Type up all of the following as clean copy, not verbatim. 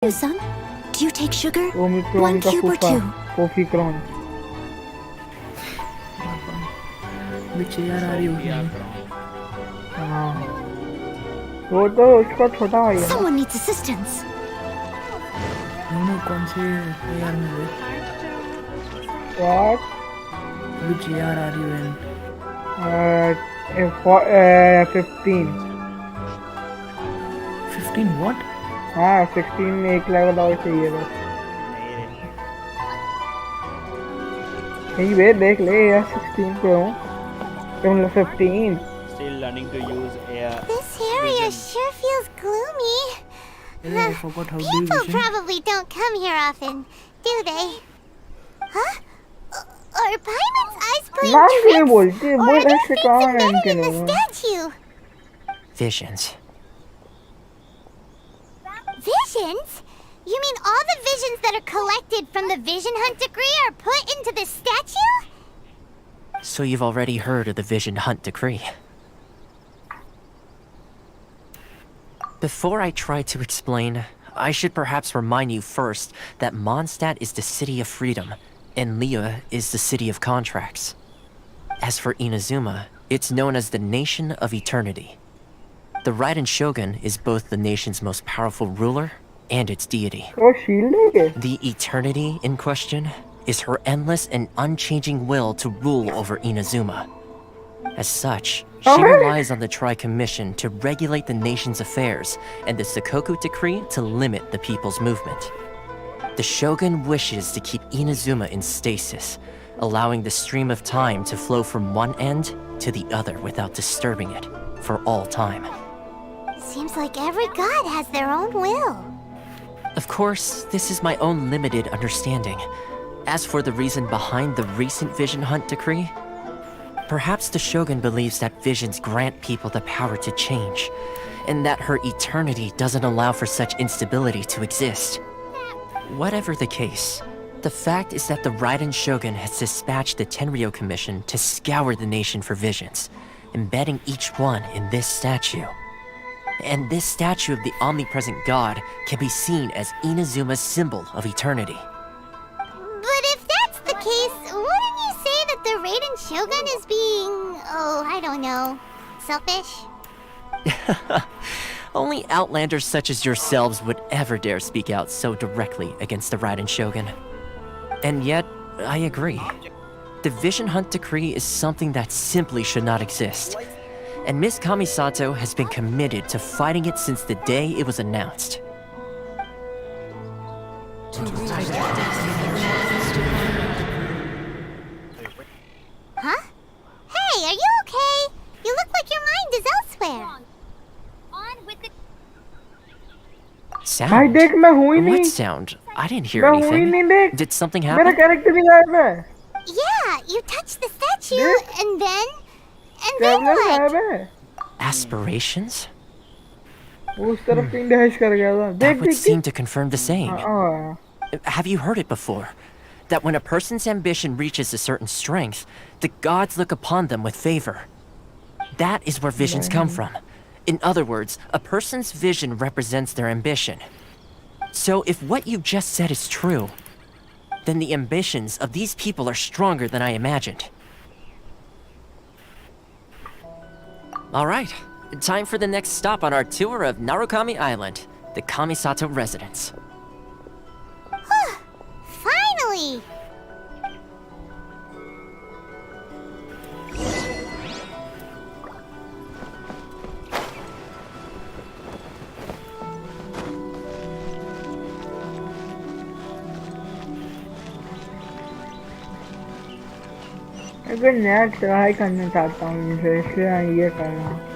Son, do you take sugar? Omicron One का cube or फूफा two? ओफिक्रॉन पीछे यार आ रही होगी हाँ वो तो उसका छोटा भाई है ना Someone needs assistance. दोनों कौन से यार में वे what which यार are you in 15 15 what हाँ 16 में एक लेवल और चाहिए बस नहीं बे देख ले यार 16 पे हूँ तुम 15 Still learning to use air. This area sure feels gloomy. अरे I forgot how do you People listen probably don't come here often, do they? Huh? Are Paimon's eyes playing नाम क्यों tricks? बोलती है Or बोल are there ऐसे things कहाँ है embedded इनके in the लोगों statue? Visions. Visions? You mean all the visions that are collected from the Vision Hunt decree are put into the statue? So you've already heard of the Vision Hunt decree. Before I try to explain, I should perhaps remind you first that Mondstadt is the city of freedom, and Liyue is the city of contracts. As for Inazuma, it's known as the Nation of Eternity. The Raiden Shogun is both the nation's most powerful ruler and its deity. वो shield है क्या The Eternity in question is her endless and unchanging will to rule over Inazuma. As such, she relies on the Tri-Commission to regulate the nation's affairs and the Sakoku Decree to limit the people's movement. The Shogun wishes to keep Inazuma in stasis, allowing the stream of time to flow from one end to the other without disturbing it for all time. Seems like every god has their own will. Of course, this is my own limited understanding. As for the reason behind the recent Vision Hunt decree, perhaps the Shogun believes that visions grant people the power to change, and that her eternity doesn't allow for such instability to exist. Whatever the case, the fact is that the Raiden Shogun has dispatched the Tenryo Commission to scour the nation for visions, embedding each one in this statue. And this statue of the omnipresent god can be seen as Inazuma's symbol of eternity. But if that's the case, wouldn't you say that the Raiden Shogun is being, oh, I don't know, selfish? Only outlanders such as yourselves would ever dare speak out so directly against the Raiden Shogun. And yet, I agree. The Vision Hunt decree is something that simply should not exist. And Miss Kamisato has been committed to fighting it since the day it was announced. Huh? Hey, are you okay? You look like your mind is elsewhere. On with the... भाई Sound? देख मैं हूँ ही What नहीं sound? I didn't hear मैं हूँ ही anything. नहीं देख Did something मेरा happen? कैरेक्टर ही गायब है Yeah, you touched the statue, Yeah. and then traveller what? गायब है Aspirations? वो उस तरफ पिंड हैश कर गया था That देख would देख seem to confirm the saying. हाँ Have you heard it before? That when a person's ambition reaches a certain strength, the gods look upon them with favor. That is where visions come from. In other words, a person's vision represents their ambition. So if what you just said is true, then the ambitions of these people are stronger than I imagined. Alright, time for the next stop on our tour of Narukami Island, the Kamisato residence. Finally! मैं नया try करना चाहता हूँ इसलिए ये कर रहा हूँ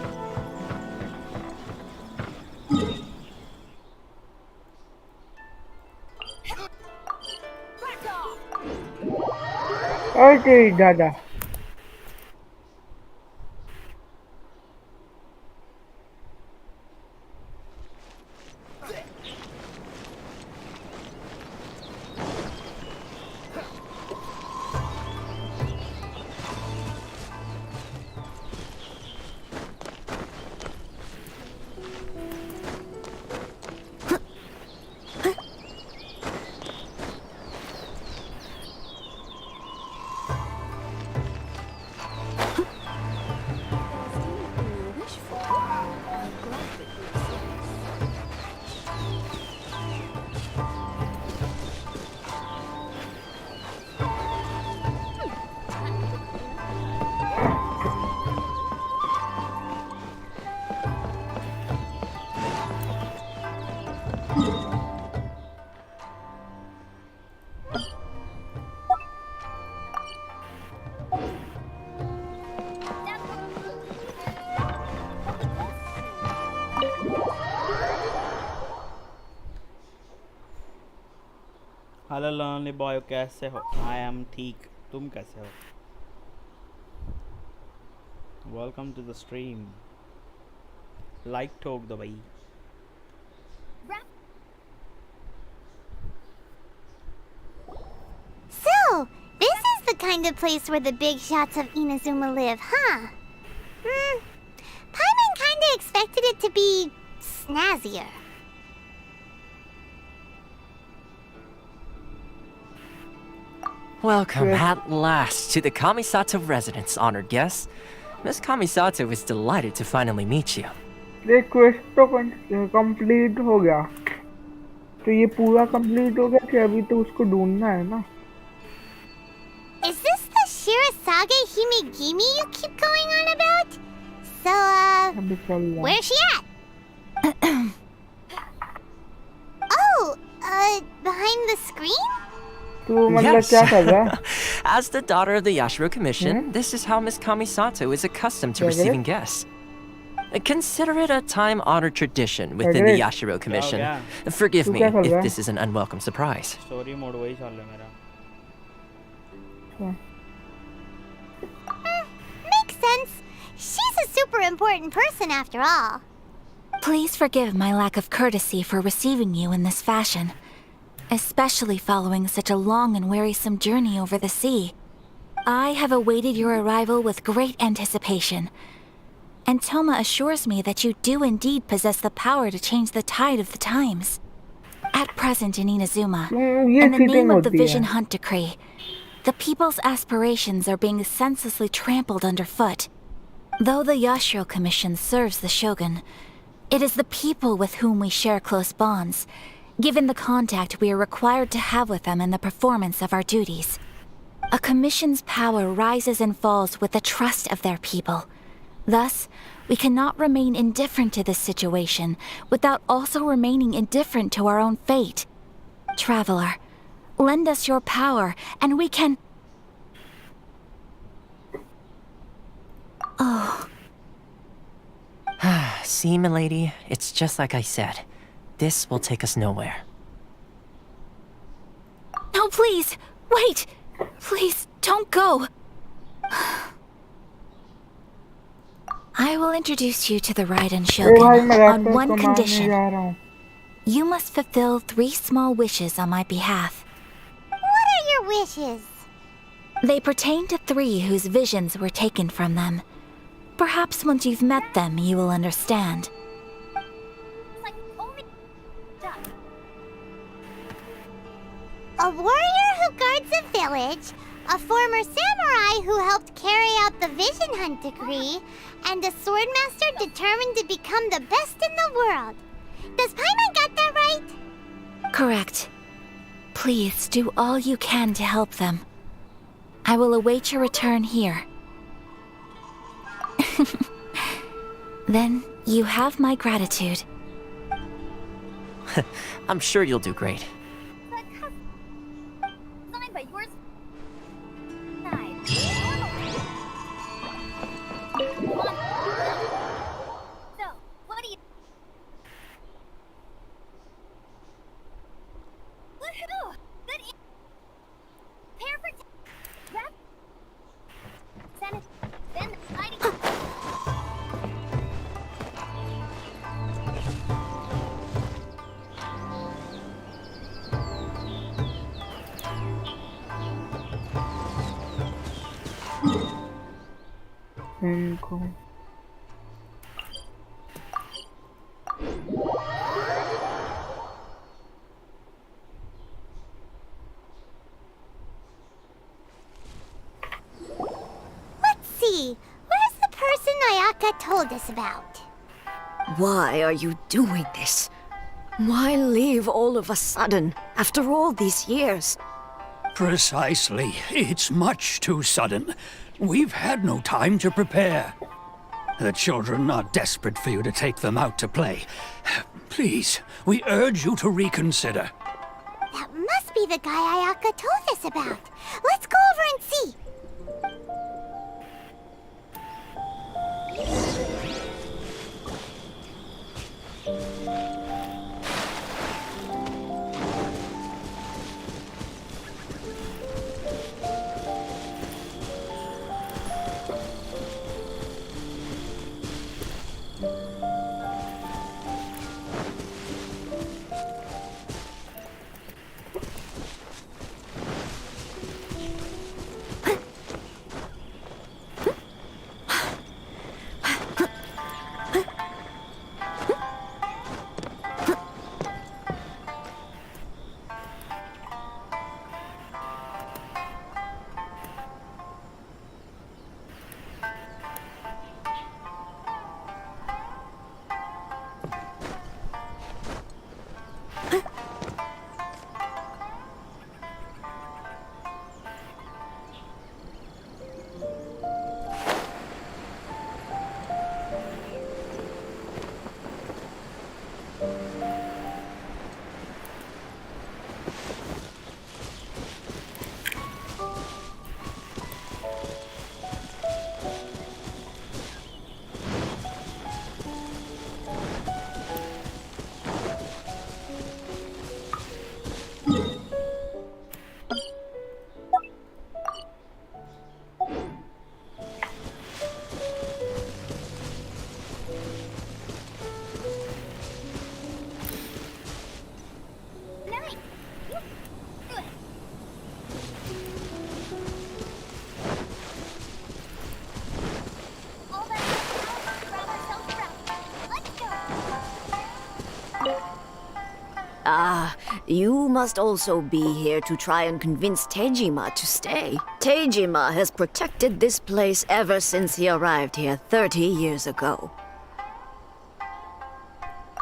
और तेरी दादा हेलो लॉन्ली बॉय कैसे हो? आई एम ठीक, तुम कैसे हो? Welcome to the stream. Like ठोक दो भाई। So, this is the kind of place where the big shots of Inazuma live, huh? Paimon kinda expected it to be snazzier. Welcome at last to the Kamisato residence, honored guests. Miss Kamisato is delighted to finally meet you. देख quest तो complete हो गया, तो ये पूरा complete हो गया कि अभी तो उसको ढूंढना है ना? Is this the Shirazage Himegimi you keep going on about? So, अभी चल रहा है। where's she at? Oh, behind the screen? तू मतलब क्या कर रहा है? As the daughter of the Yashiro Commission, this is how Miss Kamisato is accustomed to receiving guests. Consider it a time-honored tradition within the Yashiro Commission. Forgive me if this is an unwelcome surprise. Story mode वही चल रहा है मेरा। Makes sense. She's a super important person after all. Please forgive my lack of courtesy for receiving you in this fashion, especially following such a long and wearisome journey over the sea. I have awaited your arrival with great anticipation, and Toma assures me that you do indeed possess the power to change the tide of the times. At present in Inazuma, in the name of the Vision Hunt Decree, the people's aspirations are being senselessly trampled underfoot. Though the Yashiro Commission serves the Shogun, it is the people with whom we share close bonds, given the contact we are required to have with them in the performance of our duties. A commission's power rises and falls with the trust of their people. Thus, we cannot remain indifferent to this situation without also remaining indifferent to our own fate. Traveler, lend us your power, and we can... Oh. See, milady, it's just like I said. This will take us nowhere. No, please! Wait! Please, don't go! I will introduce you to the Raiden Shogun on one condition. You must fulfill 3 small wishes on my behalf. What are your wishes? They pertain to 3 whose visions were taken from them. Perhaps once you've met them, you will understand. A warrior who guards a village, a former samurai who helped carry out the Vision Hunt Decree, and a swordmaster determined to become the best in the world. Does Paimon get that right? Correct. Please do all you can to help them. I will await your return here. Then you have my gratitude. I'm sure you'll do great. Signed by yours. So, what do you... Woohoo! Good pair for... Wrap... Send it... Then the fighting... इनको Let's see. Where's the person Ayaka told us about? Why are you doing this? Why leave all of a sudden, after all these years? Precisely. It's much too sudden. We've had no time to prepare. The children are desperate for you to take them out to play. Please, we urge you to reconsider. That must be the guy Ayaka told us about. Let's go over and see. you must also be here to try and convince Tejima to stay. Tejima has protected this place ever since he arrived here 30 years ago.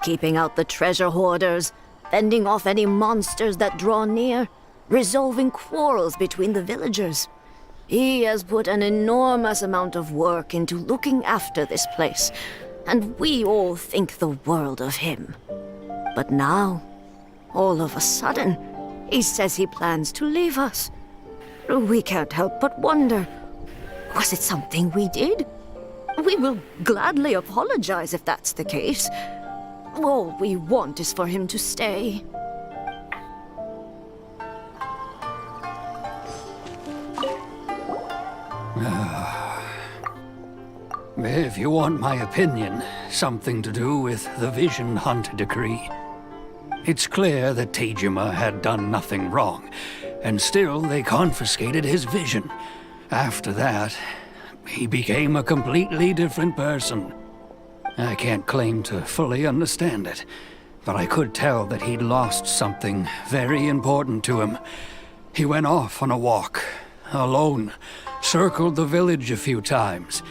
Keeping out the treasure hoarders, fending off any monsters that draw near, resolving quarrels between the villagers. He has put an enormous amount of work into looking after this place, and we all think the world of him. But now, all of a sudden, he says he plans to leave us. We can't help but wonder, was it something we did? We will gladly apologize if that's the case. All we want is for him to stay. If you want my opinion, something to do with the Vision Hunt decree. It's clear that Tejima had done nothing wrong, and still they confiscated his vision. After that, he became a completely different person. I can't claim to fully understand it, but I could tell that he'd lost something very important to him. He went off on a walk, alone, circled the village a few times,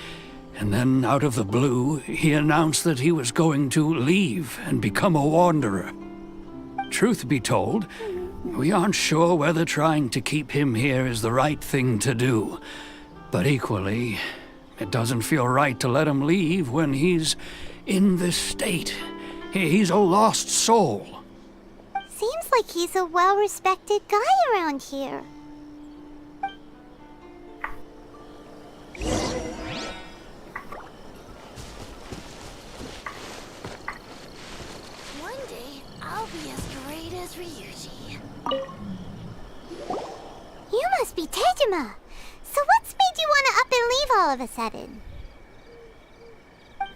and then out of the blue, he announced that he was going to leave and become a wanderer. Truth be told, we aren't sure whether trying to keep him here is the right thing to do. But equally, it doesn't feel right to let him leave when he's in this state. He's a lost soul. Seems like he's a well-respected guy around here. One day, I'll be as great as Ryuji. You must be Tejima. So what's made you want to up and leave all of a sudden?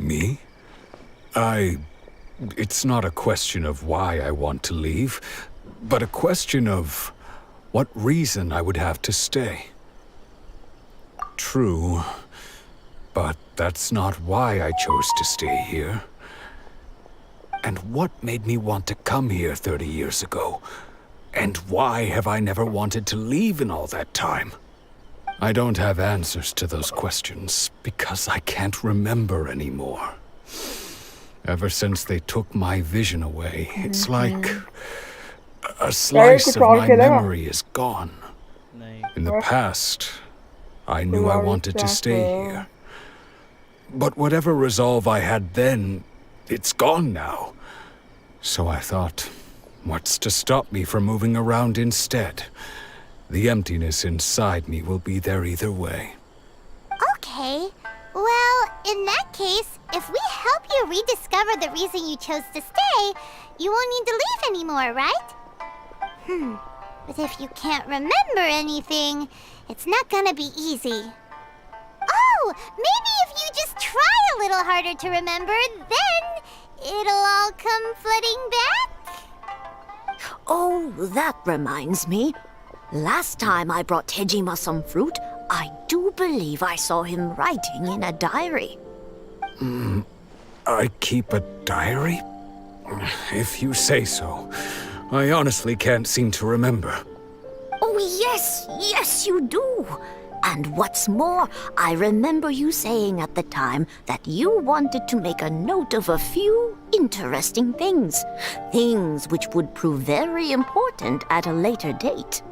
Me? It's not a question of why I want to leave, but a question of what reason I would have to stay. True, but that's not why I chose to stay here. And what made me want to come here 30 years ago? And why have I never wanted to leave in all that time? I don't have answers to those questions because I can't remember anymore. Ever since they took my vision away, it's like a slice of my memory is gone. In the past, I knew I wanted to stay here. But whatever resolve I had then, it's gone now. So I thought, what's to stop me from moving around instead? The emptiness inside me will be there either way. Okay. Well, in that case, if we help you rediscover the reason you chose to stay, you won't need to leave anymore, right? But if you can't remember anything, it's not gonna be easy. Oh, maybe if you just try a little harder to remember, then it'll all come flooding back? Oh, that reminds me. Last time I brought Tejima some fruit, I do believe I saw him writing in a diary. I keep a diary? If you say so. I honestly can't seem to remember. Oh, yes, you do. And what's more, I remember you saying at the time that you wanted to make a note of a few interesting things. Things which would prove very important at a later date.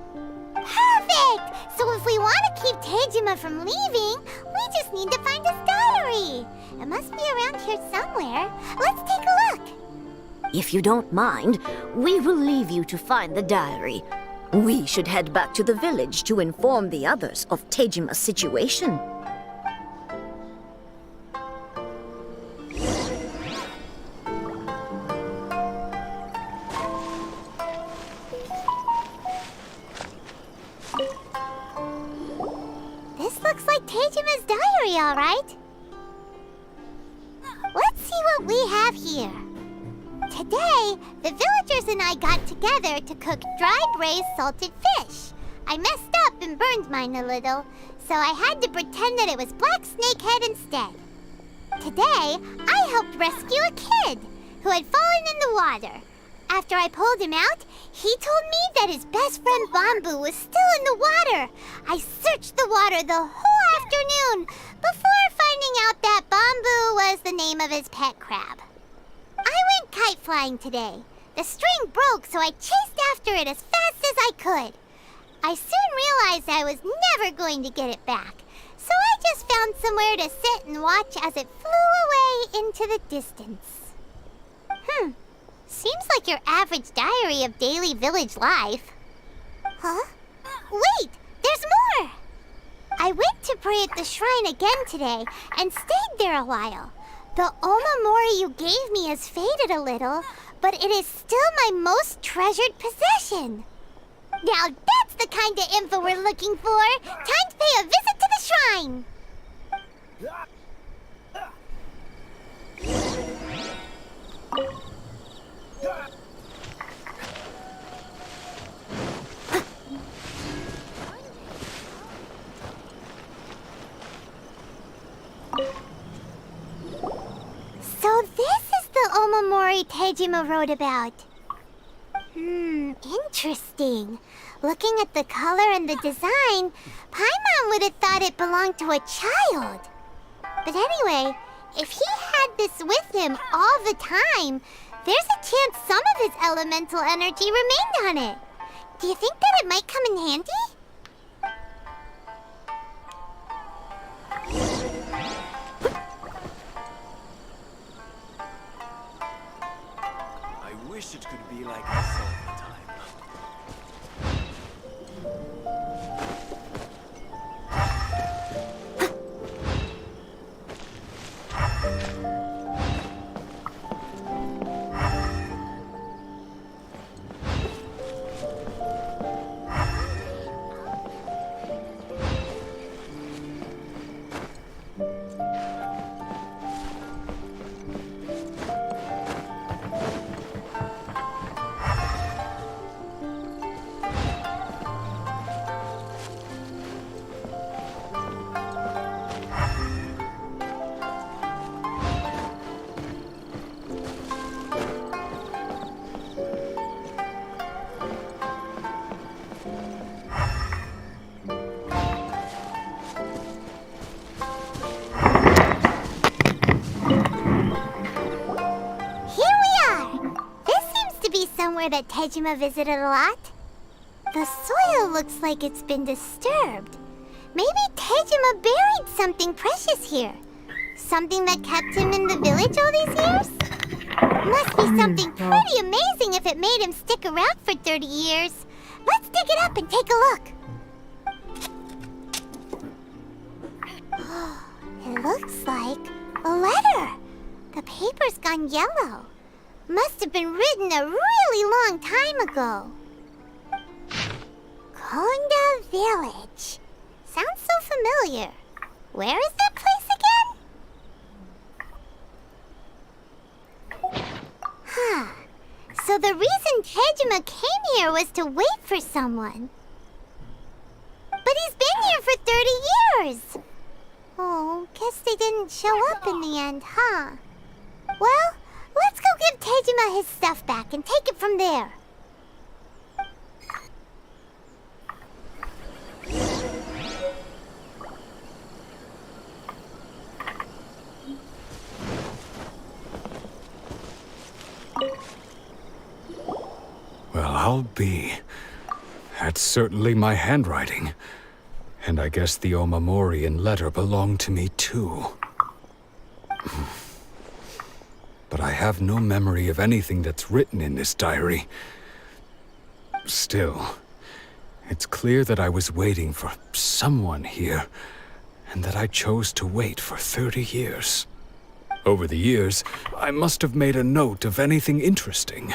Perfect! So if we want to keep Tejima from leaving, we just need to find his diary. It must be around here somewhere. Let's take a look. If you don't mind, we will leave you to find the diary. We should head back to the village to inform the others of Tejima's situation. This looks like Tejima's diary, all right. Let's see what we have here. Today, the villagers and I got together to cook dry braised salted fish. I messed up and burned mine a little, so I had to pretend that it was black snakehead instead. Today, I helped rescue a kid who had fallen in the water. After I pulled him out, he told me that his best friend Bamboo was still in the water. I searched the water the whole afternoon before finding out that Bamboo was the name of his pet crab. I went kite flying today. The string broke, so I chased after it as fast as I could. I soon realized I was never going to get it back, so I just found somewhere to sit and watch as it flew away into the distance. Seems like your average diary of daily village life. Huh? Wait, there's more! I went to pray at the shrine again today and stayed there a while. The omamori you gave me has faded a little, but it is still my most treasured possession. Now that's the kind of info we're looking for. Time to pay a visit to the shrine. So this is the omamori Tejima wrote about. Interesting. Looking at the color and the design, Paimon would have thought it belonged to a child. But anyway, if he had this with him all the time, there's a chance some of his elemental energy remained on it. Do you think that it might come in handy? I wish it could be like this all the time. That Tejima visited a lot. The soil looks like it's been disturbed. Maybe Tejima buried something precious here. Something that kept him in the village all these years? Must be something pretty amazing if it made him stick around for 30 years. Let's dig it up and take a look. It looks like a letter. The paper's gone yellow. Must have been written a really long time ago. Konda Village. Sounds so familiar. Where is that place again? So the reason Tejima came here was to wait for someone. But he's been here for 30 years. Oh, guess they didn't show up in the end, huh? Well, let's go give Tejima his stuff back and take it from there. Well, I'll be. That's certainly my handwriting. And I guess the omamori and letter belong to me too. But I have no memory of anything that's written in this diary. Still, it's clear that I was waiting for someone here, and that I chose to wait for 30 years. Over the years, I must have made a note of anything interesting.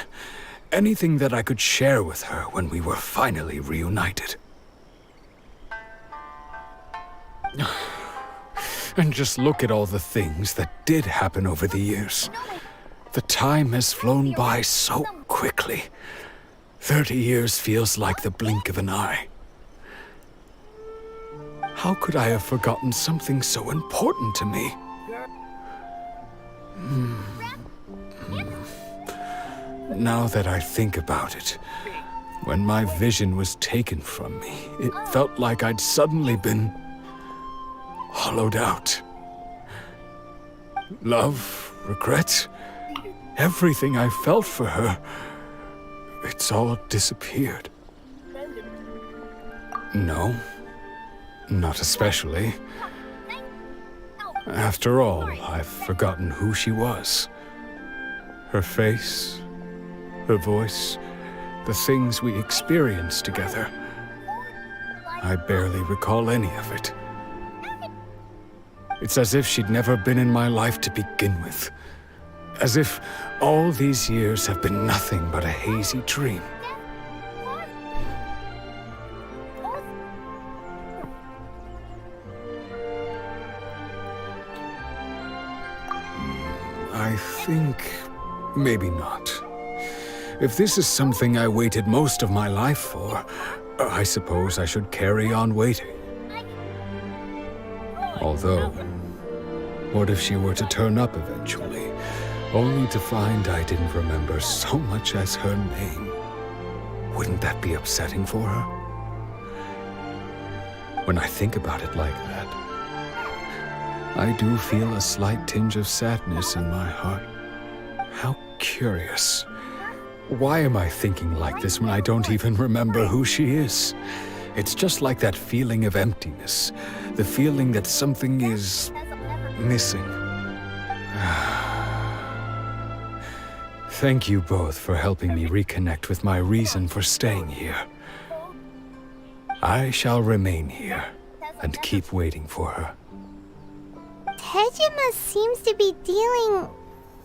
Anything that I could share with her when we were finally reunited. And just look at all the things that did happen over the years. The time has flown by so quickly. 30 years feels like the blink of an eye. How could I have forgotten something so important to me? Now that I think about it, when my vision was taken from me, it felt like I'd suddenly been hollowed out. Love, regret, everything I felt for her, it's all disappeared. No, not especially. After all, I've forgotten who she was. Her face, her voice, the things we experienced together. I barely recall any of it. It's as if she'd never been in my life to begin with. As if all these years have been nothing but a hazy dream. I think maybe not. If this is something I waited most of my life for, I suppose I should carry on waiting. Although, what if she were to turn up eventually, only to find I didn't remember so much as her name? Wouldn't that be upsetting for her? When I think about it like that, I do feel a slight tinge of sadness in my heart. How curious. Why am I thinking like this when I don't even remember who she is? It's just like that feeling of emptiness. The feeling that something is missing. Thank you both for helping me reconnect with my reason for staying here. I shall remain here and keep waiting for her. Tejima seems to be dealing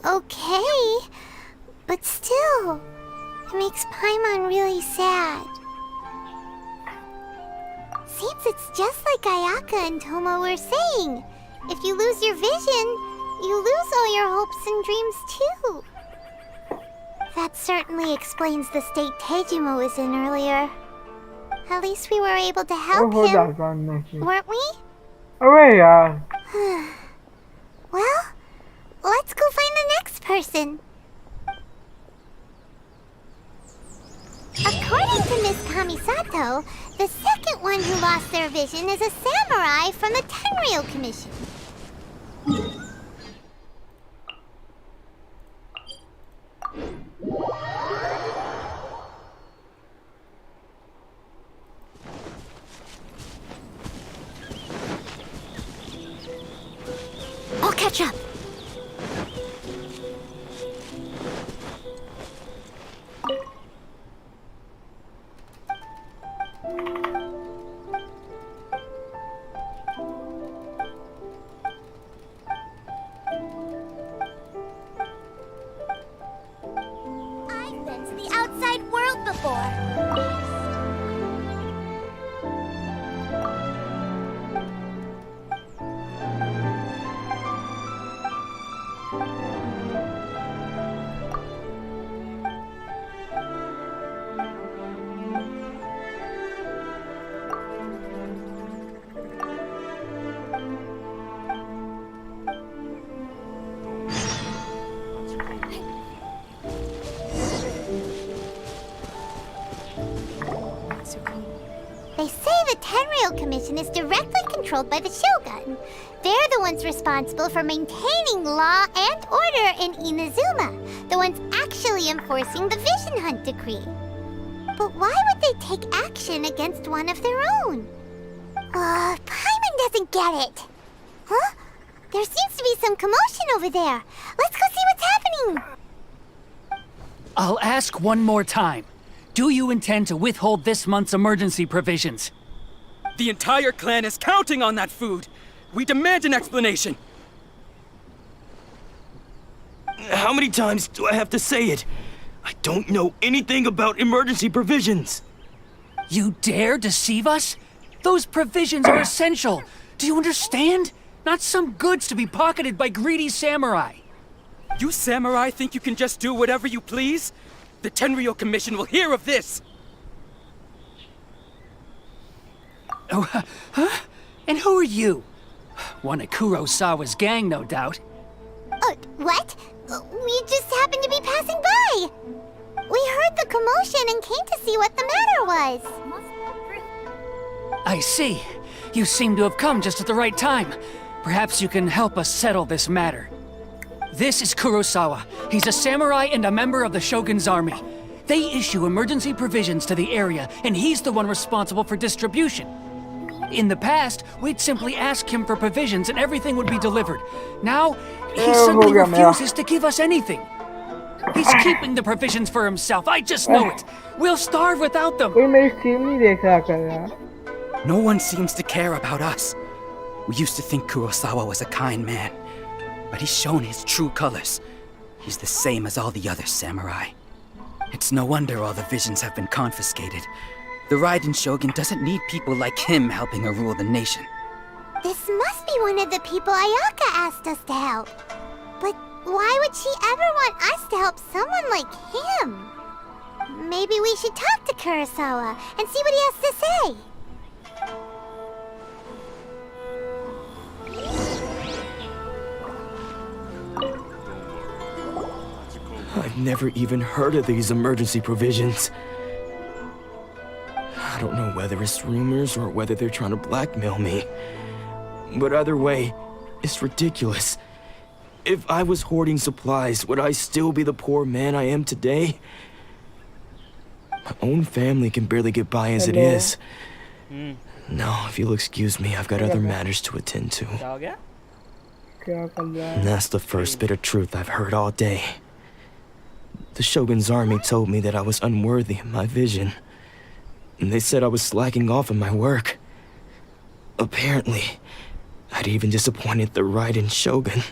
okay, but still, it makes Paimon really sad. Seems it's just like Ayaka and Tomo were saying. If you lose your vision, you lose all your hopes and dreams too. That certainly explains the state Tejima was in earlier. At least we were able to help him, weren't we? अबे यार Well, let's go find the next person. According to Miss Kamisato, the second one who lost their vision is a samurai from the Tenryou Commission. I'll catch up. I've been to the outside world before. They say the Tenryou Commission is directly controlled by the Shogun. They're the ones responsible for maintaining law and order in Inazuma, the ones actually enforcing the Vision Hunt Decree. But why would they take action against one of their own? Paimon doesn't get it. Huh? There seems to be some commotion over there. Let's go see what's happening. I'll ask one more time. Do you intend to withhold this month's emergency provisions? The entire clan is counting on that food. We demand an explanation. How many times do I have to say it? I don't know anything about emergency provisions. You dare deceive us? Those provisions are essential. Do you understand? Not some goods to be pocketed by greedy samurai. You samurai think you can just do whatever you please? The Tenryou Commission will hear of this! Oh, huh? And who are you? One of Kurosawa's gang, no doubt. What? We just happened to be passing by. We heard the commotion and came to see what the matter was. I see. You seem to have come just at the right time. Perhaps you can help us settle this matter. This is Kurosawa. He's a samurai and a member of the Shogun's army. They issue emergency provisions to the area, and he's the one responsible for distribution. In the past, we'd simply ask him for provisions and everything would be delivered. Now, he simply refuses to give us anything. He's keeping the provisions for himself, I just know it. We'll starve without them. No one seems to care about us. We used to think Kurosawa was a kind man, but he's shown his true colors. He's the same as all the other samurai. It's no wonder all the visions have been confiscated. The Raiden Shogun doesn't need people like him helping her rule the nation. This must be one of the people Ayaka asked us to help. But why would she ever want us to help someone like him? Maybe we should talk to Kurosawa and see what he has to say. I've never even heard of these emergency provisions. I don't know whether it's rumors or whether they're trying to blackmail me. But either way, it's ridiculous. If I was hoarding supplies, would I still be the poor man I am today? My own family can barely get by as it is. Now, if you'll excuse me, I've got other matters to attend to. And that's the first bit of truth I've heard all day. The Shogun's army told me that I was unworthy of my vision. And they said I was slacking off in my work. Apparently, I'd even disappointed the Raiden Shogun.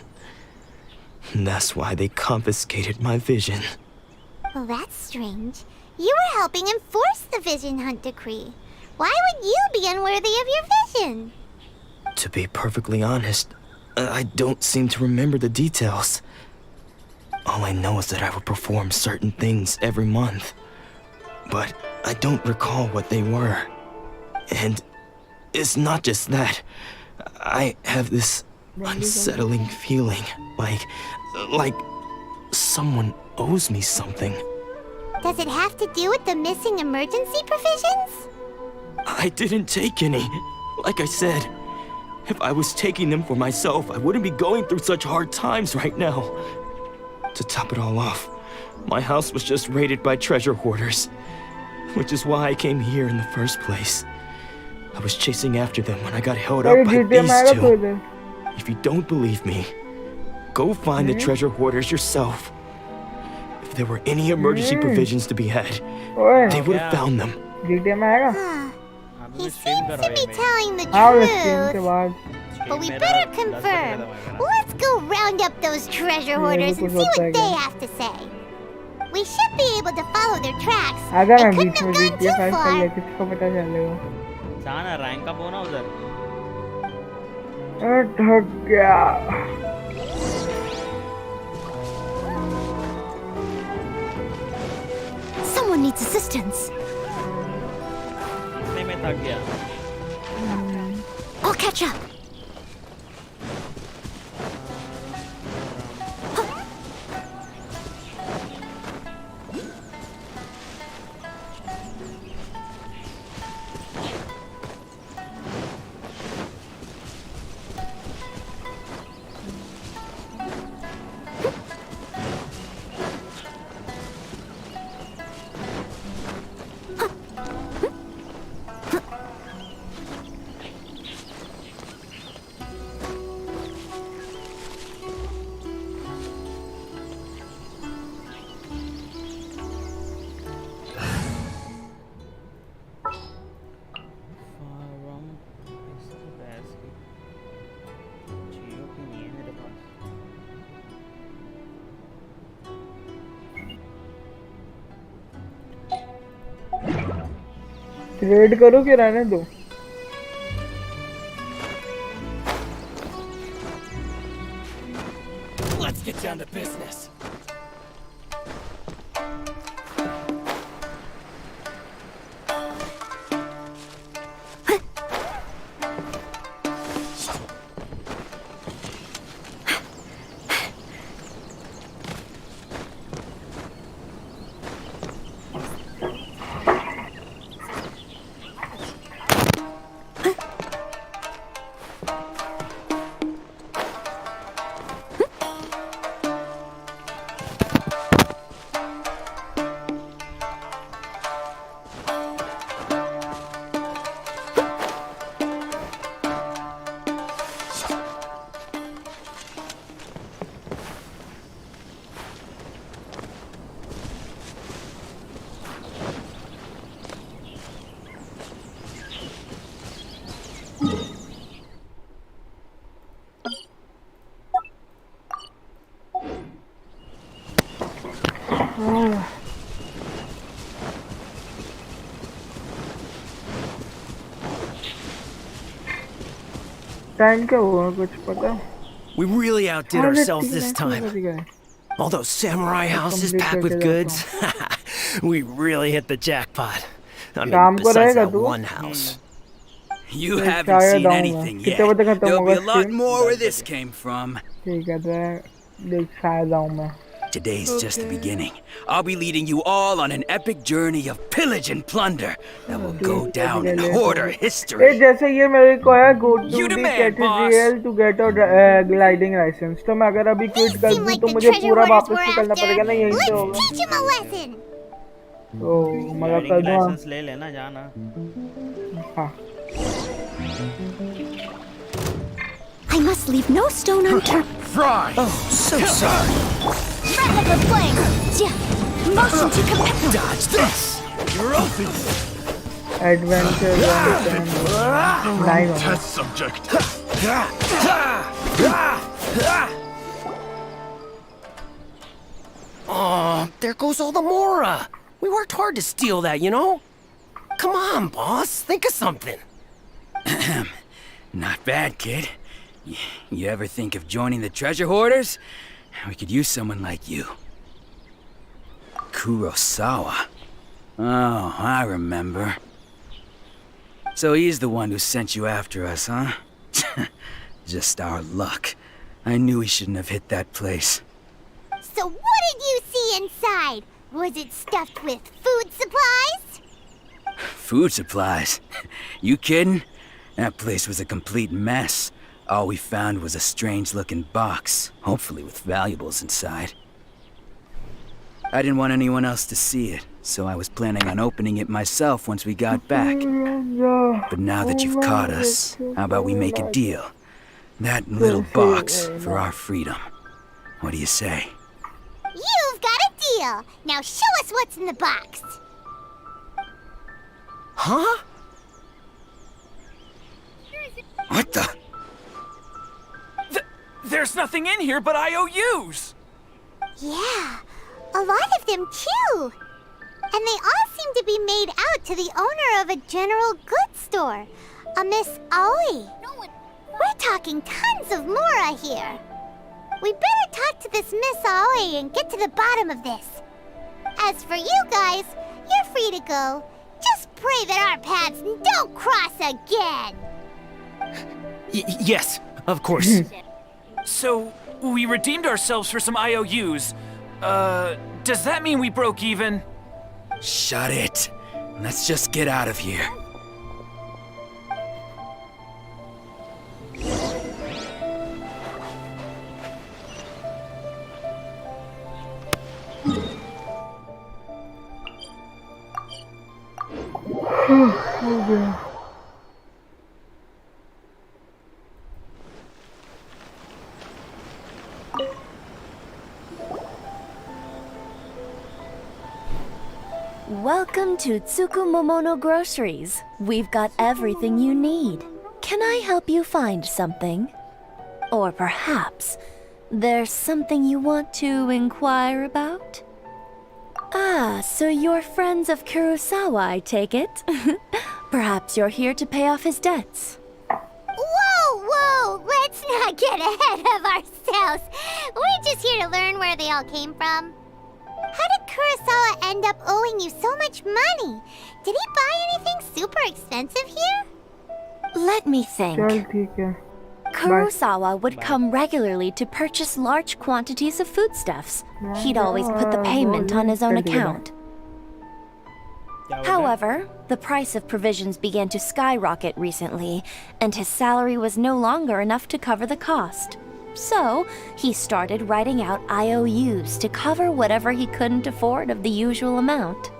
And that's why they confiscated my vision. Well, that's strange. You were helping enforce the Vision Hunt Decree. Why would you be unworthy of your vision? To be perfectly honest, I don't seem to remember the details. All I know is that I would perform certain things every month. But I don't recall what they were. And it's not just that. I have this unsettling feeling, like someone owes me something. Does it have to do with the missing emergency provisions? I didn't take any. Like I said, if I was taking them for myself, I wouldn't be going through such hard times right now. To top it all off, my house was just raided by treasure hoarders, which is why I came here in the first place. I was chasing after them when I got held up by these two. If you don't believe me, go find the treasure hoarders yourself. If there were any emergency provisions to be had, they would have found them. He seems to be telling the truth. But we better confirm. Let's go round up those treasure hoarders and see what they have to say. We should be able to follow their tracks. They couldn't have gone too far. जाना rank up होना उधर थक गया Someone needs assistance. इतने में थक गया I'll catch up. Red करो कि रहने दो Let's get down to business. Time क्या हुआ कुछ पता? We really outdid ourselves this time. All those samurai houses packed with goods. We really hit the jackpot. I mean, besides that one house. You haven't seen anything yet. There'll be a lot more where this came from. ठीक है तो देख शायद आऊँ मैं. Today's just the beginning. I'll be leading you all on an epic journey of pillage and plunder that will go down in Hoarder history. जैसे ये मेरे को है go to the cathedral to get a gliding license. तो मैं अगर अभी quit कर दूँ तो मुझे पूरा वापस निकलना पड़ेगा ना यहीं से होगा. Teach him a lesson. तो मतलब कर दूँ. लाइसेंस ले लेना जाना. हाँ. I must leave no stone unturned. Fry! Oh, so sorry. Method of flame. Motion to compel. Dodge this. You're open. Adventure. Test subject. Oh, there goes all the Mora. We worked hard to steal that, you know? Come on, boss. Think of something. Not bad, kid. You ever think of joining the treasure hoarders? We could use someone like you. Kurosawa. Oh, I remember. So he's the one who sent you after us, huh? Just our luck. I knew he shouldn't have hit that place. So what did you see inside? Was it stuffed with food supplies? Food supplies? You kidding? That place was a complete mess. All we found was a strange-looking box, hopefully with valuables inside. I didn't want anyone else to see it, so I was planning on opening it myself once we got back. But now that you've caught us, how about we make a deal? That little box for our freedom. What do you say? You've got a deal. Now show us what's in the box. Huh? What the? There's nothing in here but IOUs! Yeah, a lot of them too. And they all seem to be made out to the owner of a general goods store, a Miss Owing. We're talking tons of Mora here. We better talk to this Miss Owing and get to the bottom of this. As for you guys, you're free to go. Just pray that our paths don't cross again. Yes, of course. So, we redeemed ourselves for some IOUs. Does that mean we broke even? Shut it. Let's just get out of here. Welcome to Tsukumomono Groceries. We've got everything you need. Can I help you find something? Or perhaps there's something you want to inquire about? Ah, so you're friends of Kurosawa, I take it? Perhaps you're here to pay off his debts. Whoa! Let's not get ahead of ourselves. We're just here to learn where they all came from. How did Kurosawa end up owing you so much money? Did he buy anything super expensive here? Let me think. Kurosawa would come regularly to purchase large quantities of foodstuffs. He'd always put the payment on his own account. However, the price of provisions began to skyrocket recently, and his salary was no longer enough to cover the cost. So, he started writing out IOUs to cover whatever he couldn't afford of the usual amount.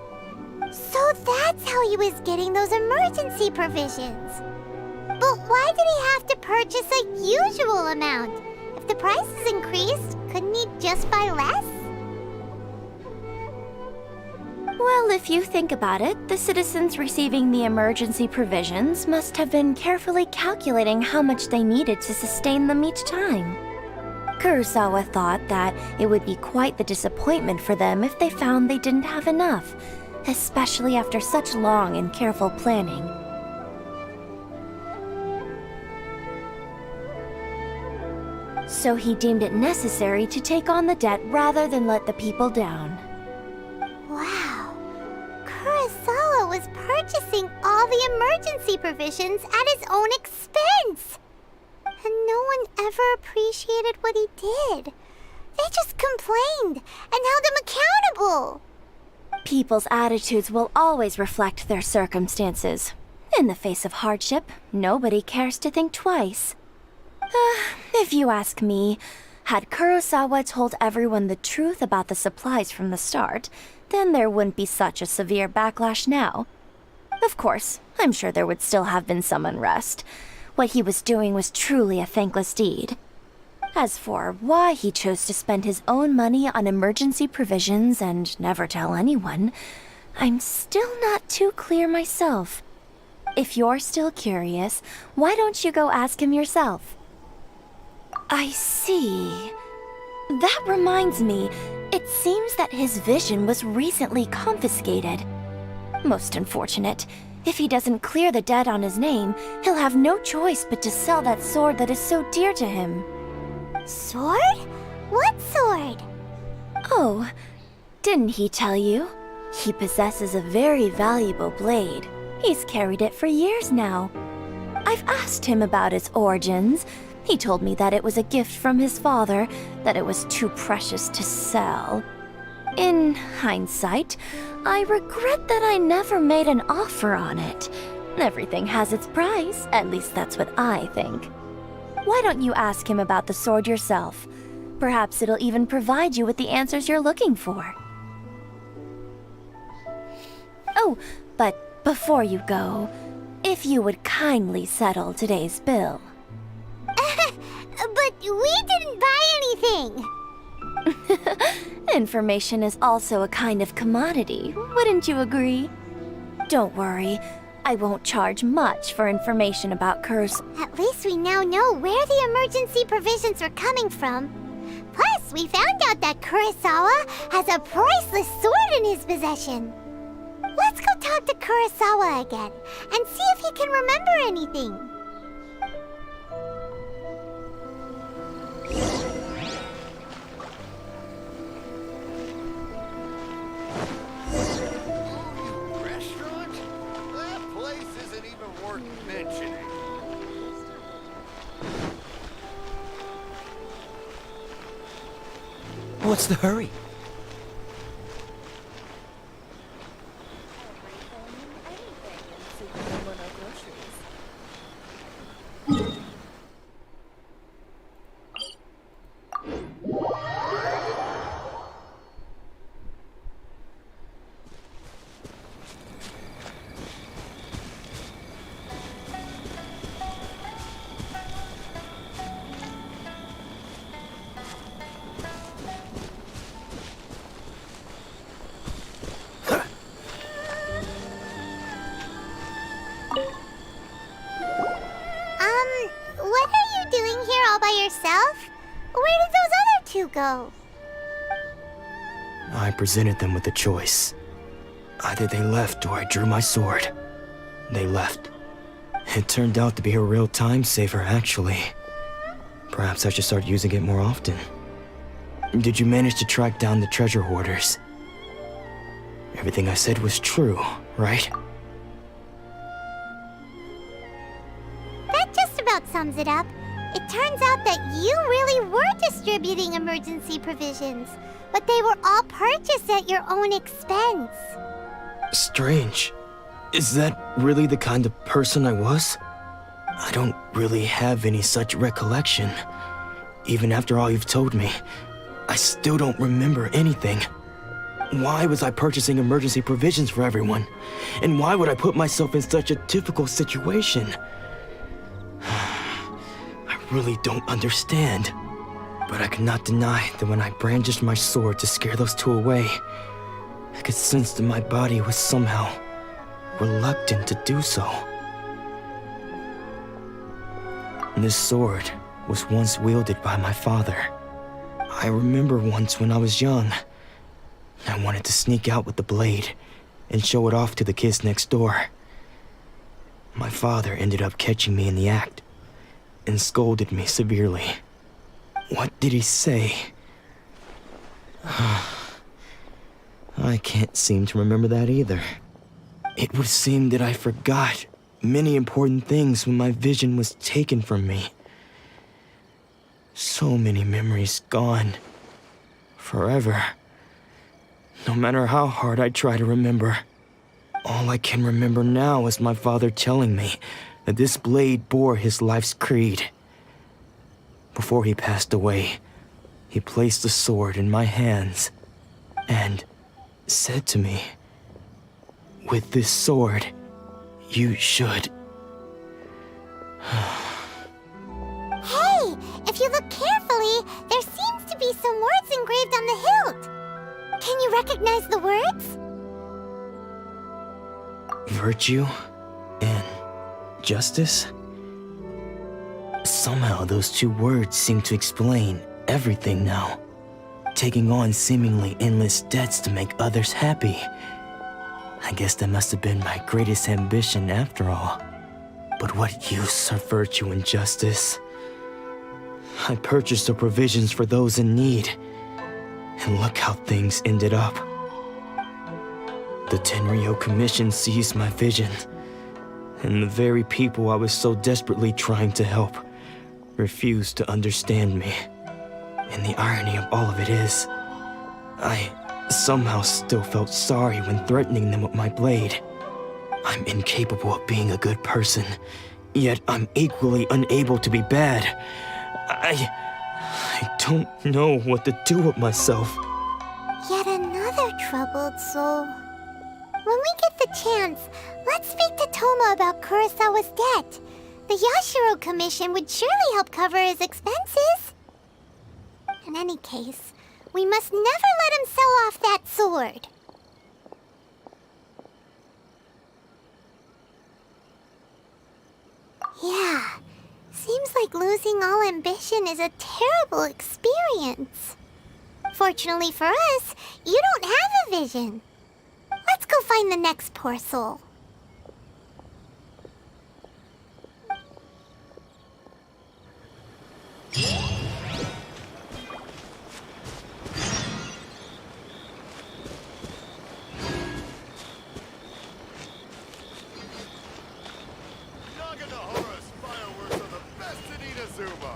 So that's how he was getting those emergency provisions. But why did he have to purchase a usual amount? If the prices increased, couldn't he just buy less? Well, if you think about it, the citizens receiving the emergency provisions must have been carefully calculating how much they needed to sustain them each time. Kurosawa thought that it would be quite the disappointment for them if they found they didn't have enough, especially after such long and careful planning. So he deemed it necessary to take on the debt rather than let the people down. Wow. Kurosawa was purchasing all the emergency provisions at his own expense. And no one ever appreciated what he did. They just complained and held him accountable. People's attitudes will always reflect their circumstances. In the face of hardship, nobody cares to think twice. If you ask me, had Kurosawa told everyone the truth about the supplies from the start, then there wouldn't be such a severe backlash now. Of course, I'm sure there would still have been some unrest. What he was doing was truly a thankless deed. As for why he chose to spend his own money on emergency provisions and never tell anyone, I'm still not too clear myself. If you're still curious, why don't you go ask him yourself? I see. That reminds me, it seems that his vision was recently confiscated. Most unfortunate. If he doesn't clear the debt on his name, he'll have no choice but to sell that sword that is so dear to him. Sword? What sword? Oh, didn't he tell you? He possesses a very valuable blade. He's carried it for years now. I've asked him about its origins. He told me that it was a gift from his father, that it was too precious to sell. In hindsight, I regret that I never made an offer on it. Everything has its price, at least that's what I think. Why don't you ask him about the sword yourself? Perhaps it'll even provide you with the answers you're looking for. Oh, but before you go, if you would kindly settle today's bill. But we didn't buy anything! Information is also a kind of commodity, wouldn't you agree? Don't worry, I won't charge much for information about Kurosawa. At least we now know where the emergency provisions are coming from. Plus, we found out that Kurosawa has a priceless sword in his possession. Let's go talk to Kurosawa again and see if he can remember anything. Restaurant? That place isn't even worth mentioning. What's the hurry? What are you doing here all by yourself? Where did those other two go? I presented them with a choice. Either they left or I drew my sword. They left. It turned out to be a real time saver, actually. Perhaps I should start using it more often. Did you manage to track down the treasure hoarders? Everything I said was true, right? That just about sums it up. It turns out that you really were distributing emergency provisions, but they were all purchased at your own expense. Strange. Is that really the kind of person I was? I don't really have any such recollection. Even after all you've told me, I still don't remember anything. Why was I purchasing emergency provisions for everyone? And why would I put myself in such a difficult situation? I really don't understand. But I cannot deny that when I brandished my sword to scare those two away, I could sense that my body was somehow reluctant to do so. This sword was once wielded by my father. I remember once when I was young, I wanted to sneak out with the blade and show it off to the kids next door. My father ended up catching me in the act and scolded me severely. What did he say? I can't seem to remember that either. It would seem that I forgot many important things when my vision was taken from me. So many memories gone. Forever. No matter how hard I try to remember. All I can remember now is my father telling me that this blade bore his life's creed. Before he passed away, he placed the sword in my hands and said to me, "With this sword, you should..." Hey, if you look carefully, there seems to be some words engraved on the hilt. Can you recognize the words? Virtue and justice? Somehow those two words seem to explain everything now. Taking on seemingly endless debts to make others happy. I guess that must have been my greatest ambition after all. But what use are virtue and justice? I purchased the provisions for those in need. And look how things ended up. The Tenryo Commission seized my vision. And the very people I was so desperately trying to help refused to understand me. And the irony of all of it is, I somehow still felt sorry when threatening them with my blade. I'm incapable of being a good person, yet I'm equally unable to be bad. I don't know what to do with myself. Yet another troubled soul. When we get the chance, let's speak to Toma about Kurosawa's debt. The Yashiro Commission would surely help cover his expenses. In any case, we must never let him sell off that sword. Yeah, seems like losing all ambition is a terrible experience. Fortunately for us, you don't have a vision. Let's go find the next poor soul. Naganohara's fireworks are the best in Inazuma.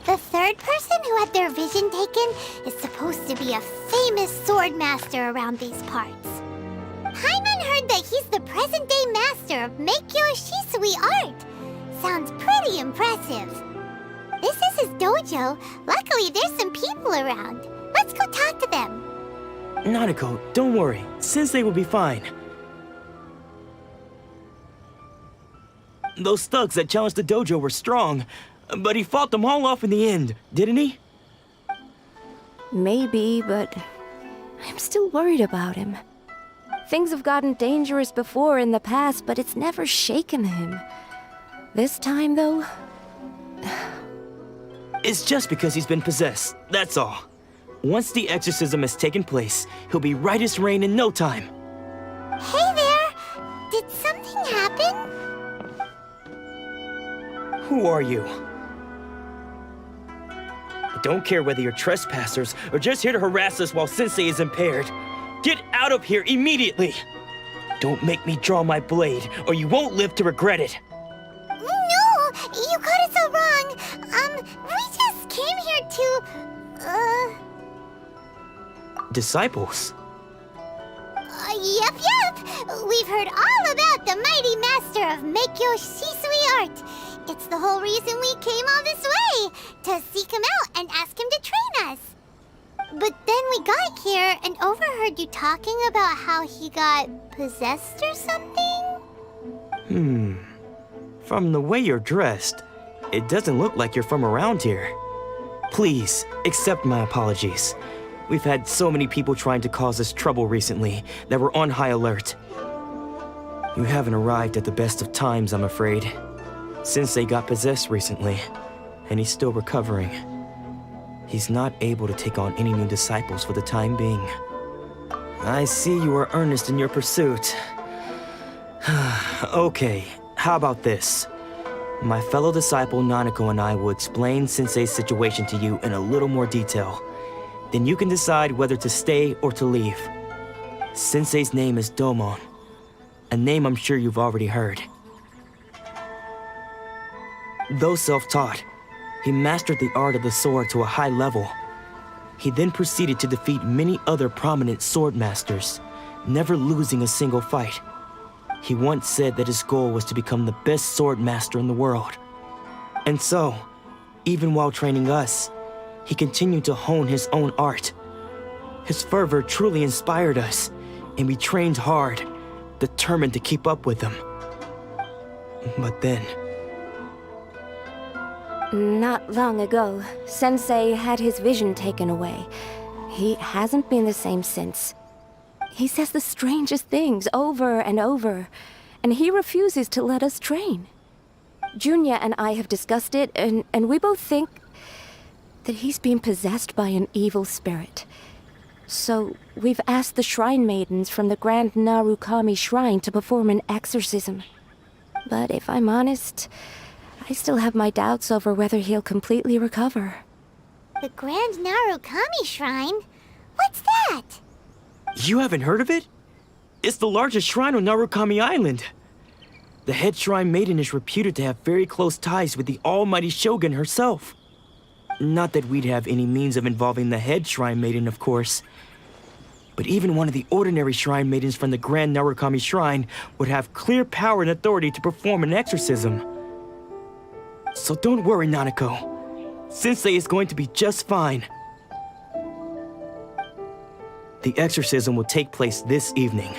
The third person who had their vision taken is supposed to be a famous sword master around these parts. Paimon heard that he's the present-day master of Meikyo Shisui art. Sounds pretty impressive. This is his dojo. Luckily, there's some people around. Let's go talk to them. Nanako, don't worry. Sensei will be fine. Those thugs that challenged the dojo were strong, but he fought them all off in the end, didn't he? Maybe, but I'm still worried about him. Things have gotten dangerous before in the past, but it's never shaken him. This time, though... It's just because he's been possessed, that's all. Once the exorcism has taken place, he'll be right as rain in no time. Hey there! Did something happen? Who are you? I don't care whether you're trespassers or just here to harass us while Sensei is impaired. Get out of here immediately! Don't make me draw my blade, or you won't live to regret it. No! You got it so wrong! We just came here to... Disciples? Yep. We've heard all about the mighty master of Meikyo Shisui art. It's the whole reason we came all this way, to seek him out and ask him to train us. But then we got here and overheard you talking about how he got possessed or something? From the way you're dressed, it doesn't look like you're from around here. Please, accept my apologies. We've had so many people trying to cause us trouble recently that we're on high alert. You haven't arrived at the best of times, I'm afraid. Sensei got possessed recently, and he's still recovering. He's not able to take on any new disciples for the time being. I see you are earnest in your pursuit. Okay, how about this? My fellow disciple Nanako and I will explain Sensei's situation to you in a little more detail. Then you can decide whether to stay or to leave. Sensei's name is Domon, a name I'm sure you've already heard. Though self-taught, he mastered the art of the sword to a high level. He then proceeded to defeat many other prominent sword masters, never losing a single fight. He once said that his goal was to become the best sword master in the world. And so, even while training us, he continued to hone his own art. His fervor truly inspired us, and we trained hard, determined to keep up with him. But then... Not long ago, Sensei had his vision taken away. He hasn't been the same since. He says the strangest things over and over, and he refuses to let us train. Junya and I have discussed it, and we both think that he's been possessed by an evil spirit. So we've asked the shrine maidens from the Grand Narukami Shrine to perform an exorcism. But if I'm honest, I still have my doubts over whether he'll completely recover. The Grand Narukami Shrine? What's that? You haven't heard of it? It's the largest shrine on Narukami Island. The head shrine maiden is reputed to have very close ties with the almighty Shogun herself. Not that we'd have any means of involving the head shrine maiden, of course. But even one of the ordinary shrine maidens from the Grand Narukami Shrine would have clear power and authority to perform an exorcism. So don't worry, Nanako. Sensei is going to be just fine. The exorcism will take place this evening.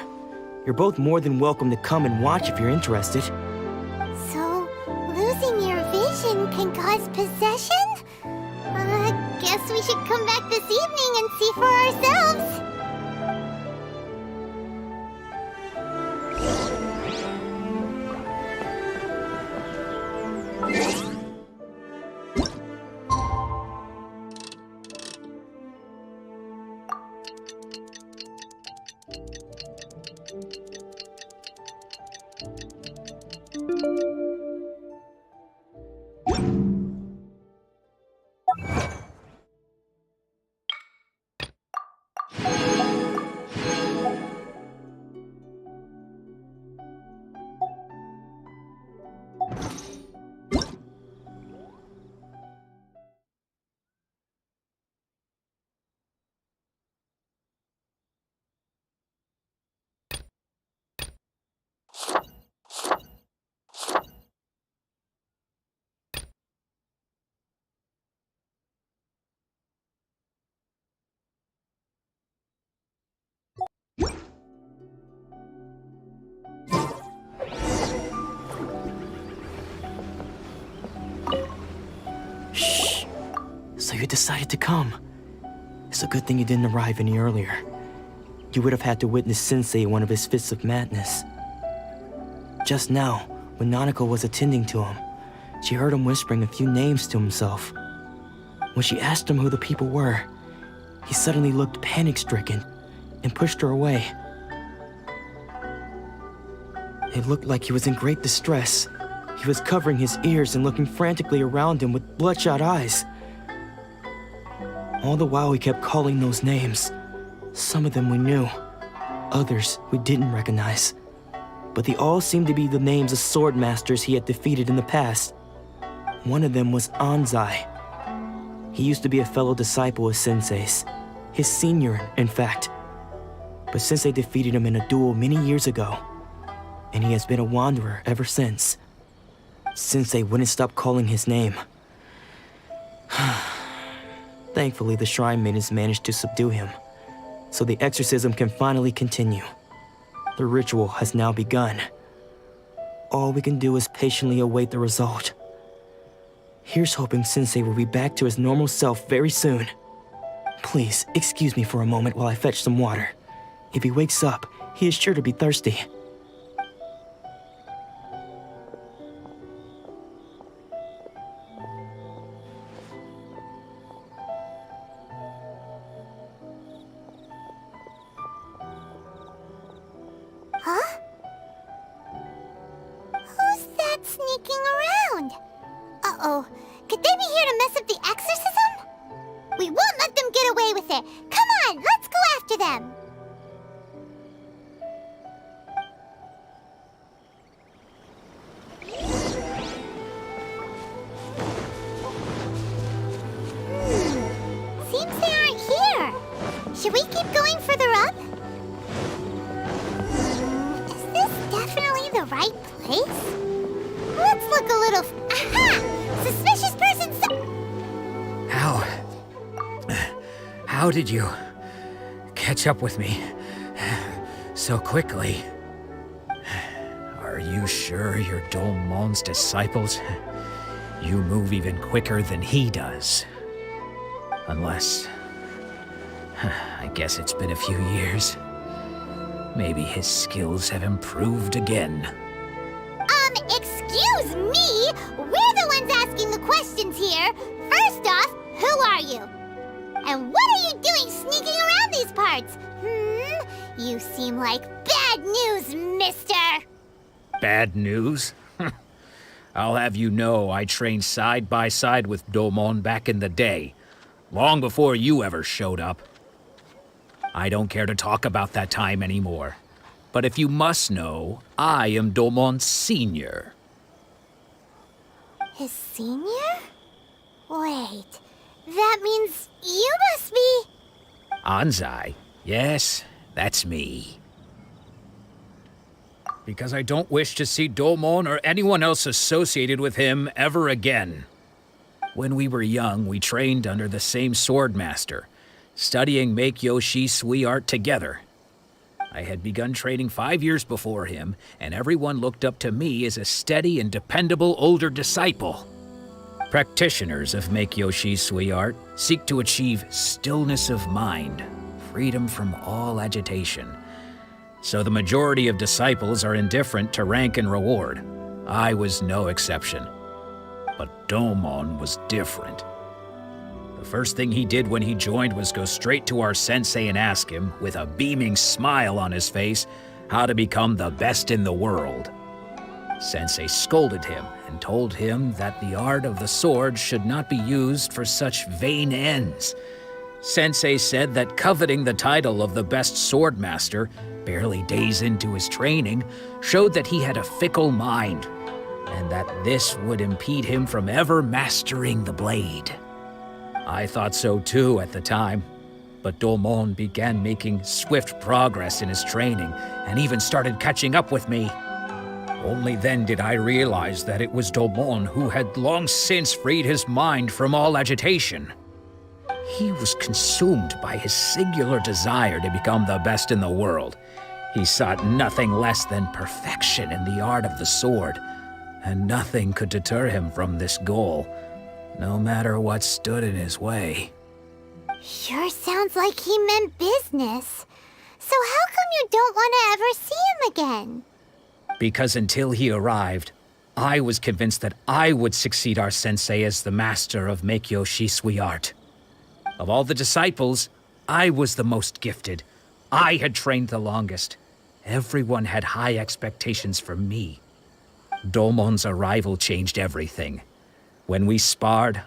You're both more than welcome to come and watch if you're interested. So, losing your vision can cause possession? Guess we should come back this evening and see for ourselves. So you decided to come. It's a good thing you didn't arrive any earlier. You would have had to witness Sensei in one of his fits of madness. Just now, when Nanako was attending to him, she heard him whispering a few names to himself. When she asked him who the people were, he suddenly looked panic-stricken and pushed her away. It looked like he was in great distress. He was covering his ears and looking frantically around him with bloodshot eyes. All the while he kept calling those names. Some of them we knew, others we didn't recognize. But they all seemed to be the names of sword masters he had defeated in the past. One of them was Anzai. He used to be a fellow disciple of Sensei's, his senior, in fact. But Sensei defeated him in a duel many years ago, and he has been a wanderer ever since. Sensei wouldn't stop calling his name. Thankfully, the shrine maidens managed to subdue him, so the exorcism can finally continue. The ritual has now begun. All we can do is patiently await the result. Here's hoping Sensei will be back to his normal self very soon. Please, excuse me for a moment while I fetch some water. If he wakes up, he is sure to be thirsty. them. Seems they aren't here. Should we keep going further up? Is this definitely the right place? Let's look a little... Aha! Suspicious person... How did you catch up with me so quickly? Are you sure you're Dolmon's disciples? You move even quicker than he does. Unless... I guess it's been a few years. Maybe his skills have improved again. Excuse me? We're the ones asking the questions here. First off, who are you? And what are you doing sneaking around these parts? You seem like bad news, mister. Bad news? I'll have you know I trained side by side with Domon back in the day, long before you ever showed up. I don't care to talk about that time anymore. But if you must know, I am Domon's senior. His senior? Wait, that means you must be... Anzai? Yes, that's me. Because I don't wish to see Domon or anyone else associated with him ever again. When we were young, we trained under the same swordmaster, studying Make-Yoshi Sui art together. I had begun training 5 years before him, and everyone looked up to me as a steady and dependable older disciple. Practitioners of Make-Yoshi Sui art seek to achieve stillness of mind, freedom from all agitation. So the majority of disciples are indifferent to rank and reward. I was no exception. But Domon was different. The first thing he did when he joined was go straight to our sensei and ask him, with a beaming smile on his face, how to become the best in the world. Sensei scolded him and told him that the art of the sword should not be used for such vain ends. Sensei said that coveting the title of the best swordmaster, barely days into his training, showed that he had a fickle mind, and that this would impede him from ever mastering the blade. I thought so too at the time, but Domon began making swift progress in his training and even started catching up with me. Only then did I realize that it was Domon who had long since freed his mind from all agitation. He was consumed by his singular desire to become the best in the world. He sought nothing less than perfection in the art of the sword, and nothing could deter him from this goal, no matter what stood in his way. Sure sounds like he meant business. So how come you don't want to ever see him again? Because until he arrived, I was convinced that I would succeed our sensei as the master of Make-Yoshi Sui art. Of all the disciples, I was the most gifted. I had trained the longest. Everyone had high expectations from me. Domon's arrival changed everything. When we sparred,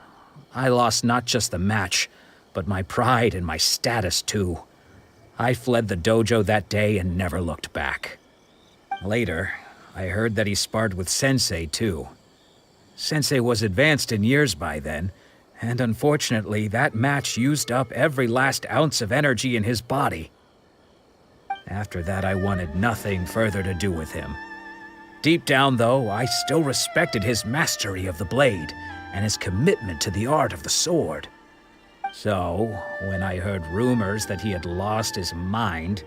I lost not just the match, but my pride and my status too. I fled the dojo that day and never looked back. Later, I heard that he sparred with Sensei too. Sensei was advanced in years by then, and unfortunately that match used up every last ounce of energy in his body. After that, I wanted nothing further to do with him. Deep down, though, I still respected his mastery of the blade and his commitment to the art of the sword. So, when I heard rumors that he had lost his mind,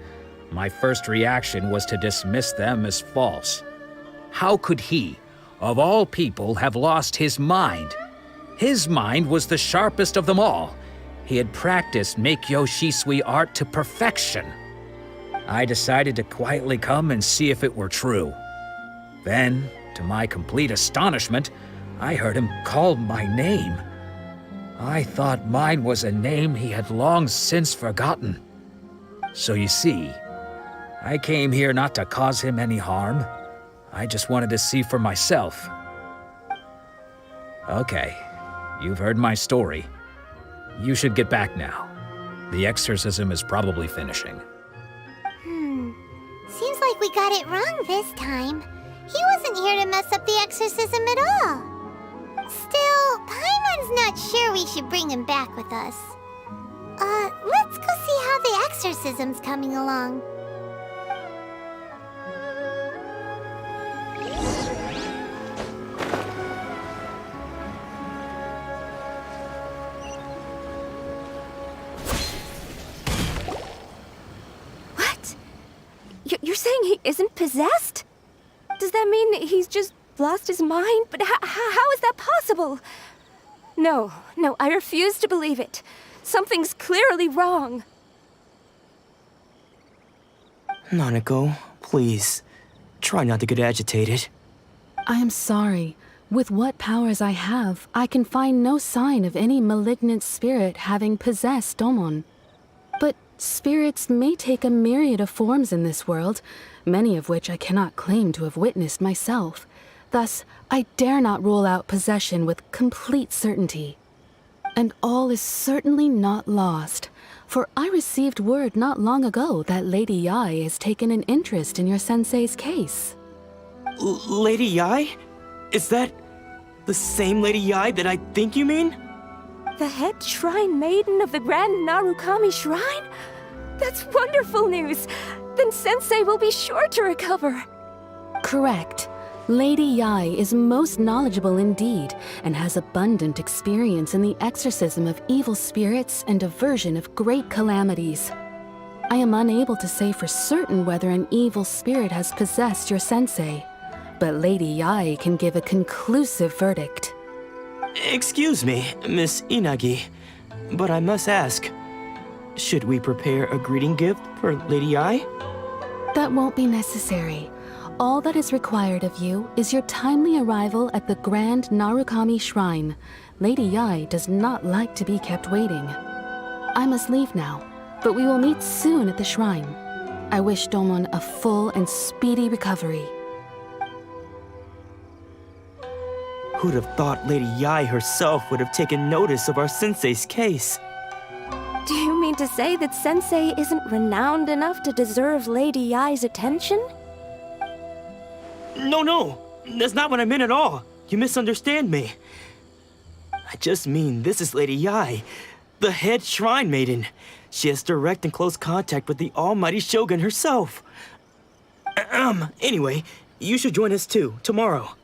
my first reaction was to dismiss them as false. How could he, of all people, have lost his mind? His mind was the sharpest of them all. He had practiced Make-Yoshi Sui art to perfection. I decided to quietly come and see if it were true. Then, to my complete astonishment, I heard him call my name. I thought mine was a name he had long since forgotten. So you see, I came here not to cause him any harm. I just wanted to see for myself. Okay, you've heard my story. You should get back now. The exorcism is probably finishing. Seems like we got it wrong this time. He wasn't here to mess up the exorcism at all. Still, Paimon's not sure we should bring him back with us. Let's go see how the exorcism's coming along. You're saying he isn't possessed? Does that mean he's just lost his mind? But how is that possible? No, I refuse to believe it. Something's clearly wrong. Nanako, please. Try not to get agitated. I am sorry. With what powers I have, I can find no sign of any malignant spirit having possessed Domon. But spirits may take a myriad of forms in this world, many of which I cannot claim to have witnessed myself. Thus, I dare not rule out possession with complete certainty. And all is certainly not lost, for I received word not long ago that Lady Yae has taken an interest in your sensei's case. Lady Yae? Is that the same Lady Yae that I think you mean? The head shrine maiden of the Grand Narukami Shrine? That's wonderful news! Then Sensei will be sure to recover. Correct. Lady Yae is most knowledgeable indeed, and has abundant experience in the exorcism of evil spirits and aversion of great calamities. I am unable to say for certain whether an evil spirit has possessed your sensei, but Lady Yae can give a conclusive verdict. Excuse me, Miss Inagi, but I must ask, should we prepare a greeting gift for Lady Yae? That won't be necessary. All that is required of you is your timely arrival at the Grand Narukami Shrine. Lady Yae does not like to be kept waiting. I must leave now, but we will meet soon at the shrine. I wish Domon a full and speedy recovery. Who'd have thought Lady Yae herself would have taken notice of our sensei's case? Do you mean to say that Sensei isn't renowned enough to deserve Lady Yae's attention? No, that's not what I meant at all. You misunderstand me. I just mean this is Lady Yae, the head shrine maiden. She has direct and close contact with the almighty Shogun herself. Anyway, you should join us too, tomorrow.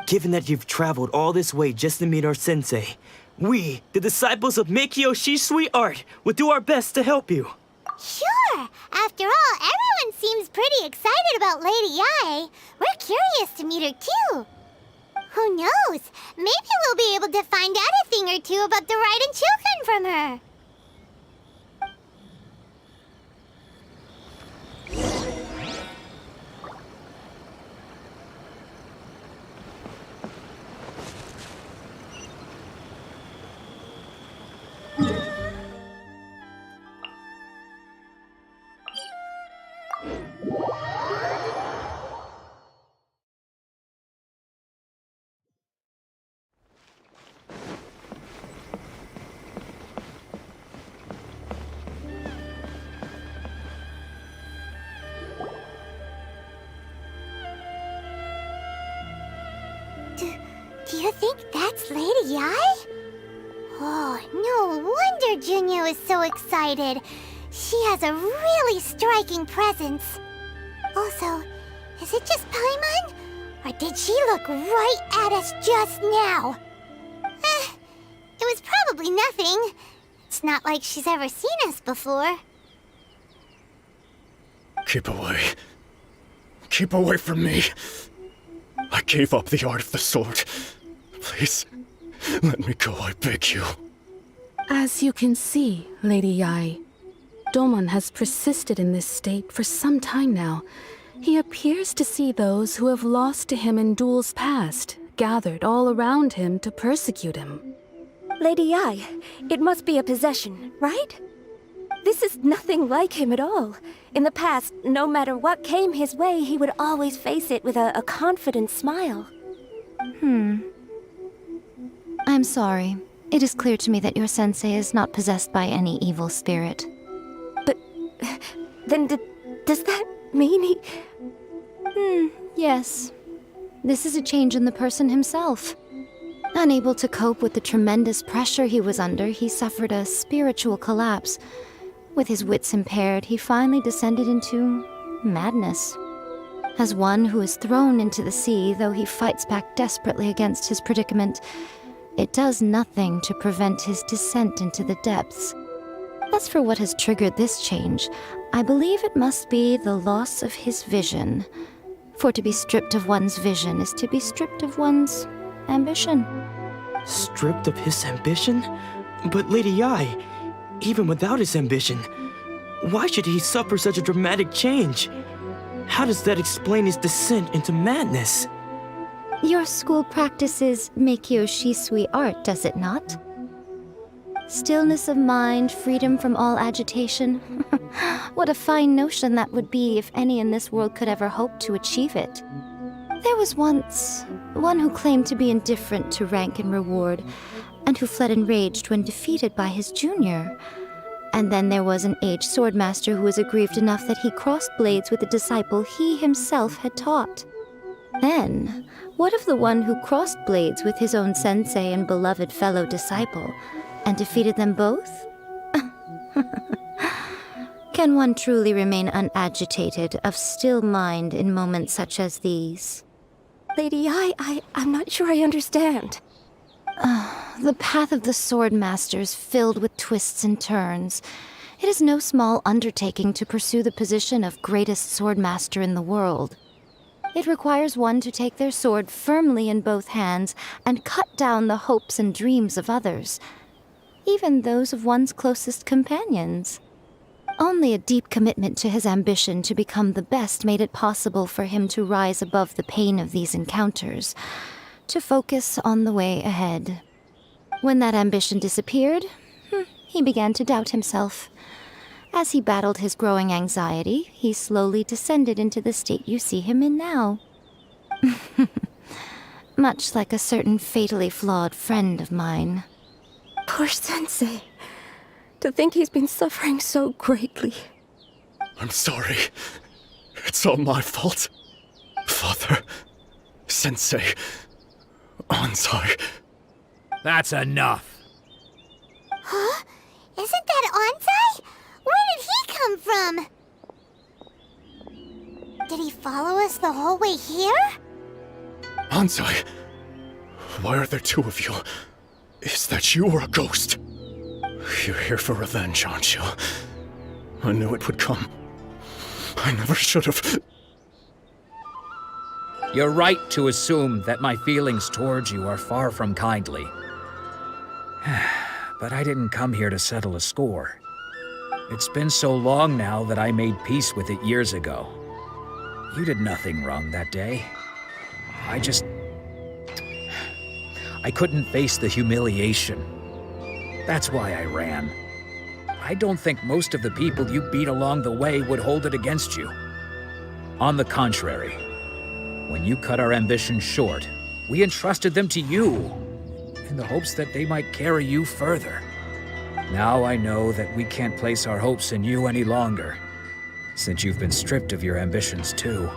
Given that you've traveled all this way just to meet our sensei, we, the disciples of Meikyo Shisui Art, will do our best to help you. Sure! After all, everyone seems pretty excited about Lady Yae. We're curious to meet her too. Who knows? Maybe we'll be able to find out a thing or two about the Raiden Shogun from her. Do you think that's Lady Yae? Oh, no wonder Junyo is so excited. She has a really striking presence. Also, is it just Paimon? Or did she look right at us just now? It was probably nothing. It's not like she's ever seen us before. Keep away. Keep away from me. I gave up the art of the sword. Please, let me go, I beg you. As you can see, Lady Yae, Domon has persisted in this state for some time now. He appears to see those who have lost to him in duels past, gathered all around him to persecute him. Lady Yae, it must be a possession, right? This is nothing like him at all. In the past, no matter what came his way, he would always face it with a confident smile. I'm sorry. It is clear to me that your sensei is not possessed by any evil spirit. But then does that mean he... yes. This is a change in the person himself. Unable to cope with the tremendous pressure he was under, he suffered a spiritual collapse. With his wits impaired, he finally descended into madness. As one who is thrown into the sea, though he fights back desperately against his predicament, it does nothing to prevent his descent into the depths. As for what has triggered this change, I believe it must be the loss of his vision. For to be stripped of one's vision is to be stripped of one's ambition. Stripped of his ambition? But Lady Ai, even without his ambition, why should he suffer such a dramatic change? How does that explain his descent into madness? Your school practices Meikyo Shisui art, does it not? Stillness of mind, freedom from all agitation. What a fine notion that would be if any in this world could ever hope to achieve it. There was once one who claimed to be indifferent to rank and reward, and who fled enraged when defeated by his junior. And then there was an aged swordmaster who was aggrieved enough that he crossed blades with a disciple he himself had taught. Then, what of the one who crossed blades with his own sensei and beloved fellow disciple, and defeated them both? Can one truly remain unagitated, of still mind in moments such as these? Lady Ai, I'm not sure I understand. The path of the swordmaster is filled with twists and turns. It is no small undertaking to pursue the position of greatest swordmaster in the world. It requires one to take their sword firmly in both hands and cut down the hopes and dreams of others, even those of one's closest companions. Only a deep commitment to his ambition to become the best made it possible for him to rise above the pain of these encounters, to focus on the way ahead. When that ambition disappeared, he began to doubt himself. As he battled his growing anxiety, he slowly descended into the state you see him in now. Much like a certain fatally flawed friend of mine. Poor Sensei. To think he's been suffering so greatly. I'm sorry. It's all my fault. Father, Sensei, Ansai. That's enough. Huh? Isn't that Ansai? Where did he come from? Did he follow us the whole way here? Ansai, why are there two of you? Is that you or a ghost? You're here for revenge, aren't you? I knew it would come. I never should have. You're right to assume that my feelings towards you are far from kindly. But I didn't come here to settle a score. It's been so long now that I made peace with it years ago. You did nothing wrong that day. I couldn't face the humiliation. That's why I ran. I don't think most of the people you beat along the way would hold it against you. On the contrary, when you cut our ambitions short, we entrusted them to you, in the hopes that they might carry you further. Now I know that we can't place our hopes in you any longer, since you've been stripped of your ambitions too.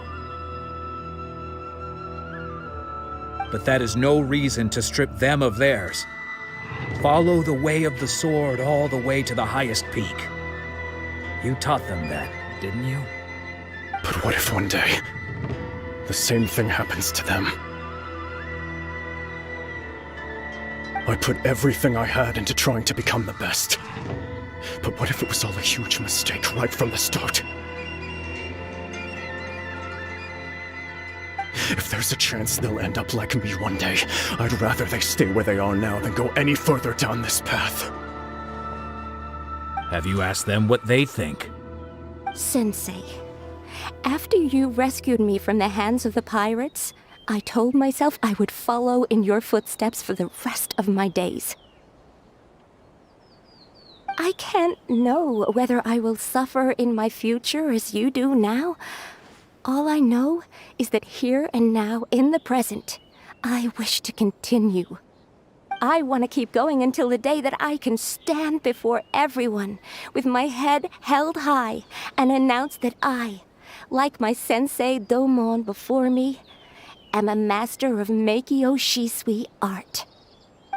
But that is no reason to strip them of theirs. Follow the way of the sword all the way to the highest peak. You taught them that, didn't you? But what if one day, the same thing happens to them? I put everything I had into trying to become the best. But what if it was all a huge mistake right from the start? If there's a chance they'll end up like me one day, I'd rather they stay where they are now than go any further down this path. Have you asked them what they think? Sensei, after you rescued me from the hands of the pirates, I told myself I would follow in your footsteps for the rest of my days. I can't know whether I will suffer in my future as you do now. All I know is that here and now, in the present, I wish to continue. I want to keep going until the day that I can stand before everyone with my head held high and announce that I, like my sensei Domon before me, am a master of Meikyo Shisui art.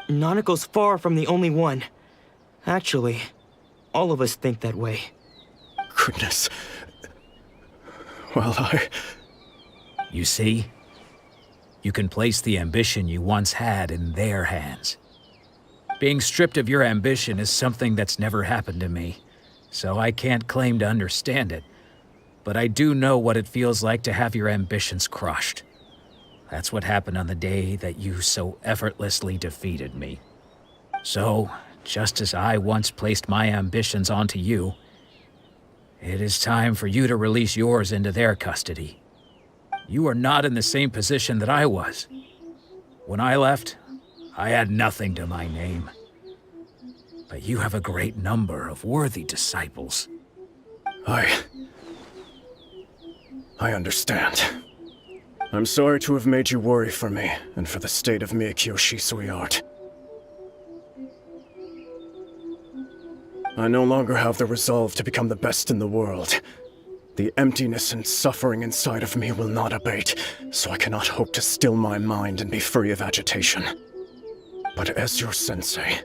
Nanako's far from the only one. Actually, all of us think that way. Goodness. Well, You see? You can place the ambition you once had in their hands. Being stripped of your ambition is something that's never happened to me, so I can't claim to understand it. But I do know what it feels like to have your ambitions crushed. That's what happened on the day that you so effortlessly defeated me. So, just as I once placed my ambitions onto you, it is time for you to release yours into their custody. You are not in the same position that I was. When I left, I had nothing to my name. But you have a great number of worthy disciples. I understand. I'm sorry to have made you worry for me, and for the state of Meikyo Shisui art. I no longer have the resolve to become the best in the world. The emptiness and suffering inside of me will not abate, so I cannot hope to still my mind and be free of agitation. But as your sensei,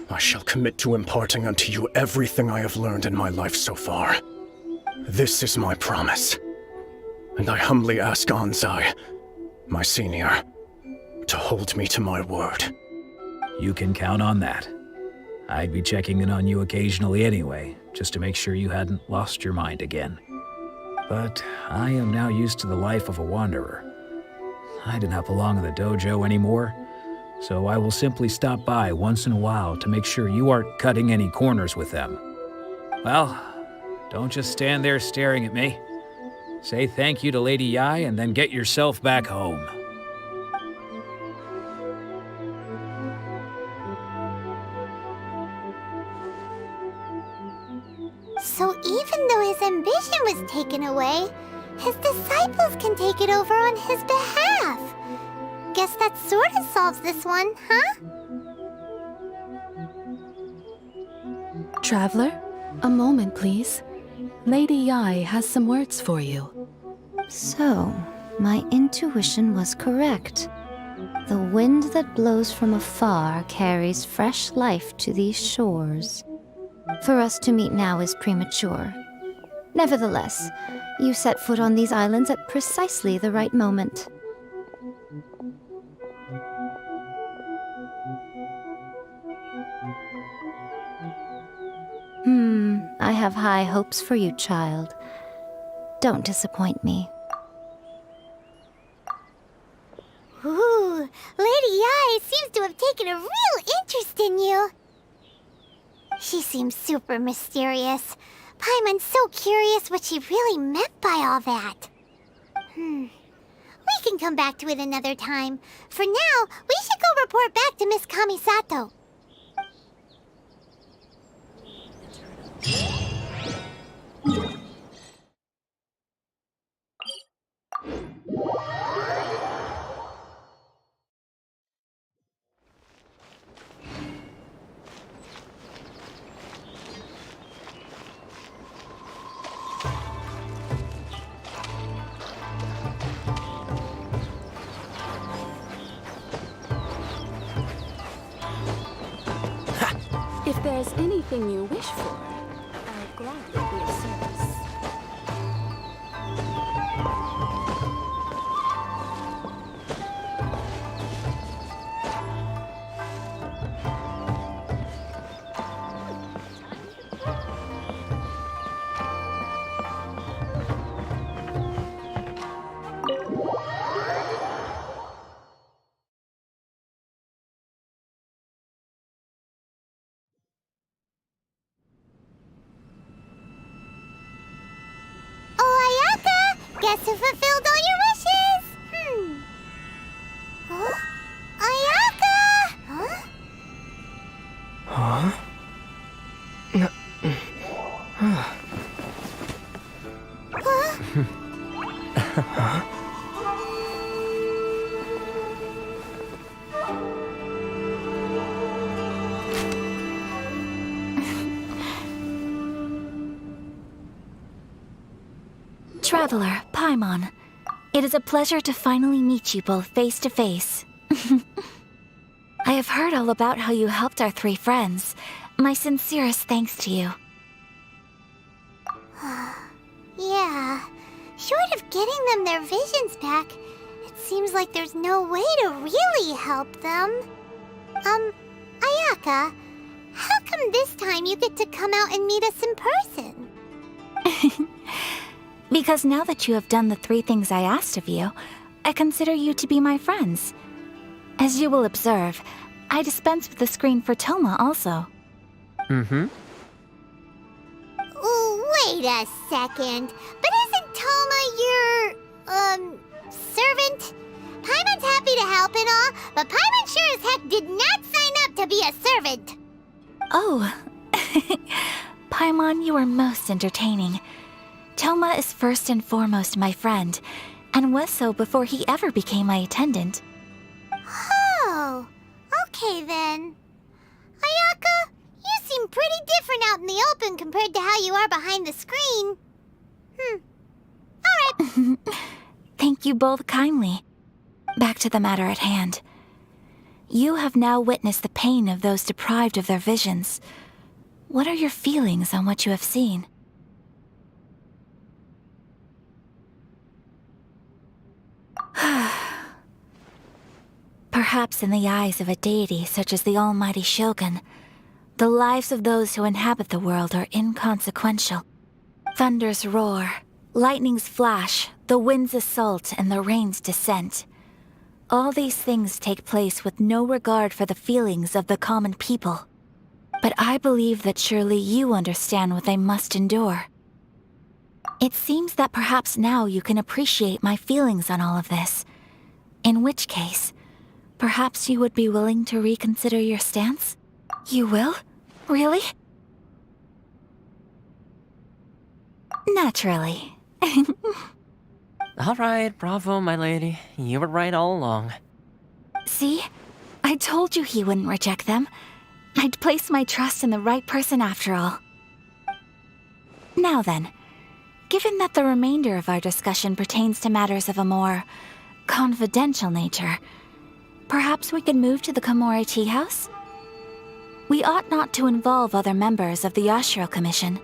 I shall commit to imparting unto you everything I have learned in my life so far. This is my promise. And I humbly ask Anzai, my senior, to hold me to my word. You can count on that. I'd be checking in on you occasionally anyway, just to make sure you hadn't lost your mind again. But I am now used to the life of a wanderer. I do not belong in the dojo anymore, so I will simply stop by once in a while to make sure you aren't cutting any corners with them. Well, don't just stand there staring at me. Say thank you to Lady Yai and then get yourself back home. So even though his ambition was taken away, his disciples can take it over on his behalf. Guess that sort of solves this one, huh? Traveler, a moment, please. Lady Yai has some words for you. So, my intuition was correct. The wind that blows from afar carries fresh life to these shores. For us to meet now is premature. Nevertheless, you set foot on these islands at precisely the right moment. I have high hopes for you, child. Don't disappoint me. Ooh, Lady Yai seems to have taken a real interest in you. She seems super mysterious. Paimon's so curious what she really meant by all that. We can come back to it another time. For now, we should go report back to Miss Kamisato. If there's anything you wish for, I'd gladly be of service. Guess who fulfilled all your wishes? Huh? Ayaka! Huh? Huh? Traveler, Paimon. It is a pleasure to finally meet you both face to face. I have heard all about how you helped our 3 friends. My sincerest thanks to you. Yeah. Short of getting them their visions back, it seems like there's no way to really help them. Ayaka, how come this time you get to come out and meet us in person? Because now that you have done the 3 things I asked of you, I consider you to be my friends. As you will observe, I dispense with the screen for Toma also. Mm-hmm. Wait a second. But isn't Toma your, servant? Paimon's happy to help and all, but Paimon sure as heck did not sign up to be a servant. Oh. Paimon, you are most entertaining. Toma is first and foremost my friend, and was so before he ever became my attendant. Oh, okay then. Ayaka, you seem pretty different out in the open compared to how you are behind the screen. Alright. Thank you both kindly. Back to the matter at hand. You have now witnessed the pain of those deprived of their visions. What are your feelings on what you have seen? Perhaps in the eyes of a deity such as the almighty Shogun, the lives of those who inhabit the world are inconsequential. Thunders roar, lightnings flash, the winds assault, and the rains descent. All these things take place with no regard for the feelings of the common people. But I believe that surely you understand what they must endure. It seems that perhaps now you can appreciate my feelings on all of this. In which case, perhaps you would be willing to reconsider your stance? You will? Really? Naturally. All right, bravo, my lady. You were right all along. See? I told you he wouldn't reject them. I'd placed my trust in the right person after all. Now then, given that the remainder of our discussion pertains to matters of a more confidential nature, perhaps we could move to the Komori Tea House? We ought not to involve other members of the Yashiro Commission.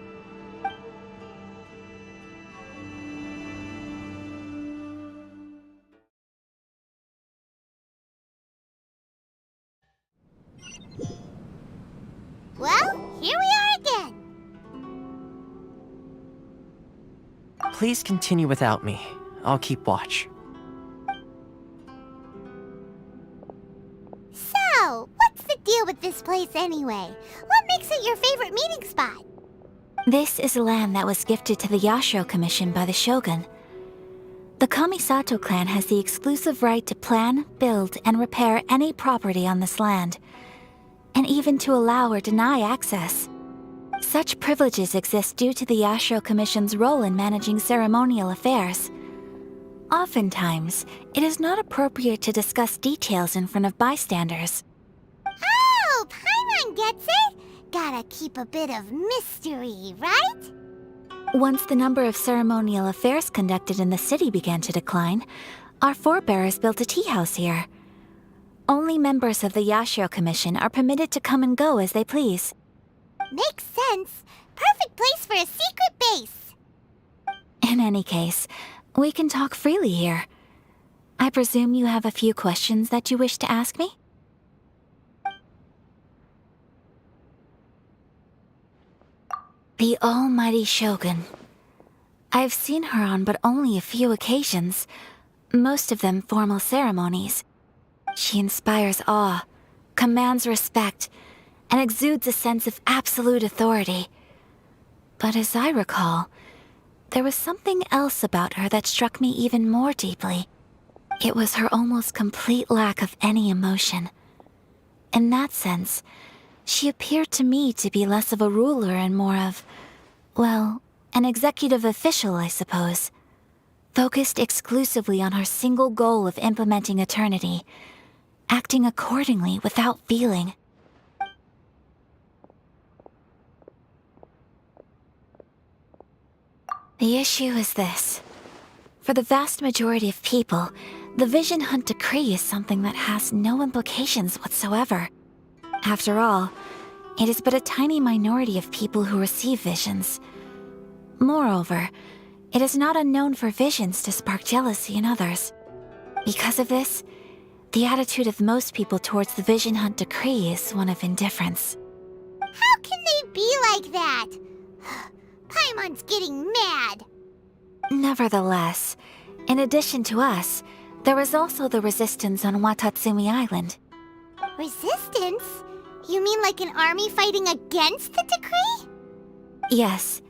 Well, here we are again. Please continue without me. I'll keep watch. So, what's the deal with this place anyway? What makes it your favorite meeting spot? This is land that was gifted to the Yashiro Commission by the Shogun. The Kamisato clan has the exclusive right to plan, build, and repair any property on this land, and even to allow or deny access. Such privileges exist due to the Yashiro Commission's role in managing ceremonial affairs. Oftentimes, it is not appropriate to discuss details in front of bystanders. Oh, Paimon gets it! Gotta keep a bit of mystery, right? Once the number of ceremonial affairs conducted in the city began to decline, our forebears built a tea house here. Only members of the Yashiro Commission are permitted to come and go as they please. Makes sense. Perfect place for a secret base. In any case, we can talk freely here. I presume you have a few questions that you wish to ask me? The almighty Shogun. I've seen her on but only a few occasions, most of them formal ceremonies. She inspires awe, commands respect, and exudes a sense of absolute authority. But as I recall, there was something else about her that struck me even more deeply. It was her almost complete lack of any emotion. In that sense, she appeared to me to be less of a ruler and more of, well, an executive official, I suppose. Focused exclusively on her single goal of implementing eternity, acting accordingly without feeling. The issue is this. For the vast majority of people, the Vision Hunt Decree is something that has no implications whatsoever. After all, it is but a tiny minority of people who receive visions. Moreover, it is not unknown for visions to spark jealousy in others. Because of this, the attitude of most people towards the Vision Hunt Decree is one of indifference. How can they be like that? Paimon's getting mad. Nevertheless, in addition to us, there is also the resistance on Watatsumi Island. Resistance? You mean like an army fighting against the decree? Yes.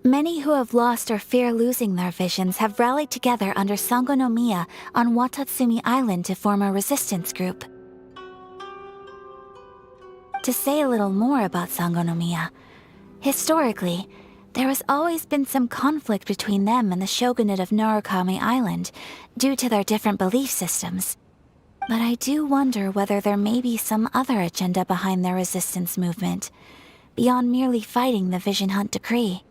Many who have lost or fear losing their visions have rallied together under Sangonomiya on Watatsumi Island to form a resistance group. To say a little more about Sangonomiya, historically, there has always been some conflict between them and the shogunate of Narukami Island due to their different belief systems. But I do wonder whether there may be some other agenda behind their resistance movement, beyond merely fighting the Vision Hunt Decree.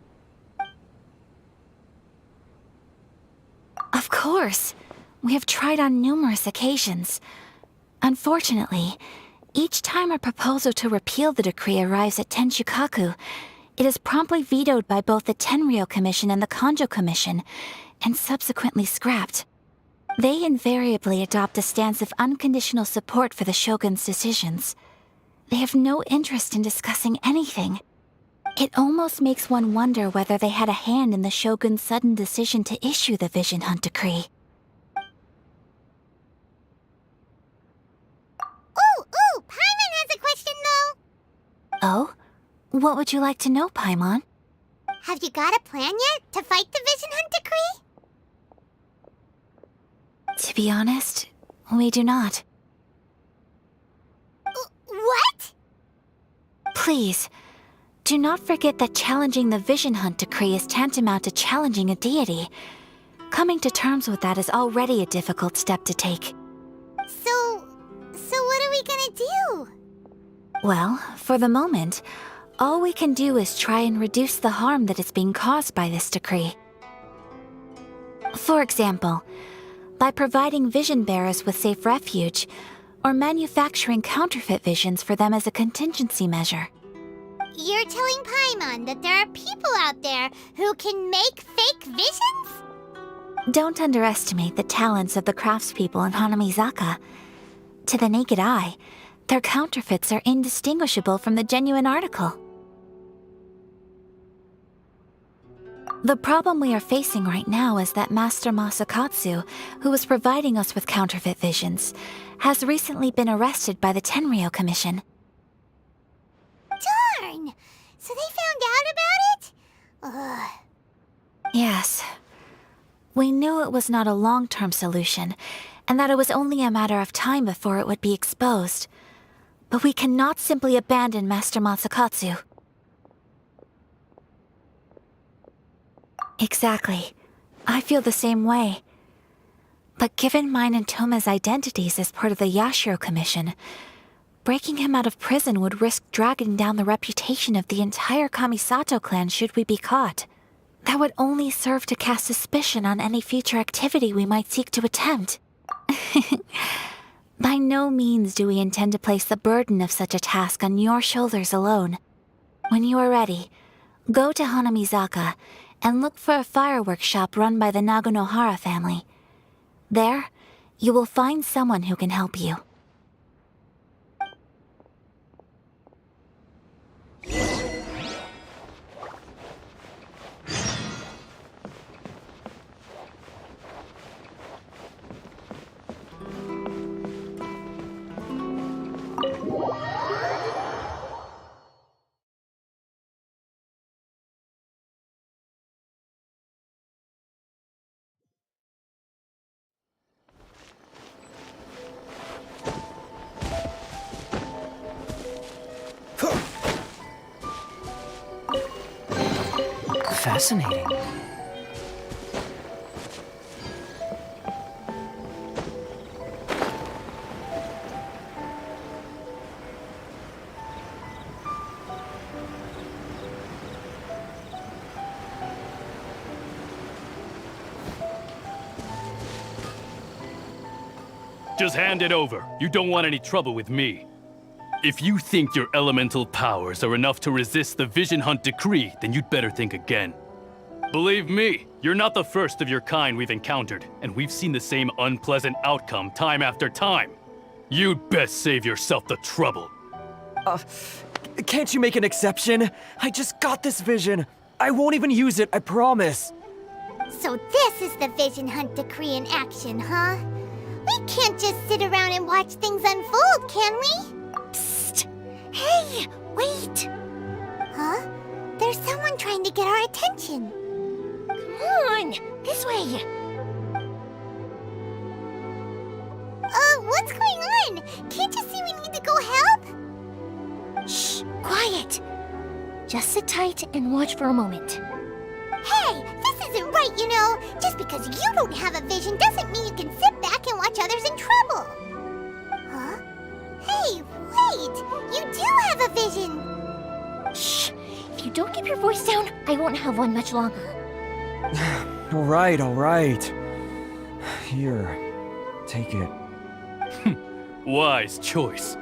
Of course! We have tried on numerous occasions. Unfortunately, each time a proposal to repeal the decree arrives at Tenshukaku, it is promptly vetoed by both the Tenryou Commission and the Kanjo Commission, and subsequently scrapped. They invariably adopt a stance of unconditional support for the shogun's decisions. They have no interest in discussing anything. It almost makes one wonder whether they had a hand in the shogun's sudden decision to issue the Vision Hunt Decree. Ooh, Paimon has a question though. Oh? What would you like to know, Paimon? Have you got a plan yet to fight the Vision Hunt Decree? To be honest, we do not. What? Please, do not forget that challenging the Vision Hunt Decree is tantamount to challenging a deity. Coming to terms with that is already a difficult step to take. So what are we gonna do? Well, for the moment, all we can do is try and reduce the harm that is being caused by this decree. For example, by providing vision bearers with safe refuge, or manufacturing counterfeit visions for them as a contingency measure. You're telling Paimon that there are people out there who can make fake visions? Don't underestimate the talents of the craftspeople in Hanamizaka. To the naked eye, their counterfeits are indistinguishable from the genuine article. The problem we are facing right now is that Master Masakatsu, who was providing us with counterfeit visions, has recently been arrested by the Tenryou Commission. Darn! So they found out about it? Ugh. Yes. We knew it was not a long-term solution, and that it was only a matter of time before it would be exposed. But we cannot simply abandon Master Masakatsu. Exactly. I feel the same way. But given mine and Toma's identities as part of the Yashiro Commission, breaking him out of prison would risk dragging down the reputation of the entire Kamisato clan should we be caught. That would only serve to cast suspicion on any future activity we might seek to attempt. By no means do we intend to place the burden of such a task on your shoulders alone. When you are ready, go to Hanamizaka and look for a fireworks shop run by the Nagonohara family. There, you will find someone who can help you. Fascinating. Just hand it over. You don't want any trouble with me. If you think your elemental powers are enough to resist the Vision Hunt decree, then you'd better think again. Believe me, you're not the first of your kind we've encountered, and we've seen the same unpleasant outcome time after time. You'd best save yourself the trouble. Can't you make an exception? I just got this vision. I won't even use it, I promise. So this is the Vision Hunt decree in action, huh? We can't just sit around and watch things unfold, can we? Psst! Hey, wait! Huh? There's someone trying to get our attention. Come on, this way. What's going on? Can't you see we need to go help? Shh, quiet. Just sit tight and watch for a moment. Hey, this isn't right, you know. Just because you don't have a vision doesn't mean you can sit back and watch others in trouble. Huh? Hey, wait! You do have a vision! Shh! If you don't keep your voice down, I won't have one much longer. All right. Here, take it. Wise choice.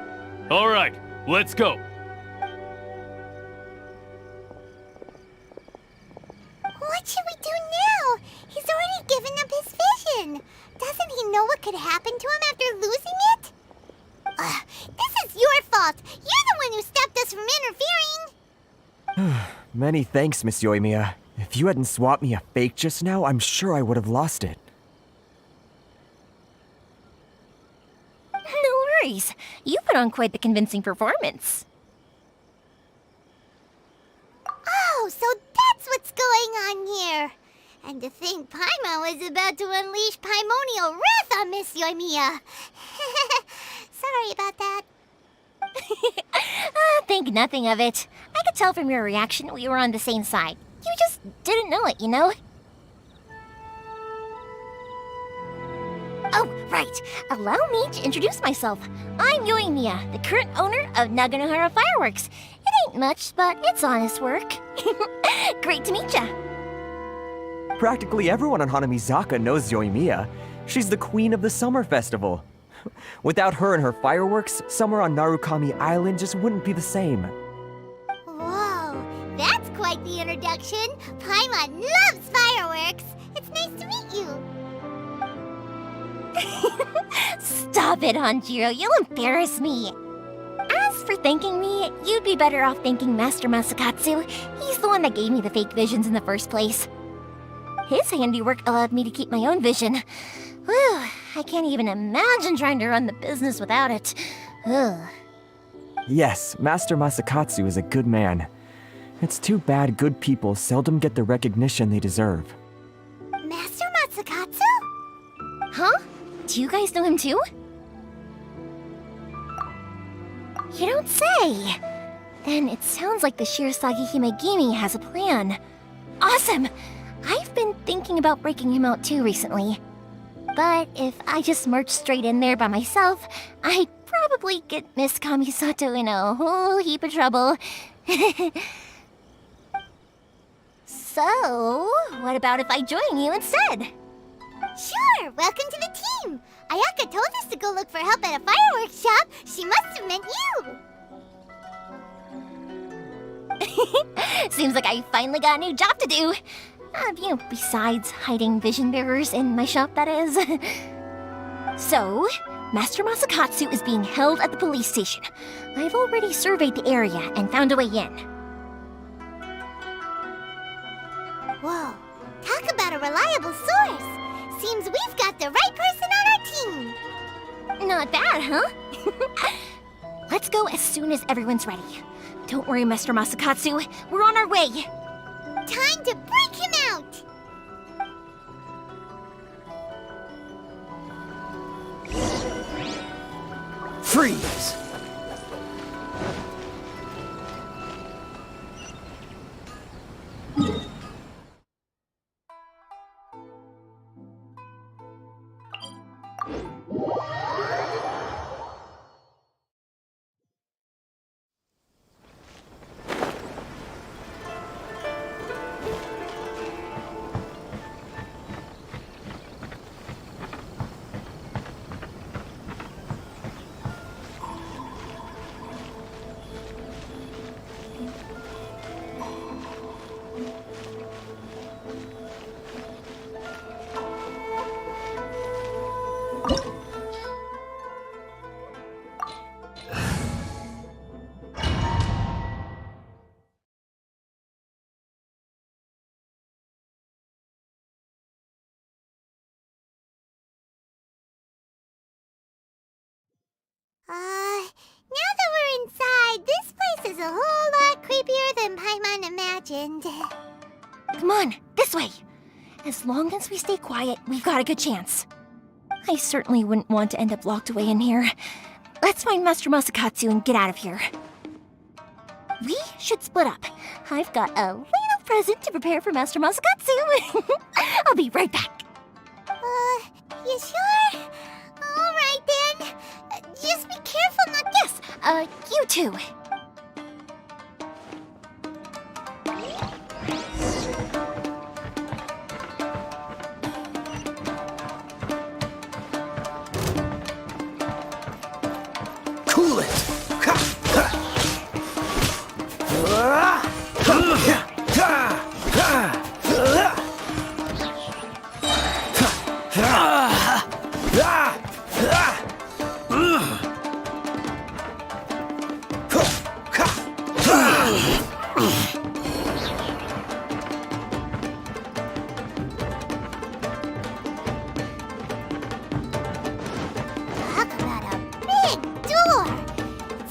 All right, let's go. What should we do now? He's already given up his vision. Doesn't he know what could happen to him after losing it? This is your fault. You're the one who stopped us from interfering. Many thanks, Miss Yoimiya. If you hadn't swapped me a fake just now, I'm sure I would have lost it. No worries. You put on quite the convincing performance. Oh, so that's what's going on here. And to think Paimon was about to unleash Paimonial wrath on Miss Yoimiya. Sorry about that. Think nothing of it. I could tell from your reaction we were on the same side. You just didn't know it, you know? Oh, right. Allow me to introduce myself. I'm Yoimiya, the current owner of Naganohara Fireworks. It ain't much, but it's honest work. Great to meet ya. Practically everyone on Hanamizaka knows Yoimiya. She's the queen of the summer festival. Without her and her fireworks, summer on Narukami Island just wouldn't be the same. Whoa, that's quite the introduction. Paimon loves fireworks. It's nice to meet you. Stop it, Hanjiro. You'll embarrass me. As for thanking me, you'd be better off thanking Master Masakatsu. He's the one that gave me the fake visions in the first place. His handiwork allowed me to keep my own vision. Whew, I can't even imagine trying to run the business without it. Ugh. Yes, Master Masakatsu is a good man. It's too bad good people seldom get the recognition they deserve. Master Masakatsu? Huh? Do you guys know him too? You don't say! Then it sounds like the Shirasagi Himegimi has a plan. Awesome! I've been thinking about breaking him out too recently. But if I just marched straight in there by myself, I'd probably get Miss Kamisato in a whole heap of trouble. So, what about if I join you instead? Sure, welcome to the team. Ayaka told us to go look for help at a fireworks shop. She must have meant you. Seems like I finally got a new job to do. Besides hiding vision bearers in my shop, that is. So, Master Masakatsu is being held at the police station. I've already surveyed the area and found a way in. Whoa, talk about a reliable source. Seems we've got the right person on our team. Not bad, huh? Let's go as soon as everyone's ready. Don't worry, Master Masakatsu. We're on our way. Time to break him out! Freeze! Now that we're inside, this place is a whole lot creepier than Paimon imagined. Come on, this way. As long as we stay quiet, we've got a good chance. I certainly wouldn't want to end up locked away in here. Let's find Master Masakatsu and get out of here. We should split up. I've got a little present to prepare for Master Masakatsu. I'll be right back. You sure? Alright then. Just be careful not to... Yes, you too. Cool it! Talk about a big door!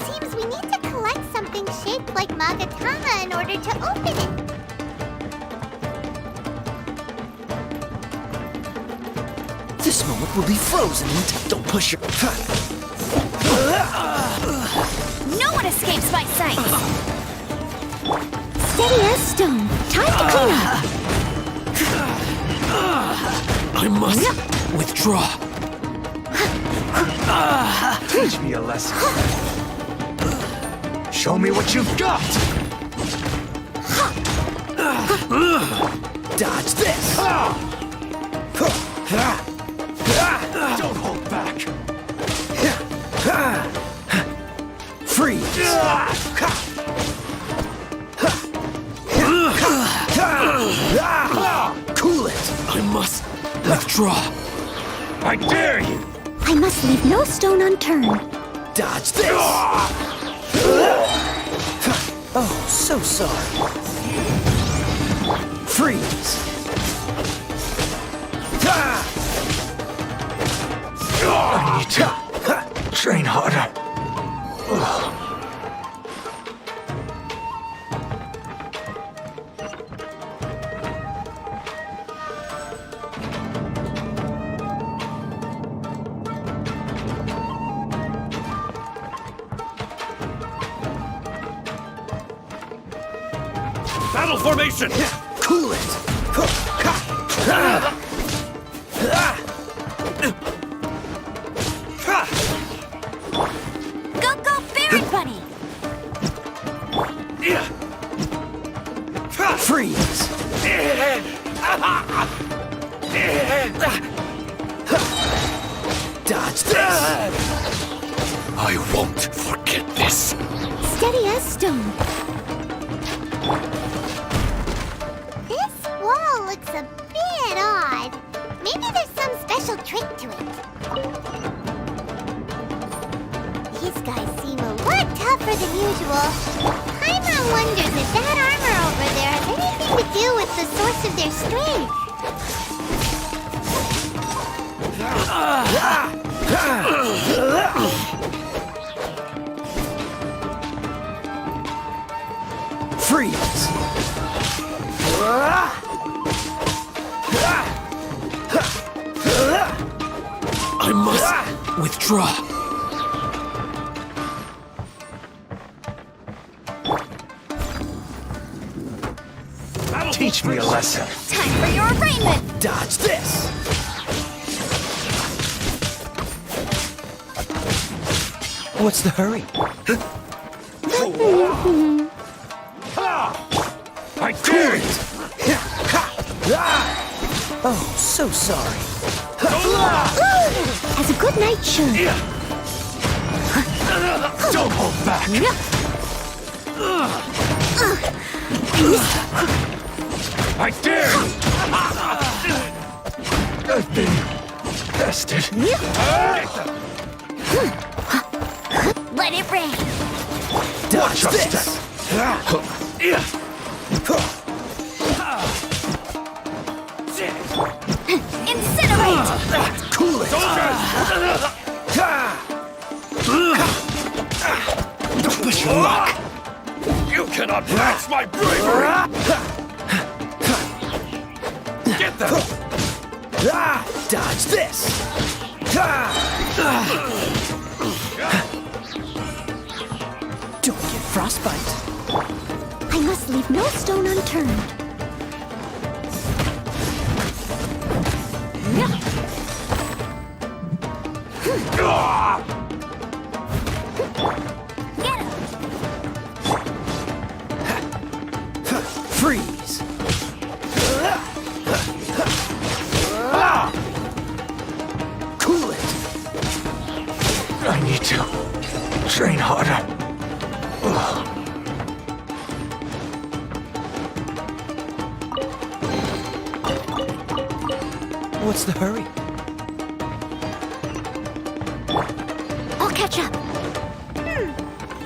Seems we need to collect something shaped like Magatama in order to open it. This moment will be frozen until... Don't push your... No one escapes my sight! Steady as stone. Time to clean up. I must withdraw. Teach me a lesson. Show me what you've got. Dodge this. Don't hold back. Freeze. Cool it. I must withdraw. I dare you. I must leave no stone unturned. Dodge this. Oh, so sorry. Freeze. I need to train harder. Battle formation! Cool it! Go, Fairy Bunny! Freeze! Dodge this! I won't forget this. Steady as stone. This wall looks a bit odd. Maybe there's some special trick to it. These guys seem a lot tougher than usual. Paimon wonders if that armor over there has anything to do with the source of their strength. Freeze! I must withdraw. Teach me a lesson. Time for your arraignment! Dodge this! What's the hurry? I dare it! Oh, so sorry. As a good night should. Don't hold back. I dare you! I've been tested. Let it rain! Dodge this! Incinerate! Cool it! Push your luck. You cannot match my bravery! Get them! Dodge this. Don't get frostbite. I must leave no stone unturned. Freeze. Cool it. I need to train harder. What's the hurry? I'll catch up.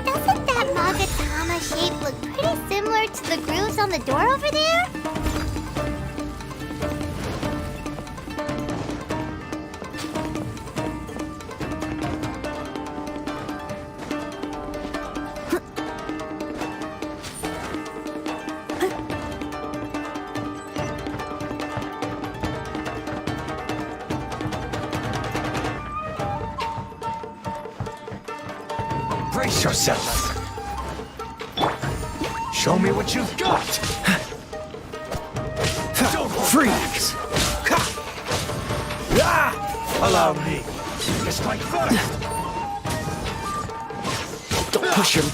Doesn't that Magatama shape look pretty similar to the grooves on the door over there? Brace yourself. Show me what you've got. Don't freeze. Allow me. To strike first. Don't push him.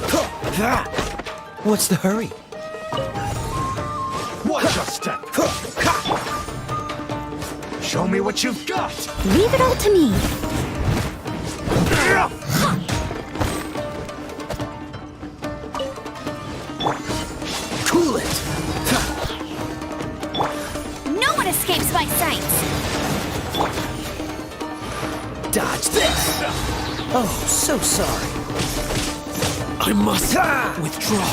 What's the hurry? Watch your step. Show me what you've got. Leave it all to me. Cool it. No one escapes my sights! Dodge this. Oh, so sorry. I must withdraw.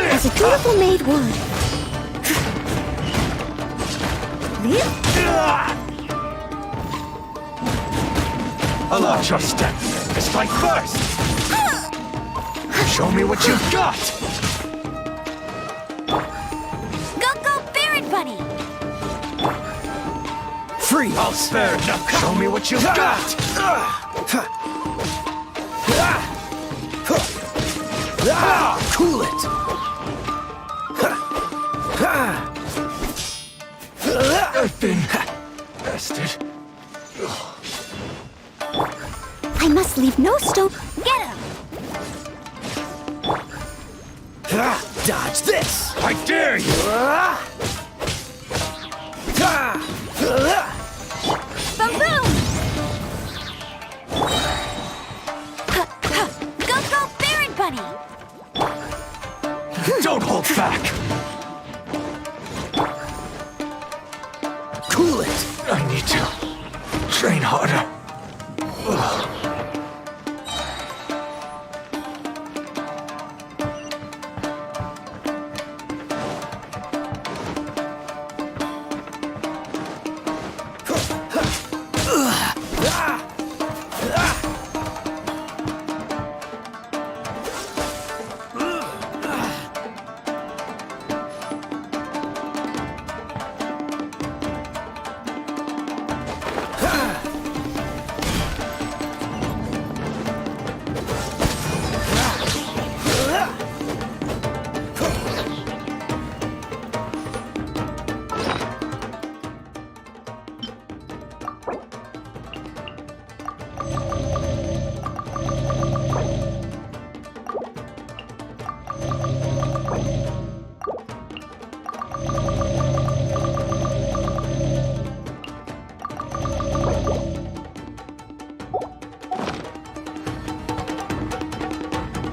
As a dutiful maid would. Watch your step. Strike first. Show me what you've got. Go, Barrett Bunny! Free. I'll spare nothing. Show me what you've got. Cool it. I've been bested. I must leave no stone. Get him! Dodge this. I dare you. Boom, boom! Go, Barrett Bunny! Don't hold back. Cool it. I need to train harder.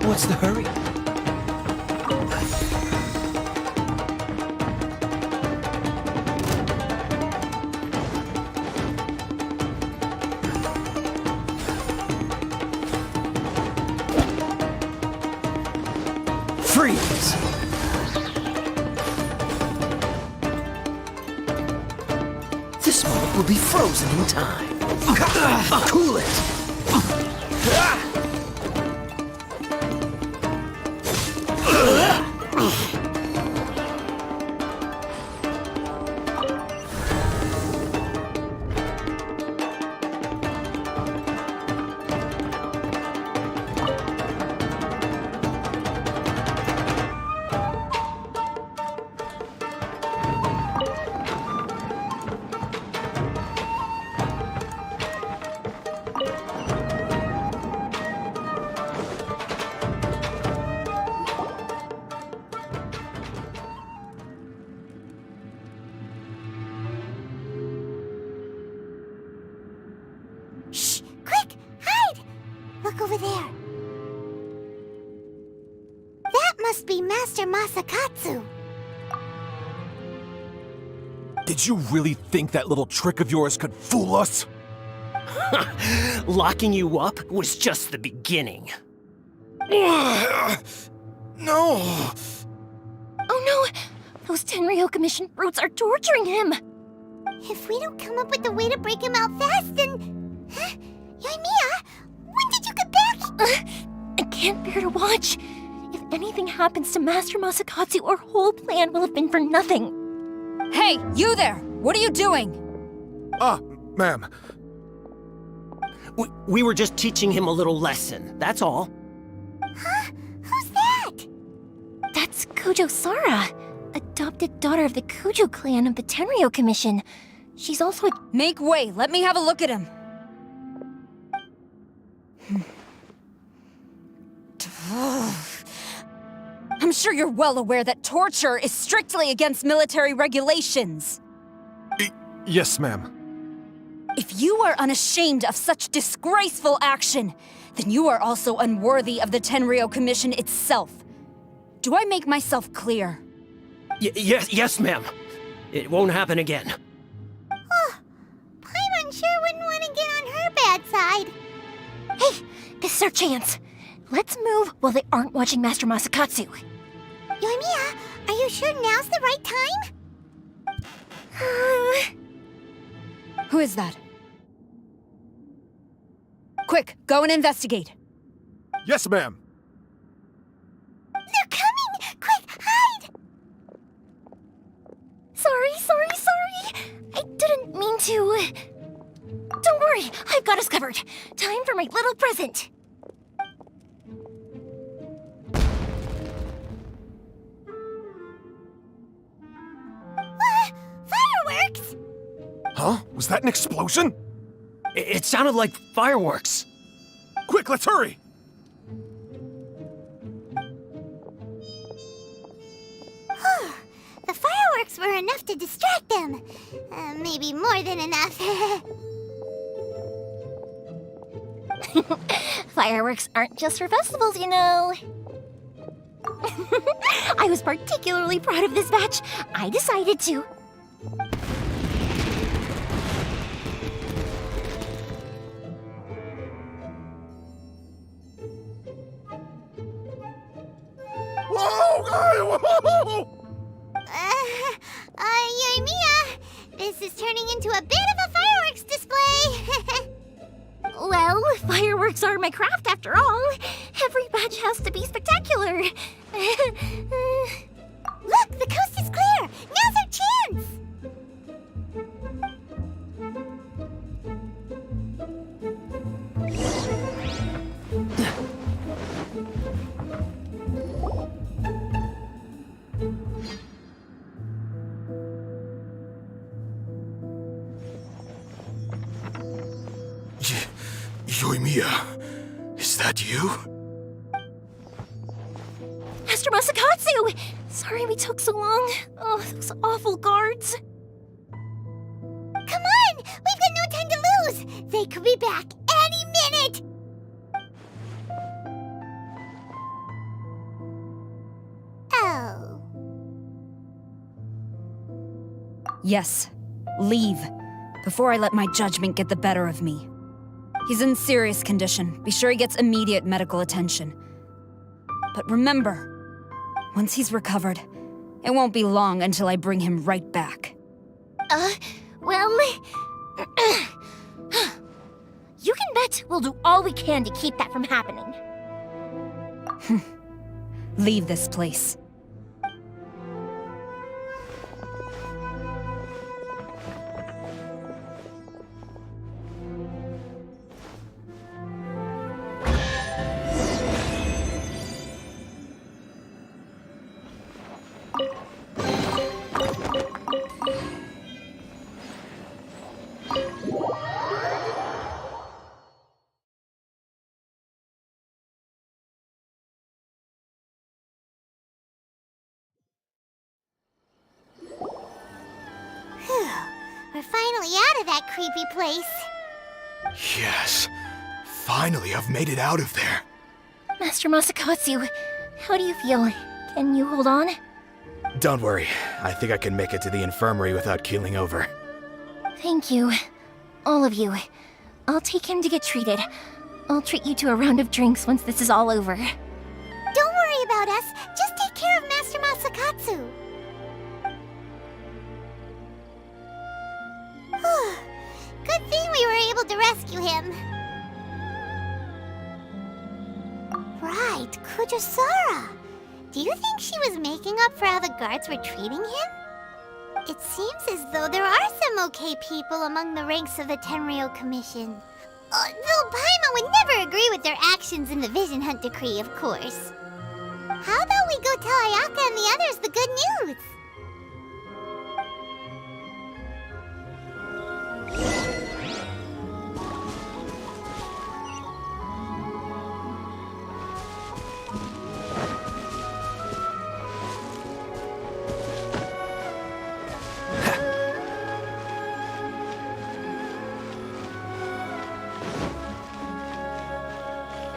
What's the hurry? Freeze! will be frozen in time. Cool it! Look over there. That must be Master Masakatsu. Did you really think that little trick of yours could fool us? Locking you up was just the beginning. No! Oh no! Those Tenryou Commission brutes are torturing him! If we don't come up with a way to break him out fast, then... Yoimiya, when did you get back? I can't bear to watch. If anything happens to Master Masakatsu, our whole plan will have been for nothing. Hey, you there! What are you doing? Ma'am. We were just teaching him a little lesson, that's all. Huh? Who's that? That's Kujo Sara, adopted daughter of the Kujo clan of the Tenryou Commission. She's also a... Make way, let me have a look at him. I'm sure you're well aware that torture is strictly against military regulations. Yes, ma'am. If you are unashamed of such disgraceful action, then you are also unworthy of the Tenryou Commission itself. Do I make myself clear? Yes, ma'am. It won't happen again. Oh, Paimon sure wouldn't want to get on her bad side. Hey, this is our chance. Let's move while they aren't watching Master Masakatsu. Yoimiya, are you sure now's the right time? Who is that? Quick, go and investigate. Yes, ma'am. They're coming! Quick, hide! Sorry. I didn't mean to. Don't worry, I've got us covered. Time for my little present. Fireworks! Huh? Was that an explosion? It sounded like fireworks. Quick, let's hurry! The fireworks were enough to distract them. Maybe more than enough. Fireworks aren't just for festivals, you know. I was particularly proud of this batch. I decided to. Whoa! Yoimiya, this is turning into a bit of a fireworks display. Well, fireworks are my craft after all. Every batch has to be spectacular. Look, the coast is clear. Now's our chance. Yoimiya, is that you? Master Masakatsu! Sorry we took so long. Oh, those awful guards. Come on! We've got no time to lose! They could be back any minute! Oh. Yes, leave. Before I let my judgment get the better of me. He's in serious condition. Be sure he gets immediate medical attention. But remember, once he's recovered, it won't be long until I bring him right back. Well, You can bet we'll do all we can to keep that from happening. Leave this place. We're finally out of that creepy place. Yes. Finally, I've made it out of there. Master Masakatsu, how do you feel? Can you hold on? Don't worry. I think I can make it to the infirmary without keeling over. Thank you. All of you. I'll take him to get treated. I'll treat you to a round of drinks once this is all over. Don't worry about us. Just take care of Master Masakatsu. Good thing we were able to rescue him. Right, Kurosawa. Do you think she was making up for how the guards were treating him? It seems as though there are some okay people among the ranks of the Tenryou Commission. Though Paimon would never agree with their actions in the Vision Hunt Decree, of course. How about we go tell Ayaka and the others the good news?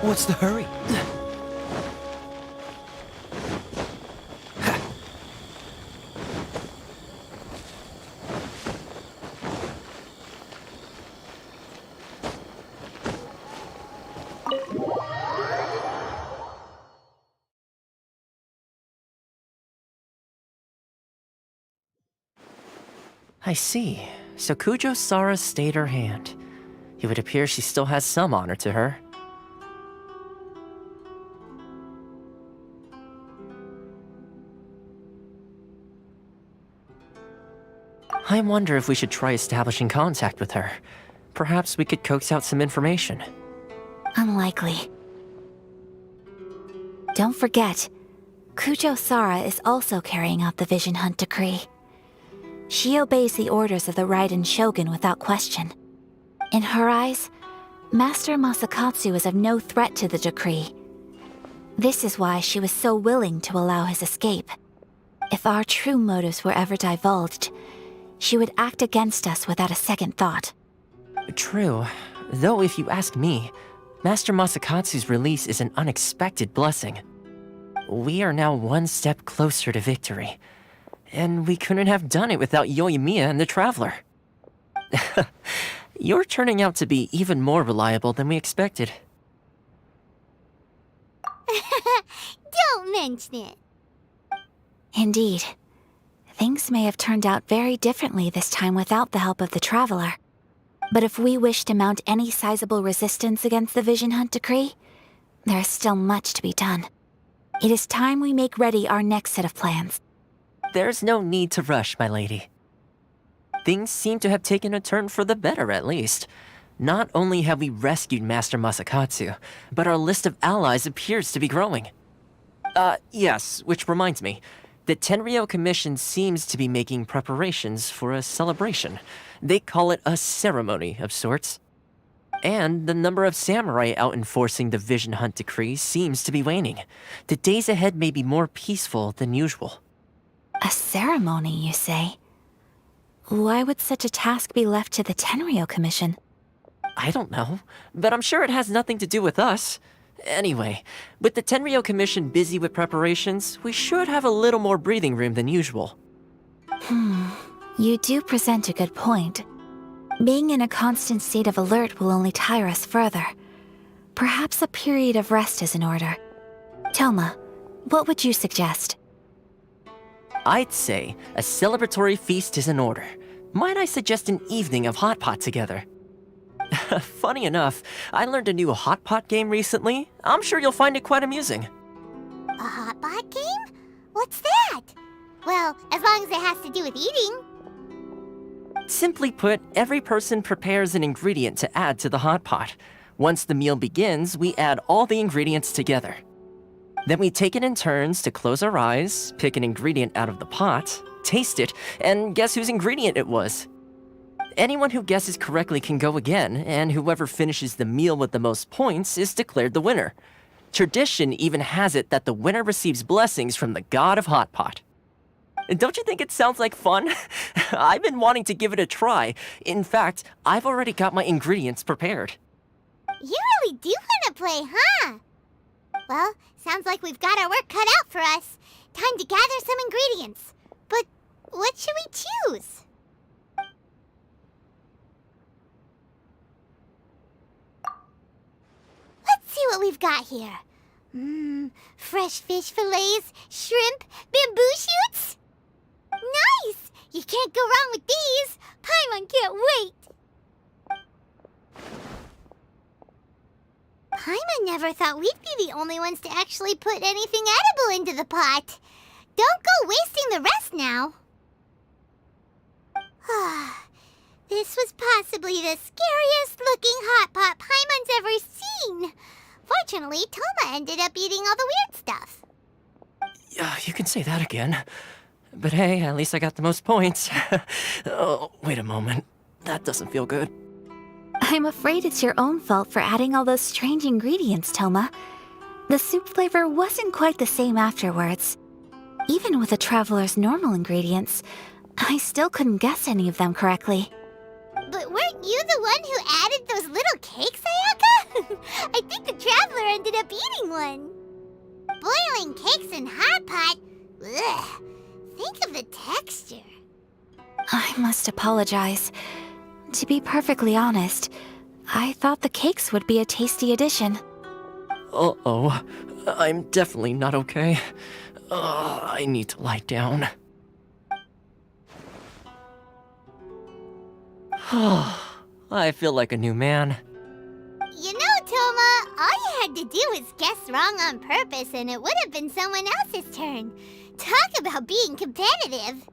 What's the hurry? I see. So Kurosawa stayed her hand. It would appear she still has some honor to her. I wonder if we should try establishing contact with her. Perhaps we could coax out some information. Unlikely. Don't forget, Kurosawa is also carrying out the Vision Hunt Decree. She obeys the orders of the Raiden Shogun without question. In her eyes, Master Masakatsu is of no threat to the decree. This is why she was so willing to allow his escape. If our true motives were ever divulged, she would act against us without a second thought. True. Though if you ask me, Master Masakatsu's release is an unexpected blessing. We are now one step closer to victory. And we couldn't have done it without Yoimiya and the Traveler. You're turning out to be even more reliable than we expected. Don't mention it. Indeed. Things may have turned out very differently this time without the help of the Traveler. But if we wish to mount any sizable resistance against the Vision Hunt Decree, there is still much to be done. It is time we make ready our next set of plans. There's no need to rush, my lady. Things seem to have taken a turn for the better, at least. Not only have we rescued Master Masakatsu, but our list of allies appears to be growing. Yes, which reminds me. The Tenryou Commission seems to be making preparations for a celebration. They call it a ceremony of sorts. And the number of samurai out enforcing the Vision Hunt Decree seems to be waning. The days ahead may be more peaceful than usual. A ceremony, you say? Why would such a task be left to the Tenryou Commission? I don't know, but I'm sure it has nothing to do with us. Anyway, with the Tenryou Commission busy with preparations, we should have a little more breathing room than usual. You do present a good point. Being in a constant state of alert will only tire us further. Perhaps a period of rest is in order. Toma, what would you suggest? I'd say a celebratory feast is in order. might I suggest an evening of Hotpot together? Funny enough, I learned a new Hotpot game recently. I'm sure you'll find it quite amusing. A Hotpot game? What's that? Well, as long as it has to do with eating. Simply put, every person prepares an ingredient to add to the hot pot. Once the meal begins, we add all the ingredients together. Then we take it in turns to close our eyes, pick an ingredient out of the pot, taste it, and guess whose ingredient it was. Anyone who guesses correctly can go again, and whoever finishes the meal with the most points is declared the winner. Tradition even has it that the winner receives blessings from the god of Hot Pot. Don't you think it sounds like fun? I've been wanting to give it a try. In fact, I've already got my ingredients prepared. You really do want to play, huh? Well, sounds like we've got our work cut out for us. Time to gather some ingredients. But what should we choose? Let's see what we've got here. Fresh fish fillets, shrimp, bamboo shoots. Nice! You can't go wrong with these. Paimon can't wait. Paimon never thought we'd be the only ones to actually put anything edible into the pot. Don't go wasting the rest now. This was possibly the scariest looking hot pot Paimon's ever seen. Fortunately, Toma ended up eating all the weird stuff. You can say that again. But hey, at least I got the most points. Oh, wait a moment. That doesn't feel good. I'm afraid it's your own fault for adding all those strange ingredients, Toma. The soup flavor wasn't quite the same afterwards. Even with the traveler's normal ingredients, I still couldn't guess any of them correctly. But weren't you the one who added those little cakes, Ayaka? I think the traveler ended up eating one. Boiling cakes in hot pot? Ugh. Think of the texture. I must apologize. To be perfectly honest, I thought the cakes would be a tasty addition. Uh-oh. I'm definitely not okay. I need to lie down. I feel like a new man. You know, Toma, all you had to do was guess wrong on purpose and it would have been someone else's turn. Talk about being competitive.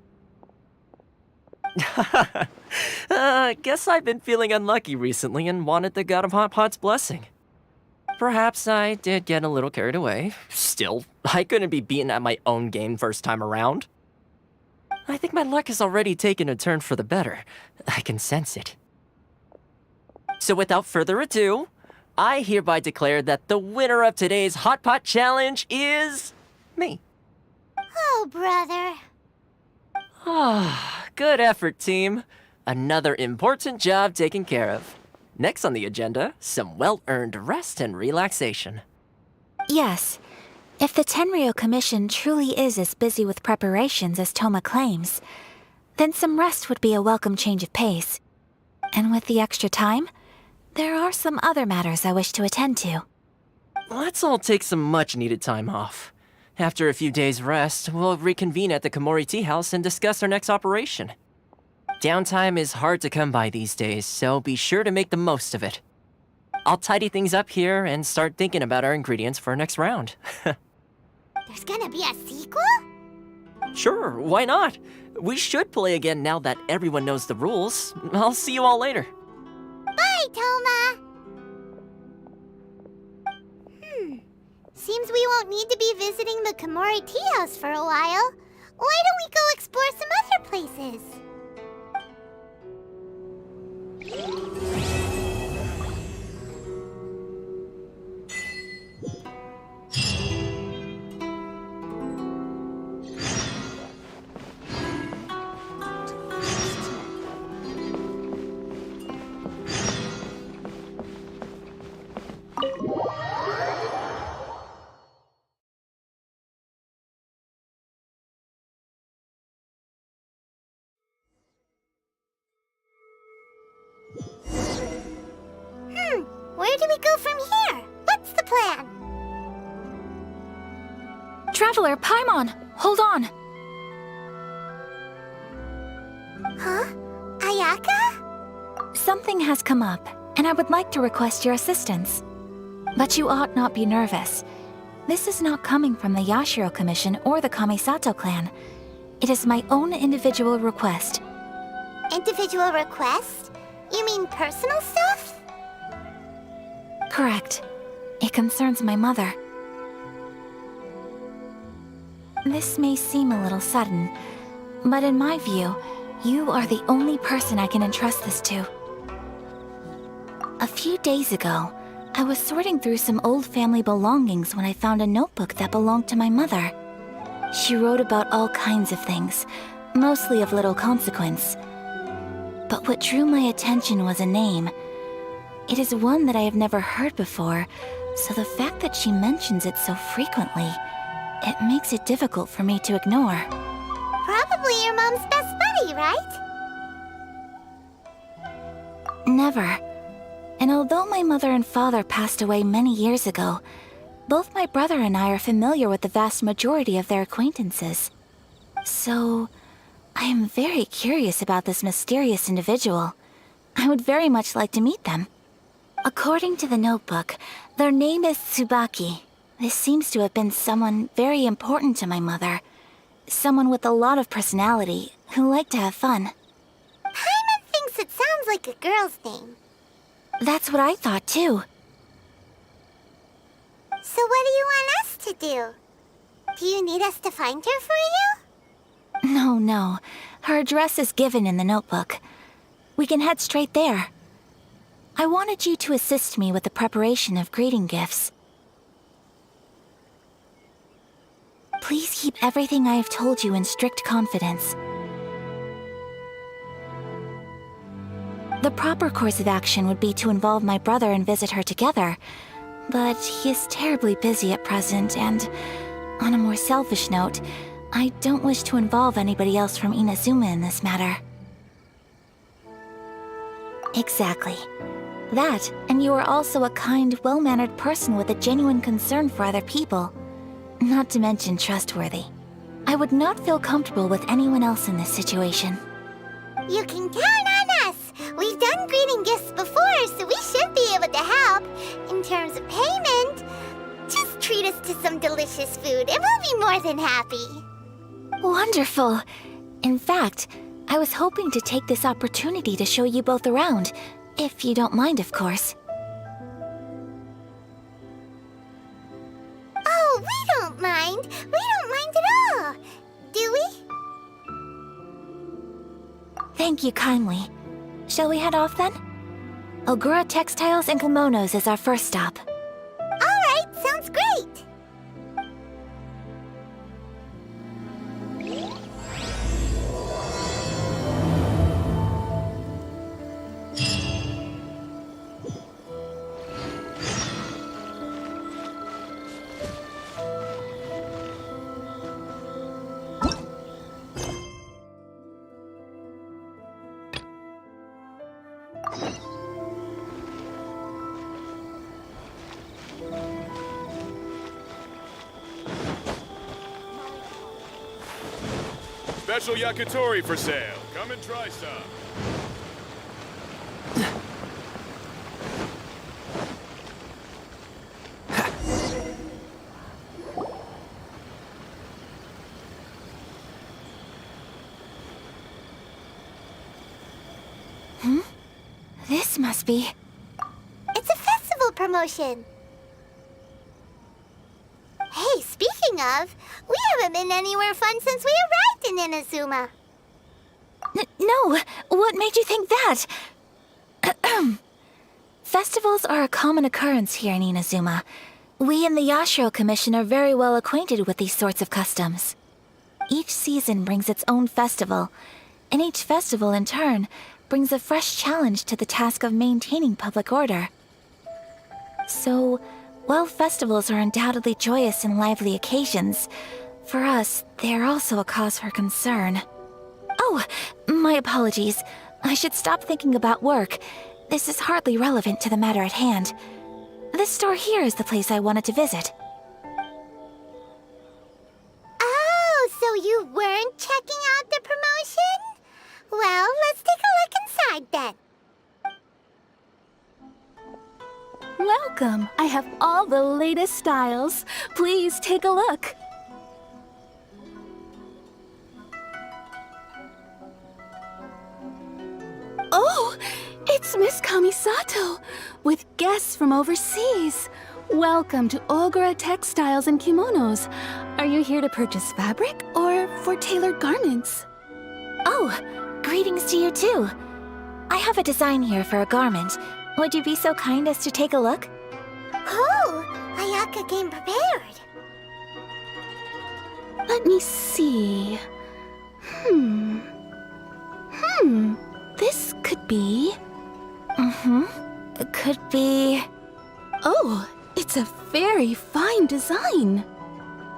Guess I've been feeling unlucky recently and wanted the god of Hot Pot's blessing. Perhaps I did get a little carried away. Still, I couldn't be beaten at my own game first time around. I think my luck has already taken a turn for the better. I can sense it. So without further ado, I hereby declare that the winner of today's Hot Pot Challenge is me. Oh, brother. Good effort, team. Another important job taken care of. Next on the agenda, some well-earned rest and relaxation. Yes. If the Tenryou Commission truly is as busy with preparations as Toma claims, then some rest would be a welcome change of pace. And with the extra time, there are some other matters I wish to attend to. Let's all take some much-needed time off. After a few days' rest, we'll reconvene at the Komori Tea House and discuss our next operation. Downtime is hard to come by these days, so be sure to make the most of it. I'll tidy things up here and start thinking about our ingredients for our next round. There's gonna be a sequel? Sure, why not? We should play again now that everyone knows the rules. I'll see you all later. Bye, Toma! Seems we won't need to be visiting the Komori Tea House for a while. Why don't we go explore some other places? Where do we go from here? What's the plan? Traveler, Paimon, hold on. Huh? Something has come up, and I would like to request your assistance. But you ought not be nervous. This is not coming from the Yashiro Commission or the Kamisato clan. It is my own individual request. Individual request? You mean personal stuff? Correct. It concerns my mother. This may seem a little sudden, but in my view, you are the only person I can entrust this to. A few days ago, I was sorting through some old family belongings when I found a notebook that belonged to my mother. She wrote about all kinds of things, mostly of little consequence. But what drew my attention was a name. It is one that I have never heard before, so the fact that she mentions it so frequently, it makes it difficult for me to ignore. Probably your mom's best buddy, right? Never. And although my mother and father passed away many years ago, both my brother and I are familiar with the vast majority of their acquaintances. So, I am very curious about this mysterious individual. I would very much like to meet them. According to the notebook, their name is Tsubaki. This seems to have been someone very important to my mother. Someone with a lot of personality, who liked to have fun. Paimon thinks it sounds like a girl's name. That's what I thought too. So what do you want us to do? Do you need us to find her for you? No. Her address is given in the notebook. We can head straight there. I wanted you to assist me with the preparation of greeting gifts. Please keep everything I have told you in strict confidence. The proper course of action would be to involve my brother and visit her together, but he is terribly busy at present, and on a more selfish note, I don't wish to involve anybody else from Inazuma in this matter. Exactly. That, and you are also a kind, well-mannered person with a genuine concern for other people. Not to mention trustworthy. I would not feel comfortable with anyone else in this situation. You can count on us! We've done greeting gifts before, so we should be able to help. In terms of payment, just treat us to some delicious food and we'll be more than happy. Wonderful! In fact, I was hoping to take this opportunity to show you both around, if you don't mind, of course. Oh, we don't mind. We don't mind at all. Do we? Thank you kindly. Shall we head off then? Ogura Textiles and Kimonos is our first stop. Alright, sounds great. Special yakitori for sale. Come and try some. This must be... It's a festival promotion. Hey, speaking of, we haven't been anywhere fun since we arrived in Inazuma. No! What made you think that? Festivals are a common occurrence here in Inazuma. We in the Yashiro Commission are very well acquainted with these sorts of customs. Each season brings its own festival, and each festival, in turn, brings a fresh challenge to the task of maintaining public order. So, while festivals are undoubtedly joyous and lively occasions, for us, they are also a cause for concern. Oh, my apologies. I should stop thinking about work. This is hardly relevant to the matter at hand. This store here is the place I wanted to visit. Oh, so you weren't checking out the promotion? Well, let's take a look inside then. Welcome. I have all the latest styles. Please take a look. Oh, it's Miss Kamisato, with guests from overseas. Welcome to Ogura Textiles and Kimonos. Are you here to purchase fabric or for tailored garments? Oh, greetings to you too. I have a design here for a garment. Would you be so kind as to take a look? Oh, Ayaka came prepared. Let me see. This could be... It could be... Oh, it's a very fine design.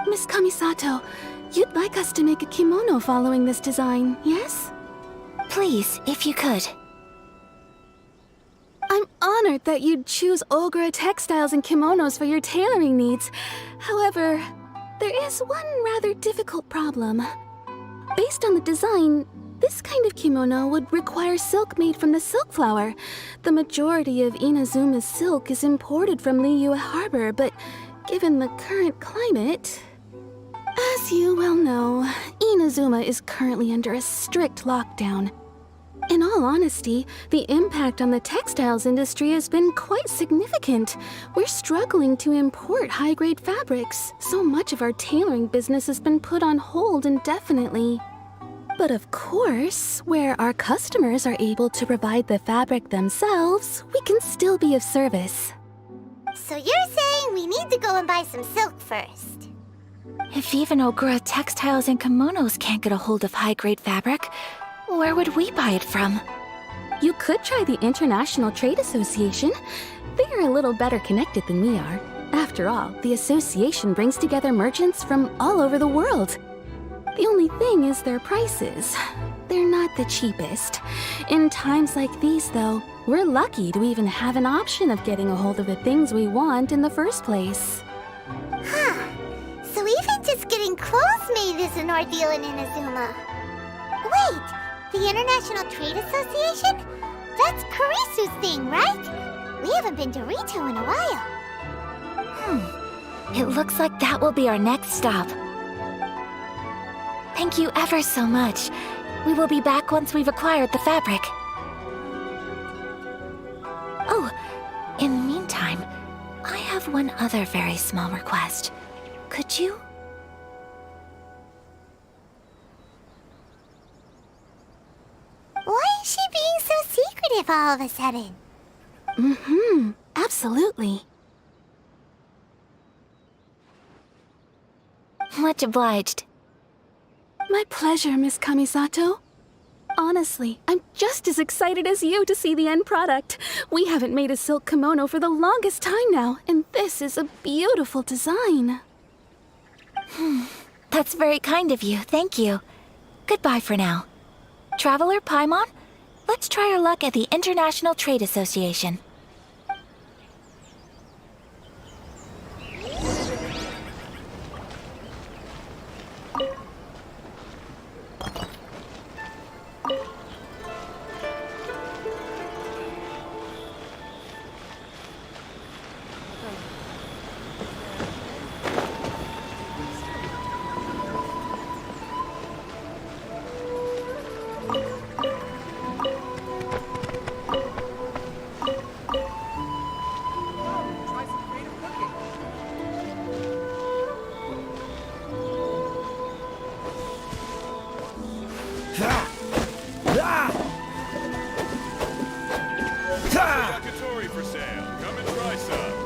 Miss Kamisato, you'd like us to make a kimono following this design, yes? Please, if you could. I'm honored that you'd choose Ogura Textiles and Kimonos for your tailoring needs. However, there is one rather difficult problem. Based on the design, this kind of kimono would require silk made from the silk flower. The majority of Inazuma's silk is imported from Liyue Harbor, but given the current climate... As you well know, Inazuma is currently under a strict lockdown. In all honesty, the impact on the textiles industry has been quite significant. We're struggling to import high-grade fabrics. So much of our tailoring business has been put on hold indefinitely. But of course, where our customers are able to provide the fabric themselves, we can still be of service. So you're saying we need to go and buy some silk first? If even Ogura Textiles and Kimonos can't get a hold of high-grade fabric, where would we buy it from? You could try the International Trade Association. They are a little better connected than we are. After all, the association brings together merchants from all over the world. The only thing is their prices. They're not the cheapest. In times like these, though, we're lucky to even have an option of getting a hold of the things we want in the first place. Huh. So even just getting clothes made is an ordeal in Inazuma. Wait, the International Trade Association? That's Kurisu's thing, right? We haven't been to Rito in a while. It looks like that will be our next stop. Thank you ever so much. We will be back once we've acquired the fabric. Oh, in the meantime, I have one other very small request. Could you? Why is she being so secretive all of a sudden? Absolutely. Much obliged. My pleasure, Miss Kamisato. Honestly, I'm just as excited as you to see the end product. We haven't made a silk kimono for the longest time now, and this is a beautiful design. That's very kind of you, thank you. Goodbye for now. Traveler Paimon, let's try our luck at the International Trade Association. Yakitori for sale. Come and try some.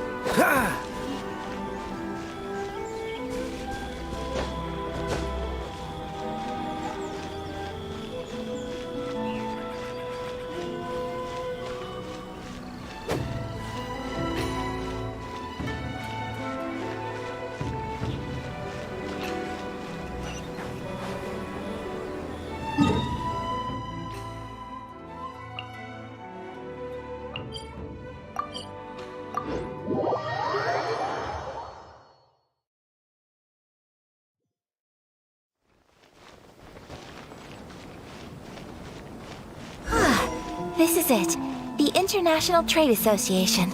This is it. The International Trade Association.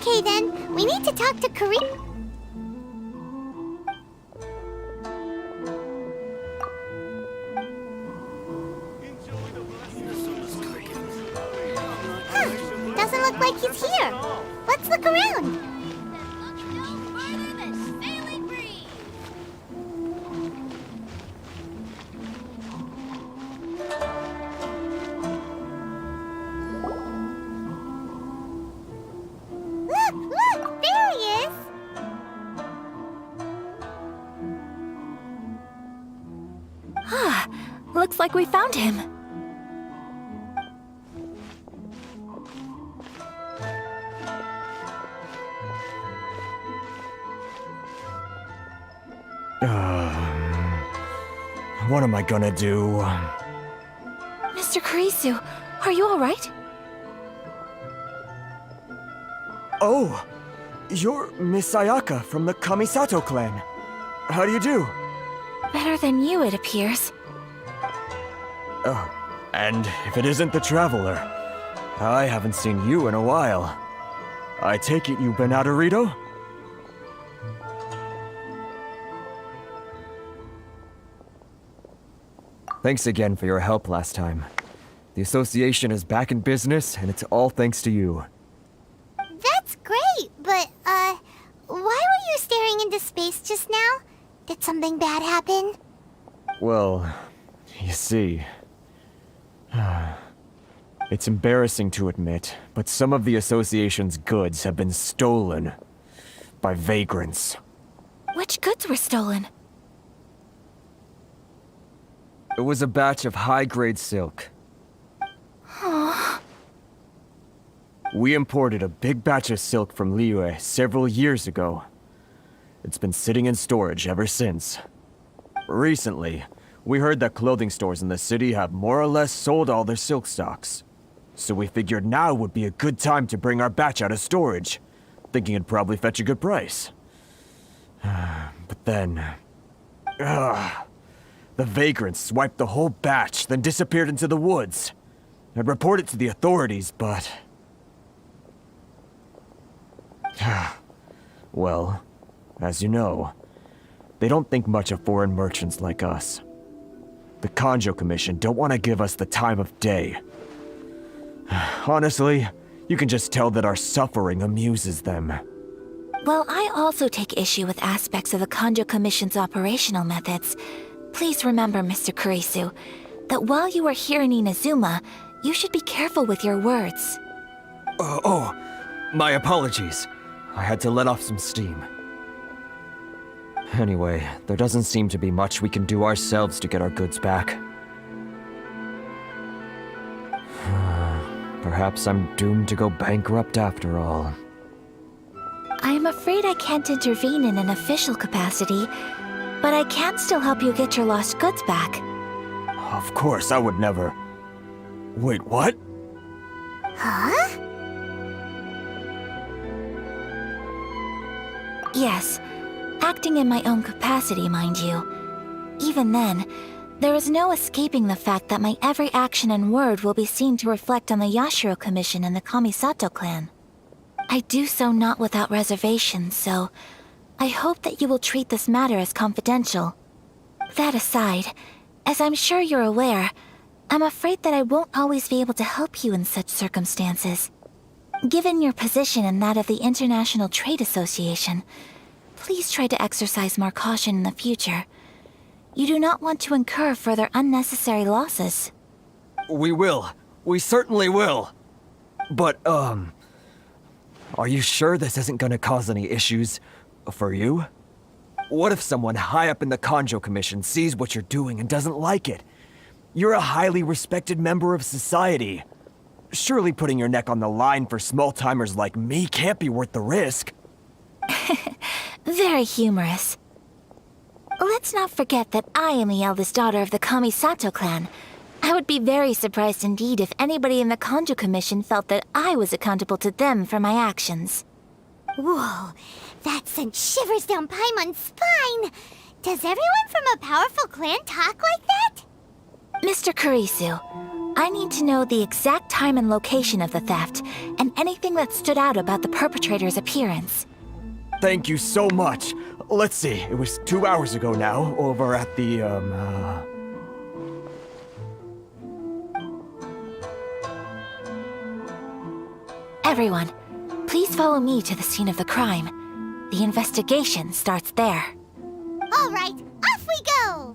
Okay then, we need to talk to Kari. Huh, doesn't look like he's here. Let's look around. Look, there he is. Ah, looks like we found him. What am I gonna do? Mr. Kurisu, are you alright? Oh, you're Miss Sayaka from the Kamisato clan. How do you do? Better than you, it appears. Oh, and if it isn't the Traveler, I haven't seen you in a while. I take it you've been out of Rito? Thanks again for your help last time. The association is back in business, and it's all thanks to you. That's great, but, why were you staring into space just now? Did something bad happen? Well, you see... It's embarrassing to admit, but some of the association's goods have been stolen by vagrants. Which goods were stolen? It was a batch of high-grade silk. Aww. We imported a big batch of silk from Liyue several years ago. It's been sitting in storage ever since. Recently, we heard that clothing stores in the city have more or less sold all their silk stocks. So we figured now would be a good time to bring our batch out of storage, thinking it'd probably fetch a good price. But then... the vagrants swiped the whole batch, then disappeared into the woods. I'd report it to the authorities, but... well, as you know, they don't think much of foreign merchants like us. The Kanjo Commission don't want to give us the time of day. Honestly, you can just tell that our suffering amuses them. While I also take issue with aspects of the Kanjo Commission's operational methods, please remember, Mr. Kurisu, that while you are here in Inazuma, you should be careful with your words. My apologies. I had to let off some steam. Anyway, there doesn't seem to be much we can do ourselves to get our goods back. Perhaps I'm doomed to go bankrupt after all. I am afraid I can't intervene in an official capacity, but I can still help you get your lost goods back. Of course, I would never... Wait, what? Huh? Yes, acting in my own capacity, mind you. Even then, there is no escaping the fact that my every action and word will be seen to reflect on the Yashiro Commission and the Kamisato clan. I do so not without reservation, so I hope that you will treat this matter as confidential. That aside, as I'm sure you're aware, I'm afraid that I won't always be able to help you in such circumstances. Given your position and that of the International Trade Association, please try to exercise more caution in the future. You do not want to incur further unnecessary losses. We will. We certainly will. But, are you sure this isn't gonna cause any issues for you? What if someone high up in the Kanjo Commission sees what you're doing and doesn't like it? You're a highly respected member of society. Surely putting your neck on the line for small-timers like me can't be worth the risk. Very humorous. Let's not forget that I am the eldest daughter of the Kamisato clan. I would be very surprised indeed if anybody in the Kanjo Commission felt that I was accountable to them for my actions. Whoa, that sent shivers down Paimon's spine! Does everyone from a powerful clan talk like that? Mr. Kurisu, I need to know the exact time and location of the theft, and anything that stood out about the perpetrator's appearance. Thank you so much. Let's see, it was 2 hours ago now, over at the, Everyone, please follow me to the scene of the crime. The investigation starts there. All right, off we go!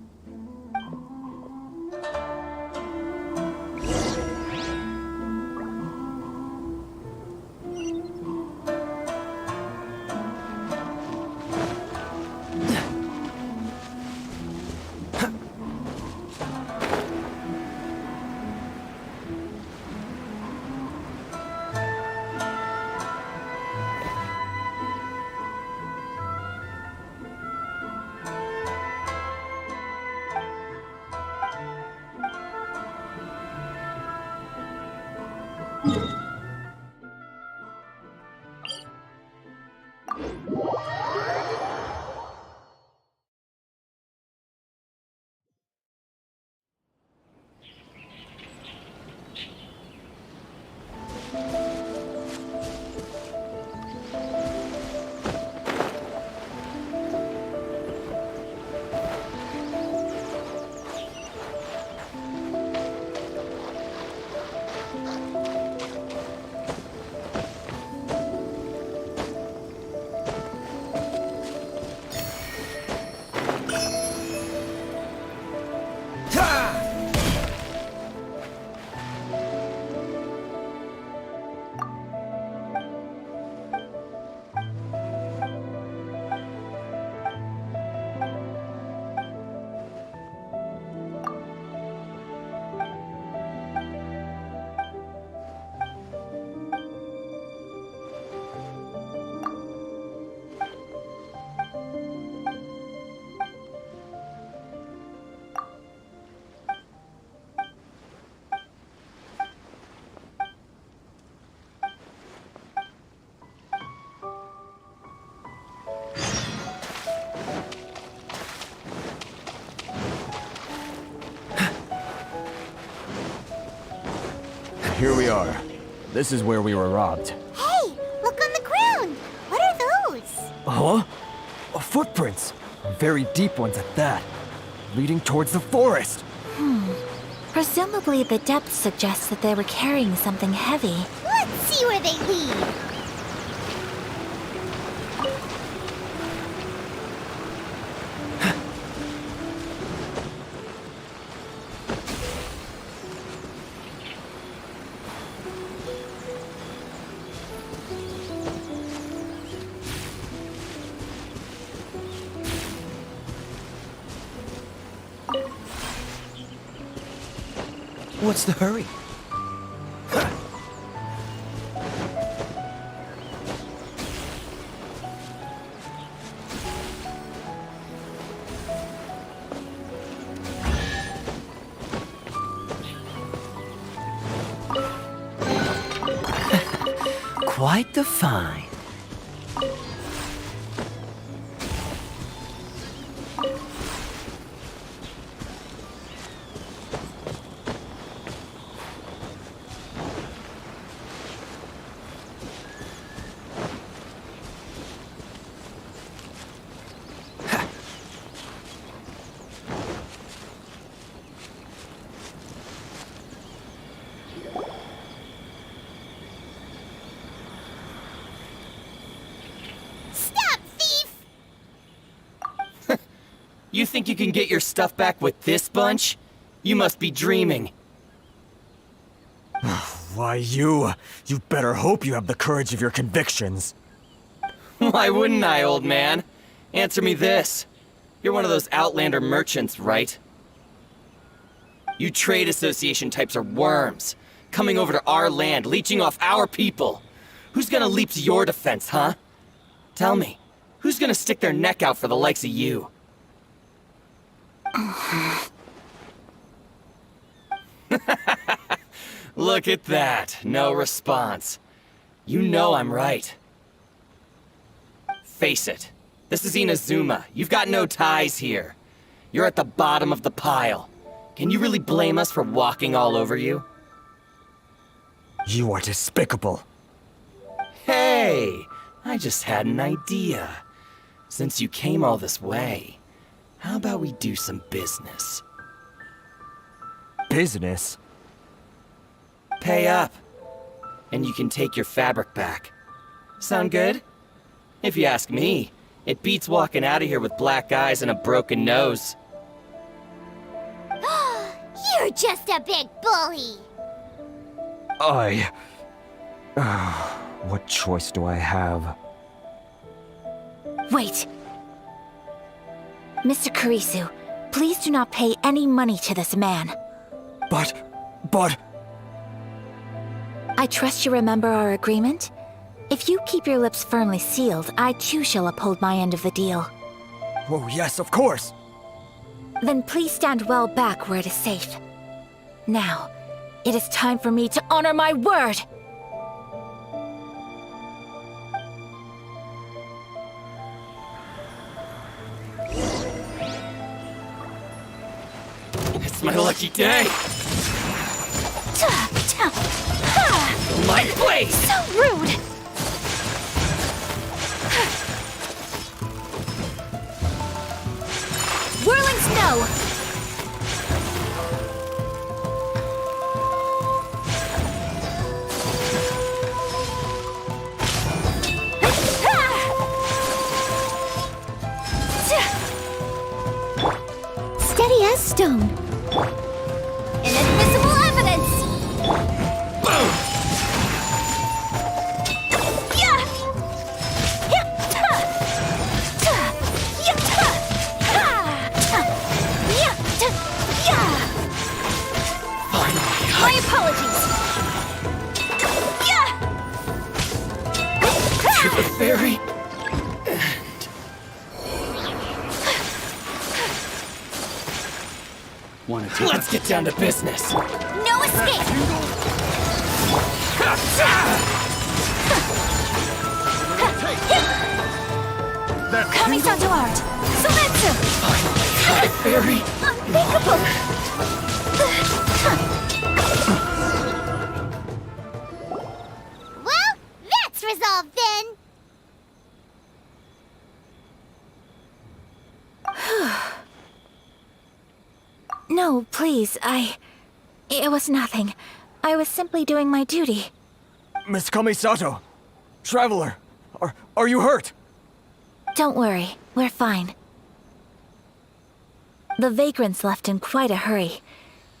Here we are. This is where we were robbed. Hey, look on the ground! What are those? Huh? Footprints. Very deep ones at that. Leading towards the forest. Presumably the depth suggests that they were carrying something heavy. Let's see where they lead. What's the hurry? Quite the find. You think you can get your stuff back with this bunch? You must be dreaming. Why, you better hope you have the courage of your convictions. Why wouldn't I, old man? Answer me this. You're one of those Outlander merchants, right? You trade association types are worms. Coming over to our land, leeching off our people. Who's gonna leap to your defense, huh? Tell me, who's gonna stick their neck out for the likes of you? Look at that. No response. You know I'm right. Face it. This is Inazuma. You've got no ties here. You're at the bottom of the pile. Can you really blame us for walking all over you? You are despicable. Hey! I just had an idea. Since you came all this way, how about we do some business? Business? Pay up, and you can take your fabric back. Sound good? If you ask me, it beats walking out of here with black eyes and a broken nose. You're just a big bully. What choice do I have? Wait. Mr. Kurisu, please do not pay any money to this man. But... I trust you remember our agreement? If you keep your lips firmly sealed, I too shall uphold my end of the deal. Oh, yes, of course. Then please stand well back where it is safe. Now, it is time for me to honor my word! It's my lucky day! My place! So rude! Whirling snow! Steady as stone. Inadmissible evidence! Boom! My apologies! To the fairy. Let's get down to business. No escape! Kamisato art! Sometsu! Hi, fairy. Unthinkable! Well, that's resolved then. No, please, It was nothing. I was simply doing my duty. Miss Kamisato! Traveler! Are you hurt? Don't worry, we're fine. The vagrants left in quite a hurry.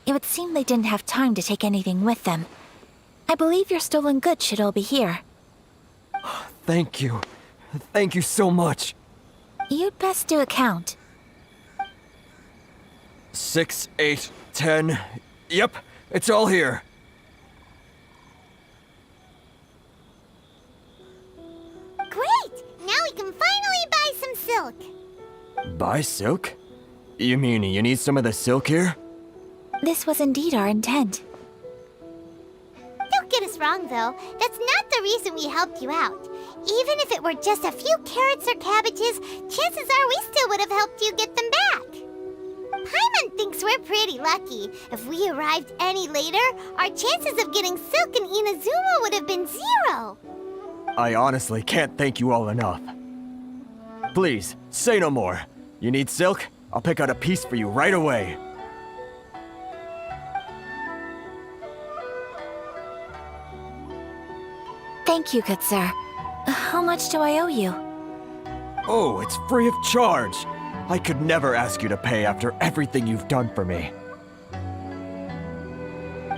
It would seem they didn't have time to take anything with them. I believe your stolen goods should all be here. Thank you. Thank you so much. You'd best do a count. 6, 8, 10. Yep, it's all here. Great! Now we can finally buy some silk. Buy silk? You mean you need some of the silk here? This was indeed our intent. Don't get us wrong, though. That's not the reason we helped you out. Even if it were just a few carrots or cabbages, chances are we still would have helped you get them back. Paimon thinks we're pretty lucky. If we arrived any later, our chances of getting silk in Inazuma would have been 0. I honestly can't thank you all enough. Please, say no more. You need silk? I'll pick out a piece for you right away. Thank you, good sir. How much do I owe you? Oh, it's free of charge. I could never ask you to pay after everything you've done for me.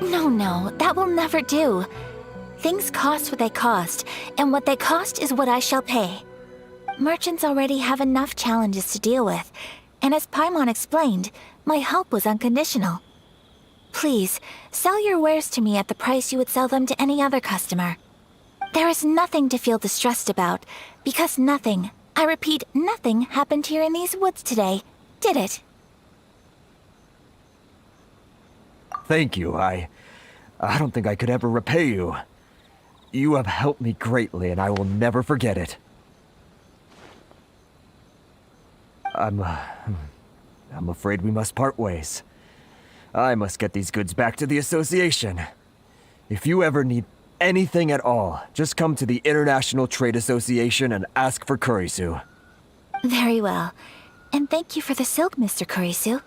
No, that will never do. Things cost what they cost, and what they cost is what I shall pay. Merchants already have enough challenges to deal with, and as Paimon explained, my help was unconditional. Please, sell your wares to me at the price you would sell them to any other customer. There is nothing to feel distressed about, because nothing, I repeat, nothing happened here in these woods today, did it? Thank you. I don't think I could ever repay you. You have helped me greatly, and I will never forget it. I'm afraid we must part ways. I must get these goods back to the association. If you ever need anything at all, just come to the International Trade Association and ask for Kurisu. Very well. And thank you for the silk, Mr. Kurisu.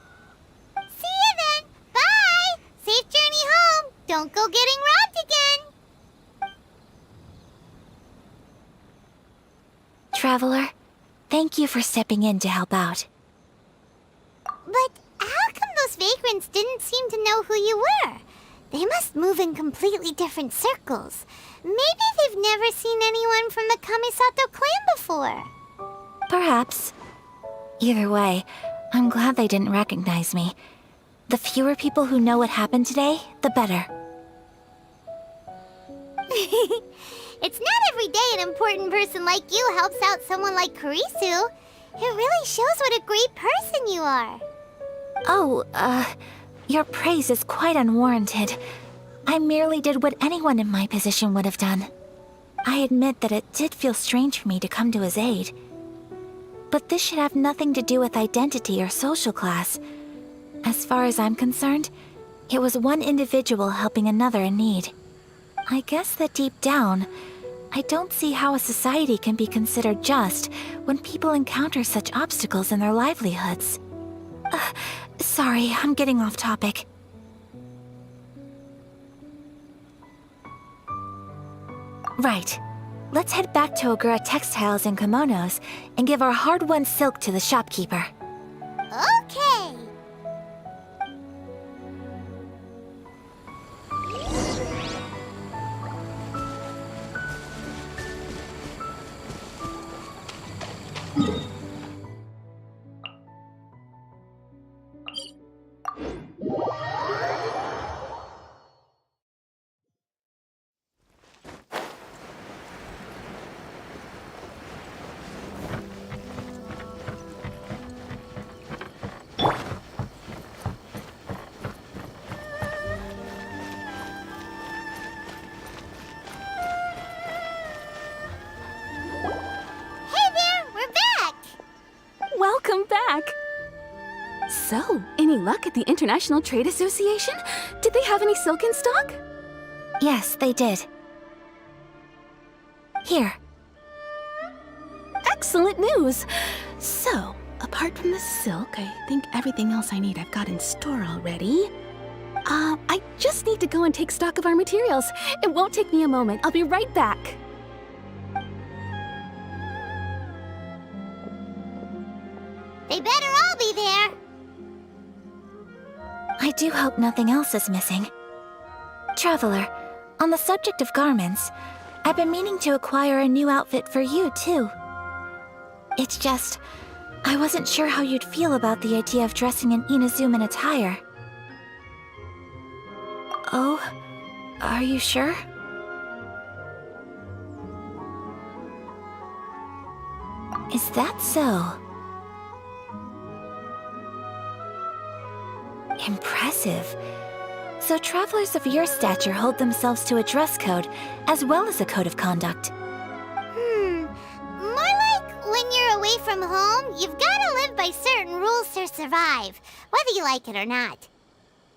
See you then! Bye! Safe journey home! Don't go getting robbed again! Traveler, thank you for stepping in to help out. But how come those vagrants didn't seem to know who you were? They must move in completely different circles. Maybe they've never seen anyone from the Kamisato clan before. Perhaps. Either way, I'm glad they didn't recognize me. The fewer people who know what happened today, the better. It's not every day an important person like you helps out someone like Kurisu. It really shows what a great person you are. Oh, your praise is quite unwarranted. I merely did what anyone in my position would have done. I admit that it did feel strange for me to come to his aid. But this should have nothing to do with identity or social class. As far as I'm concerned, it was one individual helping another in need. I guess that deep down, I don't see how a society can be considered just when people encounter such obstacles in their livelihoods. Sorry, I'm getting off topic. Right. Let's head back to Ogura Textiles and Kimonos and give our hard-won silk to the shopkeeper. Okay. Welcome back! So, any luck at the International Trade Association? Did they have any silk in stock? Yes, they did. Here. Excellent news! So, apart from the silk, I think everything else I need I've got in store already. I just need to go and take stock of our materials. It won't take me a moment. I'll be right back. They better all be there. I do hope nothing else is missing. Traveler, on the subject of garments, I've been meaning to acquire a new outfit for you, too. It's just, I wasn't sure how you'd feel about the idea of dressing in Inazuman attire. Oh, are you sure? Is that so? Impressive. So travelers of your stature hold themselves to a dress code, as well as a code of conduct. More like when you're away from home, you've gotta live by certain rules to survive, whether you like it or not.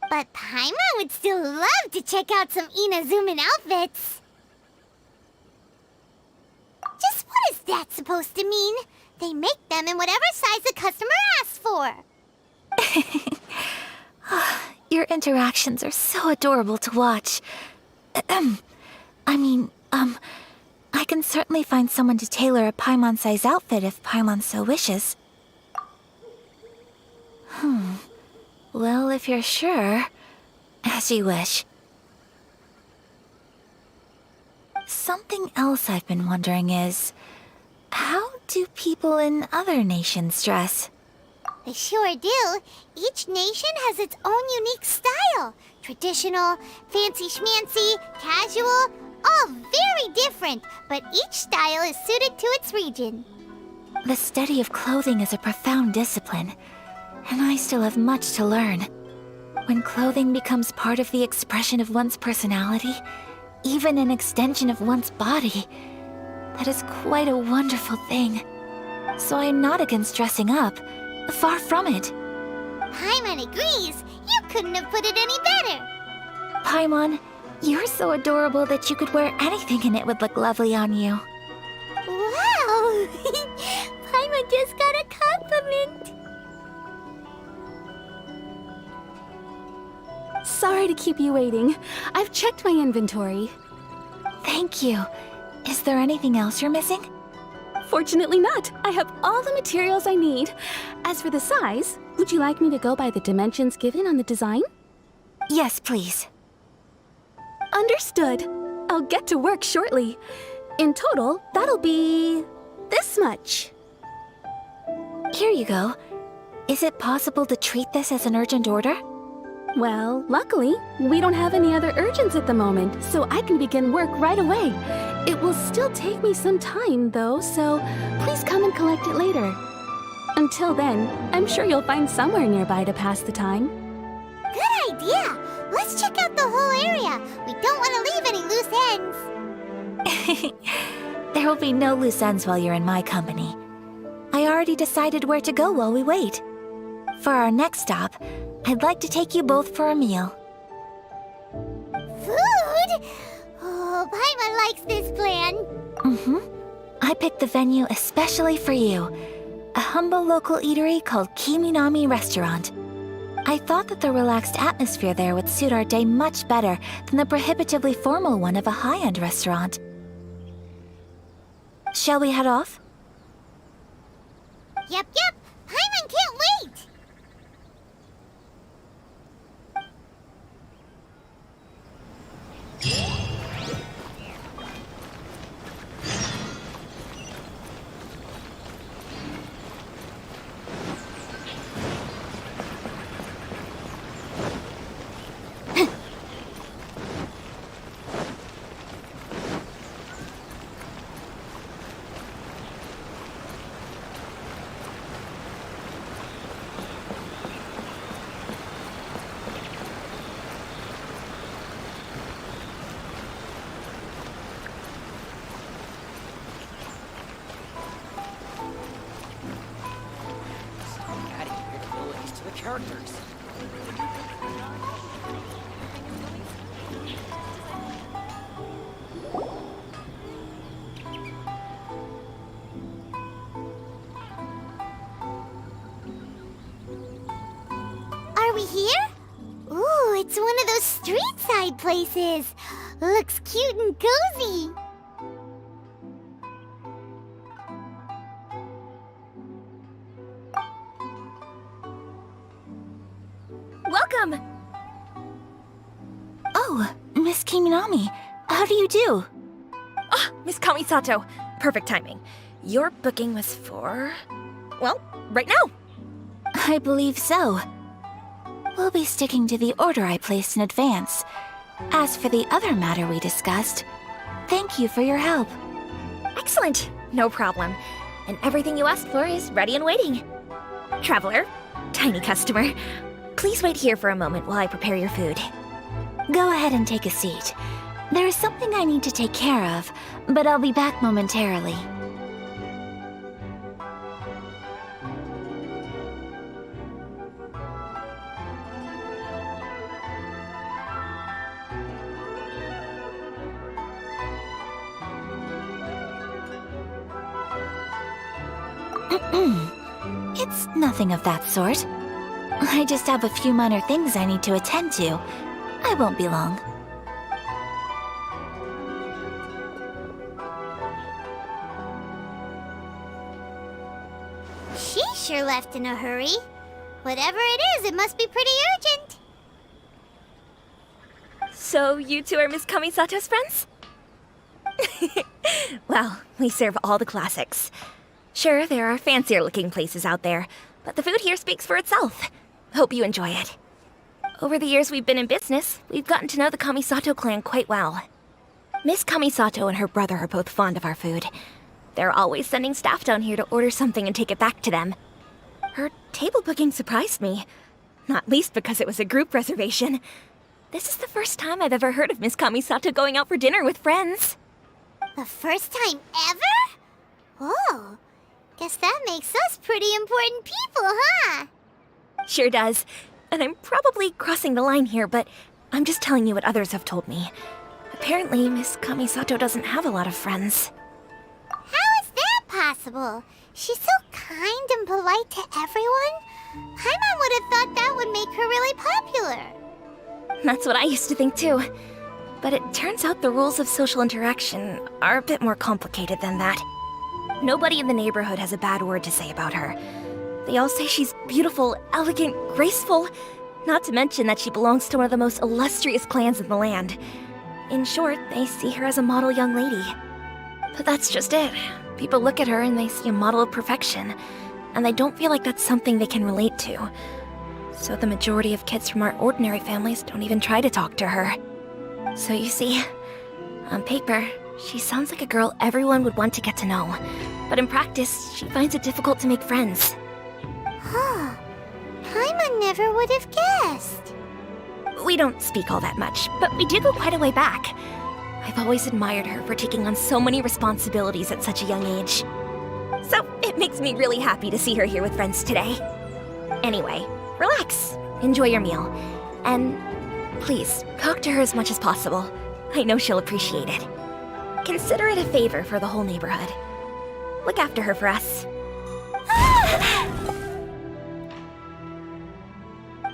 But Paimon would still love to check out some Inazuman outfits. Just what is that supposed to mean? They make them in whatever size the customer asks for. Your interactions are so adorable to watch. I can certainly find someone to tailor a Paimon-size outfit if Paimon so wishes. Well, if you're sure, as you wish. Something else I've been wondering is, how do people in other nations dress? They sure do. Each nation has its own unique style. Traditional, fancy schmancy, casual, all very different, but each style is suited to its region. The study of clothing is a profound discipline, and I still have much to learn. When clothing becomes part of the expression of one's personality, even an extension of one's body, that is quite a wonderful thing. So I'm not against dressing up. Far from it. Paimon agrees. You couldn't have put it any better. Paimon, You're so adorable that you could wear anything and it would look lovely on you. Wow! Paimon just got a compliment! Sorry to keep you waiting. I've checked my inventory. Thank you. Is there anything else you're missing? Fortunately not. I have all the materials I need. As for the size, would you like me to go by the dimensions given on the design? Yes, please. Understood. I'll get to work shortly. In total, that'll be this much. Here you go. Is it possible to treat this as an urgent order? Well, luckily, we don't have any other urgents at the moment, so I can begin work right away. It will still take me some time, though, so please come and collect it later. Until then, I'm sure you'll find somewhere nearby to pass the time. Good idea! Let's check out the whole area. We don't want to leave any loose ends. There will be no loose ends while you're in my company. I already decided where to go while we wait. For our next stop, I'd like to take you both for a meal. Food? Oh, Paimon likes this plan. Mm-hmm. I picked the venue especially for you. A humble local eatery called Kiminami Restaurant. I thought that the relaxed atmosphere there would suit our day much better than the prohibitively formal one of a high-end restaurant. Shall we head off? Yep. Paimon can't wait! Characters. Are we here? Ooh, it's one of those street side places. Looks cute and cozy. Welcome! Oh, Miss Kiminami, how do you do? Ah, Miss Kamisato. Perfect timing. Your booking was for... well, right now. I believe so. We'll be sticking to the order I placed in advance. As for the other matter we discussed, thank you for your help. Excellent. No problem. And everything you asked for is ready and waiting. Traveler, tiny customer, please wait here for a moment while I prepare your food. Go ahead and take a seat. There is something I need to take care of, but I'll be back momentarily. It's nothing of that sort. I just have a few minor things I need to attend to. I won't be long. She sure left in a hurry. Whatever it is, it must be pretty urgent. So you two are Miss Kamisato's friends? Well, we serve all the classics. Sure, there are fancier-looking places out there, but the food here speaks for itself. Hope you enjoy it. Over the years we've been in business, we've gotten to know the Kamisato clan quite well. Miss Kamisato and her brother are both fond of our food. They're always sending staff down here to order something and take it back to them. Her table booking surprised me, not least because it was a group reservation. This is the first time I've ever heard of Miss Kamisato going out for dinner with friends. The first time ever? Whoa. Guess that makes us pretty important people, huh? Sure does. And I'm probably crossing the line here, but I'm just telling you what others have told me. Apparently, Miss Kamisato doesn't have a lot of friends. How is that possible? She's so kind and polite to everyone. Paimon would have thought that would make her really popular. That's what I used to think too. But it turns out the rules of social interaction are a bit more complicated than that. Nobody in the neighborhood has a bad word to say about her. They all say she's beautiful, elegant, graceful, not to mention that she belongs to one of the most illustrious clans in the land. In short, they see her as a model young lady. But that's just it. People look at her and they see a model of perfection, and they don't feel like that's something they can relate to. So the majority of kids from our ordinary families don't even try to talk to her. So you see, on paper, she sounds like a girl everyone would want to get to know. But in practice, she finds it difficult to make friends. Huh. Paimon never would have guessed. We don't speak all that much, but we do go quite a way back. I've always admired her for taking on so many responsibilities at such a young age. So it makes me really happy to see her here with friends today. Anyway, relax, enjoy your meal, and please, talk to her as much as possible. I know she'll appreciate it. Consider it a favor for the whole neighborhood. Look after her for us.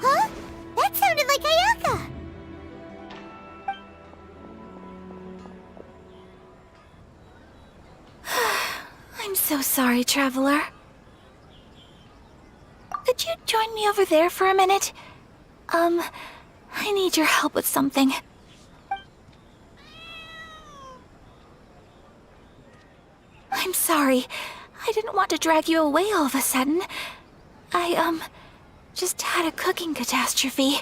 Huh? That sounded like Ayaka! I'm so sorry, Traveler. Could you join me over there for a minute? I need your help with something. I'm sorry. I didn't want to drag you away all of a sudden. I, just had a cooking catastrophe.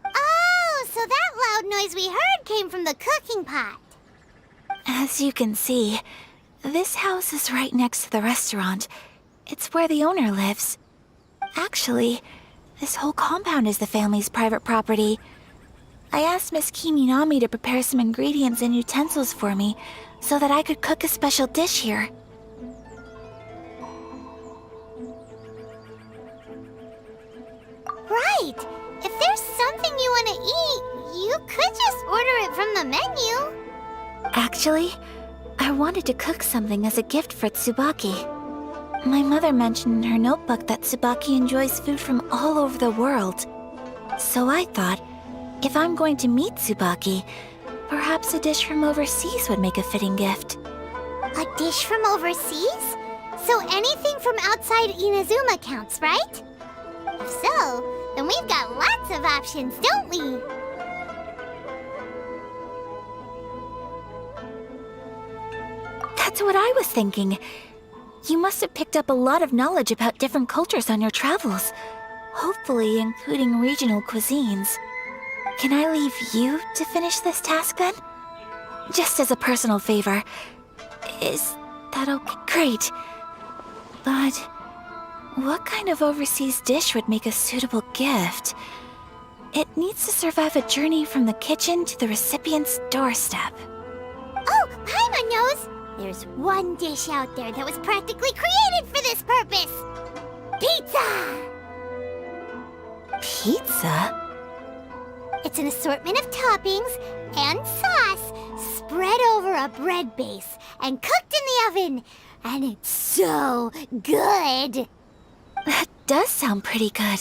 Oh, so that loud noise we heard came from the cooking pot. As you can see, this house is right next to the restaurant. It's where the owner lives. Actually, this whole compound is the family's private property. I asked Miss Kiminami to prepare some ingredients and utensils for me so that I could cook a special dish here. Right! If there's something you want to eat, you could just order it from the menu. Actually, I wanted to cook something as a gift for Tsubaki. My mother mentioned in her notebook that Tsubaki enjoys food from all over the world. So I thought, if I'm going to meet Tsubaki, perhaps a dish from overseas would make a fitting gift. A dish from overseas? So anything from outside Inazuma counts, right? If so, then we've got lots of options, don't we? That's what I was thinking. You must have picked up a lot of knowledge about different cultures on your travels, hopefully including regional cuisines. Can I leave you to finish this task then? Just as a personal favor. Is that okay? Great. But what kind of overseas dish would make a suitable gift? It needs to survive a journey from the kitchen to the recipient's doorstep. Oh, Paimon knows! There's one dish out there that was practically created for this purpose! Pizza! Pizza? It's an assortment of toppings and sauce spread over a bread base and cooked in the oven. And it's so good! That does sound pretty good.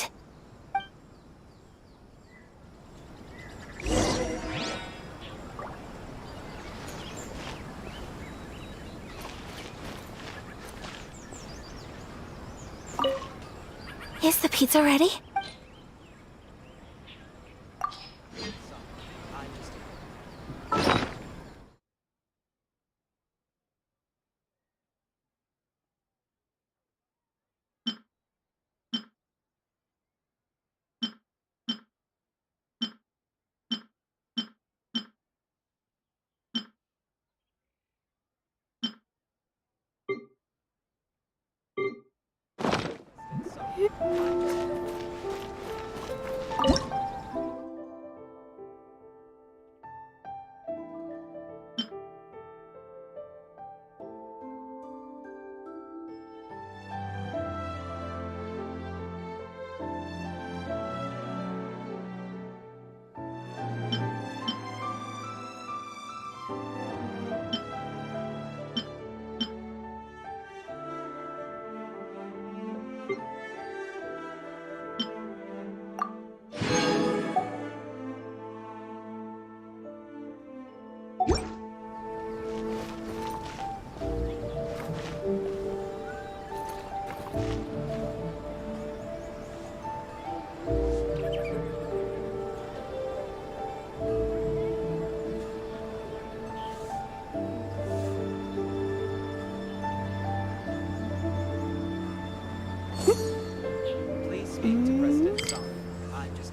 Is the pizza ready? Please speak to President Song. I'm just...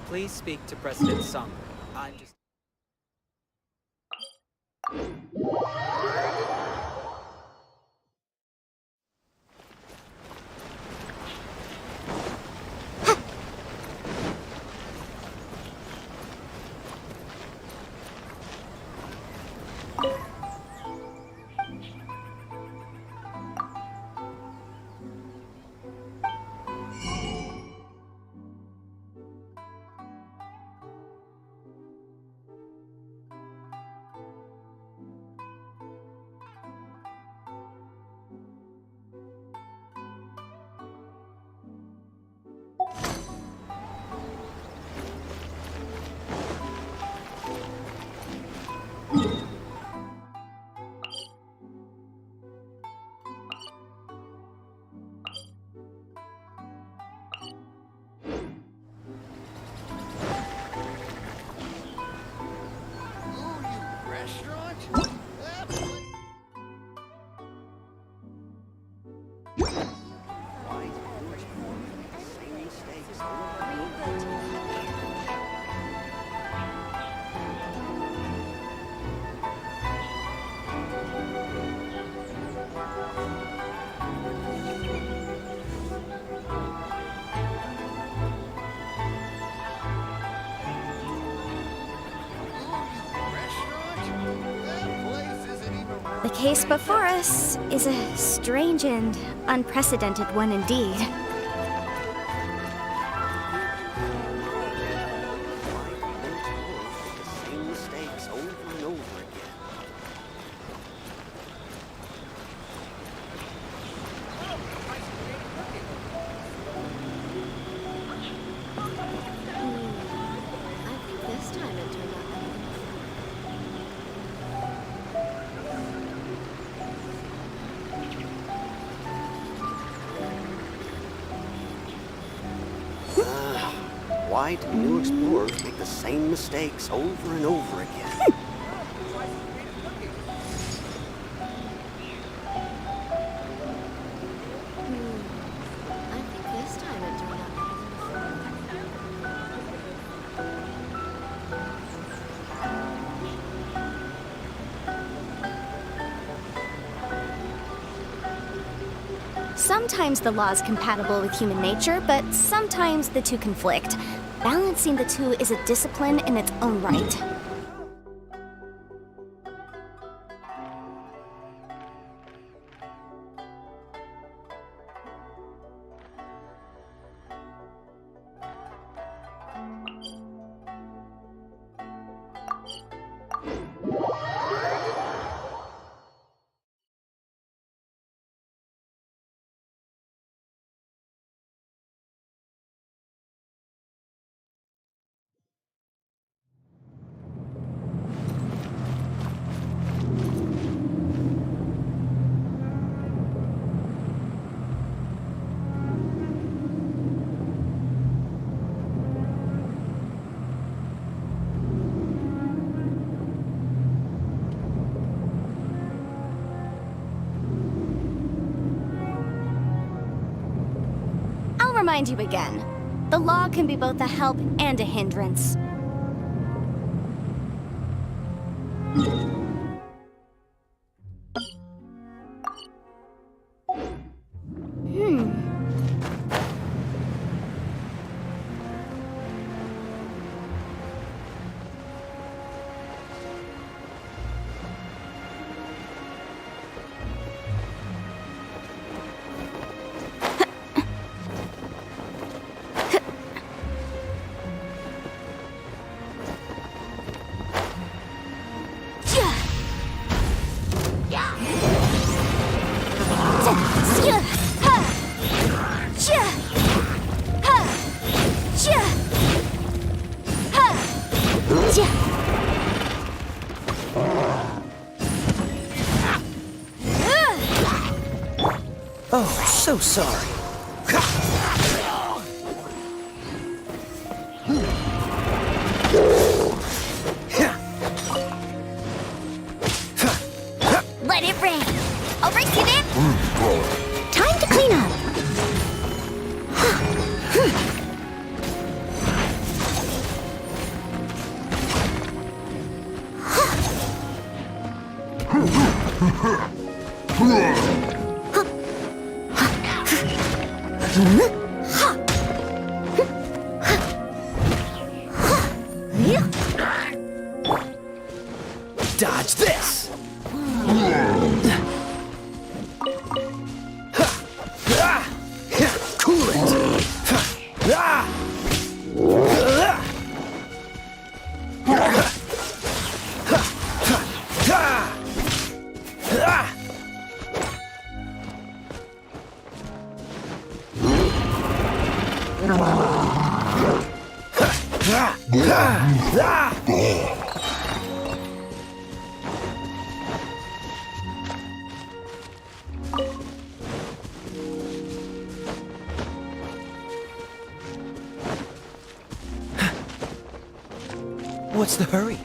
Please speak to President Song. I'm just... The case before us is a strange and unprecedented one indeed. Why do new explorers make the same mistakes over and over again? I think this time it turned out better than Sometimes the law is compatible with human nature, but sometimes the two conflict. Balancing the two is a discipline in its own right. Remind you again, the law can be both a help and a hindrance. Yeah. so sorry. Let it rain. Over, Steven. Time to clean up. Dodge this! Cool it! What's the hurry?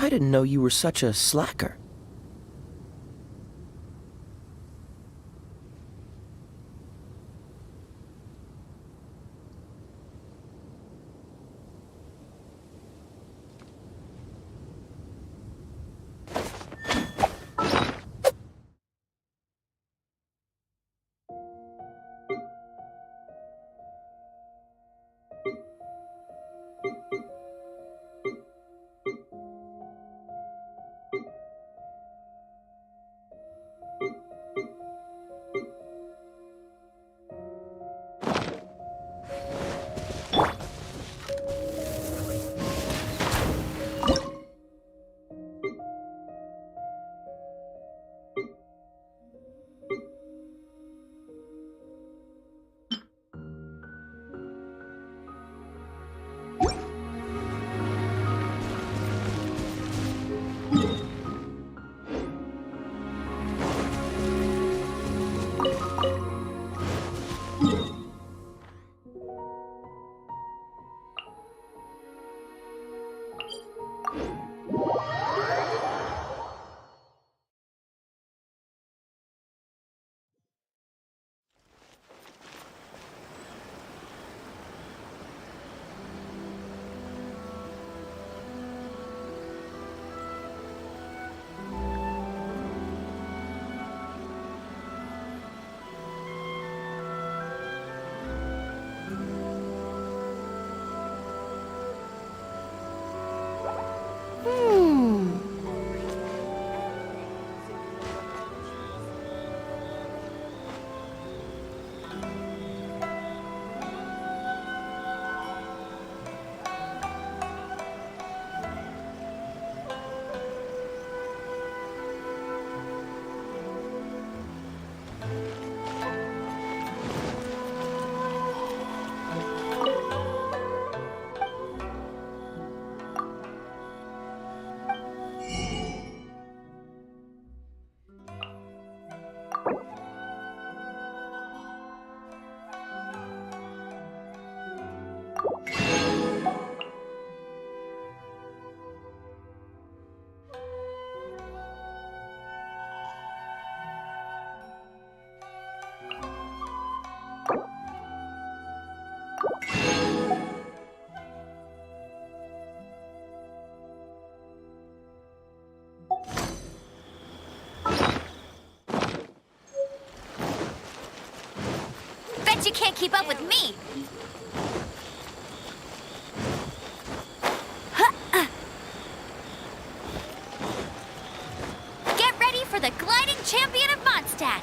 I didn't know you were such a slacker. She can't keep up with me! Get ready for the gliding champion of Mondstadt!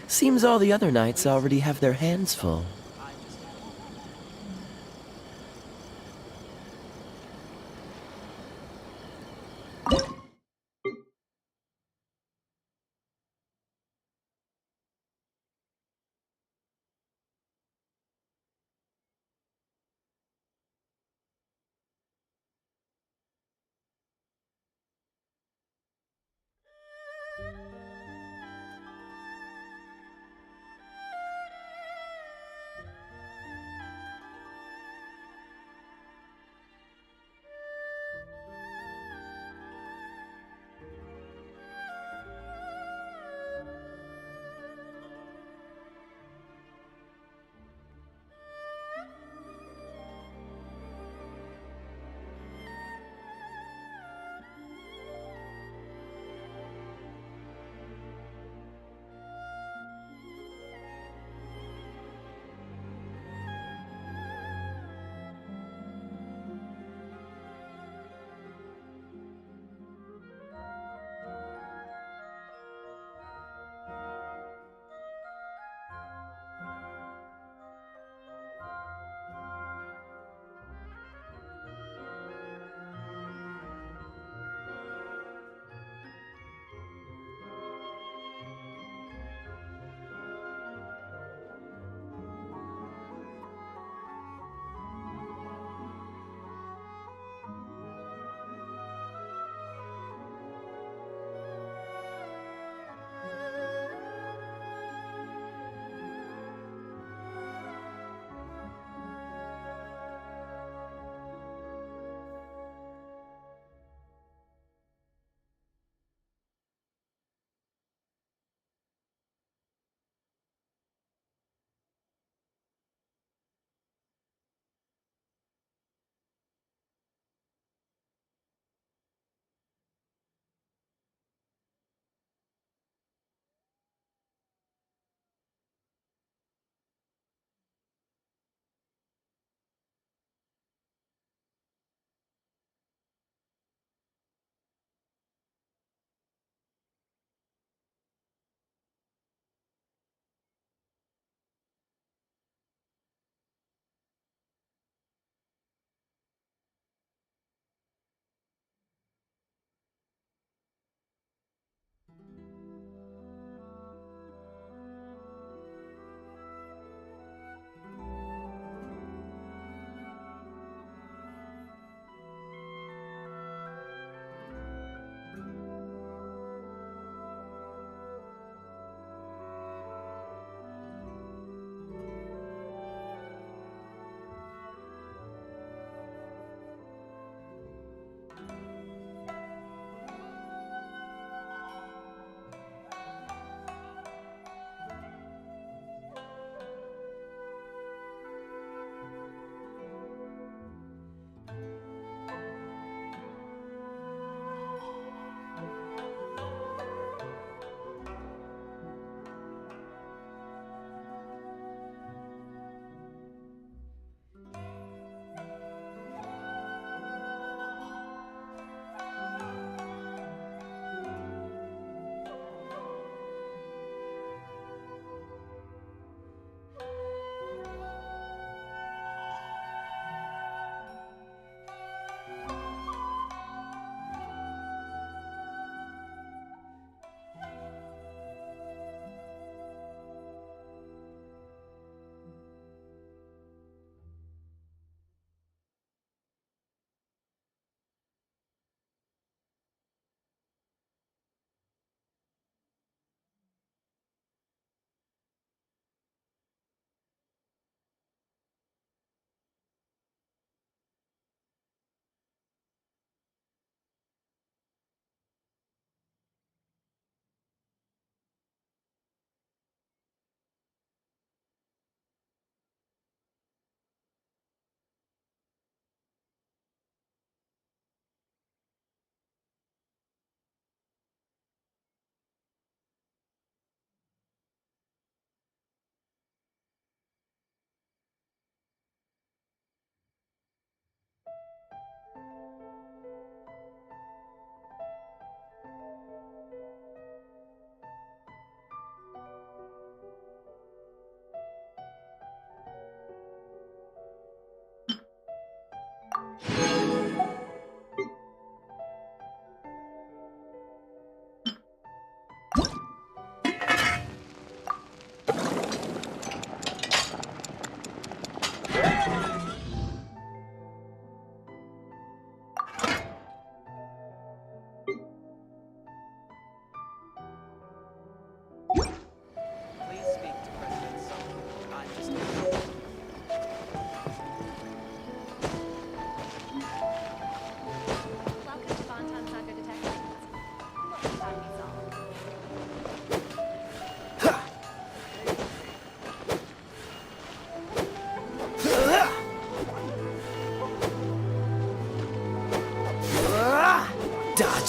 Seems all the other knights already have their hands full.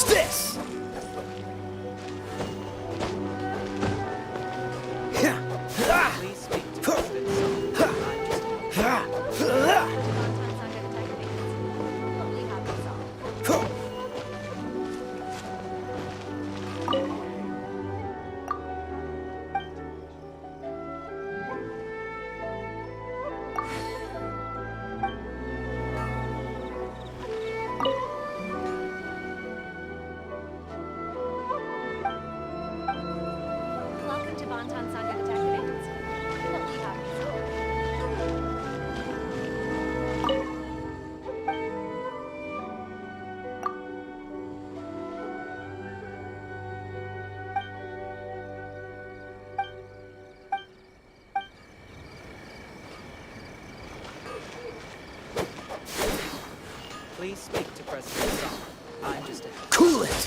What's this? Please speak to President Song. I'm just a... Cool it!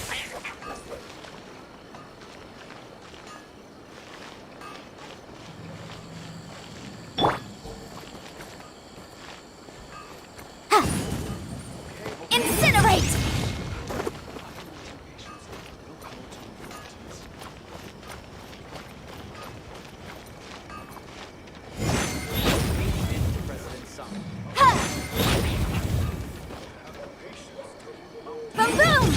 Incinerate! President Song. Boom boom!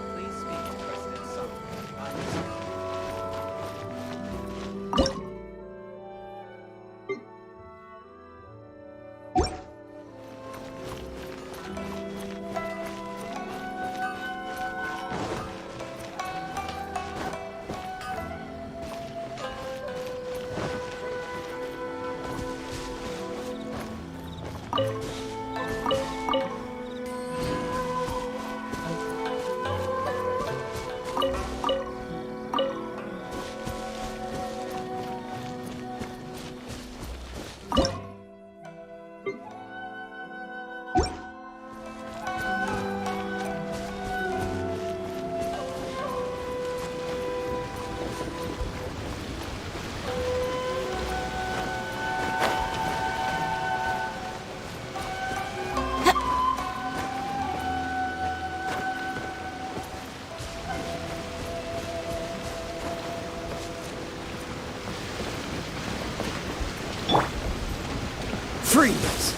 Please speak to President Song. I'm just a... Freeze!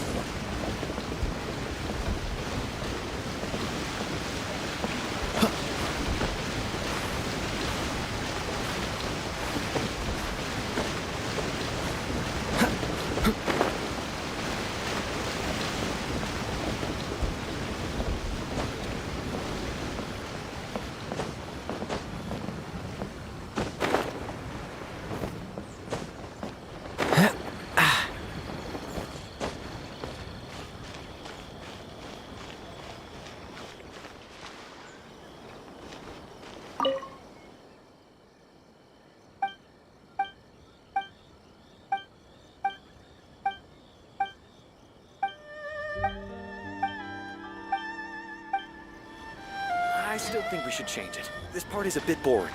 I still think we should change it. This part is a bit boring.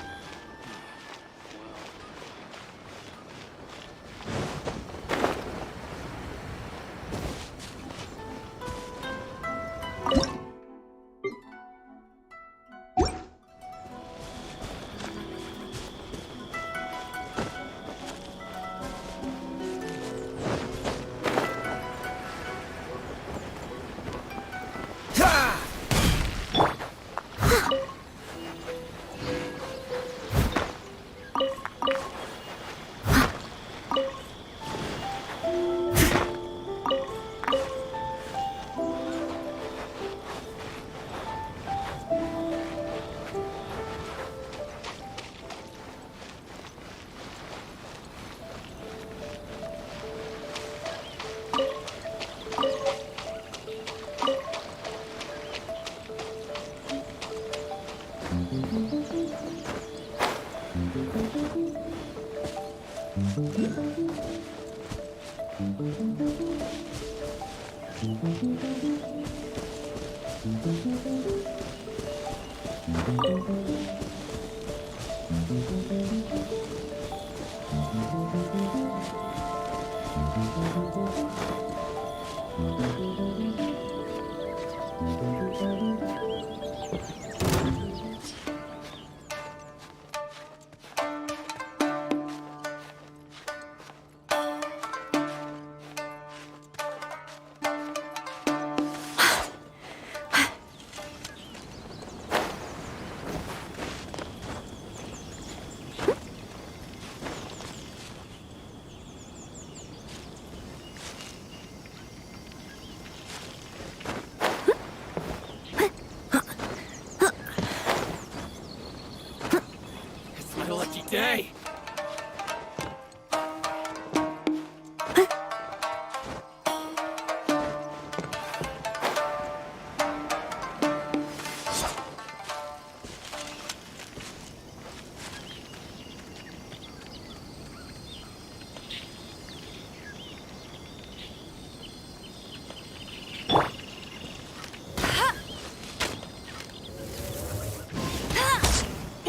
It's my lucky day.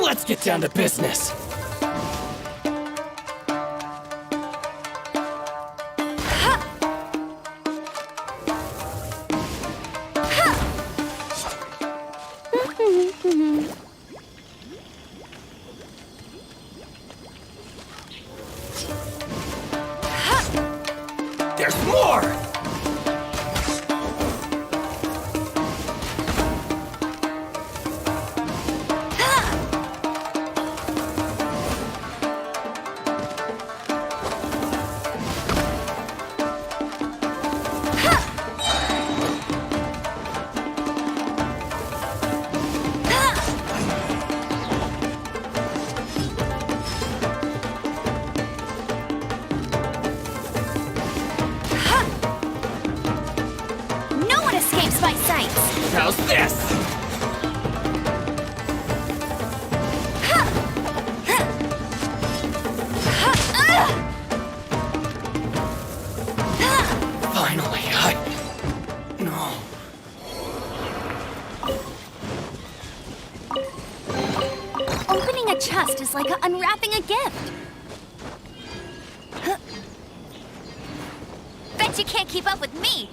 Let's get down to business. There's more! No one escapes my sight! How's this? Finally, No. Opening a chest is like unwrapping a gift. Bet you can't keep up with me.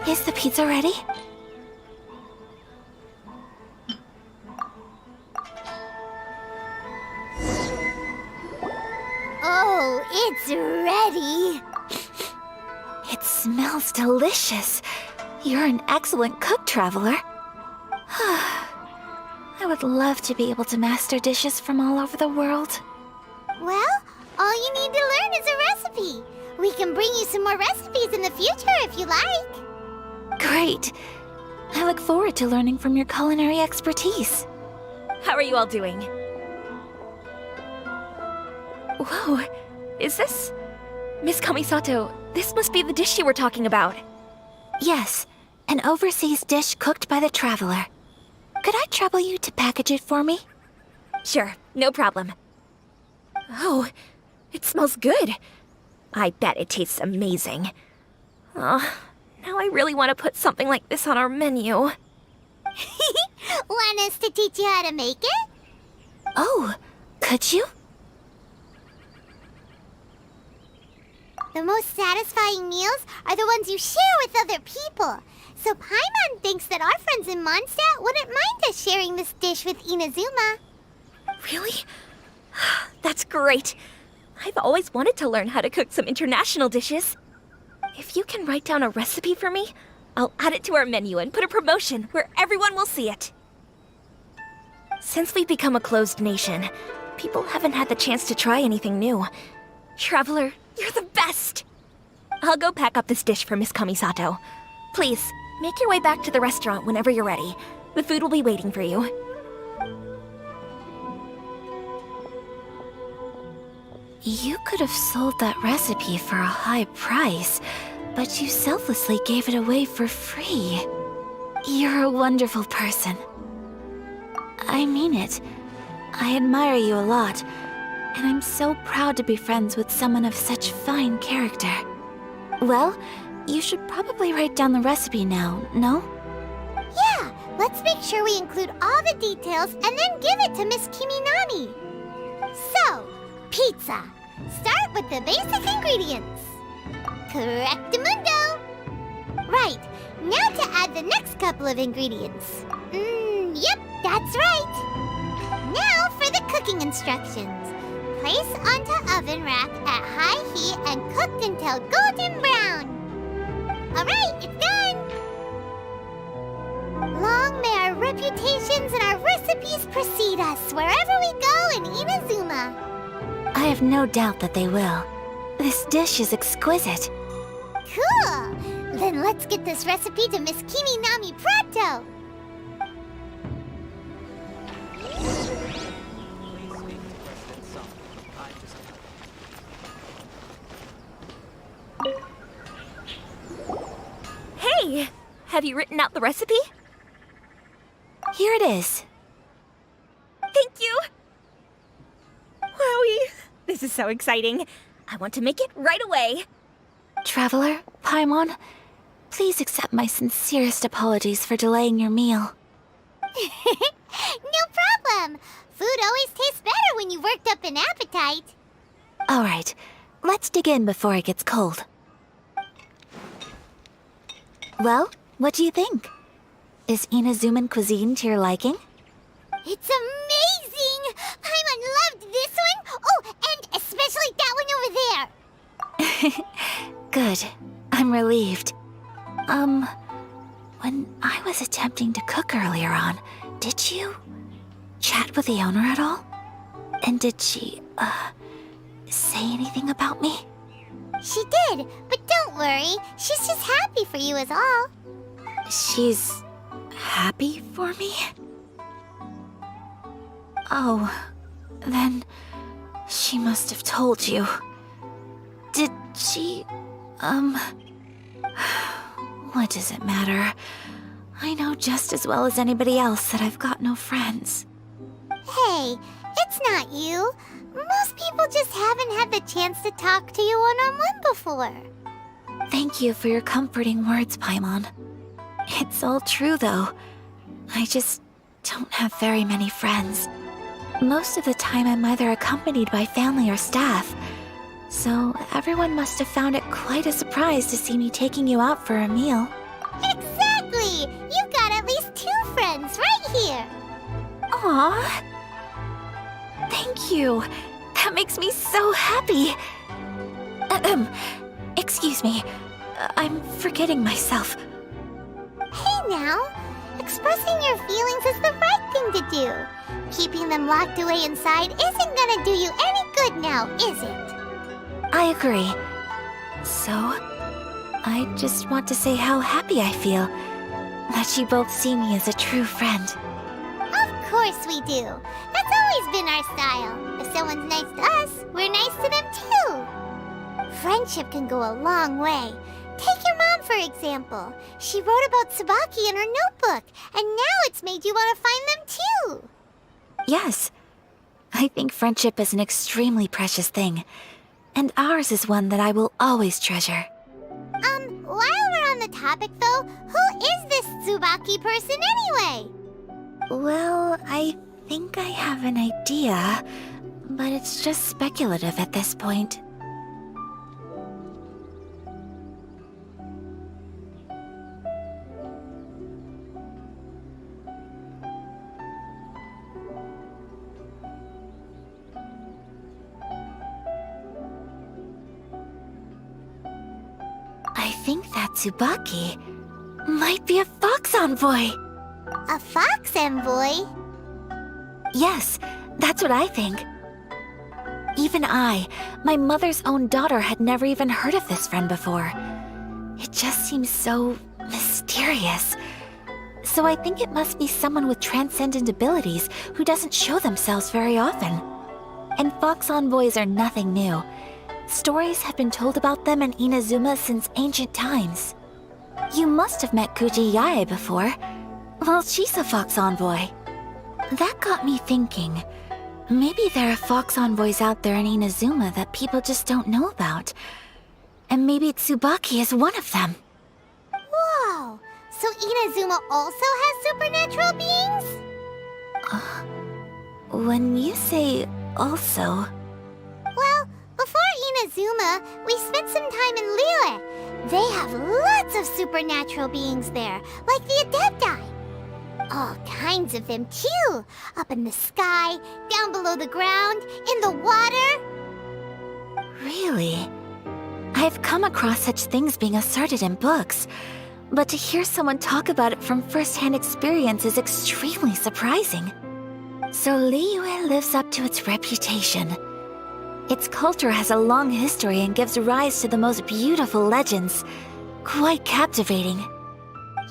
Is the pizza ready? Oh, it's ready! It smells delicious. You're an excellent cook, Traveler. I would love to be able to master dishes from all over the world. Well, all you need to learn is a recipe. We can bring you some more recipes in the future if you like. Great. I look forward to learning from your culinary expertise. How are you all doing? Whoa, is this... Miss Kamisato, this must be the dish you were talking about. Yes, an overseas dish cooked by the Traveler. Could I trouble you to package it for me? Sure, no problem. Oh, it smells good. I bet it tastes amazing. Oh, now I really want to put something like this on our menu. Want us to teach you how to make it? Oh, could you? The most satisfying meals are the ones you share with other people. So Paimon thinks that our friends in Mondstadt wouldn't mind us sharing this dish with Inazuma. Really? That's great. I've always wanted to learn how to cook some international dishes. If you can write down a recipe for me, I'll add it to our menu and put a promotion where everyone will see it. Since we've become a closed nation, people haven't had the chance to try anything new. Traveler, you're the best! I'll go pack up this dish for Miss Kamisato. Please, make your way back to the restaurant whenever you're ready. The food will be waiting for you. You could have sold that recipe for a high price, but you selflessly gave it away for free. You're a wonderful person. I mean it. I admire you a lot, and I'm so proud to be friends with someone of such fine character. Well, you should probably write down the recipe now, no? Yeah, let's make sure we include all the details and then give it to Miss Kiminami. So, pizza. Start with the basic ingredients. Correctamundo. Right, now to add the next couple of ingredients. Yep, that's right. Now for the cooking instructions. Place onto oven rack at high heat and cook until golden brown. Alright, it's done! Long may our reputations and our recipes precede us wherever we go in Inazuma. I have no doubt that they will. This dish is exquisite. Cool! Then let's get this recipe to Miss Kiminami pronto! Hey! Have you written out the recipe? Here it is. Thank you! Wowie! This is so exciting. I want to make it right away. Traveler, Paimon, please accept my sincerest apologies for delaying your meal. No problem! Food always tastes better when you've worked up an appetite. All right, let's dig in before it gets cold. Well, what do you think? Is Inazuman cuisine to your liking? It's amazing! Paimon loved this one! Oh, and especially that one over there! Good. I'm relieved. When I was attempting to cook earlier on, did you chat with the owner at all? And did she, say anything about me? She did, but don't worry. She's just happy for you is all. She's happy for me? Oh, then she must have told you. Did she, what does it matter? I know just as well as anybody else that I've got no friends. Hey, it's not you. Most people just haven't had the chance to talk to you one-on-one before. Thank you for your comforting words, Paimon. It's all true, though. I just don't have very many friends. Most of the time I'm either accompanied by family or staff, so everyone must have found it quite a surprise to see me taking you out for a meal. Exactly! You've got at least 2 friends right here! Aw. Thank you. That makes me so happy. Excuse me. I'm forgetting myself. Hey now! Expressing your feelings is the right thing to do. Keeping them locked away inside isn't gonna do you any good now, is it? I agree. So, I just want to say how happy I feel that you both see me as a true friend. Of course we do. That's always been our style. If someone's nice to us, we're nice to them too. Friendship can go a long way. Take your mom, for example. She wrote about Tsubaki in her notebook, and now it's made you want to find them too. Yes. I think friendship is an extremely precious thing, and ours is one that I will always treasure. While we're on the topic though, who is this Tsubaki person anyway? Well, I think I have an idea, but it's just speculative at this point. I think that Tsubaki might be a fox envoy. A fox envoy? Yes, that's what I think. Even I, my mother's own daughter, had never even heard of this friend before. It just seems so mysterious. So I think it must be someone with transcendent abilities who doesn't show themselves very often. And fox envoys are nothing new. Stories have been told about them in Inazuma since ancient times. You must have met Kuji Yae before. Well, she's a fox envoy. That got me thinking. Maybe there are fox envoys out there in Inazuma that people just don't know about. And maybe Tsubaki is one of them. Whoa! So Inazuma also has supernatural beings? When you say also... Well, before Inazuma, we spent some time in Liyue. They have lots of supernatural beings there, like the Adepti. All kinds of them too. Up in the sky, down below the ground, in the water. Really? I've come across such things being asserted in books, but to hear someone talk about it from first-hand experience is extremely surprising. So Liyue lives up to its reputation. Its culture has a long history and gives rise to the most beautiful legends. Quite captivating.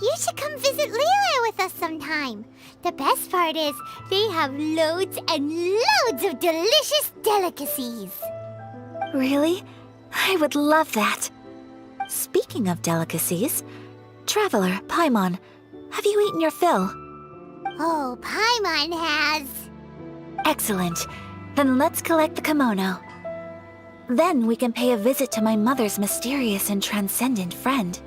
You should come visit Liyue with us sometime. The best part is, they have loads and loads of delicious delicacies. Really? I would love that. Speaking of delicacies, Traveler, Paimon, have you eaten your fill? Oh, Paimon has. Excellent. Then let's collect the kimono. Then we can pay a visit to my mother's mysterious and transcendent friend.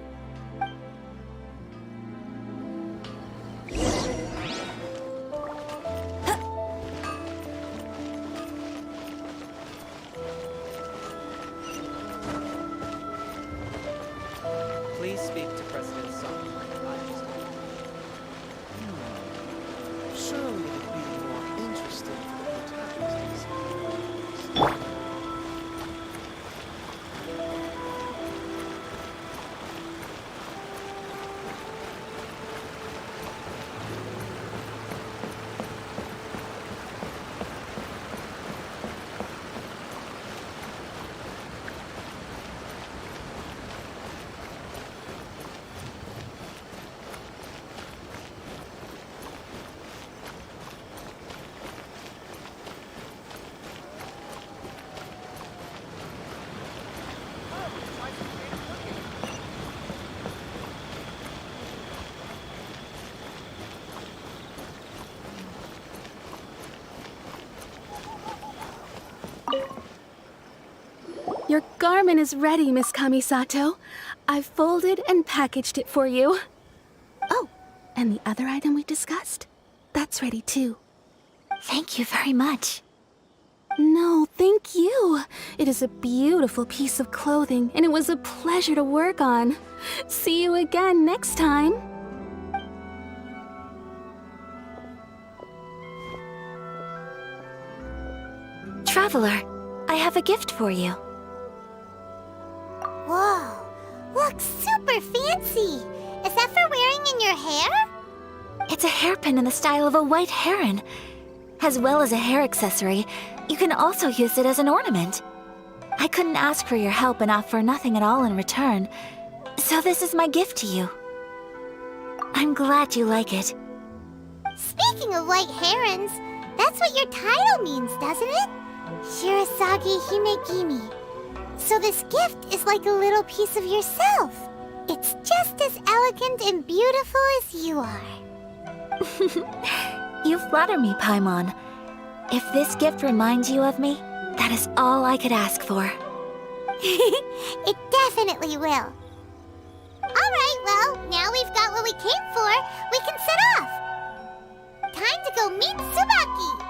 Please speak to President Sakura. Surely it'd be more interesting for the protagonists. Your garment is ready, Miss Kamisato. I've folded and packaged it for you. Oh, and the other item we discussed? That's ready too. Thank you very much. No, thank you. It is a beautiful piece of clothing, and it was a pleasure to work on. See you again next time. Traveler, I have a gift for you. Whoa, looks super fancy. Is that for wearing in your hair? It's a hairpin in the style of a white heron. As well as a hair accessory, you can also use it as an ornament. I couldn't ask for your help and offer nothing at all in return, so this is my gift to you. I'm glad you like it. Speaking of white herons, that's what your title means, doesn't it? Shirasagi Himegimi. So this gift is like a little piece of yourself. It's just as elegant and beautiful as you are. You flatter me, Paimon. If this gift reminds you of me, that is all I could ask for. It definitely will. Alright, well, now we've got what we came for, we can set off. Time to go meet Tsubaki!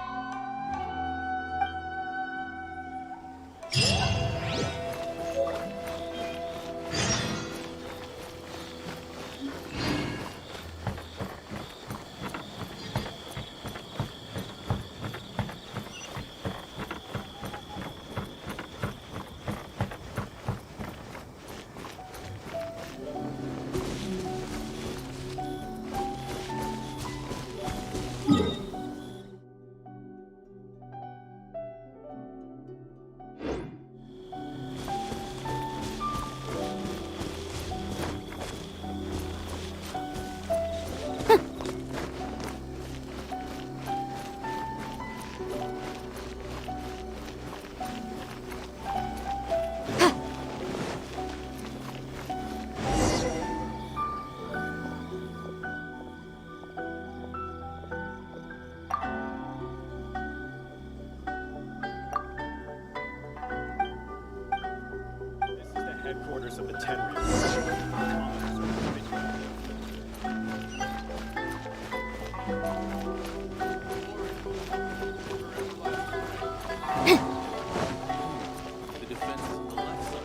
Headquarters of the Tenryus. The defense is on the left side.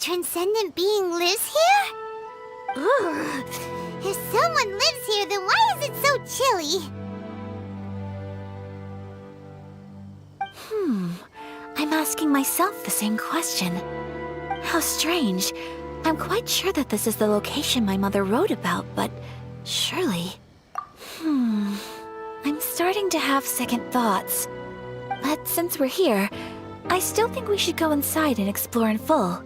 transcendent being lives here? Ugh. If someone lives here, then why is it so chilly? I'm asking myself the same question. How strange. I'm quite sure that this is the location my mother wrote about, but surely... I'm starting to have second thoughts. But since we're here, I still think we should go inside and explore in full.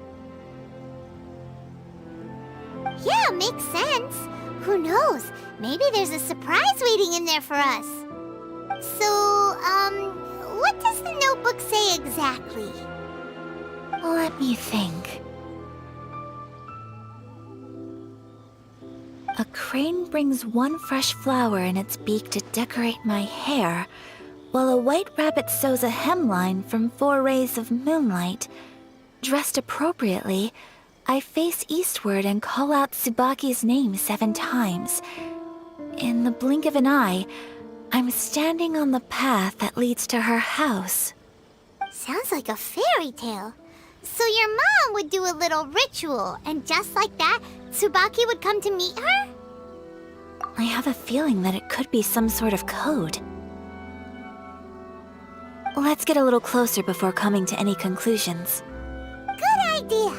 Yeah, makes sense. Who knows? Maybe there's a surprise waiting in there for us. So, what does the notebook say exactly? Let me think. A crane brings one fresh flower in its beak to decorate my hair, while a white rabbit sews a hemline from 4 rays of moonlight. Dressed appropriately, I face eastward and call out Tsubaki's name 7 times. In the blink of an eye, I'm standing on the path that leads to her house. Sounds like a fairy tale. So your mom would do a little ritual, and just like that, Tsubaki would come to meet her? I have a feeling that it could be some sort of code. Let's get a little closer before coming to any conclusions. Good idea.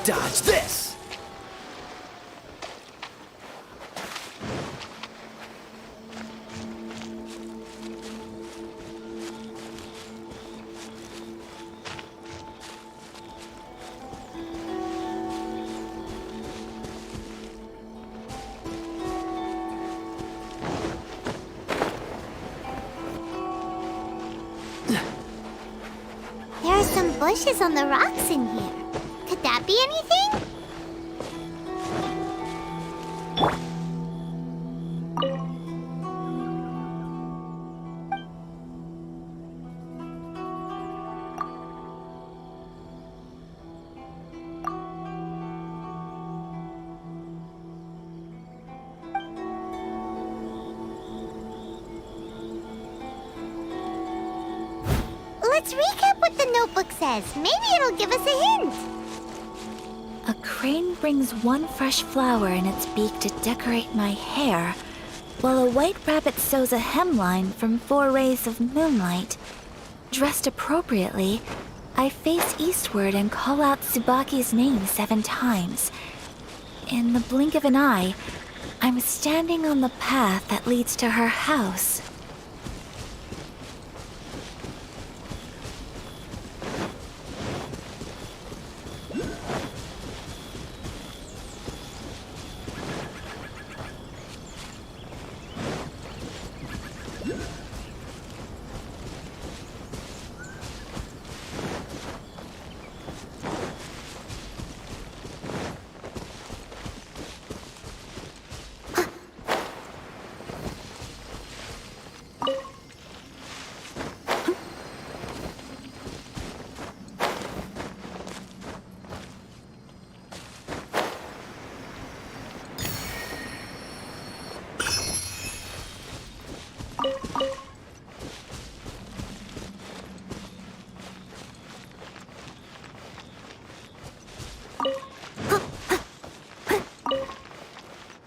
Dodge this! There are some bushes on the rocks in here. Could that be anything? Let's recap what the notebook says. Maybe it'll give us a hint. A crane brings one fresh flower in its beak to decorate my hair, while a white rabbit sews a hemline from 4 rays of moonlight. Dressed appropriately, I face eastward and call out Tsubaki's name 7 times. In the blink of an eye, I'm standing on the path that leads to her house.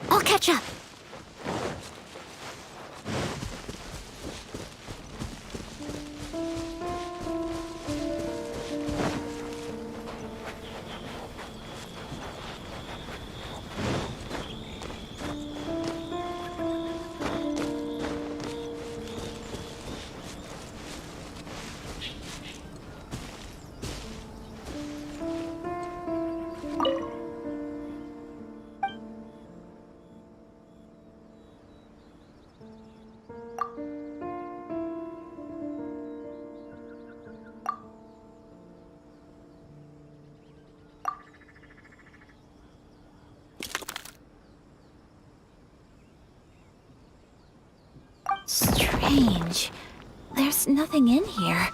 I'll catch up. Strange. There's nothing in here.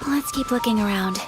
Let's keep looking around.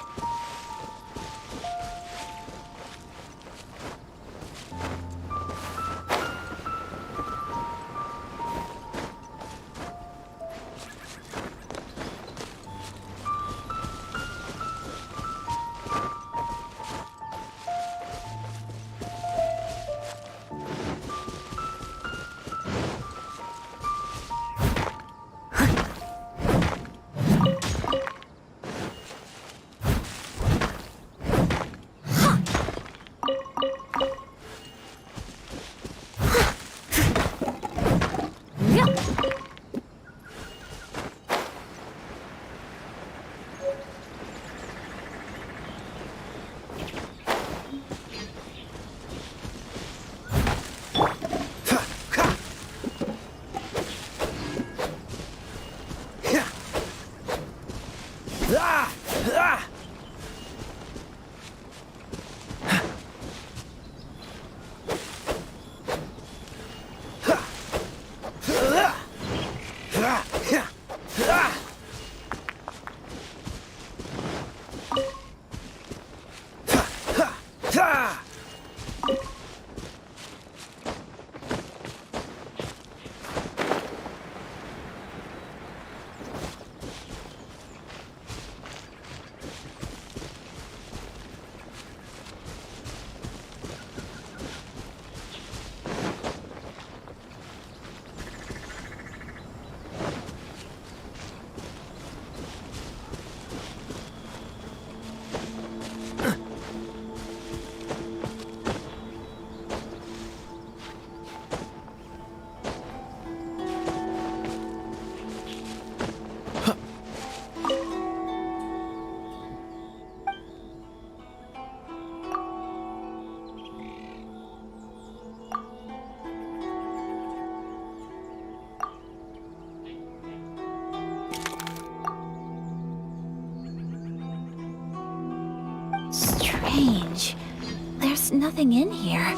nothing in here.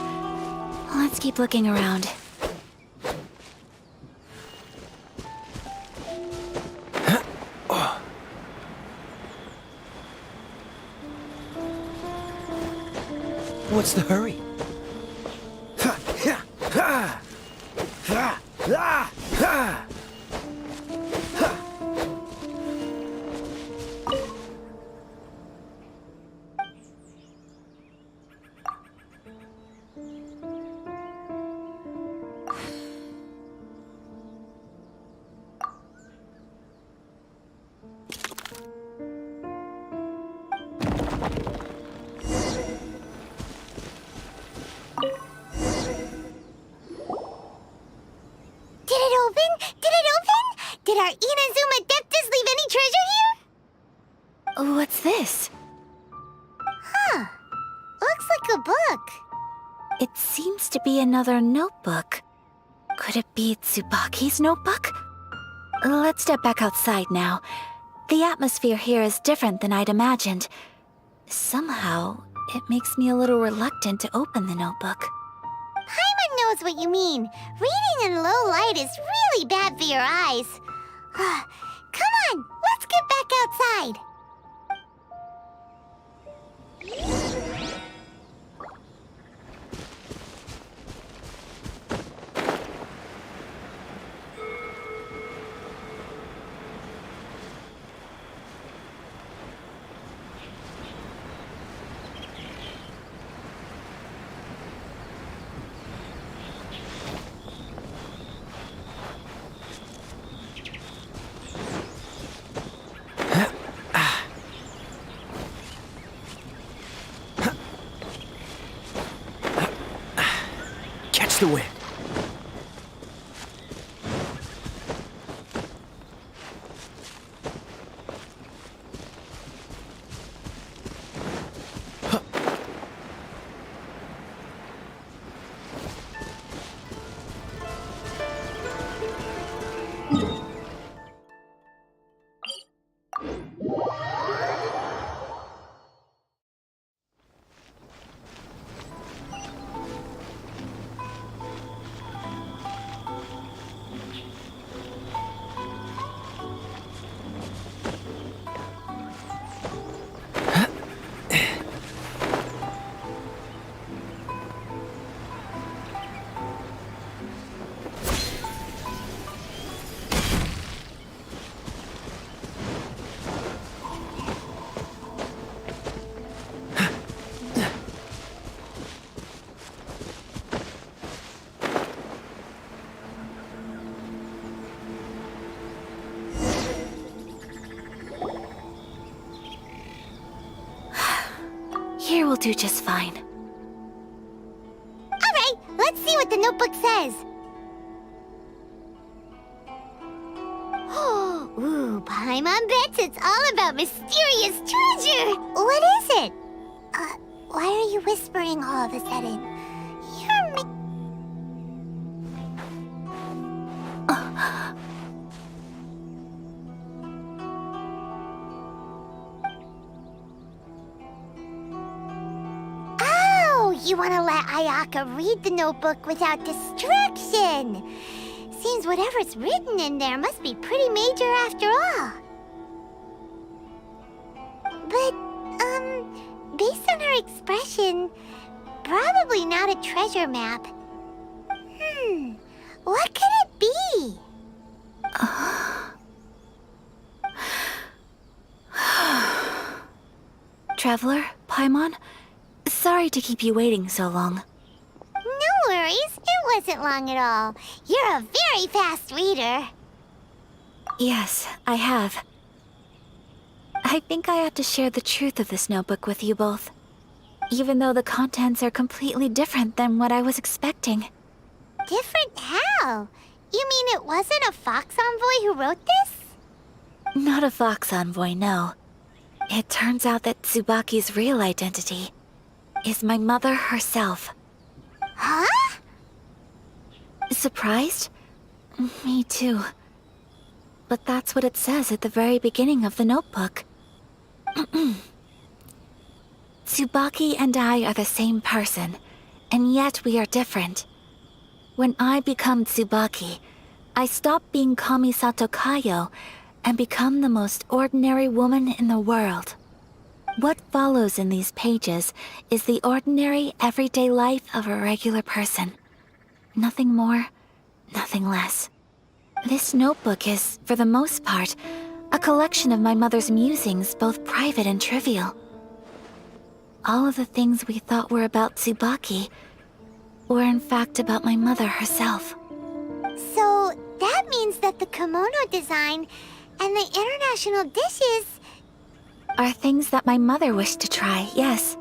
Let's keep looking around. What's the hurry? Did our Inazuma Adeptus leave any treasure here? What's this? Huh. Looks like a book. It seems to be another notebook. Could it be Tsubaki's notebook? Let's step back outside now. The atmosphere here is different than I'd imagined. Somehow, it makes me a little reluctant to open the notebook. Paimon knows what you mean. Reading in low light is really bad for your eyes. Come on, let's get back outside. Catch the wind. Here will do just fine. Alright, let's see what the notebook says. Ooh, Paimon bets it's all about mysterious treasure! What is it? Why are you whispering all of a sudden? You're You want to let Ayaka read the notebook without distraction. Seems whatever's written in there must be pretty major after all. But, based on her expression, probably not a treasure map. What could it be? Traveler, Paimon? Sorry to keep you waiting so long. No worries, it wasn't long at all. You're a very fast reader. Yes, I have. I think I ought to share the truth of this notebook with you both. Even though the contents are completely different than what I was expecting. Different how? You mean it wasn't a Fox Envoy who wrote this? Not a Fox Envoy, no. It turns out that Tsubaki's real identity is my mother herself. Huh? Surprised? Me too. But that's what it says at the very beginning of the notebook. Tsubaki and I are the same person, And yet we are different. When I become Tsubaki, I stop being Kamisato Kayo and become the most ordinary woman in the world. What follows in these pages is the ordinary, everyday life of a regular person. Nothing more, nothing less. This notebook is, for the most part, a collection of my mother's musings, both private and trivial. All of the things we thought were about Tsubaki were in fact about my mother herself. So, that means that the kimono design and the international dishes are things that my mother wished to try, yes.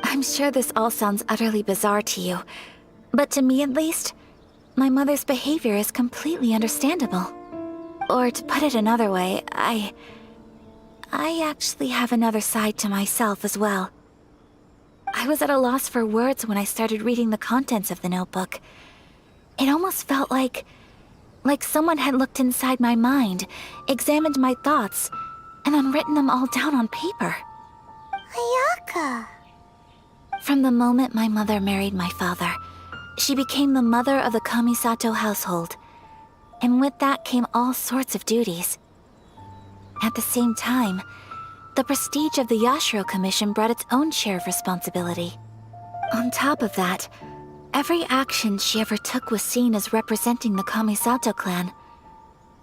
I'm sure this all sounds utterly bizarre to you, but to me at least, my mother's behavior is completely understandable. Or to put it another way, I actually have another side to myself as well. I was at a loss for words when I started reading the contents of the notebook. It almost felt like someone had looked inside my mind, examined my thoughts, and then written them all down on paper. Ayaka. From the moment my mother married my father, she became the mother of the Kamisato household, and with that came all sorts of duties. At the same time, the prestige of the Yashiro Commission brought its own share of responsibility. On top of that, every action she ever took was seen as representing the Kamisato clan.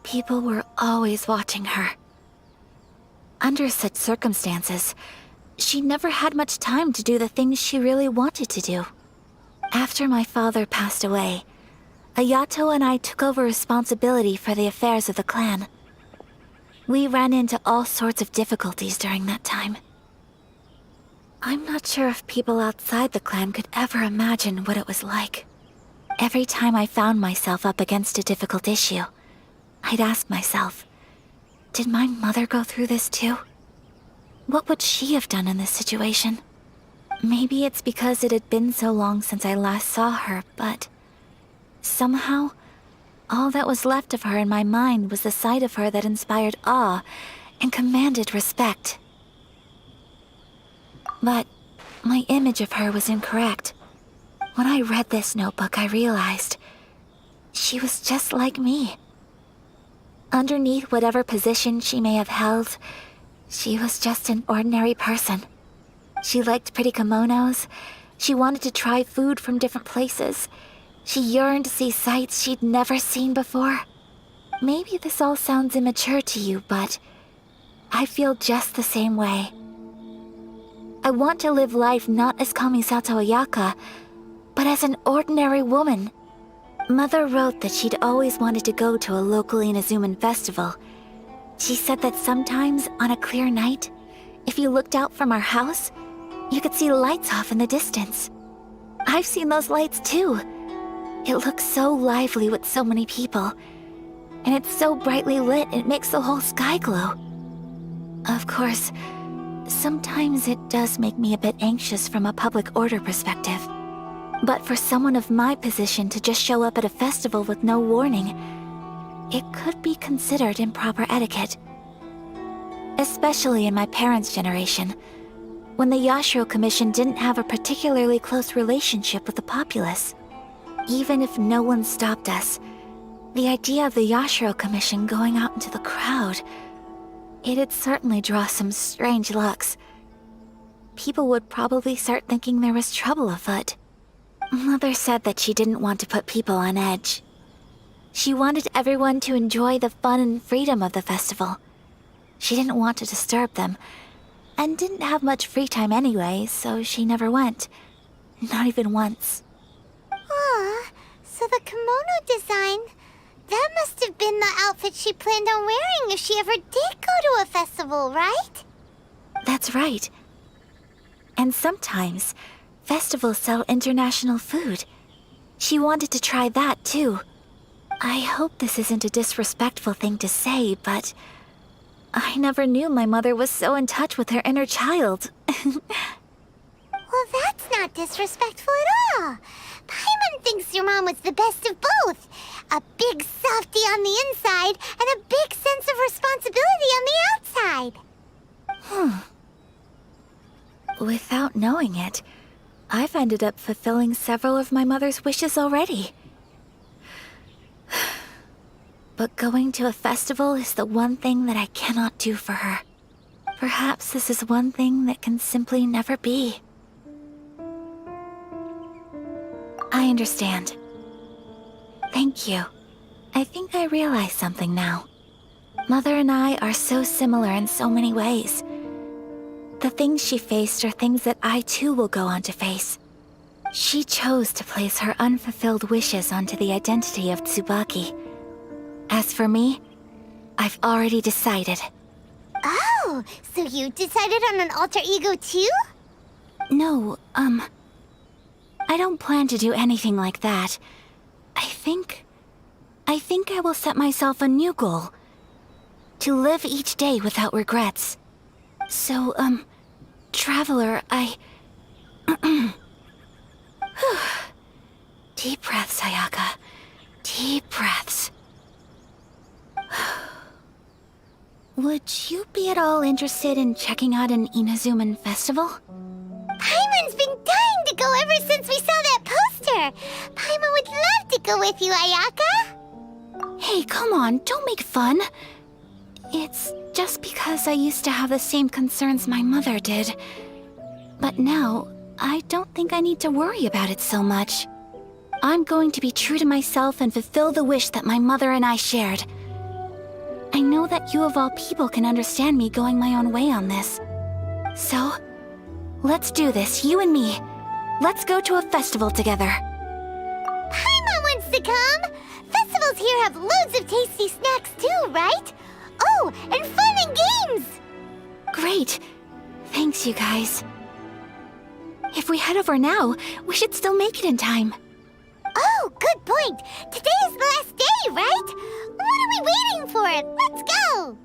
People were always watching her. Under such circumstances, she never had much time to do the things she really wanted to do. After my father passed away, Ayato and I took over responsibility for the affairs of the clan. We ran into all sorts of difficulties during that time. I'm not sure if people outside the clan could ever imagine what it was like. Every time I found myself up against a difficult issue, I'd ask myself, did my mother go through this too? What would she have done in this situation? Maybe it's because it had been so long since I last saw her, but somehow, all that was left of her in my mind was the side of her that inspired awe and commanded respect. But my image of her was incorrect. When I read this notebook, I realized she was just like me. Underneath whatever position she may have held, she was just an ordinary person. She liked pretty kimonos. She wanted to try food from different places. She yearned to see sights she'd never seen before. Maybe this all sounds immature to you, but I feel just the same way. I want to live life not as Kamisato Ayaka, but as an ordinary woman. Mother wrote that she'd always wanted to go to a local Inazuman festival. She said that sometimes, on a clear night, if you looked out from our house, you could see lights off in the distance. I've seen those lights too. It looks so lively with so many people, and it's so brightly lit it makes the whole sky glow. Of course, sometimes it does make me a bit anxious from a public order perspective. But for someone of my position to just show up at a festival with no warning, it could be considered improper etiquette. Especially in my parents' generation, when the Yashiro Commission didn't have a particularly close relationship with the populace. Even if no one stopped us, the idea of the Yashiro Commission going out into the crowd, it'd certainly draw some strange looks. People would probably start thinking there was trouble afoot. Mother said that she didn't want to put people on edge. She wanted everyone to enjoy the fun and freedom of the festival. She didn't want to disturb them, and didn't have much free time anyway, so she never went. Not even once. Aw, so the kimono design, that must have been the outfit she planned on wearing if she ever did go to a festival, right? That's right. And sometimes, festivals sell international food. She wanted to try that too. I hope this isn't a disrespectful thing to say, but I never knew my mother was so in touch with her inner child. Well, that's not disrespectful at all. Paimon thinks your mom was the best of both. A big softie on the inside and a big sense of responsibility on the outside. Without knowing it, I've ended up fulfilling several of my mother's wishes already. But going to a festival is the one thing that I cannot do for her. Perhaps this is one thing that can simply never be. I understand. Thank you. I think I realize something now. Mother and I are so similar in so many ways. The things she faced are things that I too will go on to face. She chose to place her unfulfilled wishes onto the identity of Tsubaki. As for me, I've already decided. Oh, so you decided on an alter ego too? No, I don't plan to do anything like that. I think I will set myself a new goal. To live each day without regrets. So, Traveler, Deep breaths, Ayaka. Deep breaths. Would you be at all interested in checking out an Inazuman festival? Paimon's been dying to go ever since we saw that poster! Paimon would love to go with you, Ayaka! Hey, come on, don't make fun. It's just because I used to have the same concerns my mother did. But now, I don't think I need to worry about it so much. I'm going to be true to myself and fulfill the wish that my mother and I shared. I know that you of all people can understand me going my own way on this. So, let's do this, you and me. Let's go to a festival together. Paimon wants to come! Festivals here have loads of tasty snacks too, right? Oh, and fun and games! Great. Thanks, you guys. If we head over now, we should still make it in time. Oh, good point! Today is the last day, right? What are we waiting for? Let's go!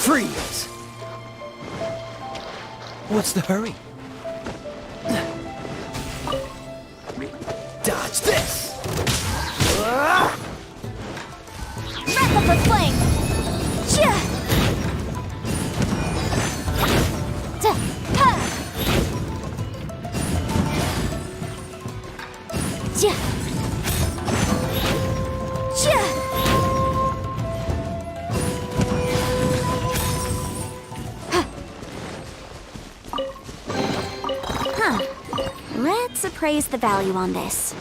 Freeze! What's the hurry? Dodge this! Wrap up with flame! Chia! Ta! Ha! Chia! Chia! Let's appraise the value on this.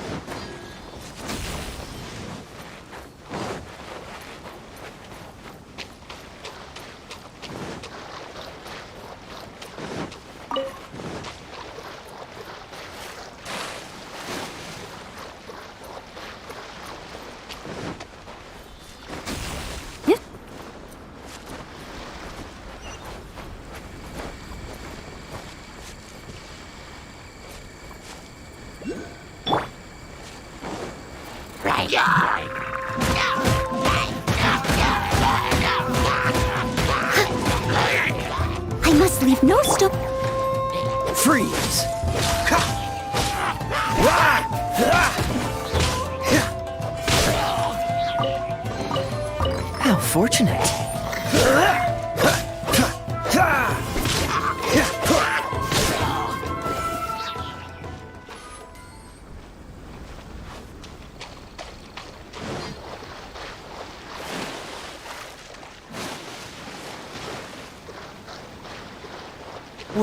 I must leave no stone. Freeze! How fortunate.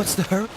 What's the hurry?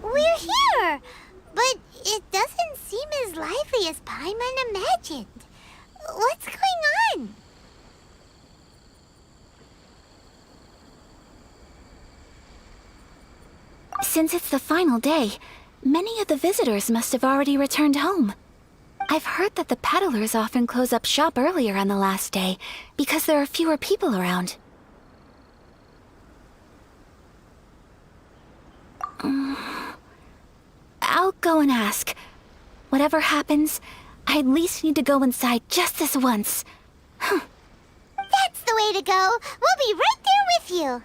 We're here! But it doesn't seem as lively as Paimon imagined. What's going on? Since it's the final day, many of the visitors must have already returned home. I've heard that the peddlers often close up shop earlier on the last day because there are fewer people around. I'll go and ask. Whatever happens, I at least need to go inside just this once. That's the way to go. We'll be right there with you.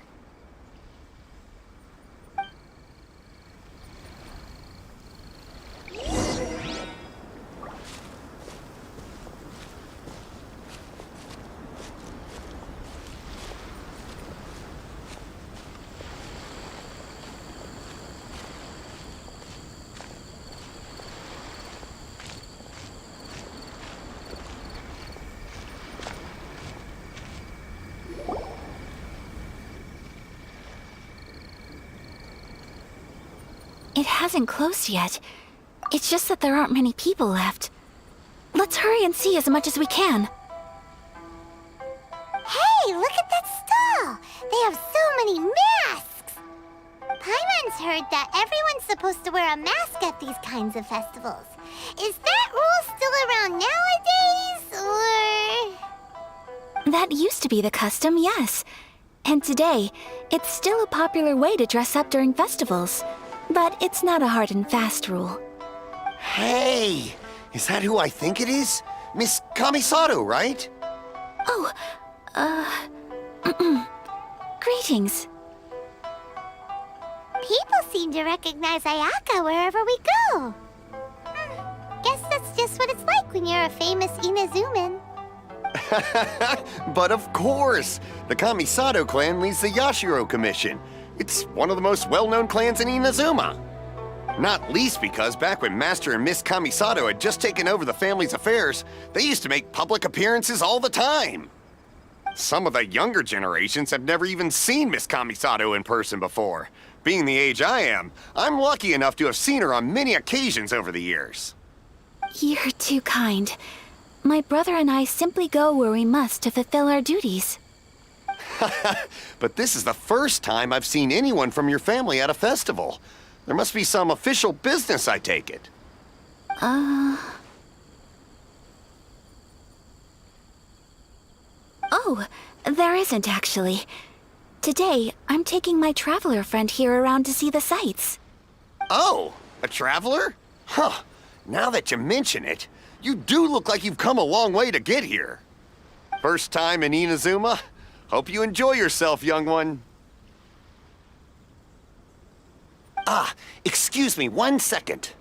It hasn't closed yet. It's just that there aren't many people left. Let's hurry and see as much as we can. Hey, look at that stall! They have so many masks! Paimon's heard that everyone's supposed to wear a mask at these kinds of festivals. Is that rule still around nowadays, or...? That used to be the custom, yes. And today, it's still a popular way to dress up during festivals. But it's not a hard and fast rule. Hey! Is that who I think it is? Miss Kamisato, right? Oh, greetings. People seem to recognize Ayaka wherever we go. Guess that's just what it's like when you're a famous Inazuman. But of course! The Kamisato clan leads the Yashiro Commission. It's one of the most well-known clans in Inazuma. Not least because back when Master and Miss Kamisato had just taken over the family's affairs, they used to make public appearances all the time. Some of the younger generations have never even seen Miss Kamisato in person before. Being the age I am, I'm lucky enough to have seen her on many occasions over the years. You're too kind. My brother and I simply go where we must to fulfill our duties. But this is the first time I've seen anyone from your family at a festival. There must be some official business, I take it. Oh, there isn't actually. Today, I'm taking my traveler friend here around to see the sights. Oh, a traveler? Huh. Now that you mention it, you do look like you've come a long way to get here. First time in Inazuma? Hope you enjoy yourself, young one. Ah, excuse me 1 second.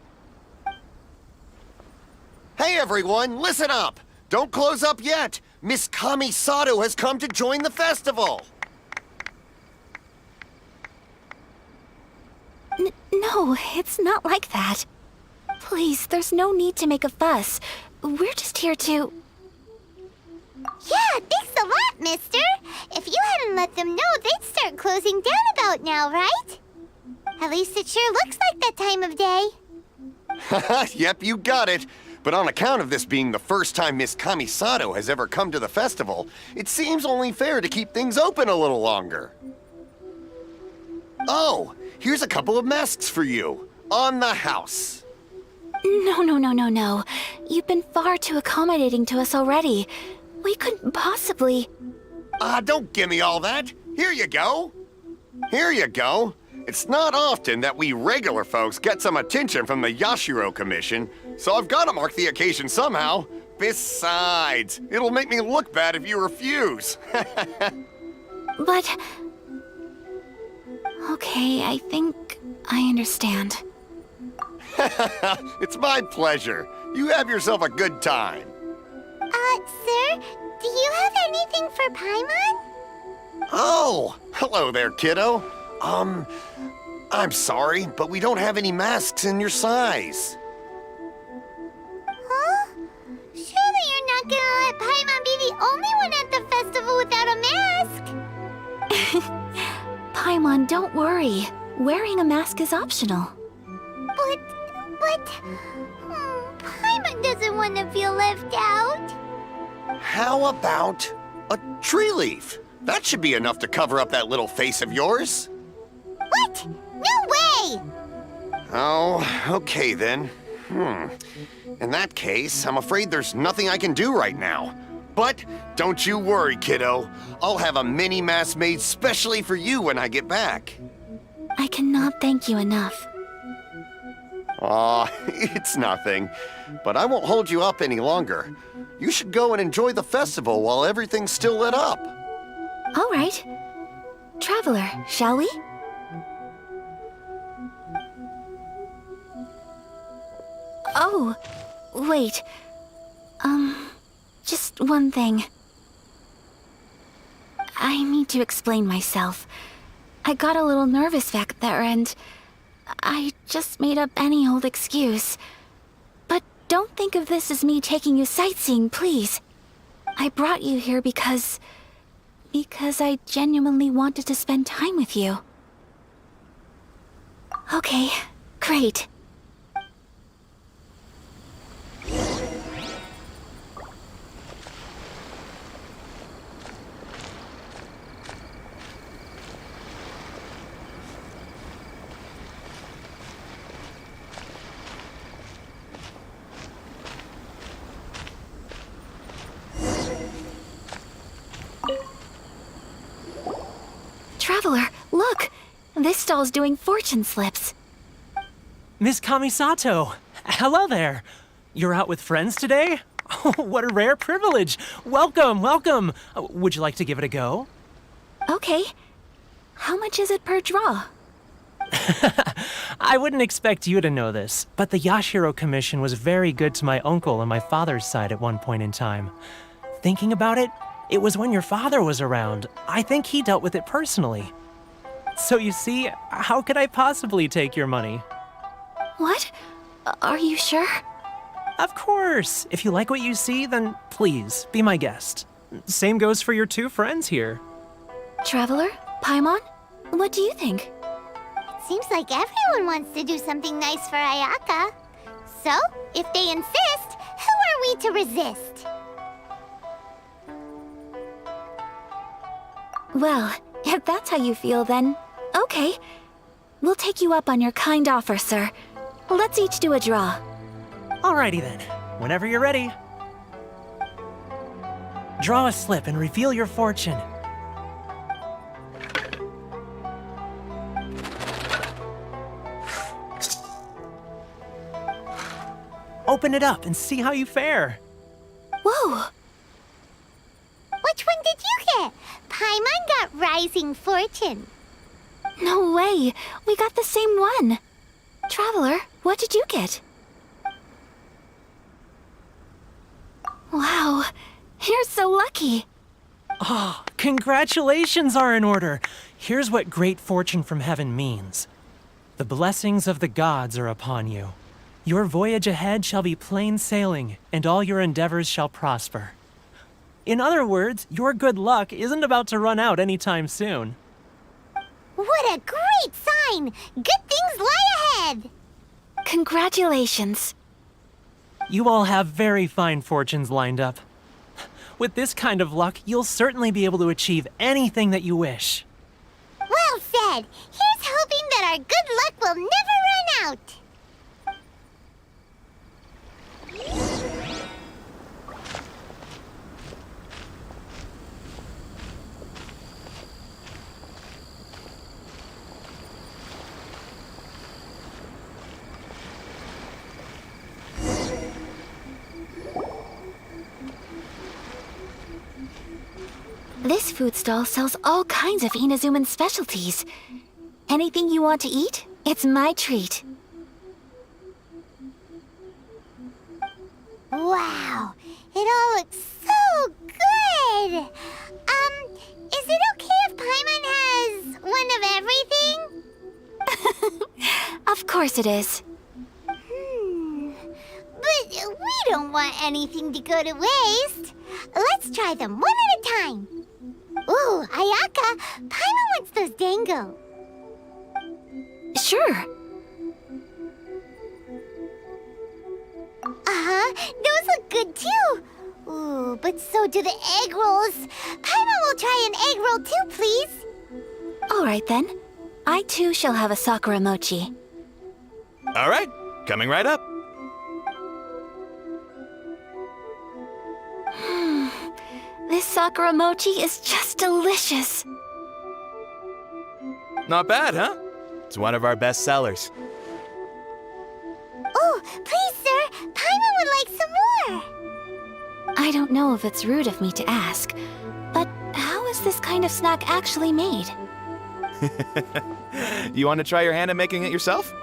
Hey everyone, listen up! Don't close up yet! Miss Kamisato has come to join the festival! No, it's not like that. Please, there's no need to make a fuss. We're just here to... Yeah, thanks a lot, mister. If you hadn't let them know, they'd start closing down about now, right? At least it sure looks like that time of day. Yep, you got it. But on account of this being the first time Miss Kamisato has ever come to the festival, it seems only fair to keep things open a little longer. Oh, here's a couple of masks for you. On the house. No. You've been far too accommodating to us already. We couldn't possibly... Don't give me all that. Here you go. Here you go. It's not often that we regular folks get some attention from the Yashiro Commission, so I've got to mark the occasion somehow. Besides, it'll make me look bad if you refuse. But... Okay, I think I understand. It's my pleasure. You have yourself a good time. Sir, do you have anything for Paimon? Oh, hello there, kiddo. I'm sorry, but we don't have any masks in your size. Huh? Surely you're not gonna let Paimon be the only one at the festival without a mask? Paimon, don't worry. Wearing a mask is optional. But... Paimon doesn't want to feel left out. How about a tree leaf? That should be enough to cover up that little face of yours. What? No way! Oh, okay then. In that case, I'm afraid there's nothing I can do right now. But don't you worry, kiddo. I'll have a mini mask made specially for you when I get back. I cannot thank you enough. Aw, it's nothing. But I won't hold you up any longer. You should go and enjoy the festival while everything's still lit up. All right. Traveler, shall we? Oh, wait. Just one thing. I need to explain myself. I got a little nervous back there and I just made up any old excuse. But don't think of this as me taking you sightseeing, please. I brought you here because I genuinely wanted to spend time with you. Okay, great. Traveler, look! This stall's doing fortune slips. Miss Kamisato! Hello there! You're out with friends today? Oh, what a rare privilege! Welcome, welcome! Would you like to give it a go? Okay. How much is it per draw? I wouldn't expect you to know this, but the Yashiro Commission was very good to my uncle on my father's side at one point in time. Thinking about it, it was when your father was around. I think he dealt with it personally. So you see, how could I possibly take your money? What? Are you sure? Of course. If you like what you see, then please, be my guest. Same goes for your two friends here. Traveler? Paimon? What do you think? It seems like everyone wants to do something nice for Ayaka. So, if they insist, who are we to resist? Well, if that's how you feel, then okay. We'll take you up on your kind offer, sir. Let's each do a draw. Alrighty then. Whenever you're ready. Draw a slip and reveal your fortune. Open it up and see how you fare. Whoa! Which one did you get? Paimon got Rising Fortune. No way! We got the same one! Traveler, what did you get? Wow, you're so lucky! Oh, congratulations are in order! Here's what great fortune from heaven means. The blessings of the gods are upon you. Your voyage ahead shall be plain sailing, and all your endeavors shall prosper. In other words, your good luck isn't about to run out anytime soon. What a great sign! Good things lie ahead! Congratulations. You all have very fine fortunes lined up. With this kind of luck, you'll certainly be able to achieve anything that you wish. Well said. Here's hoping that our good luck will never run out. This food stall sells all kinds of Inazuman specialties. Anything you want to eat, it's my treat. Wow, it all looks so good! Is it okay if Paimon has one of everything? Of course it is. But we don't want anything to go to waste. Let's try them one at a time. Ooh, Ayaka, Paimon wants those dango. Sure. Uh-huh, those look good too. Ooh, but so do the egg rolls. Paimon will try an egg roll too, please. All right then. I too shall have a Sakura Mochi. All right, coming right up. This Sakura Mochi is just delicious. Not bad, huh? It's one of our best sellers. Oh, please, sir. Paimon would like some more. I don't know if it's rude of me to ask, but how is this kind of snack actually made? You want to try your hand at making it yourself?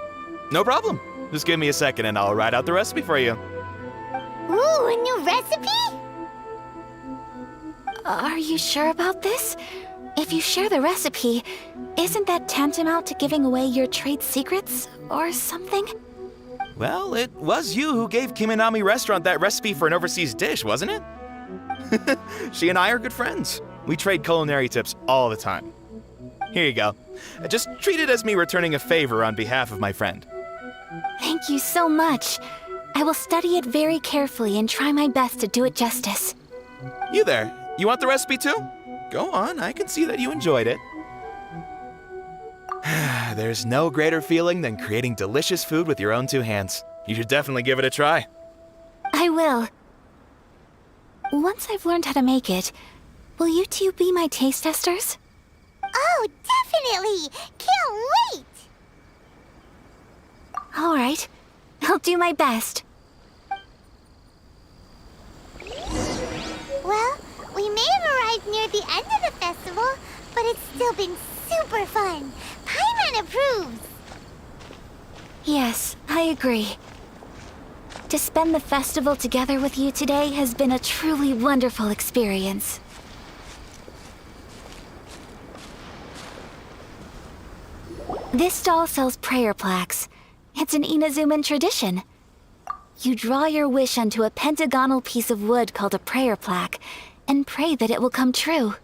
No problem. Just give me a second and I'll write out the recipe for you. Ooh, a new recipe? Are you sure about this? If you share the recipe, isn't that tantamount to giving away your trade secrets or something? Well, it was you who gave Kiminami Restaurant that recipe for an overseas dish, wasn't it? She and I are good friends. We trade culinary tips all the time. Here you go. Just treat it as me returning a favor on behalf of my friend. Thank you so much. I will study it very carefully and try my best to do it justice. You there, you want the recipe too? Go on, I can see that you enjoyed it. There's no greater feeling than creating delicious food with your own two hands. You should definitely give it a try. I will. Once I've learned how to make it, will you two be my taste testers? Oh, definitely! Can't wait! All right. I'll do my best. Well, we may have arrived near the end of the festival, but it's still been super fun. Paimon approves. Yes, I agree. To spend the festival together with you today has been a truly wonderful experience. This stall sells prayer plaques. It's an Inazuman tradition. You draw your wish onto a pentagonal piece of wood called a prayer plaque, and pray that it will come true.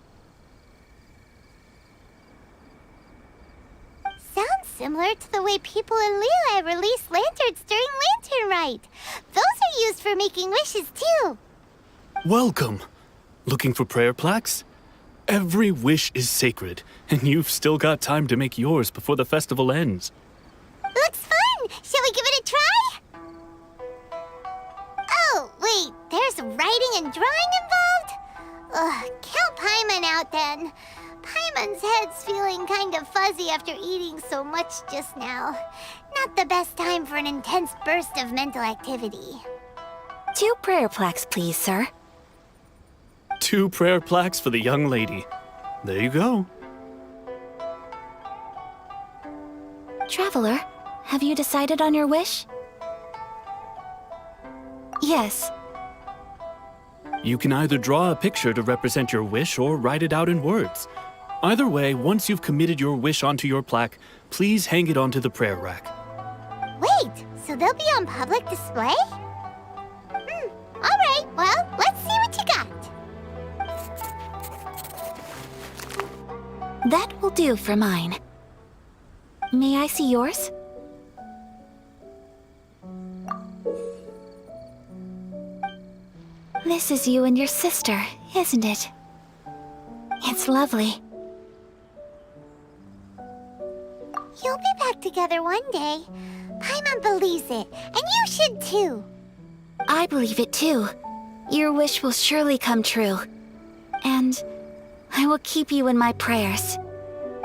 Sounds similar to the way people in Liyue release lanterns during Lantern Rite. Those are used for making wishes too. Welcome. Looking for prayer plaques? Every wish is sacred, and you've still got time to make yours before the festival ends. Looks fun! Shall we give it a try? Oh, wait, there's writing and drawing involved? Ugh, count Paimon out then. Paimon's head's feeling kind of fuzzy after eating so much just now. Not the best time for an intense burst of mental activity. 2 prayer plaques, please, sir. 2 prayer plaques for the young lady. There you go. Traveler, have you decided on your wish? Yes. You can either draw a picture to represent your wish or write it out in words. Either way, once you've committed your wish onto your plaque, please hang it onto the prayer rack. Wait, so they'll be on public display? Alright, well, let's see what you got. That will do for mine. May I see yours? This is you and your sister, isn't it? It's lovely. You'll be back together one day. Paimon believes it, and you should too. I believe it too. Your wish will surely come true. And I will keep you in my prayers.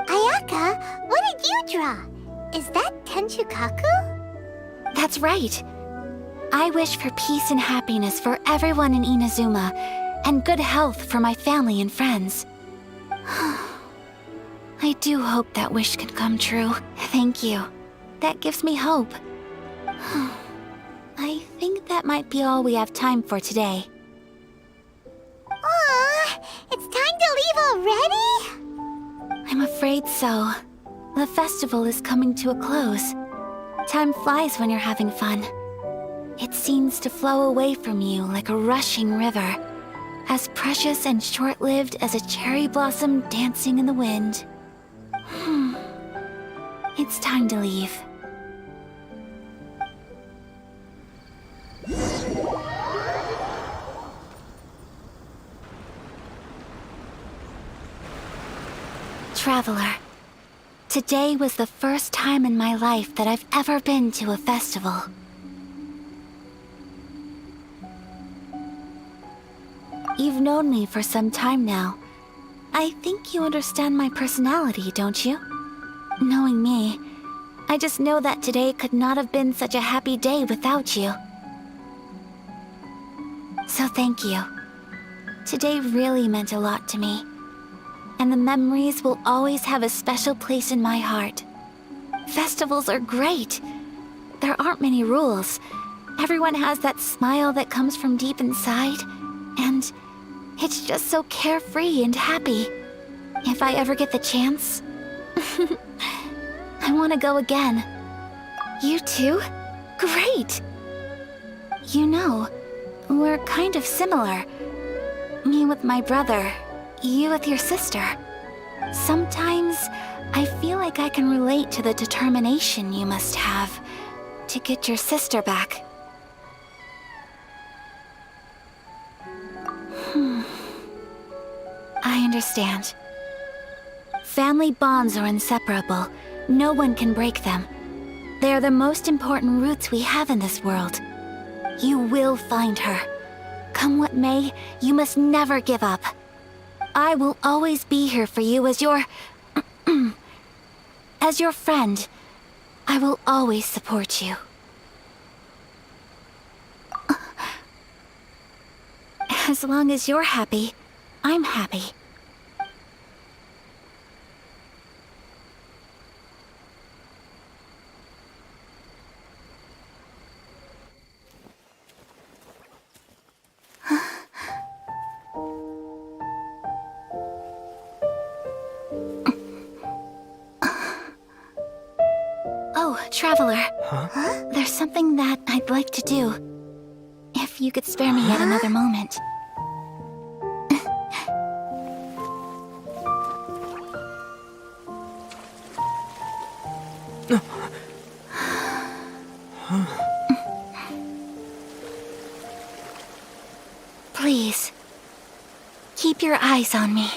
Ayaka, what did you draw? Is that Tenshukaku? That's right. I wish for peace and happiness for everyone in Inazuma, and good health for my family and friends. I do hope that wish can come true. Thank you. That gives me hope. I think that might be all we have time for today. Aw, it's time to leave already? I'm afraid so. The festival is coming to a close. Time flies when you're having fun. It seems to flow away from you like a rushing river, as precious and short-lived as a cherry blossom dancing in the wind. It's time to leave. Traveler, today was the first time in my life that I've ever been to a festival. You've known me for some time now. I think you understand my personality, don't you? Knowing me, I just know that today could not have been such a happy day without you. So thank you. Today really meant a lot to me. And the memories will always have a special place in my heart. Festivals are great. There aren't many rules. Everyone has that smile that comes from deep inside, and it's just so carefree and happy. If I ever get the chance, I want to go again. You too? Great! You know, we're kind of similar. Me with my brother, you with your sister. Sometimes I feel like I can relate to the determination you must have to get your sister back. I understand. Family bonds are inseparable. No one can break them. They are the most important roots we have in this world. You will find her. Come what may, you must never give up. I will always be here for you as your... as your friend. I will always support you. As long as you're happy, I'm happy. Oh, Traveler. Huh? There's something that I'd like to do. If you could spare me yet another moment. Please, keep your eyes on me.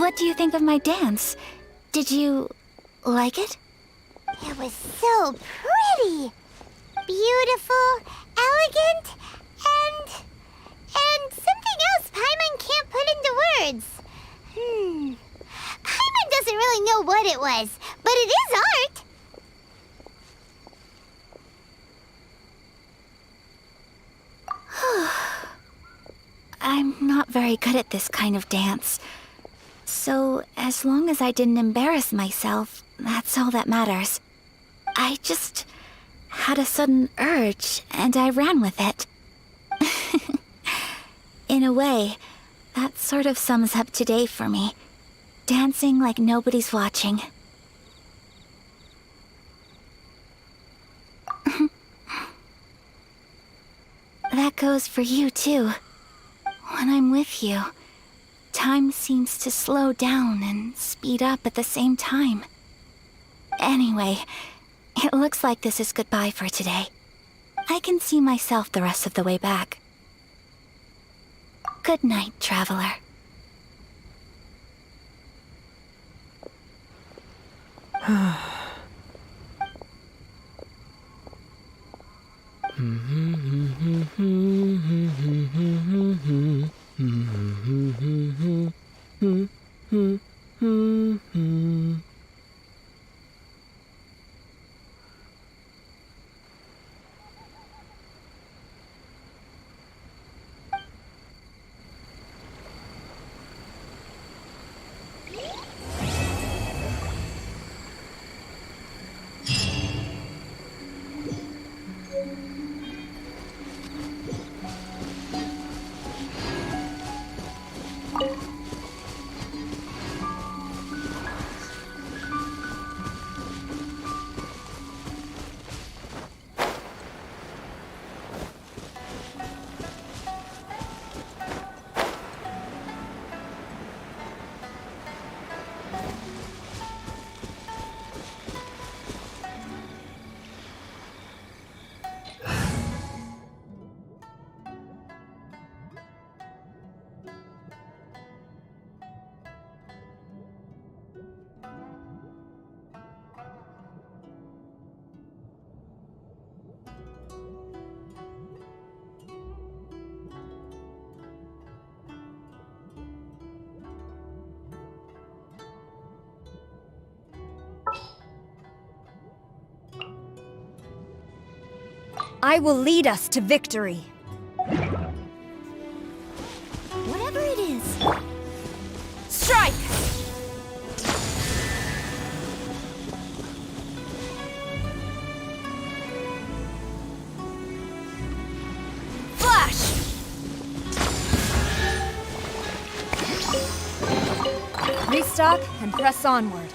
What do you think of my dance? Did you like it? It was so pretty. Beautiful, elegant, and something else Paimon can't put into words. Paimon doesn't really know what it was, but it is art. I'm not very good at this kind of dance. So, as long as I didn't embarrass myself, that's all that matters. I just had a sudden urge, and I ran with it. In a way, that sort of sums up today for me. Dancing like nobody's watching. That goes for you, too. When I'm with you, time seems to slow down and speed up at the same time. Anyway, it looks like this is goodbye for today. I can see myself the rest of the way back. Good night, traveler. I will lead us to victory. Whatever it is. Strike! Flash! Restock and press onward.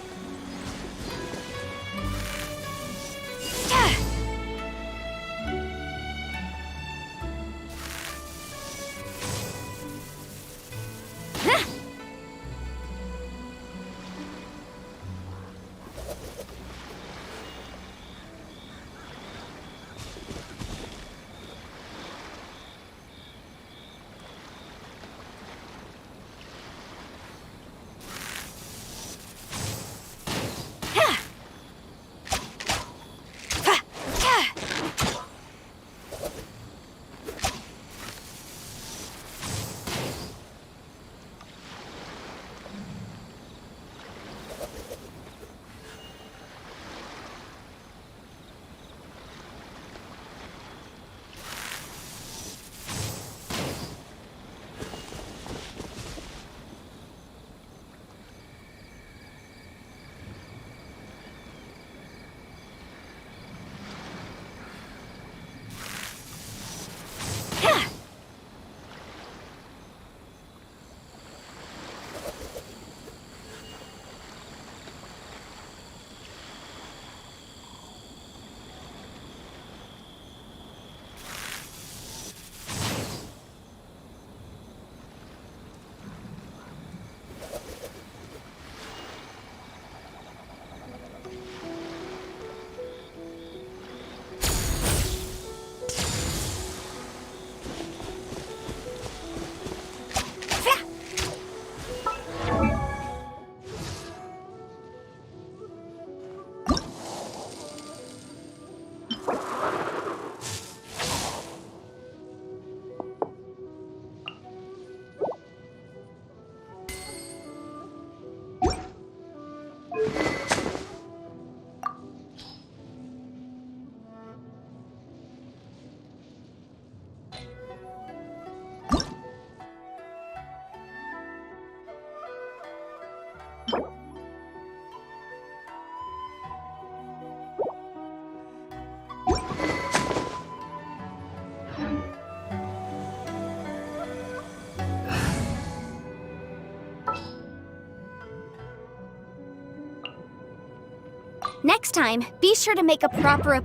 Next time, be sure to make a proper...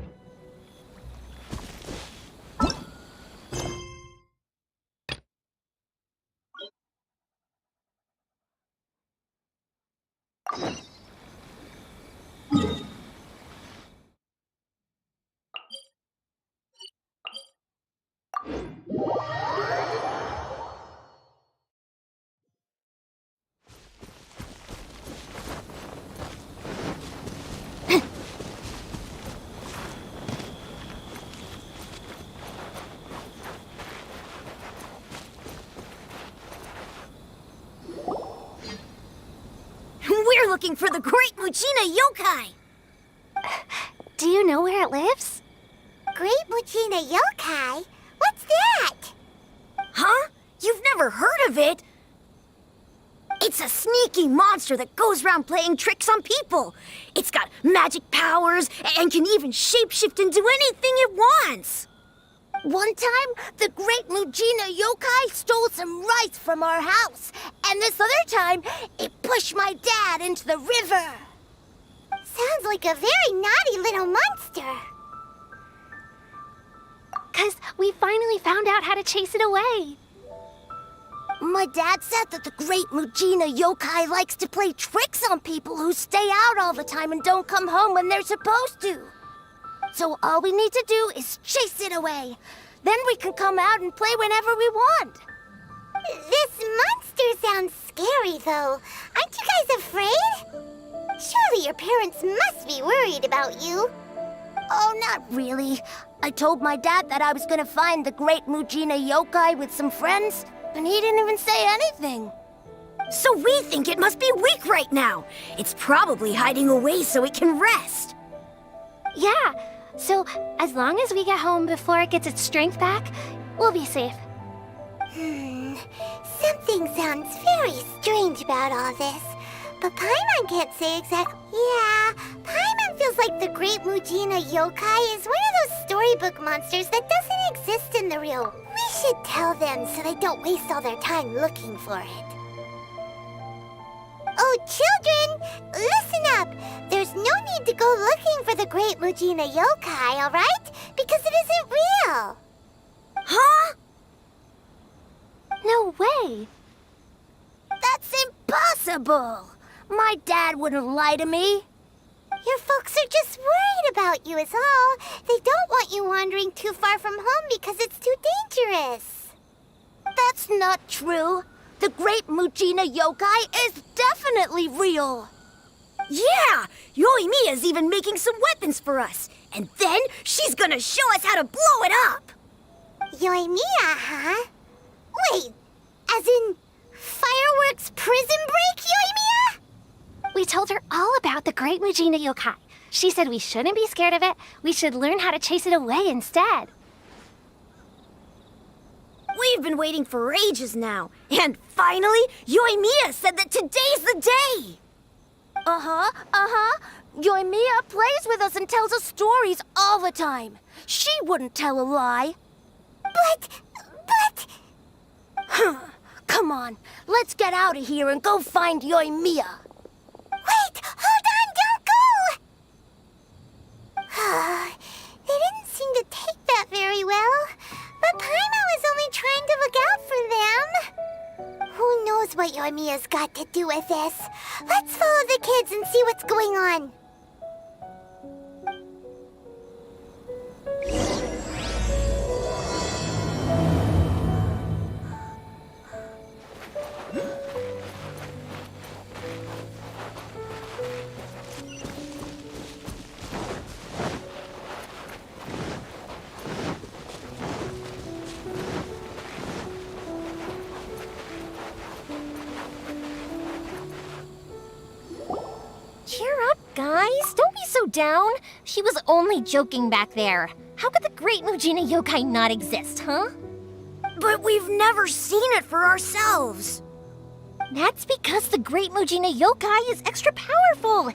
We're looking for the Great Muchina Yokai! Do you know where it lives? Great Muchina Yokai? What's that? Huh? You've never heard of it? It's a sneaky monster that goes around playing tricks on people. It's got magic powers and can even shapeshift into anything it wants. One time, the Great Muchina Yokai stole some rice from our house. And this other time, it pushed my dad into the river. Sounds like a very naughty little monster. 'Cause we finally found out how to chase it away. My dad said that the Great Muchina Yokai likes to play tricks on people who stay out all the time and don't come home when they're supposed to. So all we need to do is chase it away. Then we can come out and play whenever we want. This monster sounds scary, though. Aren't you guys afraid? Surely your parents must be worried about you. Oh, not really. I told my dad that I was gonna find the Great Muchina Yokai with some friends, and he didn't even say anything. So we think it must be weak right now. It's probably hiding away so it can rest. Yeah, so as long as we get home before it gets its strength back, we'll be safe. Something sounds very strange about all this. But Paimon can't say exactly. Yeah, Paimon feels like the Great Muchina Yokai is one of those storybook monsters that doesn't exist in the real. We should tell them so they don't waste all their time looking for it. Oh, children, listen up. There's no need to go looking for the Great Muchina Yokai, all right? Because it isn't real. Huh? No way. That's impossible. My dad wouldn't lie to me. Your folks are just worried about you is all. They don't want you wandering too far from home because it's too dangerous. That's not true. The Great Muchina Yokai is definitely real. Yeah! Yoimiya's even making some weapons for us. And then she's gonna show us how to blow it up. Yoimiya, huh? Wait, as in fireworks prison break, Yoimiya? We told her all about the Great Muchina Yokai. She said we shouldn't be scared of it. We should learn how to chase it away instead. We've been waiting for ages now. And finally, Yoimiya said that today's the day. Yoimiya plays with us and tells us stories all the time. She wouldn't tell a lie. But... Come on, let's get out of here and go find Yoimiya. Wait, hold on, don't go! They didn't seem to take that very well. But Paimon was only trying to look out for them. Who knows what Yoimiya's got to do with this? Let's follow the kids and see what's going on. Cheer up, guys. Don't be so down. She was only joking back there. How could the Great Muchina Yokai not exist, huh? But we've never seen it for ourselves. That's because the Great Muchina Yokai is extra powerful.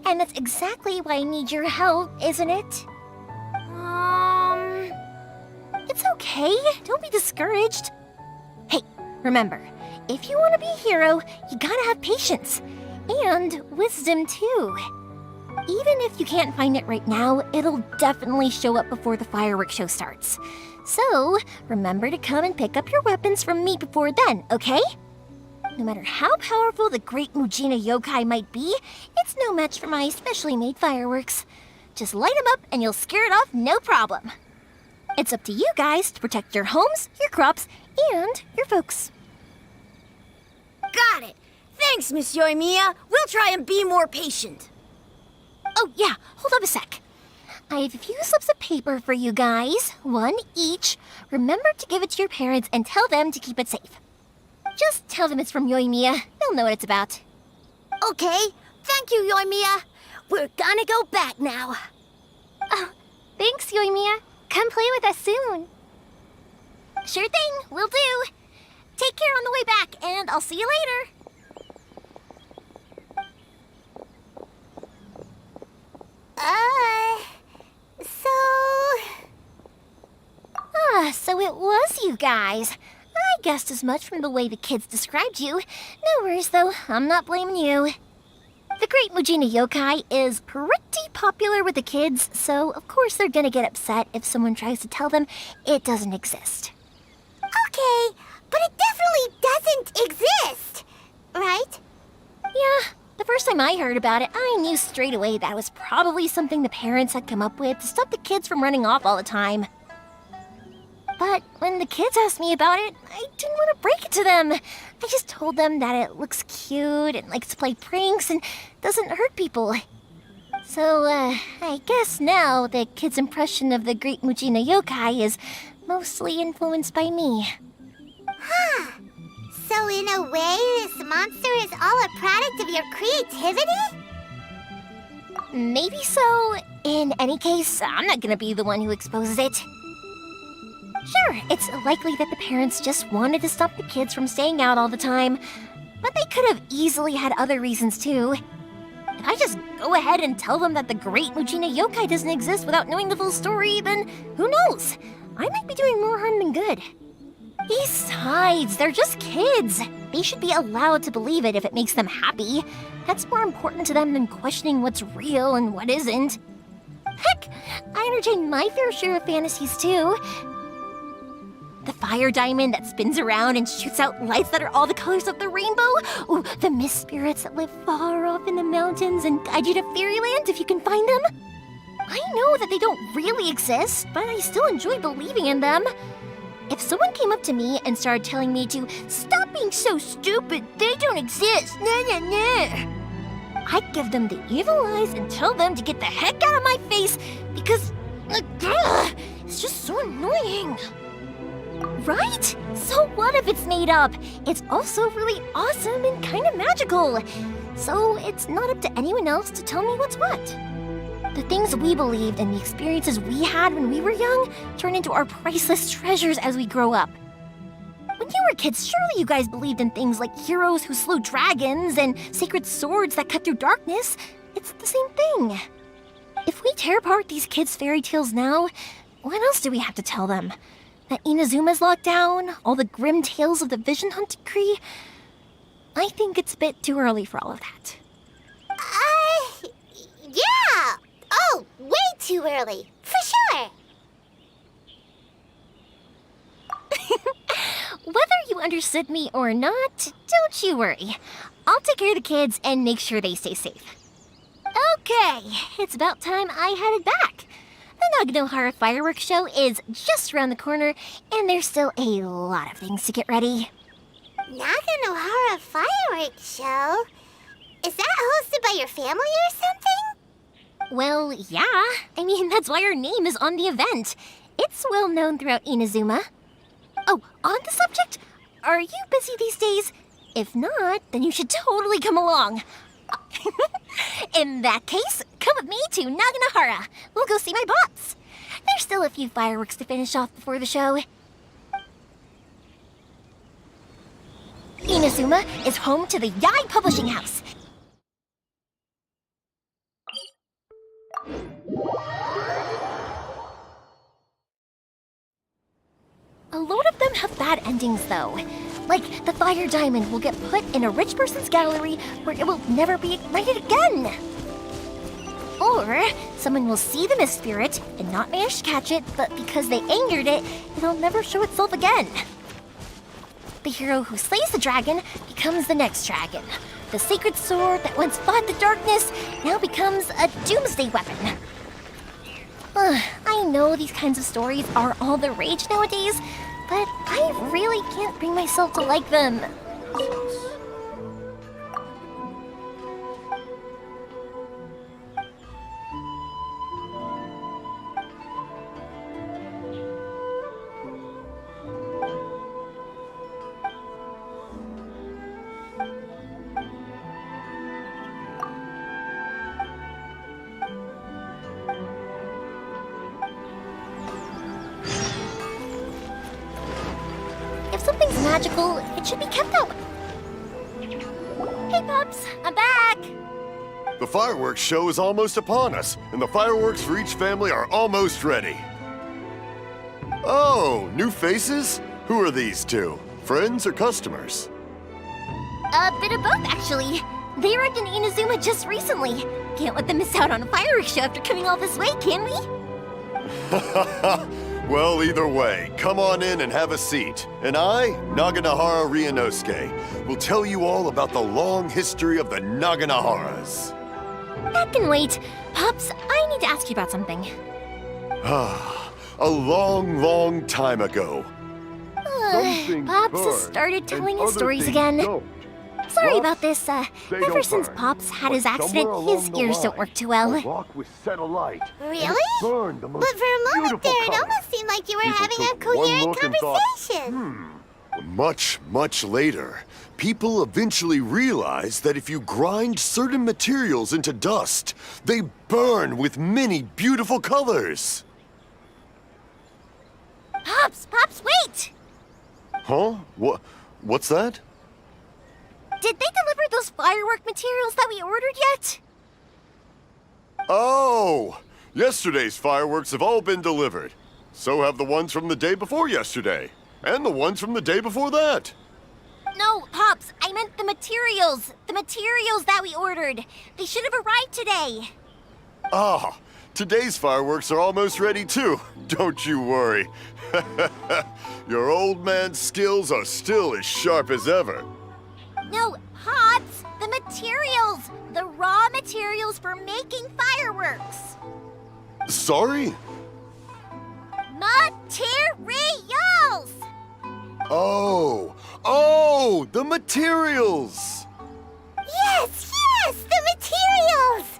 And that's exactly why I need your help, isn't it? It's okay. Don't be discouraged. Hey, remember, if you want to be a hero, you gotta have patience. And wisdom, too. Even if you can't find it right now, it'll definitely show up before the fireworks show starts. So, remember to come and pick up your weapons from me before then, okay? No matter how powerful the great Mujina yokai might be, it's no match for my specially made fireworks. Just light them up and you'll scare it off no problem. It's up to you guys to protect your homes, your crops, and your folks. Got it! Thanks, Miss Yoimiya. We'll try and be more patient. Oh yeah, hold up a sec. I have a few slips of paper for you guys, one each. Remember to give it to your parents and tell them to keep it safe. Just tell them it's from Yoimiya. They'll know what it's about. Okay, thank you, Yoimiya. We're gonna go back now. Oh, thanks, Yoimiya. Come play with us soon. Sure thing, will do. Take care on the way back, and I'll see you later. So it was you guys. I guessed as much from the way the kids described you. No worries, though. I'm not blaming you. The Great Mujina Yokai is pretty popular with the kids, so of course they're gonna get upset if someone tries to tell them it doesn't exist. Okay, but it definitely doesn't exist, right? Yeah, the first time I heard about it, I knew straight away that it was probably something the parents had come up with to stop the kids from running off all the time. But when the kids asked me about it, I didn't want to break it to them. I just told them that it looks cute and likes to play pranks and doesn't hurt people. So, I guess now the kids' impression of the Great Mujina Yokai is mostly influenced by me. Huh. So in a way, this monster is all a product of your creativity? Maybe so. In any case, I'm not gonna be the one who exposes it. Sure, it's likely that the parents just wanted to stop the kids from staying out all the time, but they could have easily had other reasons too. If I just go ahead and tell them that the Great Mujina Yokai doesn't exist without knowing the full story, then who knows? I might be doing more harm than good. Besides, they're just kids. They should be allowed to believe it if it makes them happy. That's more important to them than questioning what's real and what isn't. Heck, I entertain my fair share of fantasies too. The fire diamond that spins around and shoots out lights that are all the colors of the rainbow. Ooh, the mist spirits that live far off in the mountains and guide you to fairyland if you can find them. I know that they don't really exist, but I still enjoy believing in them. If someone came up to me and started telling me to stop being so stupid, they don't exist, I'd give them the evil eyes and tell them to get the heck out of my face because it's just so annoying. Right? So what if it's made up? It's also really awesome and kind of magical. So it's not up to anyone else to tell me what's what. The things we believed and the experiences we had when we were young turn into our priceless treasures as we grow up. When you were kids, surely you guys believed in things like heroes who slew dragons and sacred swords that cut through darkness. It's the same thing. If we tear apart these kids' fairy tales now, what else do we have to tell them? That Inazuma's locked down? All the grim tales of the Vision Hunt decree? I think it's a bit too early for all of that. Yeah! Oh, way too early, for sure! Whether you understood me or not, don't you worry. I'll take care of the kids and make sure they stay safe. Okay, it's about time I headed back. The Naganohara fireworks show is just around the corner, and there's still a lot of things to get ready. Naganohara fireworks show? Is that hosted by your family or something? Well, yeah. I mean, that's why our name is on the event. It's well known throughout Inazuma. Oh, on the subject, are you busy these days? If not, then you should totally come along. In that case, come with me to Naganohara. We'll go see my bots. There's still a few fireworks to finish off before the show. Inazuma is home to the Yai Publishing House. A lot of them have bad endings, though. Like, the fire diamond will get put in a rich person's gallery where it will never be ignited again. Or someone will see the mist spirit and not manage to catch it, but because they angered it, it'll never show itself again. The hero who slays the dragon becomes the next dragon. The sacred sword that once fought the darkness now becomes a doomsday weapon. I know these kinds of stories are all the rage nowadays, but I really can't bring myself to like them. If something's magical, it should be kept that way. Hey, Pops, I'm back! The fireworks show is almost upon us, and the fireworks for each family are almost ready. Oh, new faces? Who are these two? Friends or customers? A bit of both, actually. They arrived in Inazuma just recently. Can't let them miss out on a fireworks show after coming all this way, can we? Well, either way, come on in and have a seat. And I, Naganahara Ryunosuke, will tell you all about the long history of the Naganaharas. That can wait. Pops, I need to ask you about something. A long, long time ago. Pops has started telling his stories again. Sorry about this. Ever since Pops had his accident, his ears don't work too well. Really? But for a moment there, it almost seemed like you were having a coherent conversation. Much, much later, people eventually realized that if you grind certain materials into dust, they burn with many beautiful colors. Pops, wait! Huh? What's that? Did they deliver those firework materials that we ordered yet? Oh! Yesterday's fireworks have all been delivered. So have the ones from the day before yesterday. And the ones from the day before that. No, Pops, I meant the materials. The materials that we ordered. They should have arrived today. Ah, today's fireworks are almost ready too. Don't you worry. Your old man's skills are still as sharp as ever. No, Pops, the materials. The raw materials for making fireworks. Sorry? Materials! Oh, the materials! Yes, the materials!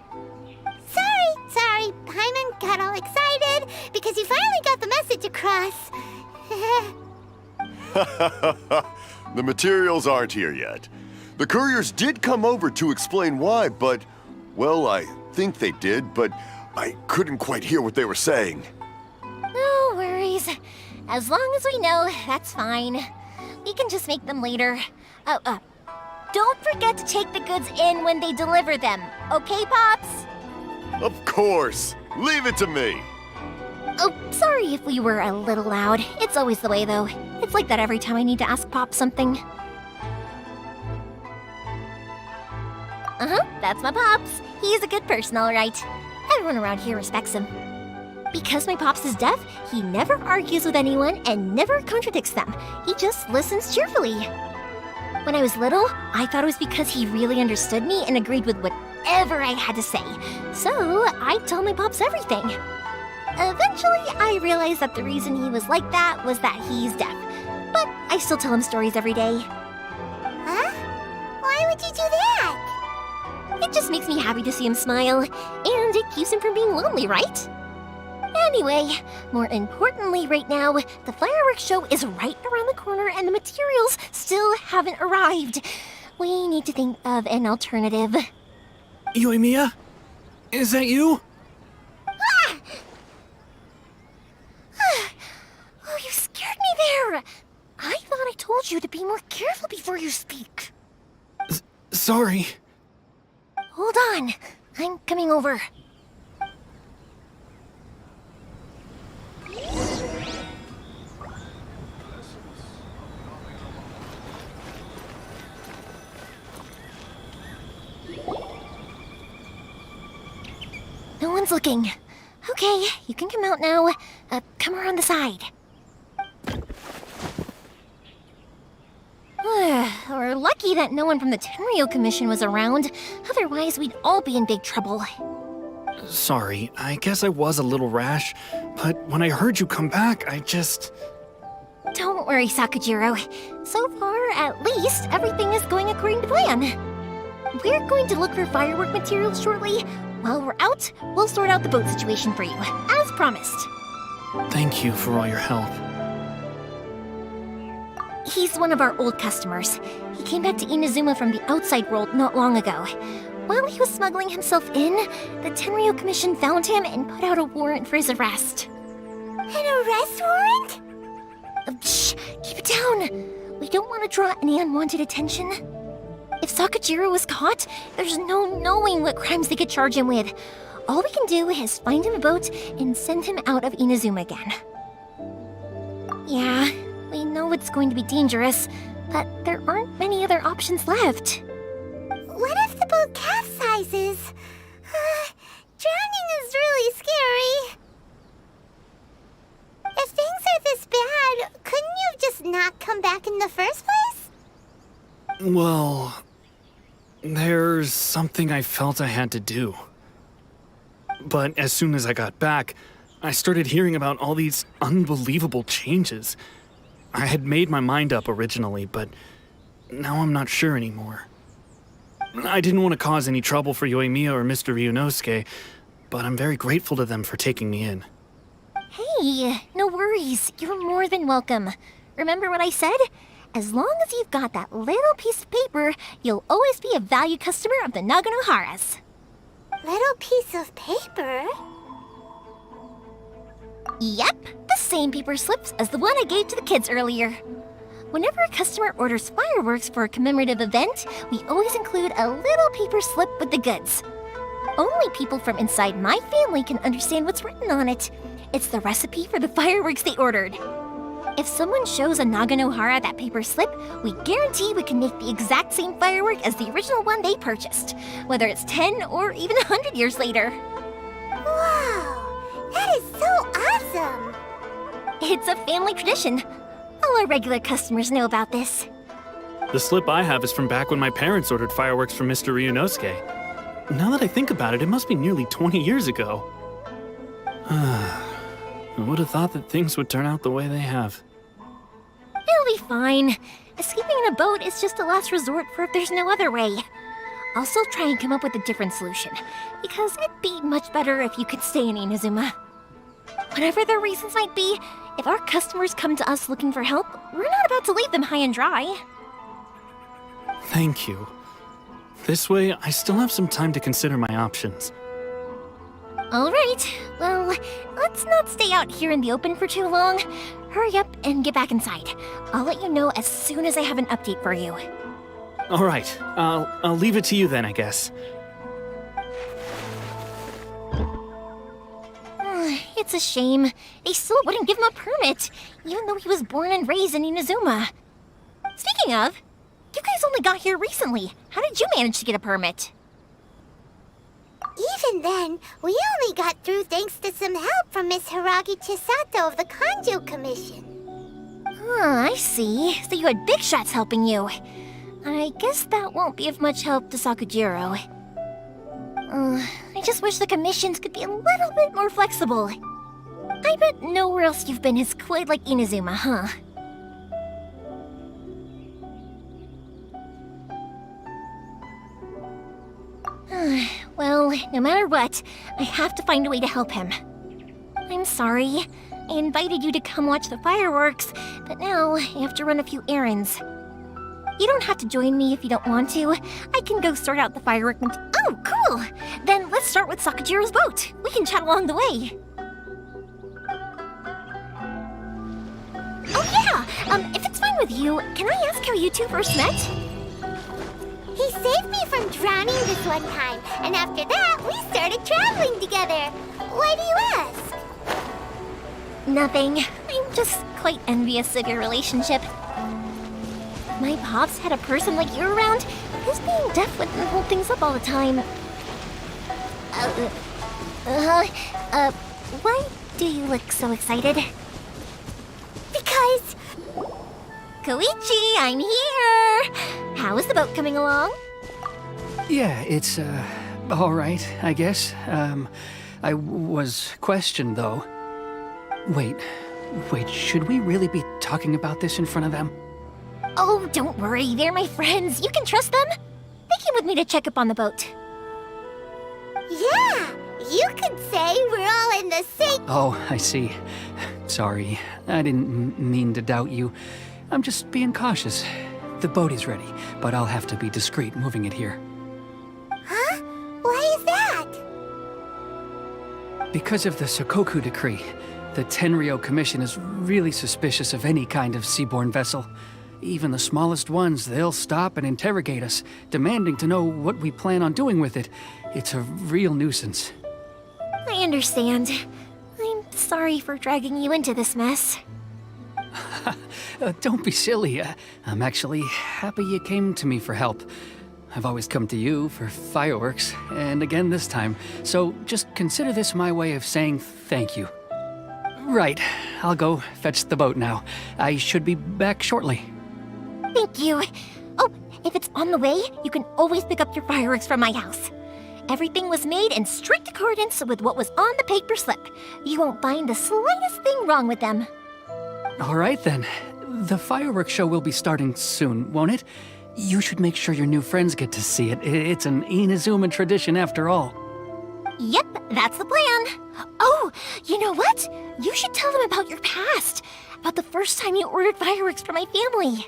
Sorry, Paimon got all excited because he finally got the message across. The materials aren't here yet. The couriers did come over to explain why, but, well, I think they did, but I couldn't quite hear what they were saying. No worries. As long as we know, that's fine. We can just make them later. Don't forget to take the goods in when they deliver them, okay, Pops? Of course. Leave it to me. Oh, sorry if we were a little loud. It's always the way, though. It's like that every time I need to ask Pop something. That's my Pops. He's a good person, all right. Everyone around here respects him. Because my Pops is deaf, he never argues with anyone and never contradicts them. He just listens cheerfully. When I was little, I thought it was because he really understood me and agreed with whatever I had to say. So I told my Pops everything. Eventually, I realized that the reason he was like that was that he's deaf. But I still tell him stories every day. Huh? Why would you do that? It just makes me happy to see him smile, and it keeps him from being lonely, right? Anyway, more importantly right now, the fireworks show is right around the corner and the materials still haven't arrived. We need to think of an alternative. Yoimiya? Is that you? Oh, you scared me there! I thought I told you to be more careful before you speak. Sorry. Hold on. I'm coming over. No one's looking. Okay, you can come out now. Come around the side. We're lucky that no one from the Tenryo Commission was around. Otherwise, we'd all be in big trouble. Sorry, I guess I was a little rash, but when I heard you come back, I just... Don't worry, Sakujiro. So far, at least, everything is going according to plan. We're going to look for firework materials shortly. While we're out, we'll sort out the boat situation for you, as promised. Thank you for all your help. He's one of our old customers. He came back to Inazuma from the outside world not long ago. While he was smuggling himself in, the Tenryo Commission found him and put out a warrant for his arrest. An arrest warrant? Shh! Keep it down! We don't want to draw any unwanted attention. If Sakujiro was caught, there's no knowing what crimes they could charge him with. All we can do is find him a boat and send him out of Inazuma again. Yeah, we know it's going to be dangerous, but there aren't many other options left. What if the boat capsizes? Drowning is really scary. If things are this bad, couldn't you just not come back in the first place? Well, there's something I felt I had to do. But as soon as I got back, I started hearing about all these unbelievable changes. I had made my mind up originally, but now I'm not sure anymore. I didn't want to cause any trouble for Yoimiya or Mr. Ryunosuke, but I'm very grateful to them for taking me in. Hey, no worries. You're more than welcome. Remember what I said? As long as you've got that little piece of paper, you'll always be a valued customer of the Naganohara's. Little piece of paper? Yep, the same paper slips as the one I gave to the kids earlier. Whenever a customer orders fireworks for a commemorative event, we always include a little paper slip with the goods. Only people from inside my family can understand what's written on it. It's the recipe for the fireworks they ordered. If someone shows a Naganohara that paper slip, we guarantee we can make the exact same firework as the original one they purchased, whether it's 10 or even 100 years later. Wow, that is so awesome! It's a family tradition. All our regular customers know about this. The slip I have is from back when my parents ordered fireworks from Mr. Ryunosuke. Now that I think about it, it must be nearly 20 years ago. I would have thought that things would turn out the way they have. It'll be fine. Escaping in a boat is just a last resort for if there's no other way. I'll still try and come up with a different solution, because it'd be much better if you could stay in Inazuma. Whatever their reasons might be, if our customers come to us looking for help, we're not about to leave them high and dry. Thank you. This way, I still have some time to consider my options. All right, well, let's not stay out here in the open for too long. Hurry up and get back inside. I'll let you know as soon as I have an update for you. All right, I'll leave it to you then, I guess. It's a shame. They still wouldn't give him a permit, even though he was born and raised in Inazuma. Speaking of, you guys only got here recently. How did you manage to get a permit? Even then, we only got through thanks to some help from Miss Hiragi Chisato of the Kanjo Commission. I see. So you had big shots helping you. I guess that won't be of much help to Sakujiro. I just wish the commissions could be a little bit more flexible. I bet nowhere else you've been is quite like Inazuma, huh? Well, no matter what, I have to find a way to help him. I'm sorry. I invited you to come watch the fireworks, but now I have to run a few errands. You don't have to join me if you don't want to. I can go sort out the firework. Oh, cool! Then let's start with Sakujiro's boat. We can chat along the way. Oh yeah! If it's fine with you, can I ask how you two first met? He saved me from drowning this one time, and after that, we started traveling together. Why do you ask? Nothing. I'm just quite envious of your relationship. If my pops had a person like you around, his being deaf wouldn't hold things up all the time. Why do you look so excited? Because... Koichi, I'm here! How is the boat coming along? Yeah, it's, all right, I guess. I was questioned, though. Wait, should we really be talking about this in front of them? Oh, don't worry, they're my friends. You can trust them. They came with me to check up on the boat. Yeah, you could say we're all in the same... Oh, I see. Sorry, I didn't mean to doubt you. I'm just being cautious. The boat is ready, but I'll have to be discreet moving it here. Huh? Why is that? Because of the Sokoku decree, the Tenryou Commission is really suspicious of any kind of seaborne vessel. Even the smallest ones, they'll stop and interrogate us, demanding to know what we plan on doing with it. It's a real nuisance. I understand. I'm sorry for dragging you into this mess. Don't be silly. I'm actually happy you came to me for help. I've always come to you for fireworks, and again this time. So just consider this my way of saying thank you. Right, I'll go fetch the boat now. I should be back shortly. Thank you. Oh, if it's on the way, you can always pick up your fireworks from my house. Everything was made in strict accordance with what was on the paper slip. You won't find the slightest thing wrong with them. All right then. The fireworks show will be starting soon, won't it? You should make sure your new friends get to see it. It's an Inazuma tradition after all. Yep, that's the plan. Oh, you know what? You should tell them about your past. About the first time you ordered fireworks for my family.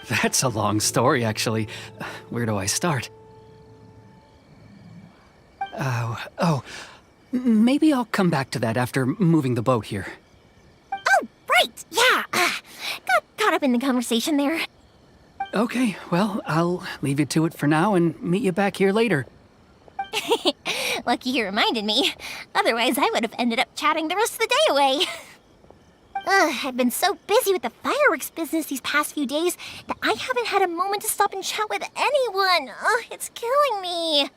That's a long story, actually. Where do I start? Maybe I'll come back to that after moving the boat here. Oh, right, yeah. Got caught up in the conversation there. Okay, well, I'll leave you to it for now and meet you back here later. Lucky you reminded me. Otherwise, I would have ended up chatting the rest of the day away. I've been so busy with the fireworks business these past few days that I haven't had a moment to stop and chat with anyone. It's killing me.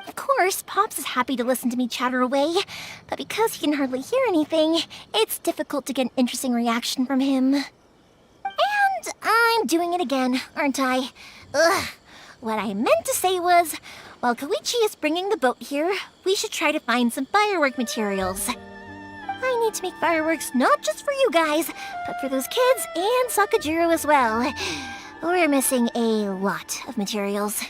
Of course, Pops is happy to listen to me chatter away, but because he can hardly hear anything, it's difficult to get an interesting reaction from him. And I'm doing it again, aren't I? What I meant to say was, while Koichi is bringing the boat here, we should try to find some firework materials. I need to make fireworks not just for you guys, but for those kids and Sakajiro as well. We're missing a lot of materials.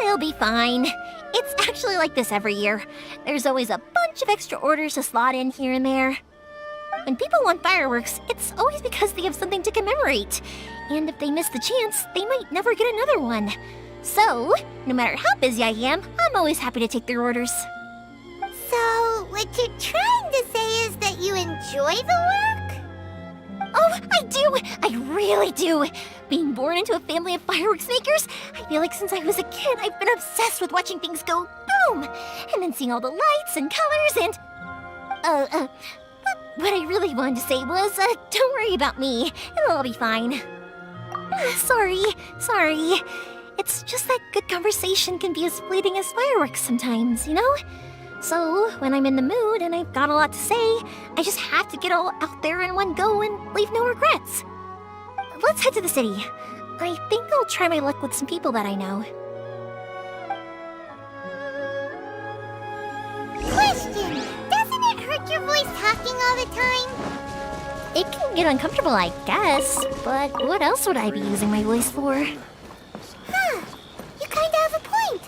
It'll be fine. It's actually like this every year. There's always a bunch of extra orders to slot in here and there. When people want fireworks, it's always because they have something to commemorate. And if they miss the chance, they might never get another one. So, no matter how busy I am, I'm always happy to take their orders. So, what you're trying to say is that you enjoy the work? Oh, I do! I really do! Being born into a family of fireworks makers, I feel like since I was a kid, I've been obsessed with watching things go boom! And then seeing all the lights and colors and... What I really wanted to say was, don't worry about me. It'll all be fine. Sorry. It's just that good conversation can be as fleeting as fireworks sometimes, you know? So, when I'm in the mood and I've got a lot to say, I just have to get all out there in one go and leave no regrets. Let's head to the city. I think I'll try my luck with some people that I know. Question! Doesn't it hurt your voice talking all the time? It can get uncomfortable, I guess, but what else would I be using my voice for? Huh, you kinda have a point.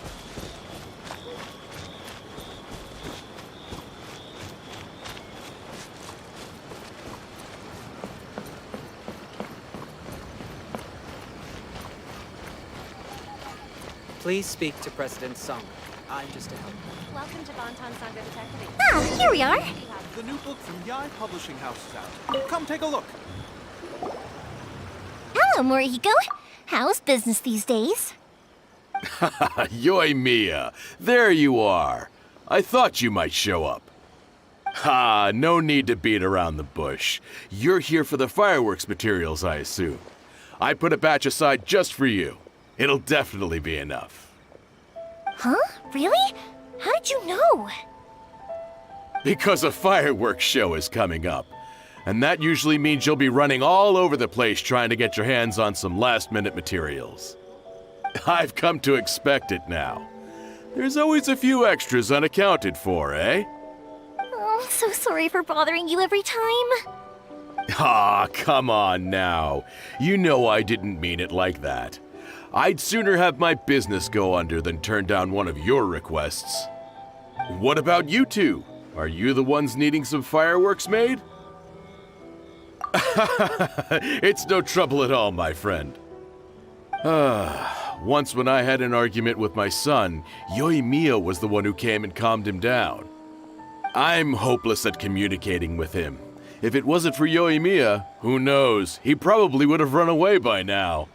Please speak to President Song. I'm just a helper. Welcome to Bonton Sangha Detective. Ah, here we are. The new book from Yai Publishing House is out. Come take a look. Hello, Morihiko. How's business these days? Yoimiya, there you are. I thought you might show up. Ha, no need to beat around the bush. You're here for the fireworks materials, I assume. I put a batch aside just for you. It'll definitely be enough. Huh? Really? How did you know? Because a fireworks show is coming up. And that usually means you'll be running all over the place trying to get your hands on some last-minute materials. I've come to expect it now. There's always a few extras unaccounted for, eh? Oh, so sorry for bothering you every time. Ah, come on now. You know I didn't mean it like that. I'd sooner have my business go under than turn down one of your requests. What about you two? Are you the ones needing some fireworks made? It's no trouble at all, my friend. Once when I had an argument with my son, Yoimiya was the one who came and calmed him down. I'm hopeless at communicating with him. If it wasn't for Yoimiya, who knows, he probably would have run away by now.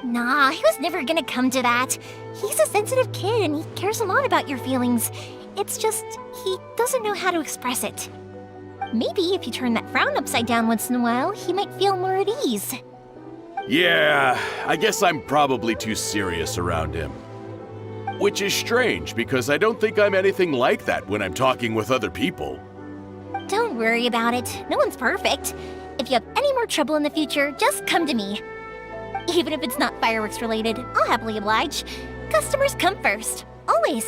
Nah, he was never gonna come to that. He's a sensitive kid and he cares a lot about your feelings. It's just, he doesn't know how to express it. Maybe if you turn that frown upside down once in a while, he might feel more at ease. Yeah, I guess I'm probably too serious around him. Which is strange, because I don't think I'm anything like that when I'm talking with other people. Don't worry about it. No one's perfect. If you have any more trouble in the future, just come to me. Even if it's not fireworks related, I'll happily oblige. Customers come first. Always.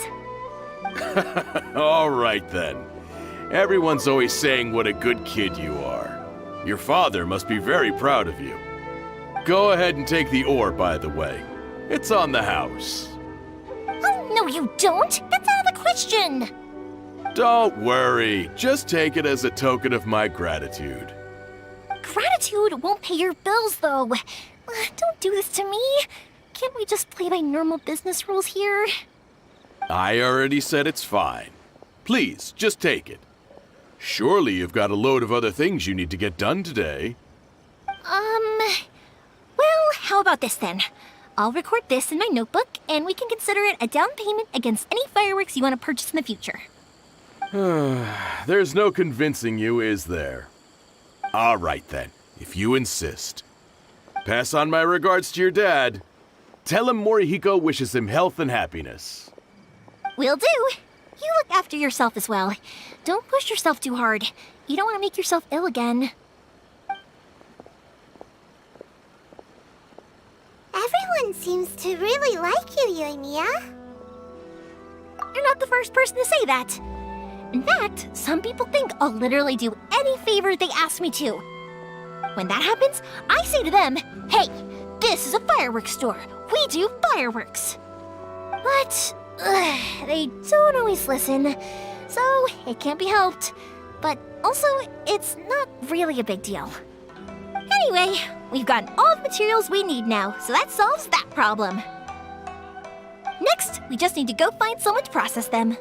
All right then. Everyone's always saying what a good kid you are. Your father must be very proud of you. Go ahead and take the ore, by the way. It's on the house. Oh, no you don't! That's out of the question! Don't worry. Just take it as a token of my gratitude. Gratitude won't pay your bills, though. Don't do this to me. Can't we just play by normal business rules here? I already said it's fine. Please, just take it. Surely you've got a load of other things you need to get done today. Well, how about this then? I'll record this in my notebook, and we can consider it a down payment against any fireworks you want to purchase in the future. There's no convincing you, is there? All right then, if you insist. Pass on my regards to your dad. Tell him Morihiko wishes him health and happiness. Will do. You look after yourself as well. Don't push yourself too hard. You don't want to make yourself ill again. Everyone seems to really like you, Yoimiya. You're not the first person to say that. In fact, some people think I'll literally do any favor they ask me to. When that happens, I say to them, hey, this is a fireworks store. We do fireworks. But they don't always listen, so it can't be helped. But also, it's not really a big deal. Anyway, we've gotten all the materials we need now, so that solves that problem. Next, we just need to go find someone to process them.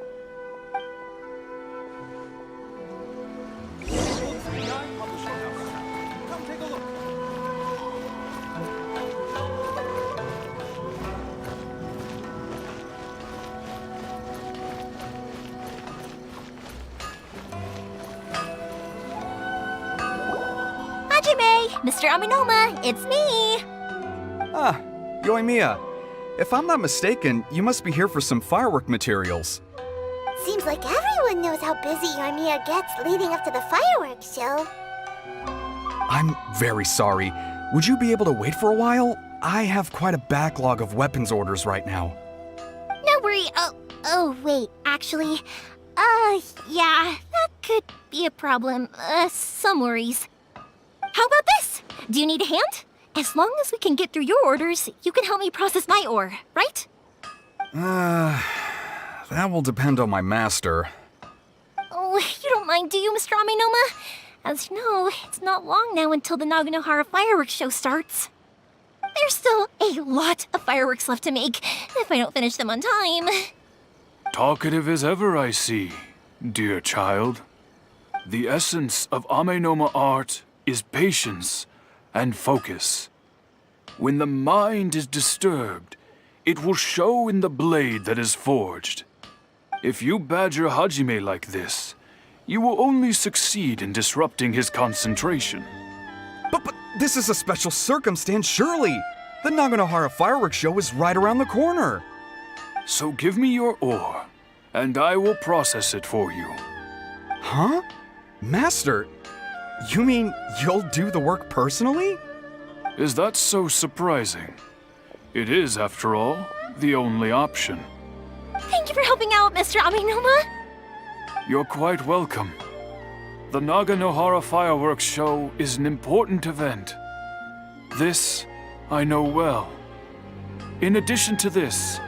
Mr. Aminoma, it's me! Ah, Yoimiya. If I'm not mistaken, you must be here for some firework materials. Seems like everyone knows how busy Yoimiya gets leading up to the fireworks show. I'm very sorry. Would you be able to wait for a while? I have quite a backlog of weapons orders right now. No worry. Oh, wait, actually. Yeah, that could be a problem. Some worries. How about this? Do you need a hand? As long as we can get through your orders, you can help me process my ore, right? That will depend on my master. Oh, you don't mind, do you, Mr. Aminoma? As you know, it's not long now until the Naganohara fireworks show starts. There's still a lot of fireworks left to make, if I don't finish them on time. Talkative as ever, I see, dear child. The essence of Amenoma art is patience and focus. When the mind is disturbed, it will show in the blade that is forged. If you badger Hajime like this, you will only succeed in disrupting his concentration. But this is a special circumstance, surely! The Naganohara fireworks show is right around the corner. So give me your ore, and I will process it for you. Huh? Master, you mean you'll do the work personally? Is that so surprising? It is, after all, the only option. Thank you for helping out, Mr. Aminoma. You're quite welcome. The Naganohara fireworks show is an important event. This I know well. In addition to this,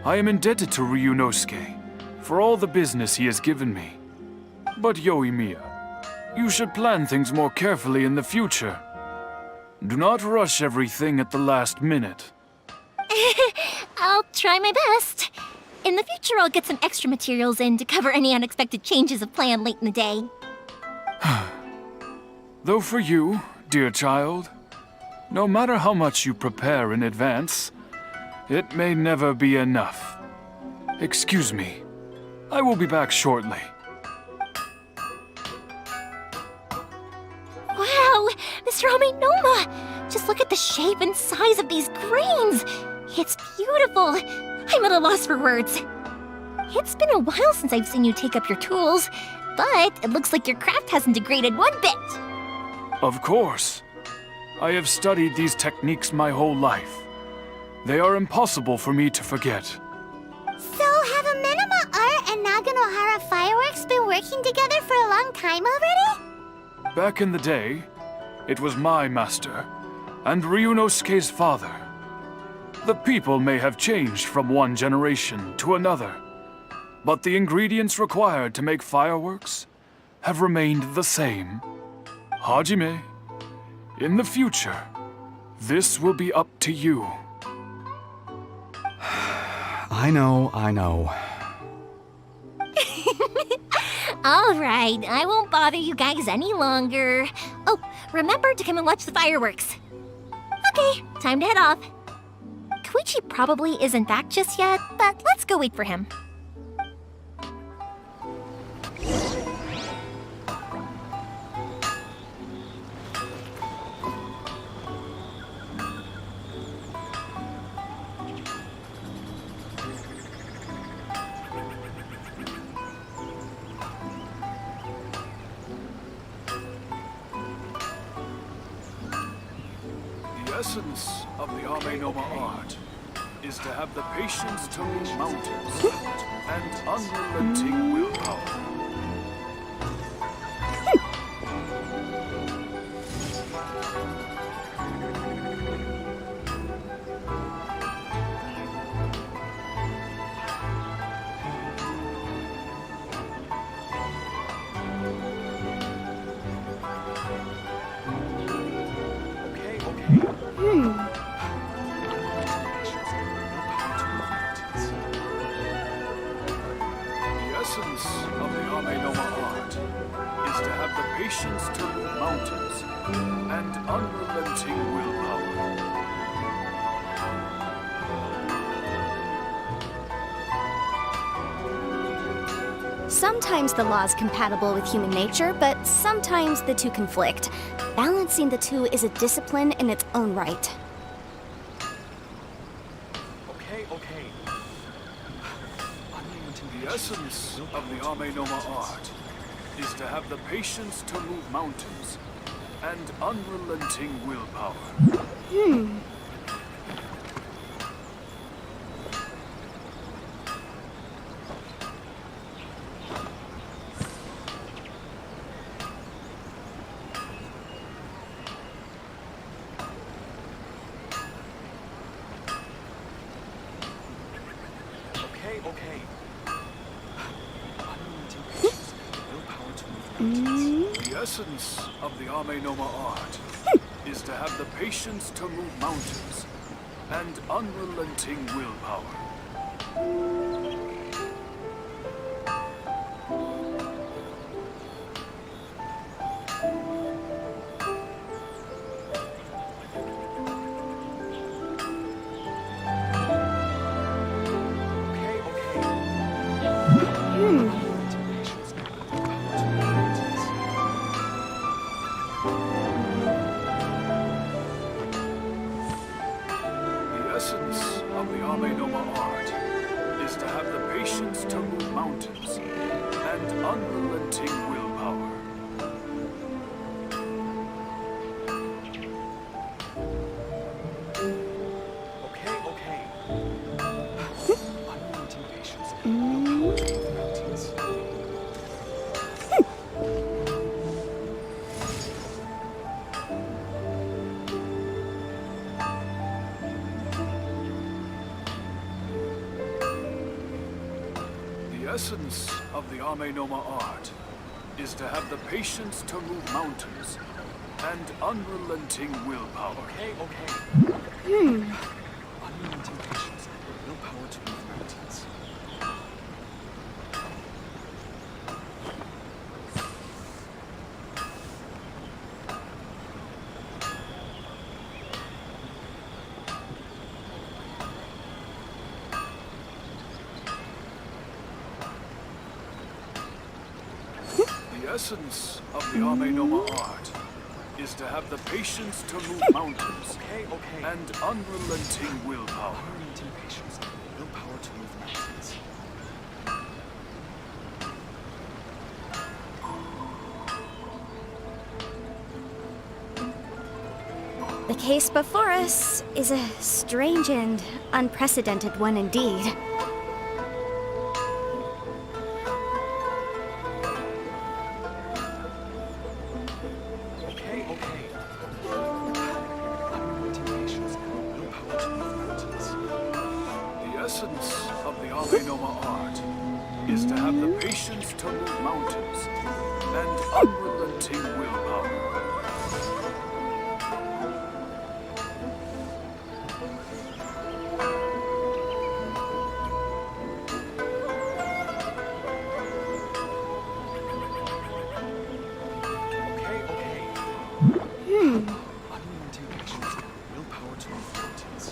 I am indebted to Ryunosuke for all the business he has given me. But Yoimiya, you should plan things more carefully in the future. Do not rush everything at the last minute. I'll try my best. In the future, I'll get some extra materials in to cover any unexpected changes of plan late in the day. Though for you, dear child, no matter how much you prepare in advance, it may never be enough. Excuse me. I will be back shortly. Wow, Mr. Aminoma! Just look at the shape and size of these grains! It's beautiful! I'm at a loss for words. It's been a while since I've seen you take up your tools, but it looks like your craft hasn't degraded one bit. Of course. I have studied these techniques my whole life. They are impossible for me to forget. So have Amenoma Art and Naganohara Fireworks been working together for a long time already? Back in the day, it was my master, and Ryunosuke's father. The people may have changed from one generation to another, but the ingredients required to make fireworks have remained the same. Hajime, in the future, this will be up to you. I know. All right, I won't bother you guys any longer. Oh, remember to come and watch the fireworks. Okay, time to head off. Koichi probably isn't back just yet, but let's go wait for him. The essence of the Amenoma art is to have the patience to move mountains and unrelenting willpower. The essence of the Amenoma art is to have the patience to move mountains and unrelenting willpower. Sometimes the law is compatible with human nature, but sometimes the two conflict. Balancing the two is a discipline in its own right. Okay. The essence of the Amenoma art is to have the patience to move mountains and unrelenting willpower. Okay. The essence of the Amenoma art is to have the patience to move mountains and unrelenting willpower. Amenoma art is to have the patience to move mountains and unrelenting willpower. Okay. Unrelenting patience. No power to move mountains. The essence of the Amenoma art is to have the patience to move mountains and unrelenting willpower. Okay. Unrelenting patience. No power to move mountains. The essence of the Amenoma art is to have the patience to move mountains and unrelenting willpower. Unrelenting patience. No power to move mountains. The case before us is a strange and unprecedented one indeed. Okay. Unrelenting patience. No power to move mountains. The essence of the Amenoma art is to have the patience to move mountains and unrelenting willpower. Unrelenting patience. No power to move mountains.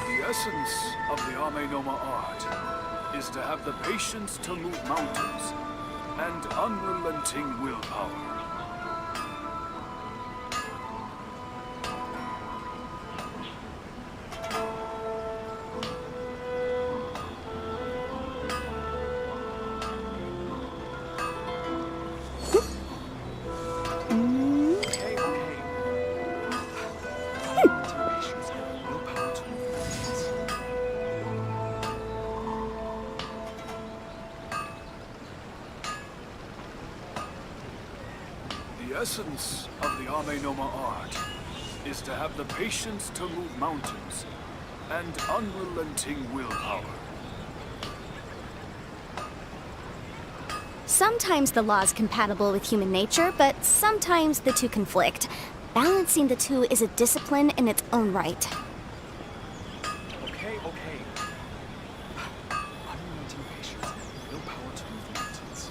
The essence of the Amenoma art is to have the patience to move mountains and unrelenting willpower. The essence of the Amenoma art is to have the patience to move mountains and unrelenting willpower. Sometimes the law is compatible with human nature, but sometimes the two conflict. Balancing the two is a discipline in its own right. Okay. Unrelenting patience. No power to move mountains.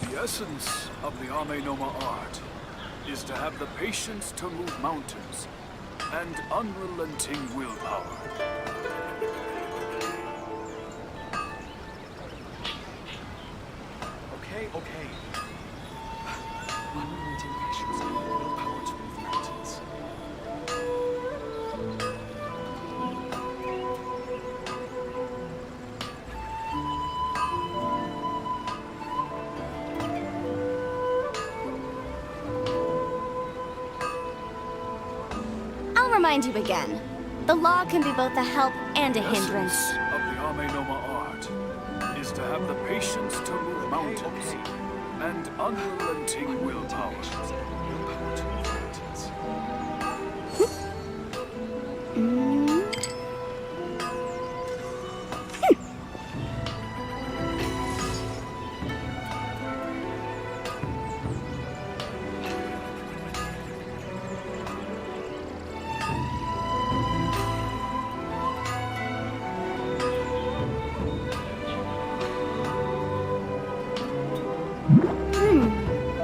The essence of the Amenoma art is to have the patience to move mountains and unrelenting willpower. Okay. Unrelenting patience. No power to move mountains. I'll remind you again. The law can be both a help and a The hindrance. essence of the Amenoma art is to have the patience to move mountains and unrelenting willpower. No power to move mountains.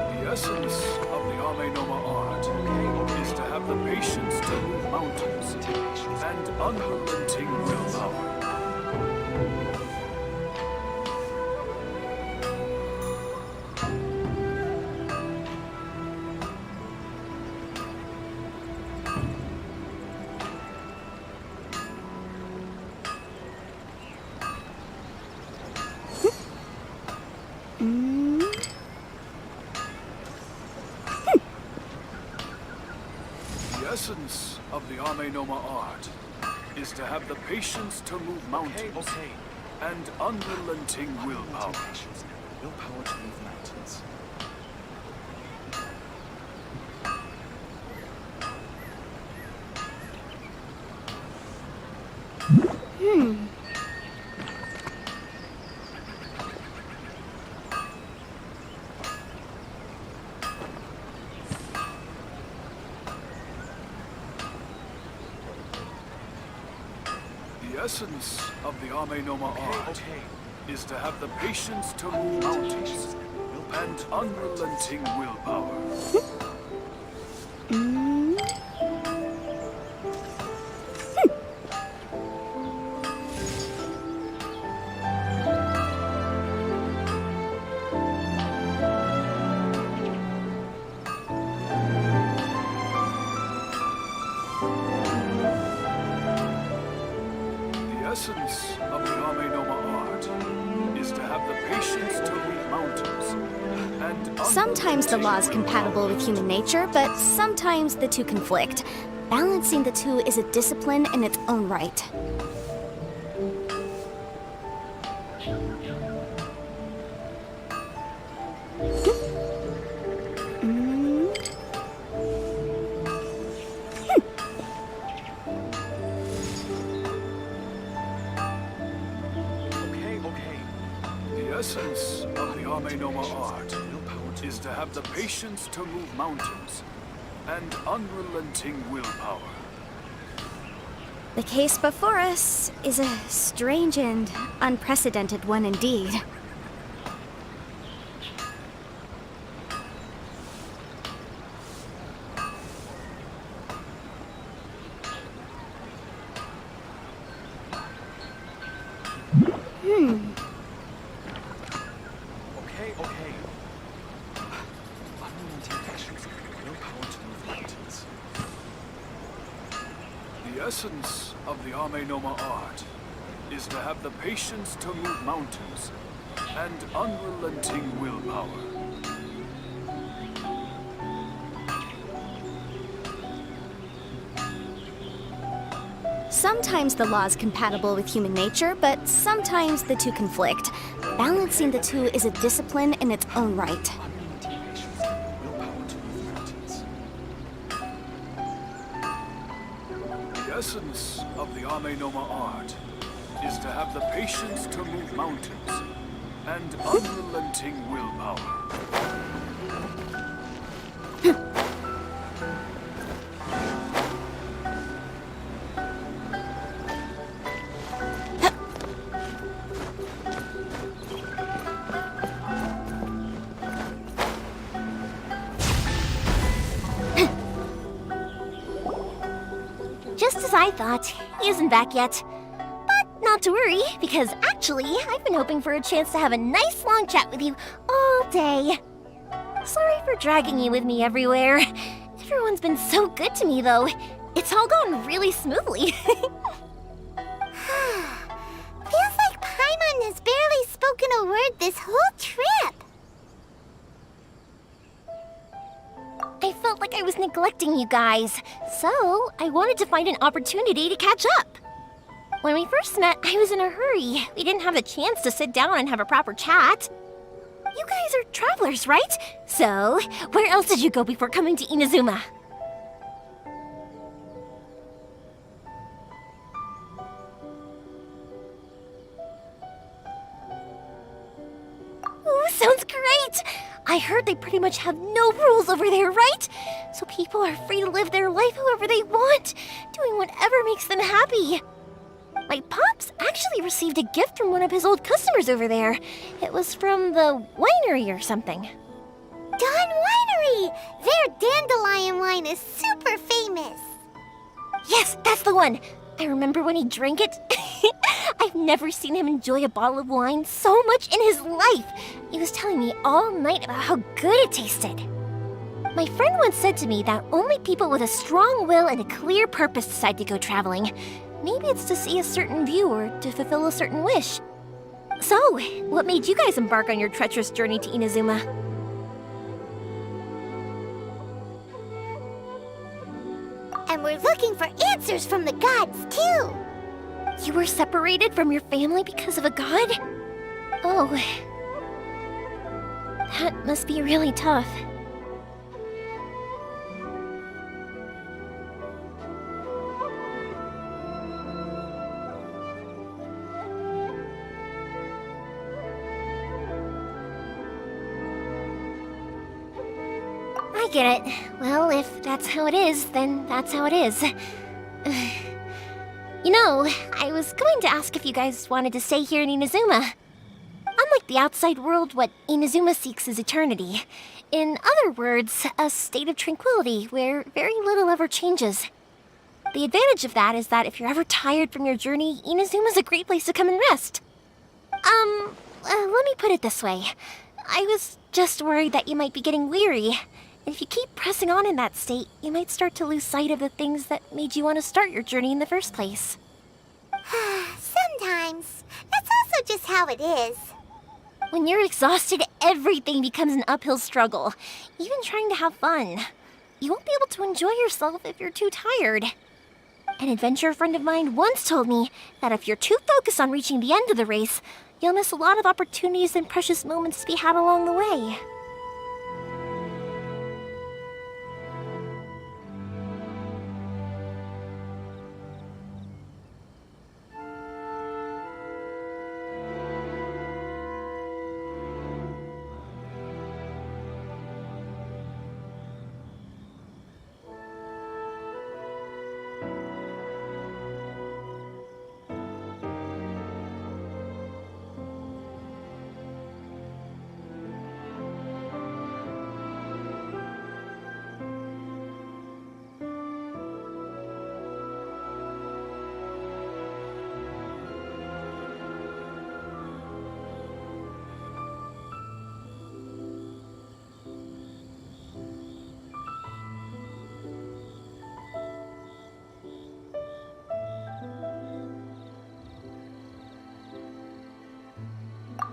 The essence of the Amenoma art is to have the patience to move mountains and unrelenting willpower. The essence of the Ame Noma art is to have the patience to move mountains and unrelenting willpower. Willpower to move mountains. The essence of the Ame Noma art is to have the patience to move mountains and unrelenting willpower. The essence of the Ame Noma art is to have the patience to move mountains and Sometimes the law is compatible with human nature, but sometimes the two conflict. Balancing the two is a discipline in its own right. The essence of the Ame Noma art is to have the patience to move mountains and unrelenting willpower. The case before us is a strange and unprecedented one indeed. The essence of the Ame Noma art is to have the patience to move mountains and unrelenting willpower. Sometimes the law is compatible with human nature, but sometimes the two conflict. Balancing the two is a discipline in its own right. The essence of the Ame Noma art is to have the patience to move mountains and unrelenting willpower. Just as I thought, he isn't back yet. But not to worry, because actually, I've been hoping for a chance to have a nice long chat with you all day. Sorry for dragging you with me everywhere. Everyone's been so good to me, though. It's all gone really smoothly. Feels like Paimon has barely spoken a word this whole trip. I felt like I was neglecting you guys, so I wanted to find an opportunity to catch up. When we first met, I was in a hurry. We didn't have a chance to sit down and have a proper chat. You guys are travelers, right? So, where else did you go before coming to Inazuma? Ooh, sounds great! I heard they pretty much have no rules over there, right? So people are free to live their life however they want, doing whatever makes them happy. My pops actually received a gift from one of his old customers over there. It was from the winery or something. Dawn Winery! Their dandelion wine is super famous. Yes, that's the one. I remember when he drank it. I've never seen him enjoy a bottle of wine so much in his life. He was telling me all night about how good it tasted. My friend once said to me that only people with a strong will and a clear purpose decide to go traveling. Maybe it's to see a certain view or to fulfill a certain wish. So, what made you guys embark on your treacherous journey to Inazuma? And we're looking for answers from the gods, too! You were separated from your family because of a god? Oh. That must be really tough. I get it. Well, if that's how it is, then that's how it is. You know, I was going to ask if you guys wanted to stay here in Inazuma. Unlike the outside world, what Inazuma seeks is eternity. In other words, a state of tranquility where very little ever changes. The advantage of that is that if you're ever tired from your journey, Inazuma's a great place to come and rest. Let me put it this way. I was just worried that you might be getting weary. And if you keep pressing on in that state, you might start to lose sight of the things that made you want to start your journey in the first place. Sometimes. That's also just how it is. When you're exhausted, everything becomes an uphill struggle. Even trying to have fun. You won't be able to enjoy yourself if you're too tired. An adventurer friend of mine once told me that if you're too focused on reaching the end of the race, you'll miss a lot of opportunities and precious moments to be had along the way.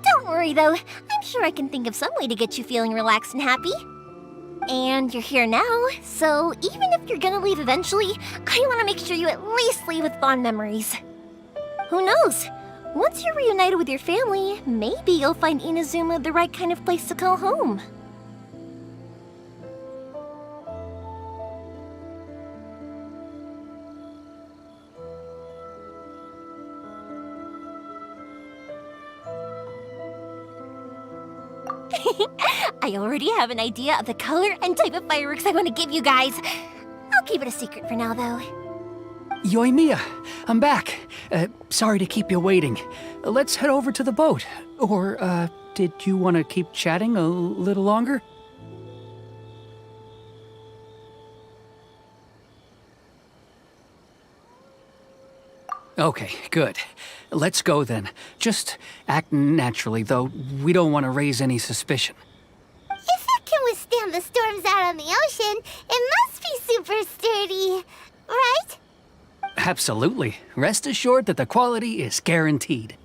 Don't worry, though. I'm sure I can think of some way to get you feeling relaxed and happy. And you're here now, so even if you're gonna leave eventually, I want to make sure you at least leave with fond memories. Who knows? Once you're reunited with your family, maybe you'll find Inazuma the right kind of place to call home. I already have an idea of the color and type of fireworks I want to give you guys. I'll keep it a secret for now, though. Yoimiya, I'm back. Sorry to keep you waiting. Let's head over to the boat. Or, did you want to keep chatting a little longer? Okay, good. Let's go then. Just act naturally, though we don't want to raise any suspicion. If it can withstand the storms out on the ocean, it must be super sturdy, right? Absolutely. Rest assured that the quality is guaranteed.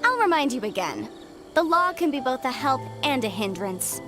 I'll remind you again. The law can be both a help and a hindrance.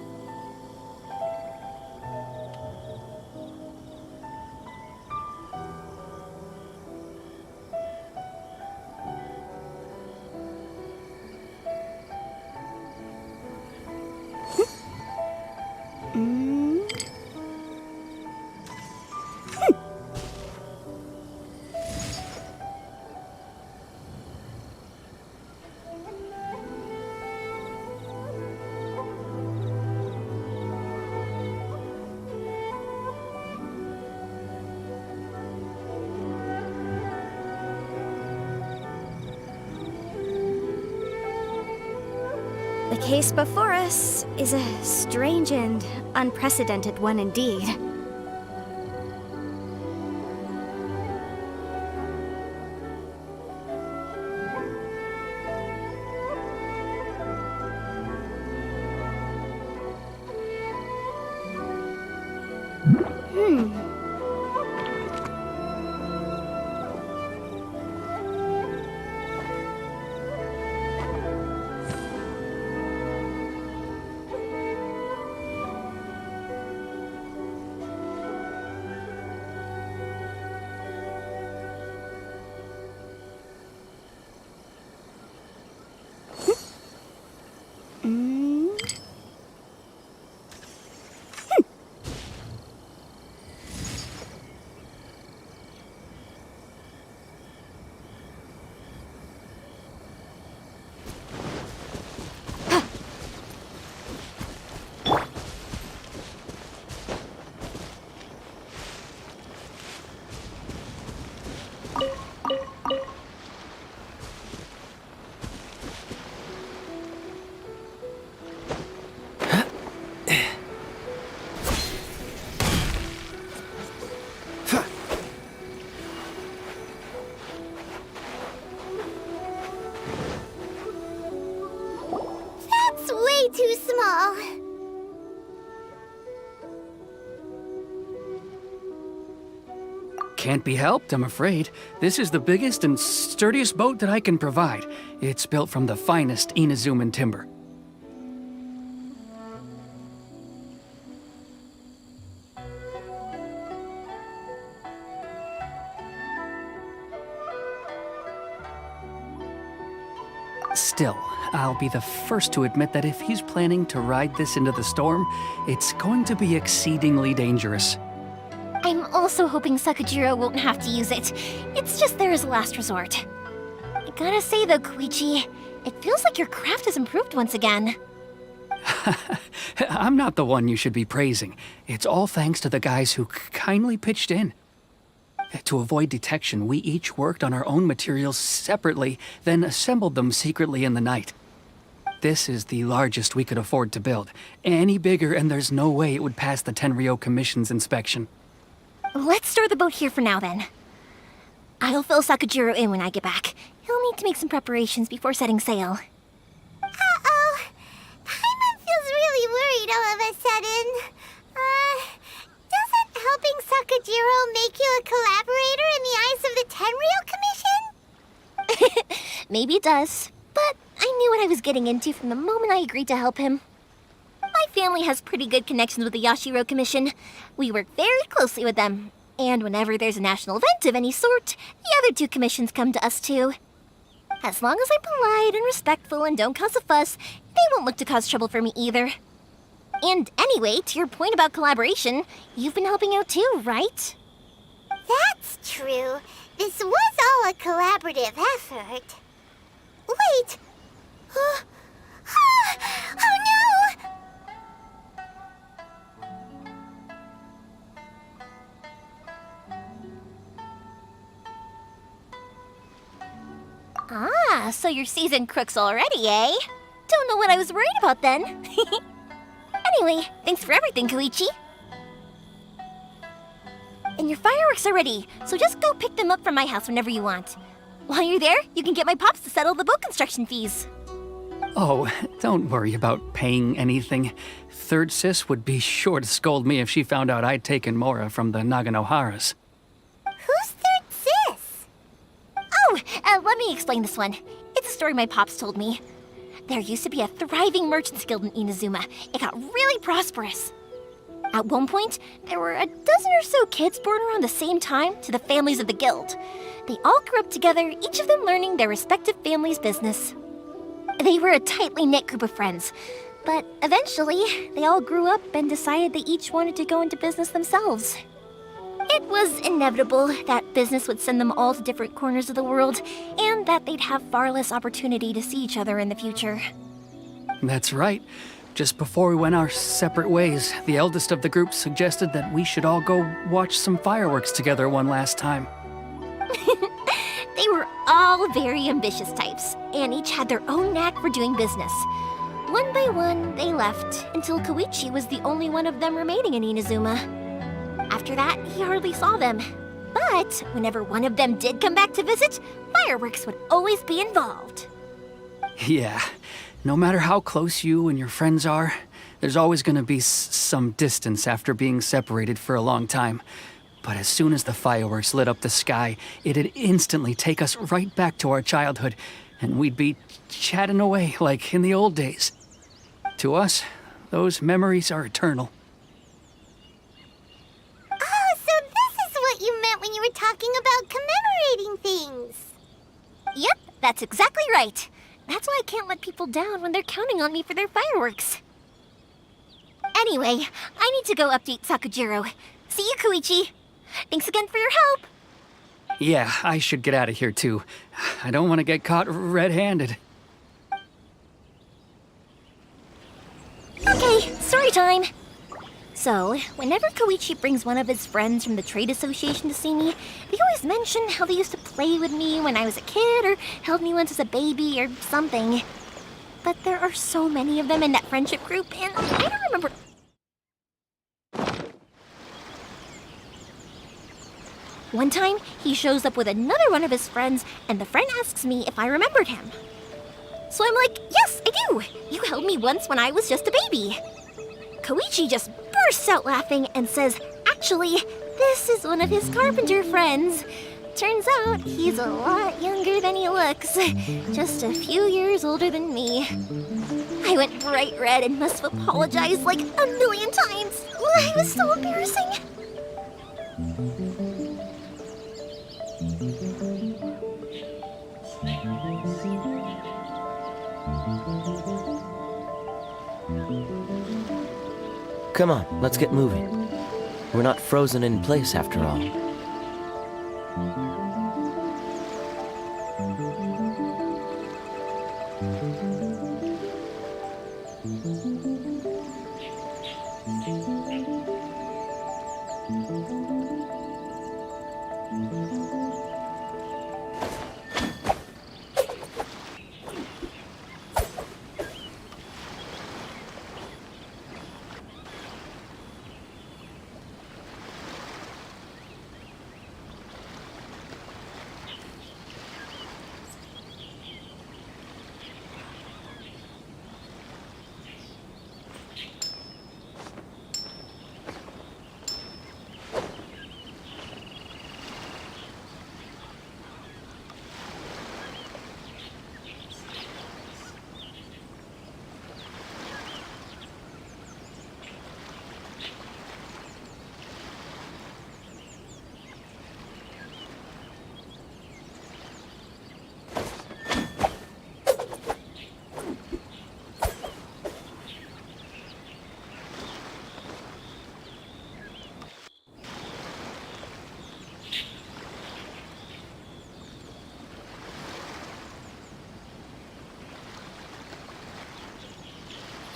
The case before us is a strange and unprecedented one indeed. Too small. Can't be helped, I'm afraid. This is the biggest and sturdiest boat that I can provide. It's built from the finest Inazuman timber. Still, I'll be the first to admit that if he's planning to ride this into the storm, it's going to be exceedingly dangerous. I'm also hoping Sakujiro won't have to use it. It's just there as a last resort. I gotta say though, Koichi, it feels like your craft has improved once again. I'm not the one you should be praising. It's all thanks to the guys who kindly pitched in. To avoid detection, we each worked on our own materials separately, then assembled them secretly in the night. This is the largest we could afford to build. Any bigger and there's no way it would pass the Tenryou Commission's inspection. Let's store the boat here for now then. I'll fill Sakujiro in when I get back. He'll need to make some preparations before setting sail. Uh-oh. Paimon feels really worried all of a sudden. Doesn't helping Sakujiro make you a collaborator in the eyes of the Tenryou Commission? Maybe it does, but I knew what I was getting into from the moment I agreed to help him. My family has pretty good connections with the Yashiro Commission. We work very closely with them, and whenever there's a national event of any sort, the other two commissions come to us too. As long as I'm polite and respectful and don't cause a fuss, they won't look to cause trouble for me either. And anyway, to your point about collaboration, you've been helping out too, right? That's true. This was all a collaborative effort. Wait! Oh no! Ah, so you're seasoned crooks already, eh? Don't know what I was worried about then. Anyway, thanks for everything, Koichi. And your fireworks are ready, so just go pick them up from my house whenever you want. While you're there, you can get my pops to settle the boat construction fees. Oh, don't worry about paying anything. Third Sis would be sure to scold me if she found out I'd taken Mora from the Naganoharas. Who's Third Sis? Oh, let me explain this one. It's a story my pops told me. There used to be a thriving merchants guild in Inazuma. It got really prosperous. At one point, there were a dozen or so kids born around the same time to the families of the guild. They all grew up together, each of them learning their respective family's business. They were a tightly knit group of friends, but eventually, they all grew up and decided they each wanted to go into business themselves. It was inevitable that business would send them all to different corners of the world, and that they'd have far less opportunity to see each other in the future. That's right. Just before we went our separate ways, the eldest of the group suggested that we should all go watch some fireworks together one last time. They were all very ambitious types, and each had their own knack for doing business. One by one, they left, until Koichi was the only one of them remaining in Inazuma. After that, he hardly saw them. But whenever one of them did come back to visit, fireworks would always be involved. Yeah, no matter how close you and your friends are, there's always gonna be some distance after being separated for a long time. But as soon as the fireworks lit up the sky, it'd instantly take us right back to our childhood, and we'd be chatting away like in the old days. To us, those memories are eternal. Oh, so this is what you meant when you were talking about commemorating things. Yep, that's exactly right. That's why I can't let people down when they're counting on me for their fireworks. Anyway, I need to go update Sakujiro. See you, Koichi. Thanks again for your help. Yeah, I should get out of here too. I don't want to get caught red-handed. Okay, story time. So, whenever Koichi brings one of his friends from the trade association to see me, they always mention how they used to play with me when I was a kid or held me once as a baby or something. But there are so many of them in that friendship group, and I don't remember. One time, he shows up with another one of his friends, and the friend asks me if I remembered him. So I'm like, yes, I do! You held me once when I was just a baby. Koichi just bursts out laughing and says, actually, this is one of his carpenter friends. Turns out, he's a lot younger than he looks. Just a few years older than me. I went bright red and must have apologized like a million times. It was so embarrassing. Come on, let's get moving. We're not frozen in place after all.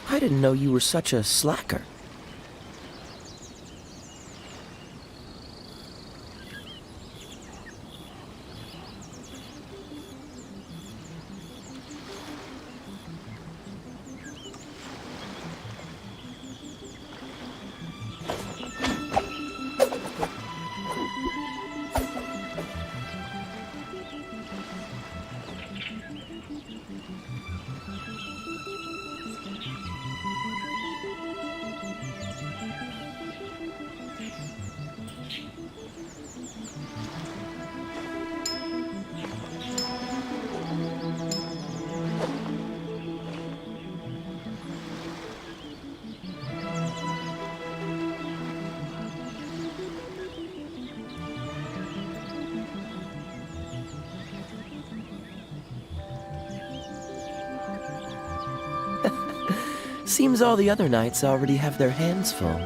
I didn't know you were such a slacker. Seems all the other knights already have their hands full.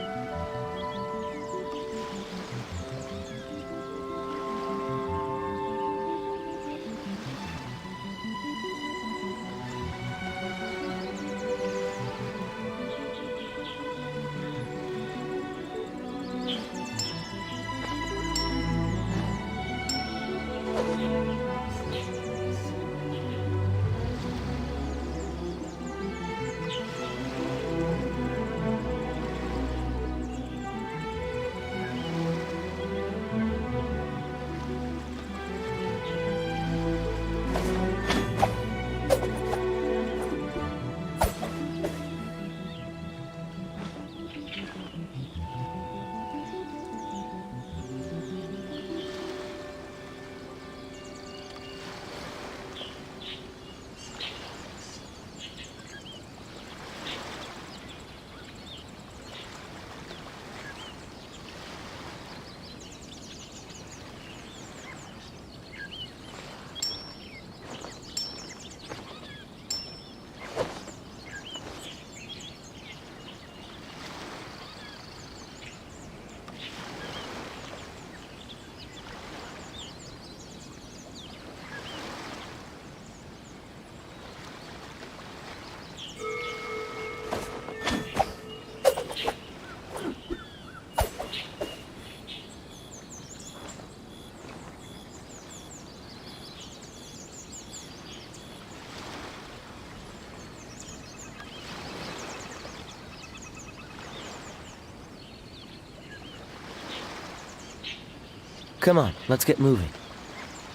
Come on, let's get moving.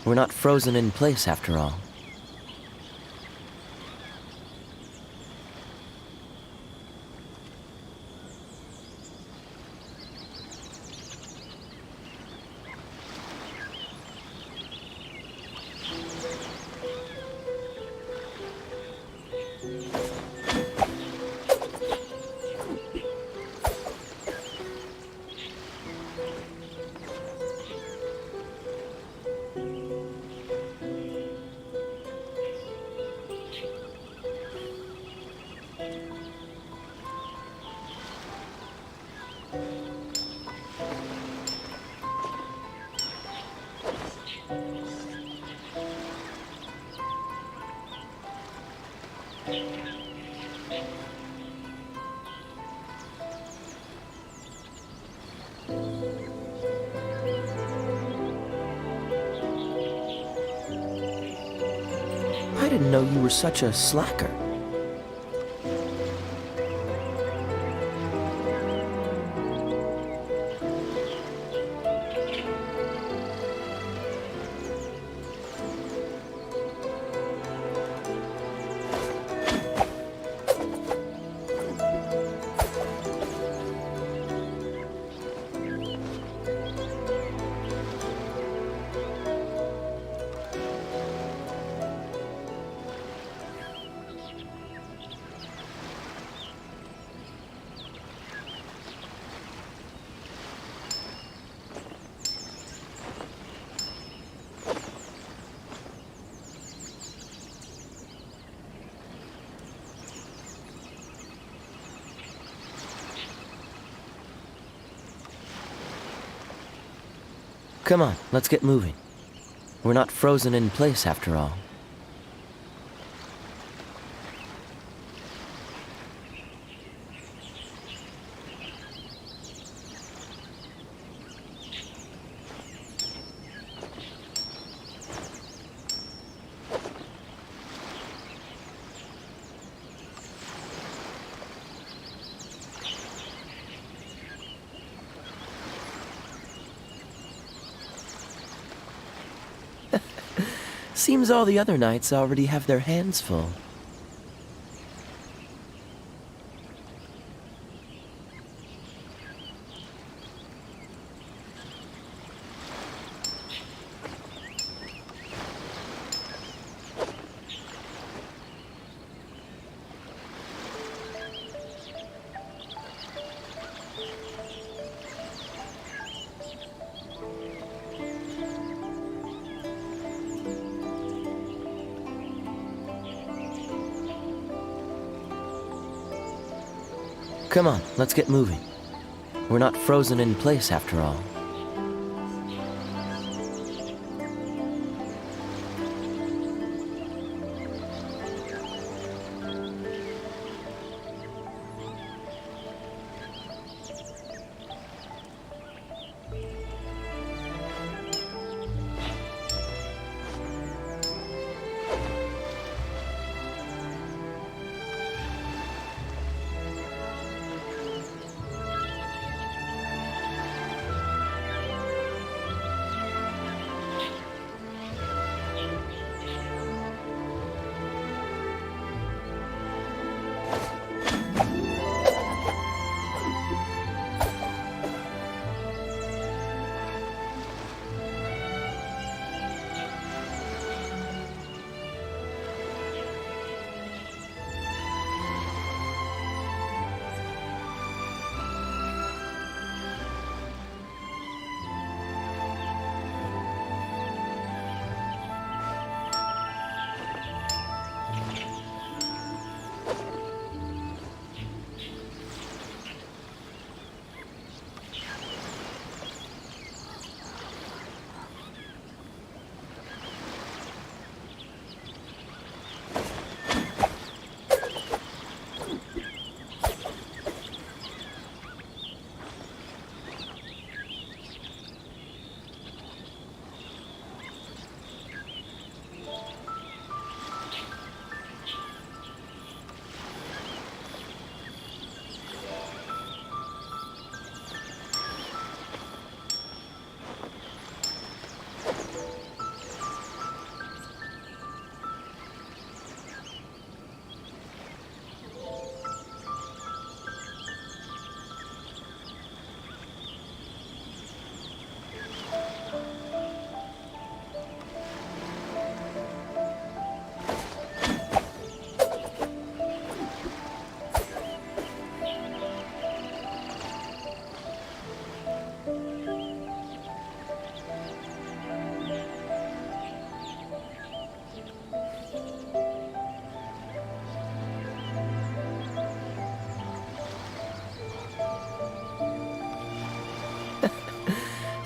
We're not frozen in place after all. I didn't know you were such a slacker. Come on, let's get moving. We're not frozen in place after all. Seems all the other knights already have their hands full. Come on, let's get moving. We're not frozen in place after all.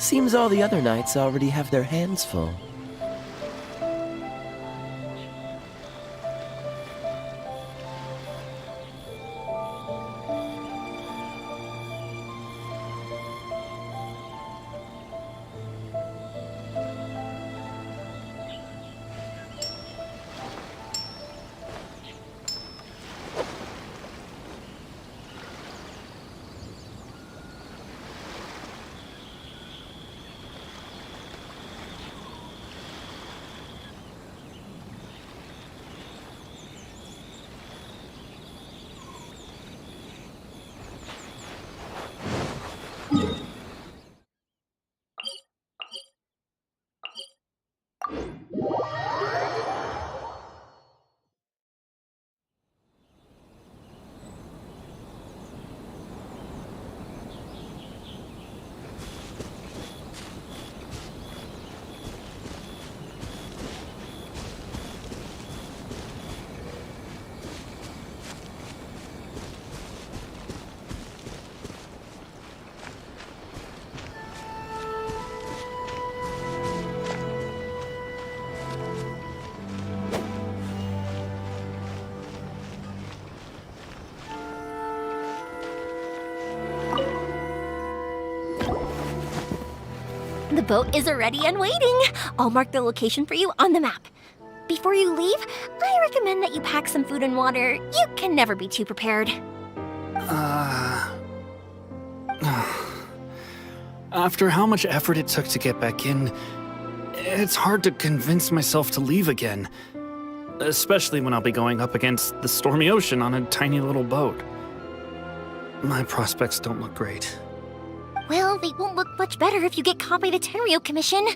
Seems all the other knights already have their hands full. The boat is already and waiting. I'll mark the location for you on the map. Before you leave, I recommend that you pack some food and water. You can never be too prepared. After how much effort it took to get back in, it's hard to convince myself to leave again. Especially when I'll be going up against the stormy ocean on a tiny little boat. My prospects don't look great. Well, they won't look much better if you get caught by the Tenryou Commission.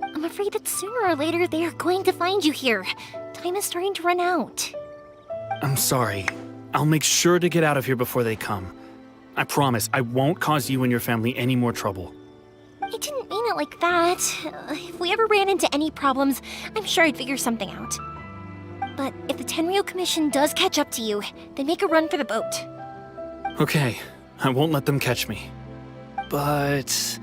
I'm afraid that sooner or later they are going to find you here. Time is starting to run out. I'm sorry. I'll make sure to get out of here before they come. I promise I won't cause you and your family any more trouble. I didn't mean it like that. If we ever ran into any problems, I'm sure I'd figure something out. But if the Tenryou Commission does catch up to you, then make a run for the boat. Okay, I won't let them catch me. But...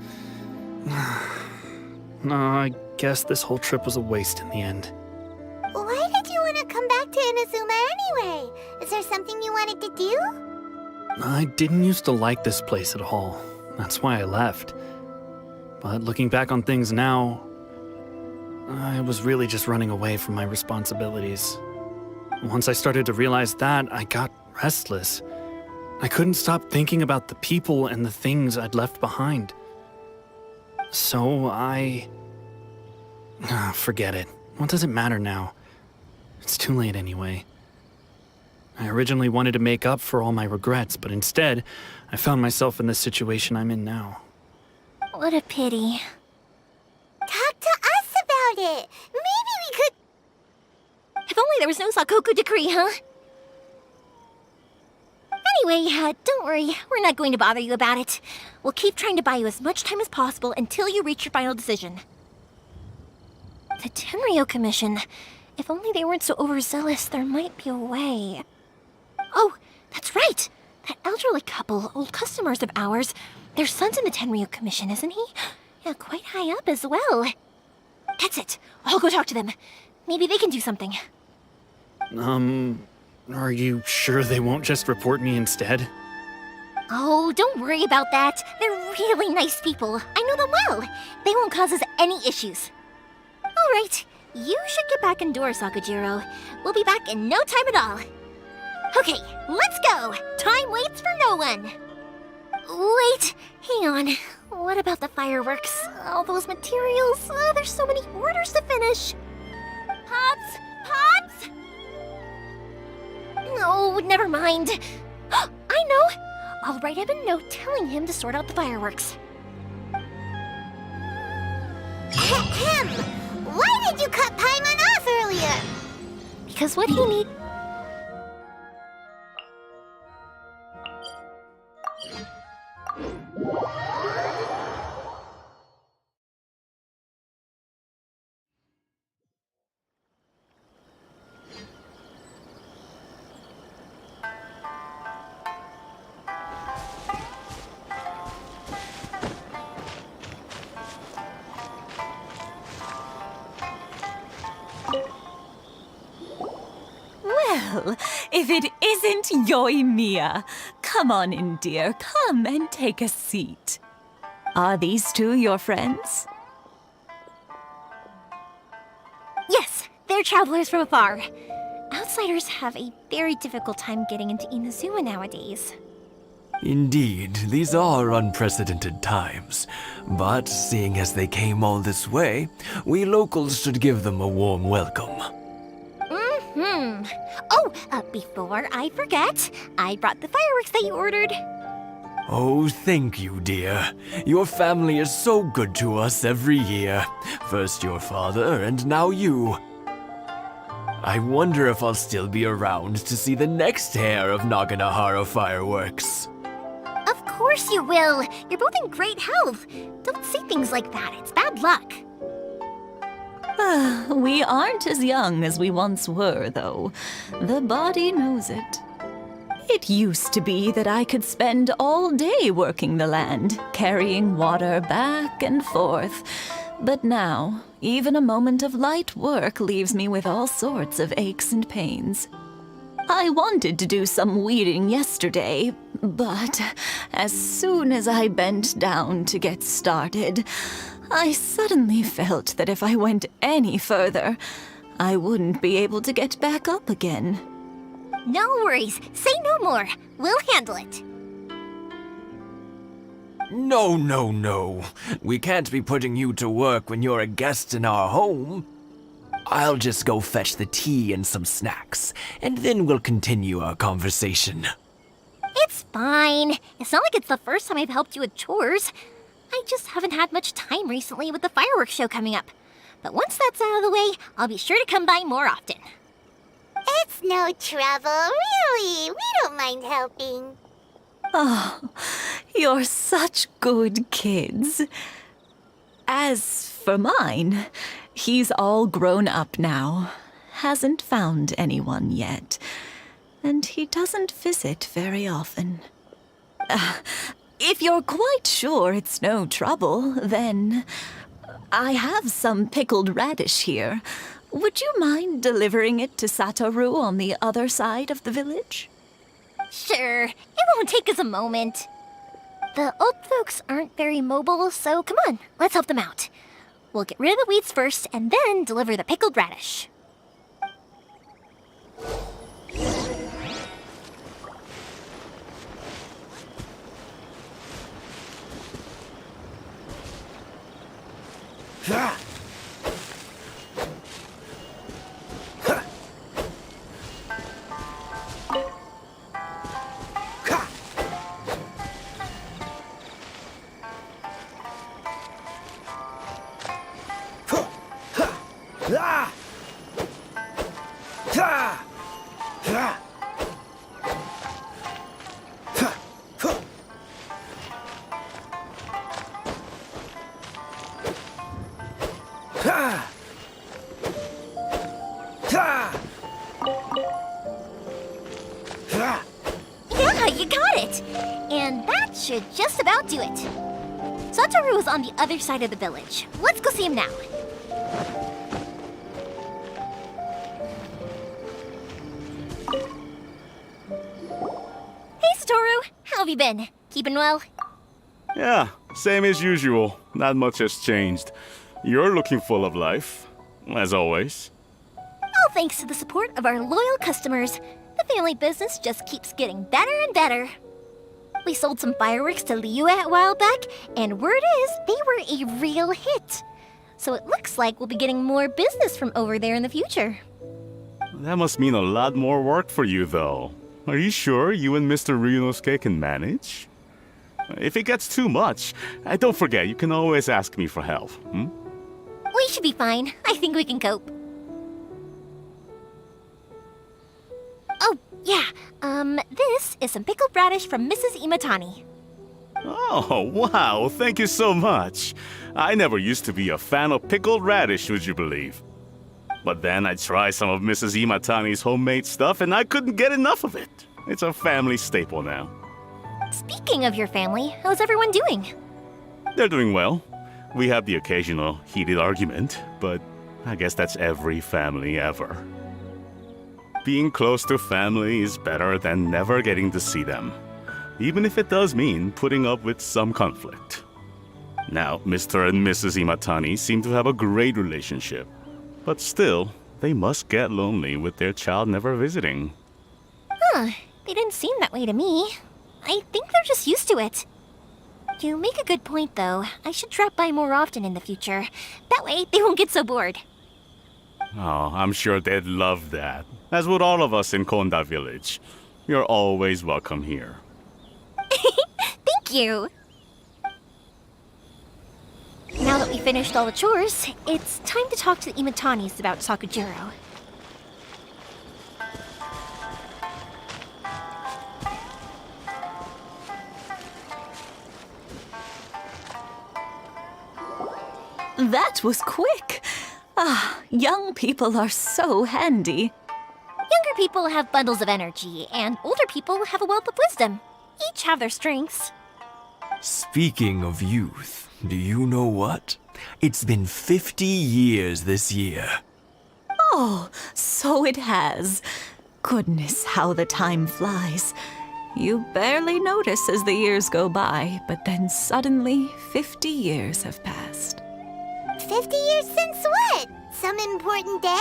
no, I guess this whole trip was a waste in the end. Why did you want to come back to Inazuma anyway? Is there something you wanted to do? I didn't used to like this place at all. That's why I left. But looking back on things now, I was really just running away from my responsibilities. Once I started to realize that, I got restless. I couldn't stop thinking about the people and the things I'd left behind. So forget it. What does it matter now? It's too late anyway. I originally wanted to make up for all my regrets, but instead, I found myself in the situation I'm in now. What a pity. Talk to us about it. Maybe we could... If only there was no Sakoku decree, huh? Anyway, don't worry. We're not going to bother you about it. We'll keep trying to buy you as much time as possible until you reach your final decision. The Tenryo Commission. If only they weren't so overzealous, there might be a way. Oh, that's right! That elderly couple, old customers of ours, their son's in the Tenryo Commission, isn't he? Yeah, quite high up as well. That's it. I'll go talk to them. Maybe they can do something. Are you sure they won't just report me instead? Oh, don't worry about that. They're really nice people. I know them well. They won't cause us any issues. All right, you should get back indoors, Sakujiro. We'll be back in no time at all. Okay, let's go. Time waits for no one. Wait, hang on. What about the fireworks? All those materials? There's so many orders to finish. Pops! Pops! No, never mind. I know. I'll write him a note telling him to sort out the fireworks. Ahem! Why did you cut Paimon off earlier? Because what he needs... Well, if it isn't Yoimiya. Come on in, dear. Come and take a seat. Are these two your friends? Yes, they're travelers from afar. Outsiders have a very difficult time getting into Inazuma nowadays. Indeed, these are unprecedented times. But seeing as they came all this way, we locals should give them a warm welcome. Mm-hmm. Oh, before I forget, I brought the fireworks that you ordered. Oh, thank you, dear. Your family is so good to us every year. First your father, and now you. I wonder if I'll still be around to see the next hair of Naganahara fireworks. Of course you will. You're both in great health. Don't say things like that. It's bad luck. We aren't as young as we once were, though. The body knows it. It used to be that I could spend all day working the land, carrying water back and forth. But now, even a moment of light work leaves me with all sorts of aches and pains. I wanted to do some weeding yesterday, but as soon as I bent down to get started, I suddenly felt that if I went any further, I wouldn't be able to get back up again. No worries. Say no more. We'll handle it. No, no, no. We can't be putting you to work when you're a guest in our home. I'll just go fetch the tea and some snacks, and then we'll continue our conversation. It's fine. It's not like it's the first time I've helped you with chores. I just haven't had much time recently with the fireworks show coming up. But once that's out of the way, I'll be sure to come by more often. It's no trouble, really. We don't mind helping. Oh, you're such good kids. As for mine, he's all grown up now, hasn't found anyone yet, and he doesn't visit very often. If you're quite sure it's no trouble, then I have some pickled radish here. Would you mind delivering it to Satoru on the other side of the village? Sure, it won't take us a moment. The old folks aren't very mobile, so come on, let's help them out. We'll get rid of the weeds first and then deliver the pickled radish. Yeah, you got it! And that should just about do it. Satoru is on the other side of the village. Let's go see him now. Hey, Satoru! How have you been? Keeping well? Yeah, same as usual. Not much has changed. You're looking full of life, as always. All thanks to the support of our loyal customers, the family business just keeps getting better and better. We sold some fireworks to Liu a while back, and word is they were a real hit. So it looks like we'll be getting more business from over there in the future. That must mean a lot more work for you, though. Are you sure you and Mr. Ryunosuke can manage? If it gets too much, don't forget, you can always ask me for help, hmm? We should be fine. I think we can cope. Oh, yeah. This is some pickled radish from Mrs. Imatani. Oh, wow, thank you so much. I never used to be a fan of pickled radish, would you believe? But then I tried some of Mrs. Imatani's homemade stuff and I couldn't get enough of it. It's a family staple now. Speaking of your family, how's everyone doing? They're doing well. We have the occasional heated argument, but I guess that's every family ever. Being close to family is better than never getting to see them, even if it does mean putting up with some conflict. Now, Mr. and Mrs. Imatani seem to have a great relationship, but still, they must get lonely with their child never visiting. Huh, they didn't seem that way to me. I think they're just used to it. You make a good point, though. I should drop by more often in the future. That way, they won't get so bored. Oh, I'm sure they'd love that, as would all of us in Konda Village. You're always welcome here. Thank you! Now that we finished all the chores, it's time to talk to the Imatanis about Sakujiro. That was quick. Young people are so handy. Younger people have bundles of energy, and older people have a wealth of wisdom. Each have their strengths. Speaking of youth, do you know what? It's been 50 years this year. Oh, so it has. Goodness, how the time flies. You barely notice as the years go by, but then suddenly 50 years have passed. 50 years since what? Some important day?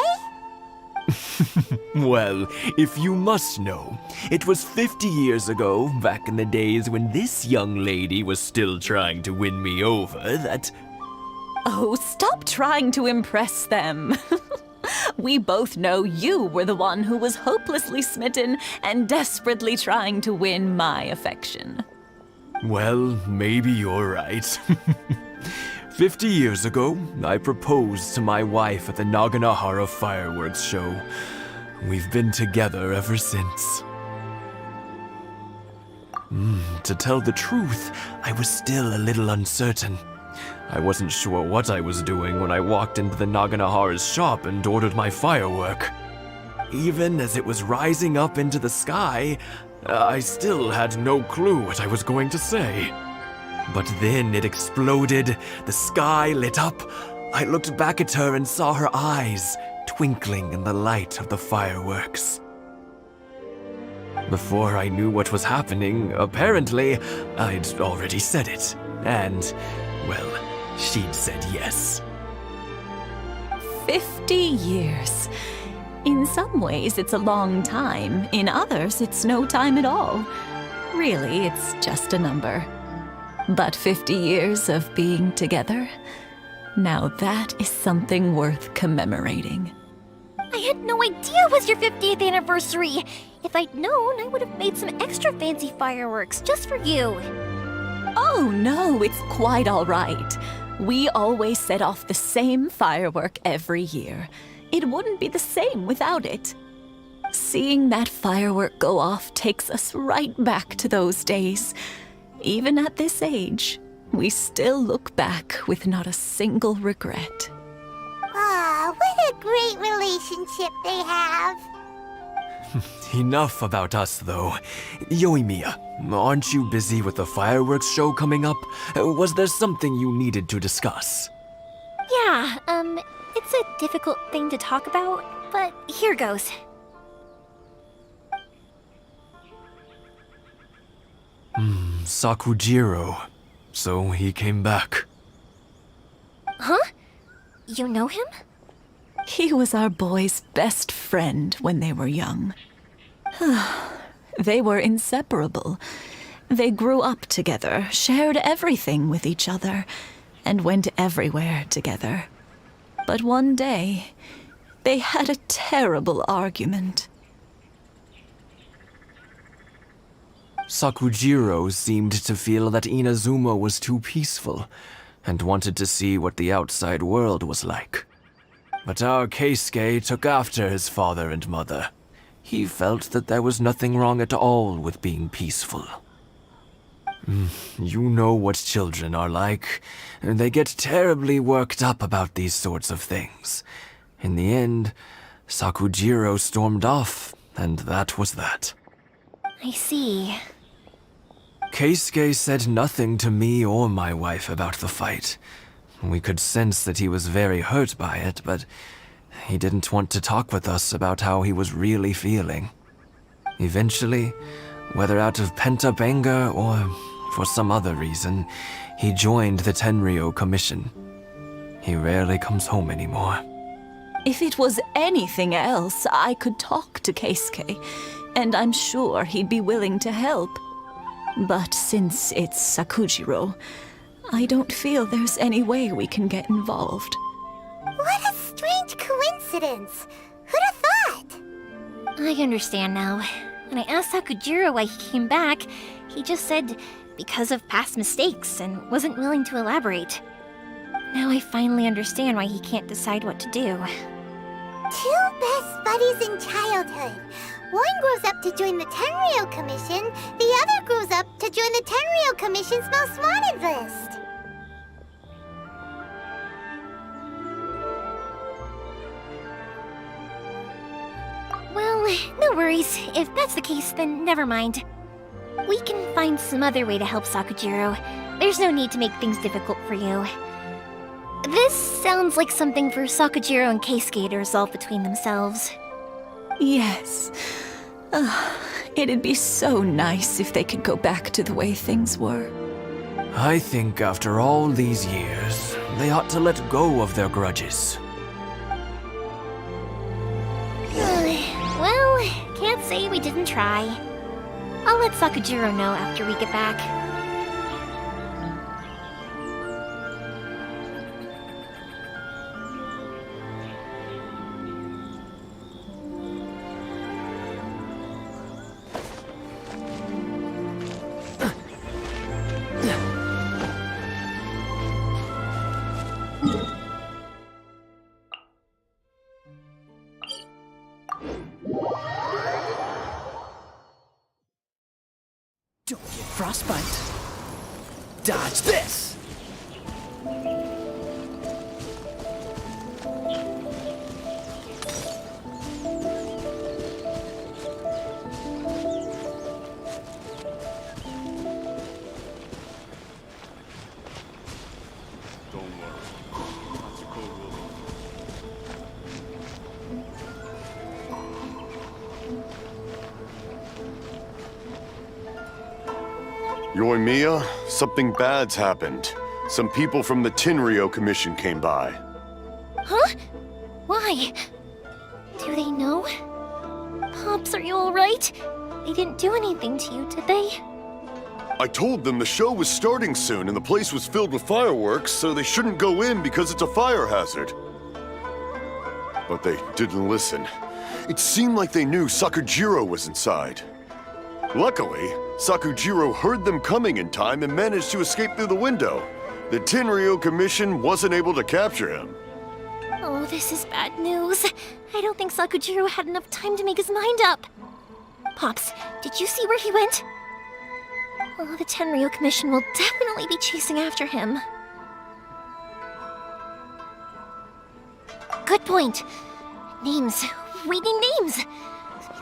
Well, if you must know, it was 50 years ago, back in the days when this young lady was still trying to win me over, that... Oh, stop trying to impress them. We both know you were the one who was hopelessly smitten and desperately trying to win my affection. Well, maybe you're right. 50 years ago, I proposed to my wife at the Naganahara fireworks show. We've been together ever since. To tell the truth, I was still a little uncertain. I wasn't sure what I was doing when I walked into the Naganahara's shop and ordered my firework. Even as it was rising up into the sky, I still had no clue what I was going to say. But then it exploded, the sky lit up. I looked back at her and saw her eyes twinkling in the light of the fireworks. Before I knew what was happening, apparently, I'd already said it. And, well, she'd said yes. 50 years. In some ways, it's a long time. In others, it's no time at all. Really, it's just a number. But 50 years of being together? Now that is something worth commemorating. I had no idea it was your 50th anniversary. If I'd known, I would have made some extra fancy fireworks just for you. Oh no, it's quite all right. We always set off the same firework every year. It wouldn't be the same without it. Seeing that firework go off takes us right back to those days. Even at this age, we still look back with not a single regret. Ah, what a great relationship they have. Enough about us, though. Yoimiya, aren't you busy with the fireworks show coming up? Was there something you needed to discuss? Yeah, it's a difficult thing to talk about, but here goes. Sakujiro. So he came back. Huh? You know him? He was our boy's best friend when they were young. They were inseparable. They grew up together, shared everything with each other, and went everywhere together. But one day, they had a terrible argument. Sakujiro seemed to feel that Inazuma was too peaceful, and wanted to see what the outside world was like. But our Keisuke took after his father and mother. He felt that there was nothing wrong at all with being peaceful. You know what children are like. They get terribly worked up about these sorts of things. In the end, Sakujiro stormed off, and that was that. I see. Keisuke said nothing to me or my wife about the fight. We could sense that he was very hurt by it, but he didn't want to talk with us about how he was really feeling. Eventually, whether out of pent-up anger or for some other reason, he joined the Tenryou Commission. He rarely comes home anymore. If it was anything else, I could talk to Keisuke, and I'm sure he'd be willing to help. But since it's Sakujiro, I don't feel there's any way we can get involved. What a strange coincidence. Who'd have thought? I understand now. When I asked Sakujiro why he came back, he just said because of past mistakes and wasn't willing to elaborate. Now I finally understand why he can't decide what to do. Two best buddies in childhood. One grows up to join the Tenryou Commission, the other grows up to join the Tenryou Commission's most wanted list. Well, no worries. If that's the case, then never mind. We can find some other way to help Sakujiro. There's no need to make things difficult for you. This sounds like something for Sakujiro and Keisuke to resolve between themselves. Yes. It'd be so nice if they could go back to the way things were. I think after all these years, they ought to let go of their grudges. Well, can't say we didn't try. I'll let Sakujiro know after we get back. Don't get frostbite. Dodge this! Yoimiya, something bad's happened. Some people from the Tenryou Commission came by. Huh? Why? Do they know? Pops, are you alright? They didn't do anything to you, did they? I told them the show was starting soon and the place was filled with fireworks, so they shouldn't go in because it's a fire hazard. But they didn't listen. It seemed like they knew Sakujiro was inside. Luckily, Sakujiro heard them coming in time and managed to escape through the window. The Tenryou Commission wasn't able to capture him. Oh, this is bad news. I don't think Sakujiro had enough time to make his mind up. Pops, did you see where he went? Oh, the Tenryou Commission will definitely be chasing after him. Good point. Names. We need names.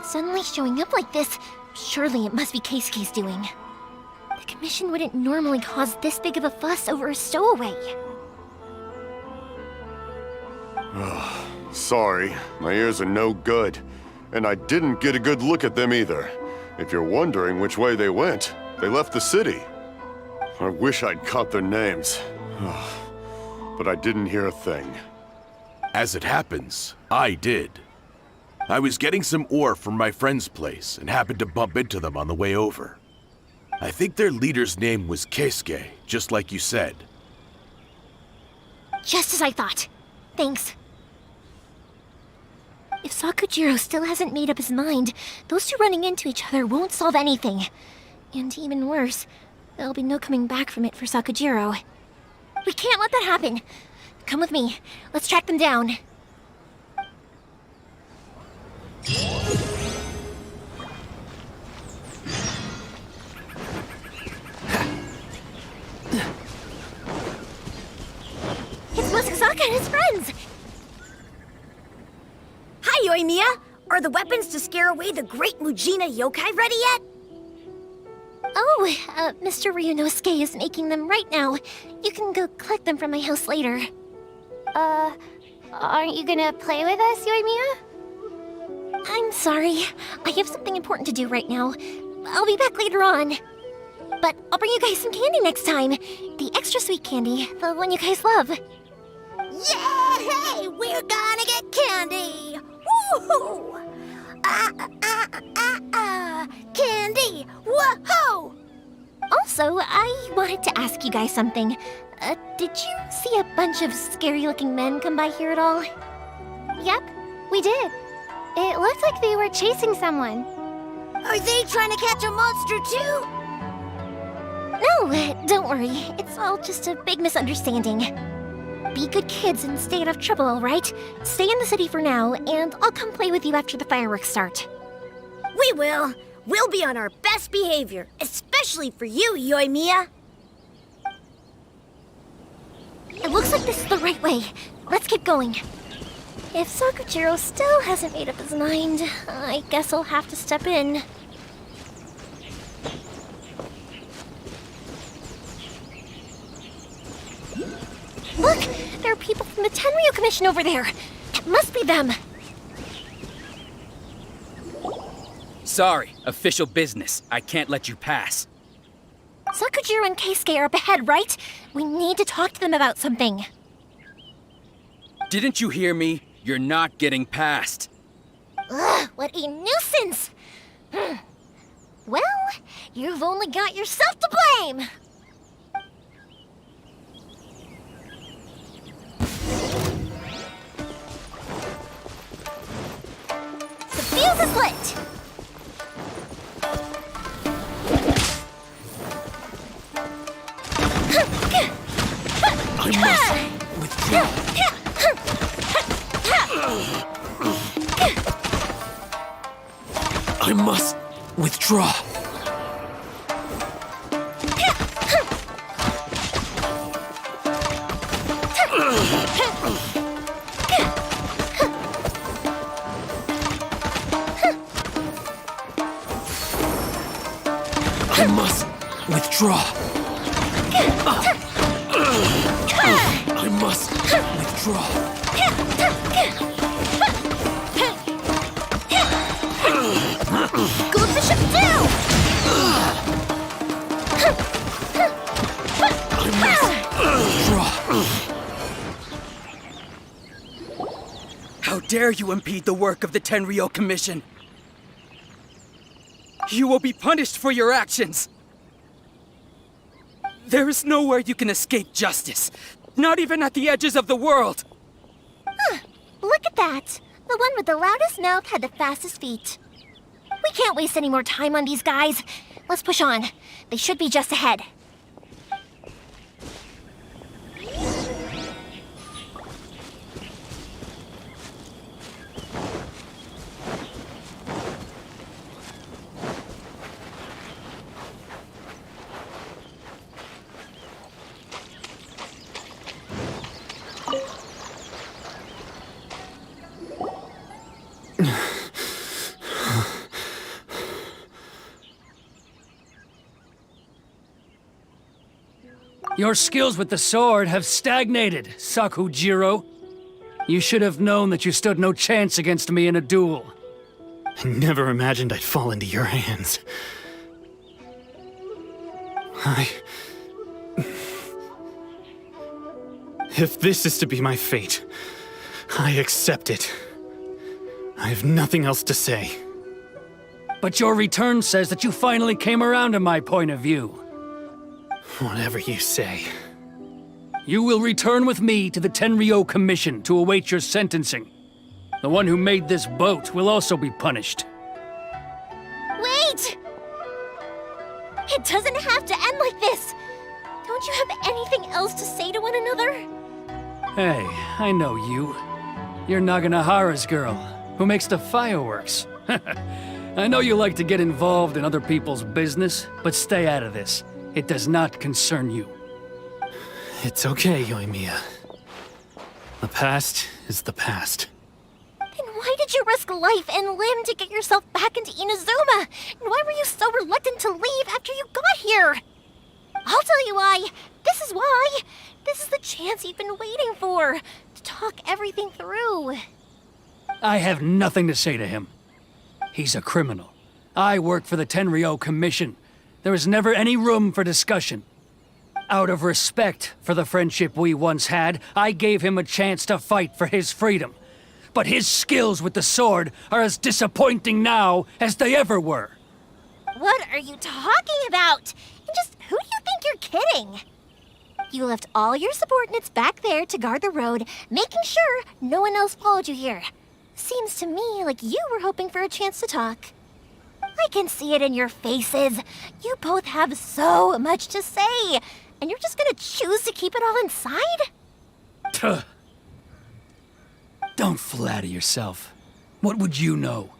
Suddenly showing up like this, surely it must be Keisuke's doing. The Commission wouldn't normally cause this big of a fuss over a stowaway. Sorry, my ears are no good. And I didn't get a good look at them either. If you're wondering which way they went, they left the city. I wish I'd caught their names. But I didn't hear a thing. As it happens, I did. I was getting some ore from my friend's place and happened to bump into them on the way over. I think their leader's name was Keisuke, just like you said. Just as I thought. Thanks. If Sakujiro still hasn't made up his mind, those two running into each other won't solve anything. And even worse, there'll be no coming back from it for Sakujiro. We can't let that happen. Come with me. Let's track them down. It's Masakazaka and his friends! Hi, Yoimiya! Are the weapons to scare away the great Mujina yokai ready yet? Oh, Mr. Ryunosuke is making them right now. You can go collect them from my house later. Aren't you gonna play with us, Yoimiya? I'm sorry. I have something important to do right now. I'll be back later on. But I'll bring you guys some candy next time. The extra sweet candy, the one you guys love. Yay! We're gonna get candy! Woohoo! Candy! Whoa! Also, I wanted to ask you guys something. Did you see a bunch of scary-looking men come by here at all? Yep, we did. It looked like they were chasing someone. Are they trying to catch a monster too? No, don't worry. It's all just a big misunderstanding. Be good kids and stay out of trouble, alright? Stay in the city for now, and I'll come play with you after the fireworks start. We will. We'll be on our best behavior, especially for you, Yoimiya. It looks like this is the right way. Let's keep going. If Sakujiro still hasn't made up his mind, I guess I'll have to step in. Look! There are people from the Tenryou Commission over there! It must be them! Sorry, official business. I can't let you pass. Sakujiro and Keisuke are up ahead, right? We need to talk to them about something. Didn't you hear me? You're not getting past. Ugh, what a nuisance! Well, you've only got yourself to blame! The fuse is lit! I must withdraw. I must withdraw. I must withdraw. I must withdraw. Go Bishop down! How dare you impede the work of the Tenryou Commission? You will be punished for your actions. There is nowhere you can escape justice. Not even at the edges of the world. Look at that. The one with the loudest mouth had the fastest feet. We can't waste any more time on these guys. Let's push on. They should be just ahead. Your skills with the sword have stagnated, Sakujiro. You should have known that you stood no chance against me in a duel. I never imagined I'd fall into your hands. If this is to be my fate, I accept it. I have nothing else to say. But your return says that you finally came around to my point of view. Whatever you say. You will return with me to the Tenryou Commission to await your sentencing. The one who made this boat will also be punished. Wait! It doesn't have to end like this! Don't you have anything else to say to one another? Hey, I know you. You're Naganahara's girl, who makes the fireworks. I know you like to get involved in other people's business, but stay out of this. It does not concern you. It's okay, Yoimiya. The past is the past. Then why did you risk life and limb to get yourself back into Inazuma? And why were you so reluctant to leave after you got here? I'll tell you why. This is why. This is the chance you've been waiting for. To talk everything through. I have nothing to say to him. He's a criminal. I work for the Tenryou Commission. There is never any room for discussion. Out of respect for the friendship we once had, I gave him a chance to fight for his freedom. But his skills with the sword are as disappointing now as they ever were. What are you talking about? And just who do you think you're kidding? You left all your subordinates back there to guard the road, making sure no one else followed you here. Seems to me like you were hoping for a chance to talk. I can see it in your faces. You both have so much to say, and you're just gonna choose to keep it all inside? Tuh. Don't flatter yourself. What would you know?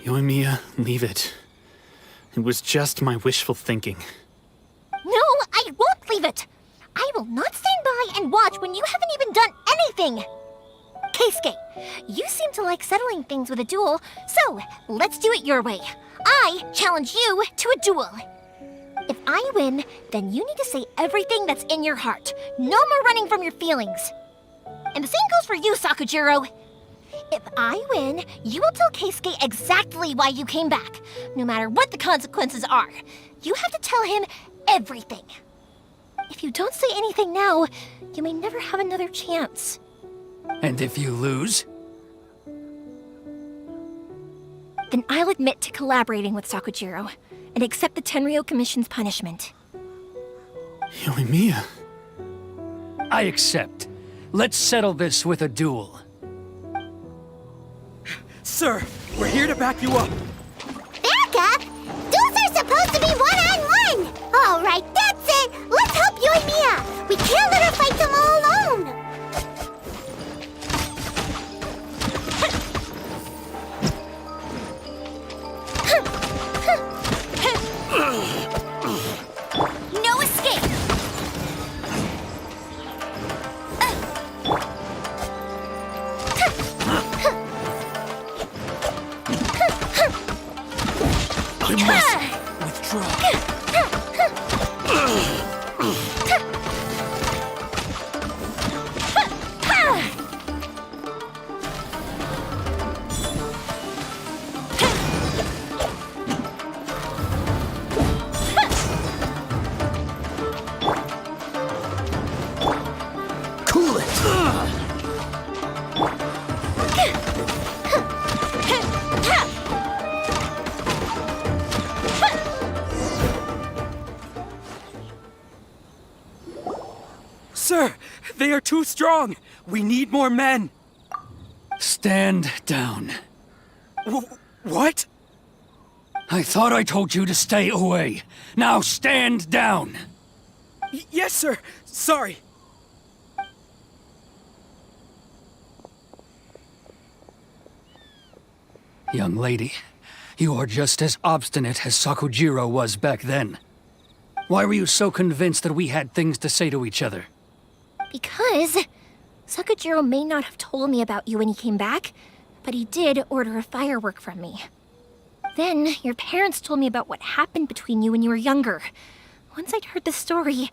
Yoimiya, leave it. It was just my wishful thinking. No, I won't leave it. I will not stand by and watch when you haven't even done anything. Keisuke, you seem to like settling things with a duel, so let's do it your way. I challenge you to a duel. If I win, then you need to say everything that's in your heart. No more running from your feelings. And the same goes for you, Sakujiro. If I win, you will tell Keisuke exactly why you came back, no matter what the consequences are. You have to tell him everything. If you don't say anything now, you may never have another chance. And if you lose? Then I'll admit to collaborating with Sakujiro and accept the Tenryou Commission's punishment. Yoimiya. I accept. Let's settle this with a duel. Sir, we're here to back you up. Back up? Duels are supposed to be one-on-one! All right, that's it! Let's help Yoimiya! We can't let her fight them all alone! No escape! I must withdraw. Sir, they are too strong. We need more men. Stand down. What? I thought I told you to stay away. Now stand down. Yes, sir. Sorry. Young lady, you are just as obstinate as Sakujiro was back then. Why were you so convinced that we had things to say to each other? Because Sakujiro may not have told me about you when he came back, but he did order a firework from me. Then your parents told me about what happened between you when you were younger. Once I'd heard the story,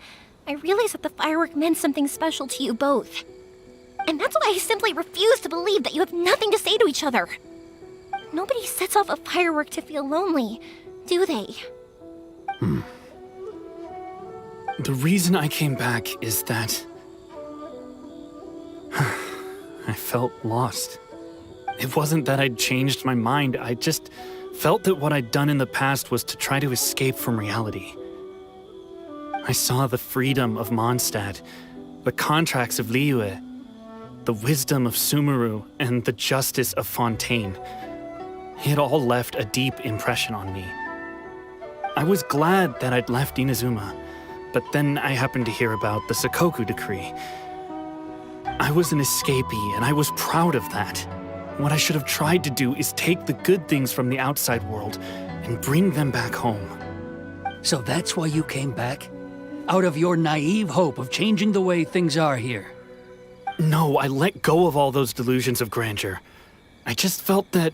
I realized that the firework meant something special to you both. And that's why I simply refuse to believe that you have nothing to say to each other. Nobody sets off a firework to feel lonely, do they? The reason I came back is that I felt lost. It wasn't that I'd changed my mind, I just felt that what I'd done in the past was to try to escape from reality. I saw the freedom of Mondstadt, the contracts of Liyue, the wisdom of Sumeru, and the justice of Fontaine. It all left a deep impression on me. I was glad that I'd left Inazuma, but then I happened to hear about the Sakoku decree. I was an escapee, and I was proud of that. What I should have tried to do is take the good things from the outside world and bring them back home. So that's why you came back? Out of your naive hope of changing the way things are here? No, I let go of all those delusions of grandeur. I just felt that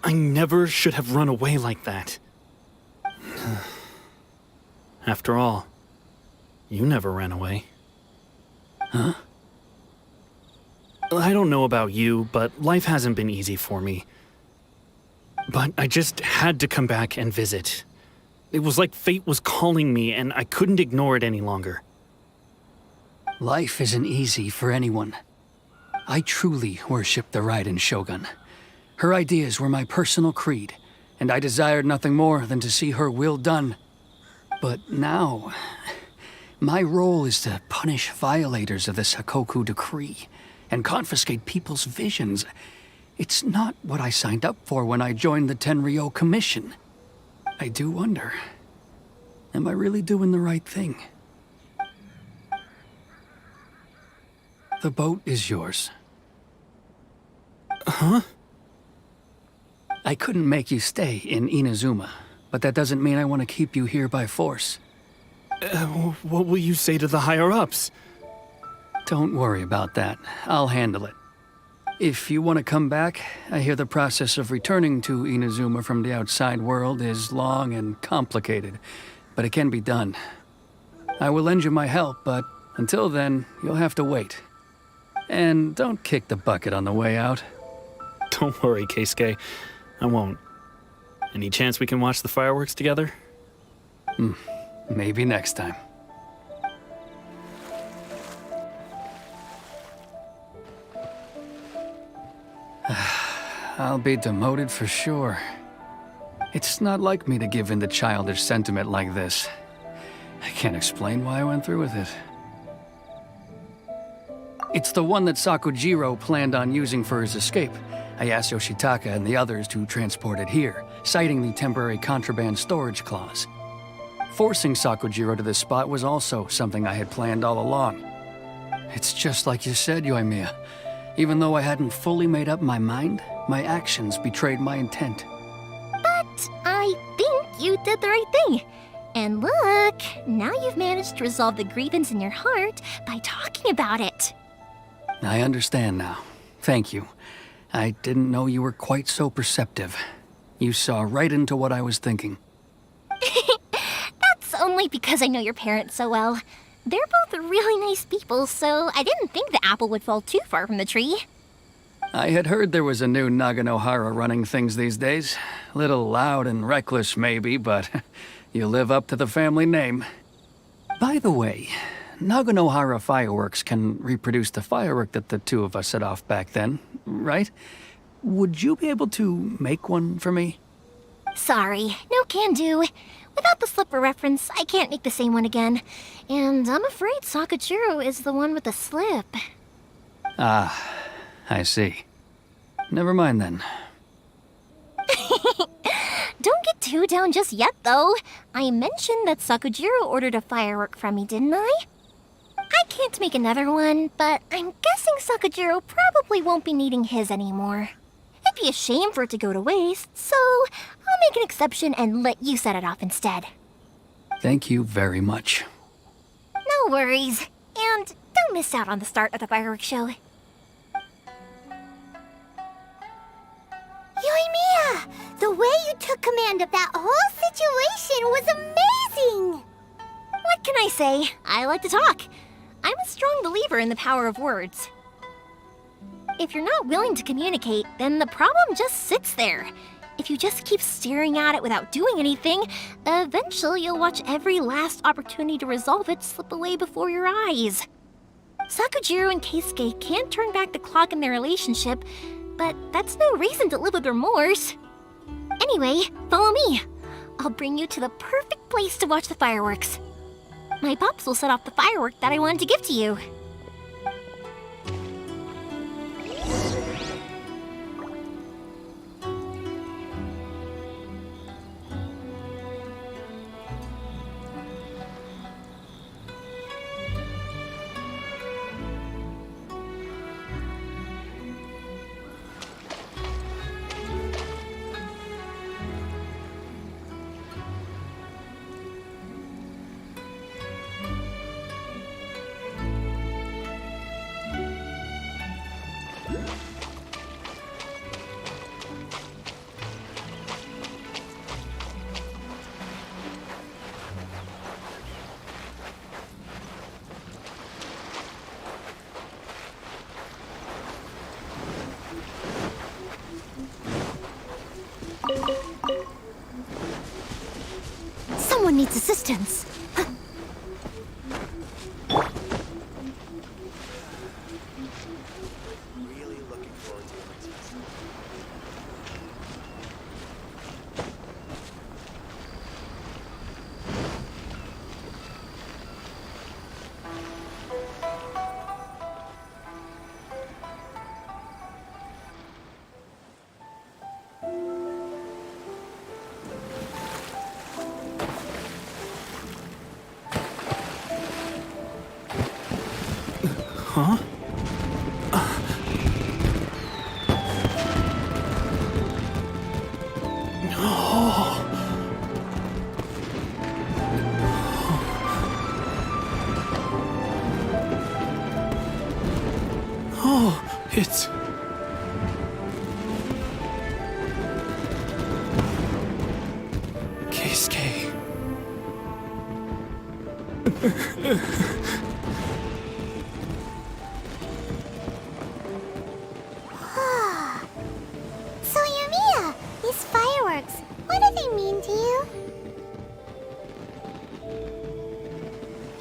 I never should have run away like that. After all, you never ran away. Huh? I don't know about you, but life hasn't been easy for me. But I just had to come back and visit. It was like fate was calling me, and I couldn't ignore it any longer. Life isn't easy for anyone. I truly worship the Raiden Shogun. Her ideas were my personal creed, and I desired nothing more than to see her will done. But now, my role is to punish violators of the Sakoku decree and confiscate people's visions. It's not what I signed up for when I joined the Tenryo Commission. I do wonder, am I really doing the right thing? The boat is yours. Huh? I couldn't make you stay in Inazuma, but that doesn't mean I want to keep you here by force. What will you say to the higher-ups? Don't worry about that. I'll handle it. If you want to come back, I hear the process of returning to Inazuma from the outside world is long and complicated, but it can be done. I will lend you my help, but until then, you'll have to wait. And don't kick the bucket on the way out. Don't worry, Keisuke. I won't. Any chance we can watch the fireworks together? Maybe next time. I'll be demoted for sure. It's not like me to give in to childish sentiment like this. I can't explain why I went through with it. It's the one that Sakujiro planned on using for his escape. I asked Yoshitaka and the others to transport it here, citing the temporary contraband storage clause. Forcing Sakujiro to this spot was also something I had planned all along. It's just like you said, Yoimiya. Even though I hadn't fully made up my mind, my actions betrayed my intent. But I think you did the right thing. And look, now you've managed to resolve the grievance in your heart by talking about it. I understand now. Thank you. I didn't know you were quite so perceptive. You saw right into what I was thinking. That's only because I know your parents so well. They're both really nice people, so I didn't think the apple would fall too far from the tree. I had heard there was a new Naganohara running things these days. Little loud and reckless, maybe, but you live up to the family name. By the way, Naganohara fireworks can reproduce the firework that the two of us set off back then, right? Would you be able to make one for me? Sorry, no can do. Without the slipper reference, I can't make the same one again. And I'm afraid Sakura is the one with the slip. Ah, I see. Never mind then. Don't get too down just yet, though. I mentioned that Sakura ordered a firework from me, didn't I? I can't make another one, but I'm guessing Sakura probably won't be needing his anymore. It'd be a shame for it to go to waste, so I'll make an exception and let you set it off instead. Thank you very much. No worries. And don't miss out on the start of the fireworks show. Yoimiya! The way you took command of that whole situation was amazing! What can I say? I like to talk. I'm a strong believer in the power of words. If you're not willing to communicate, then the problem just sits there. If you just keep staring at it without doing anything, eventually you'll watch every last opportunity to resolve it slip away before your eyes. Sakura and Keisuke can't turn back the clock in their relationship, but that's no reason to live with remorse. Anyway, follow me. I'll bring you to the perfect place to watch the fireworks. My pops will set off the firework that I wanted to give to you. Someone needs assistance. Really looking forward to it. Huh? Oh, it's... Keisuke. So, Yoimiya, these fireworks, what do they mean to you?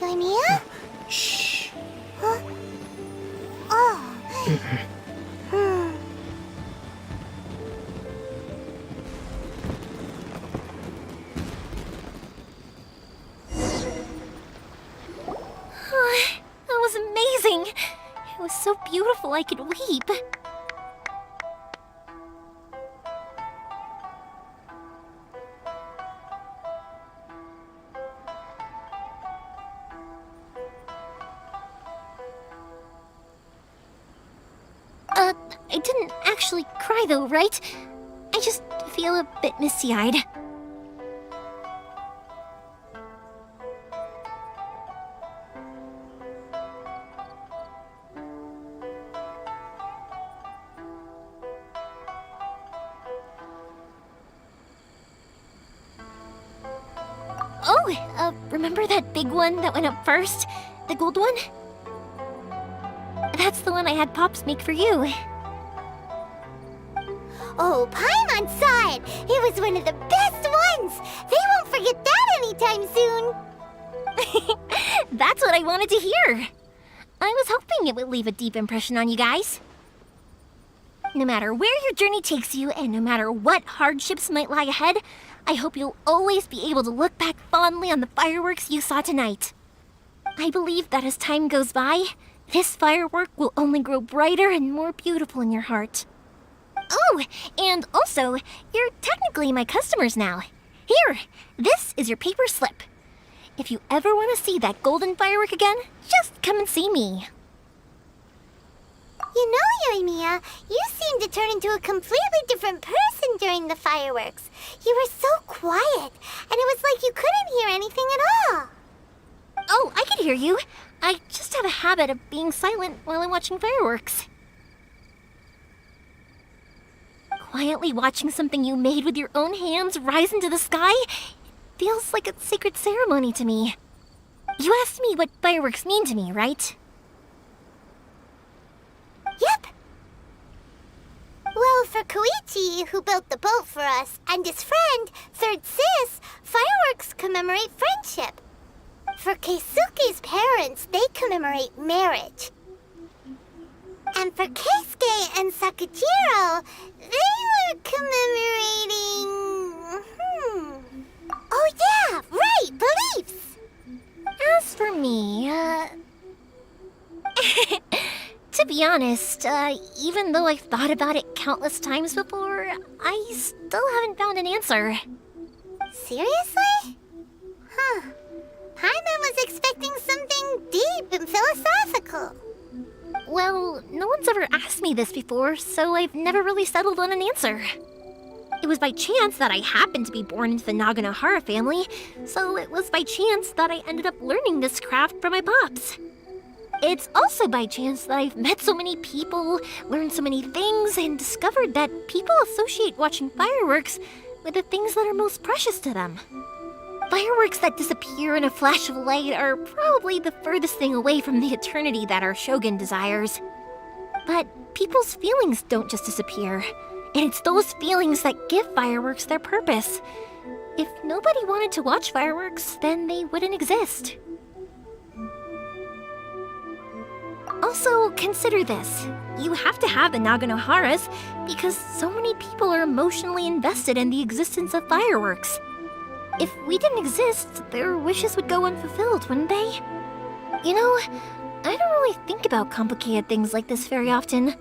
Yoimiya? Shh. Huh? Oh. That was amazing. It was so beautiful I could weep. I didn't actually cry though, right? I just feel a bit misty-eyed. Oh, remember that big one that went up first? The gold one? That's the one I had Pops make for you. Oh, Paimon saw it! It was one of the best ones! They won't forget that anytime soon! That's what I wanted to hear. I was hoping it would leave a deep impression on you guys. No matter where your journey takes you, and no matter what hardships might lie ahead, I hope you'll always be able to look back fondly on the fireworks you saw tonight. I believe that as time goes by, this firework will only grow brighter and more beautiful in your heart. Oh, and also, you're technically my customers now. Here, this is your paper slip. If you ever want to see that golden firework again, just come and see me. You know, Yoimiya, you seemed to turn into a completely different person during the fireworks. You were so quiet, and it was like you couldn't hear anything at all. Oh, I can hear you. I just have a habit of being silent while I'm watching fireworks. Quietly watching something you made with your own hands rise into the sky feels like a sacred ceremony to me. You asked me what fireworks mean to me, right? Yep. Well, for Koichi, who built the boat for us, and his friend, Third Sis, fireworks commemorate friendship. For Keisuke's parents, they commemorate marriage. And for Keisuke and Sakujiro, they were commemorating... Oh yeah, right, beliefs! As for me, to be honest, even though I've thought about it countless times before, I still haven't found an answer. Seriously? Huh. Paimon was expecting something deep and philosophical. Well, no one's ever asked me this before, so I've never really settled on an answer. It was by chance that I happened to be born into the Naganohara family, so it was by chance that I ended up learning this craft from my pops. It's also by chance that I've met so many people, learned so many things, and discovered that people associate watching fireworks with the things that are most precious to them. Fireworks that disappear in a flash of light are probably the furthest thing away from the eternity that our shogun desires. But people's feelings don't just disappear, and it's those feelings that give fireworks their purpose. If nobody wanted to watch fireworks, then they wouldn't exist. Also, consider this. You have to have the Naganoharas because so many people are emotionally invested in the existence of fireworks. If we didn't exist, their wishes would go unfulfilled, wouldn't they? You know, I don't really think about complicated things like this very often.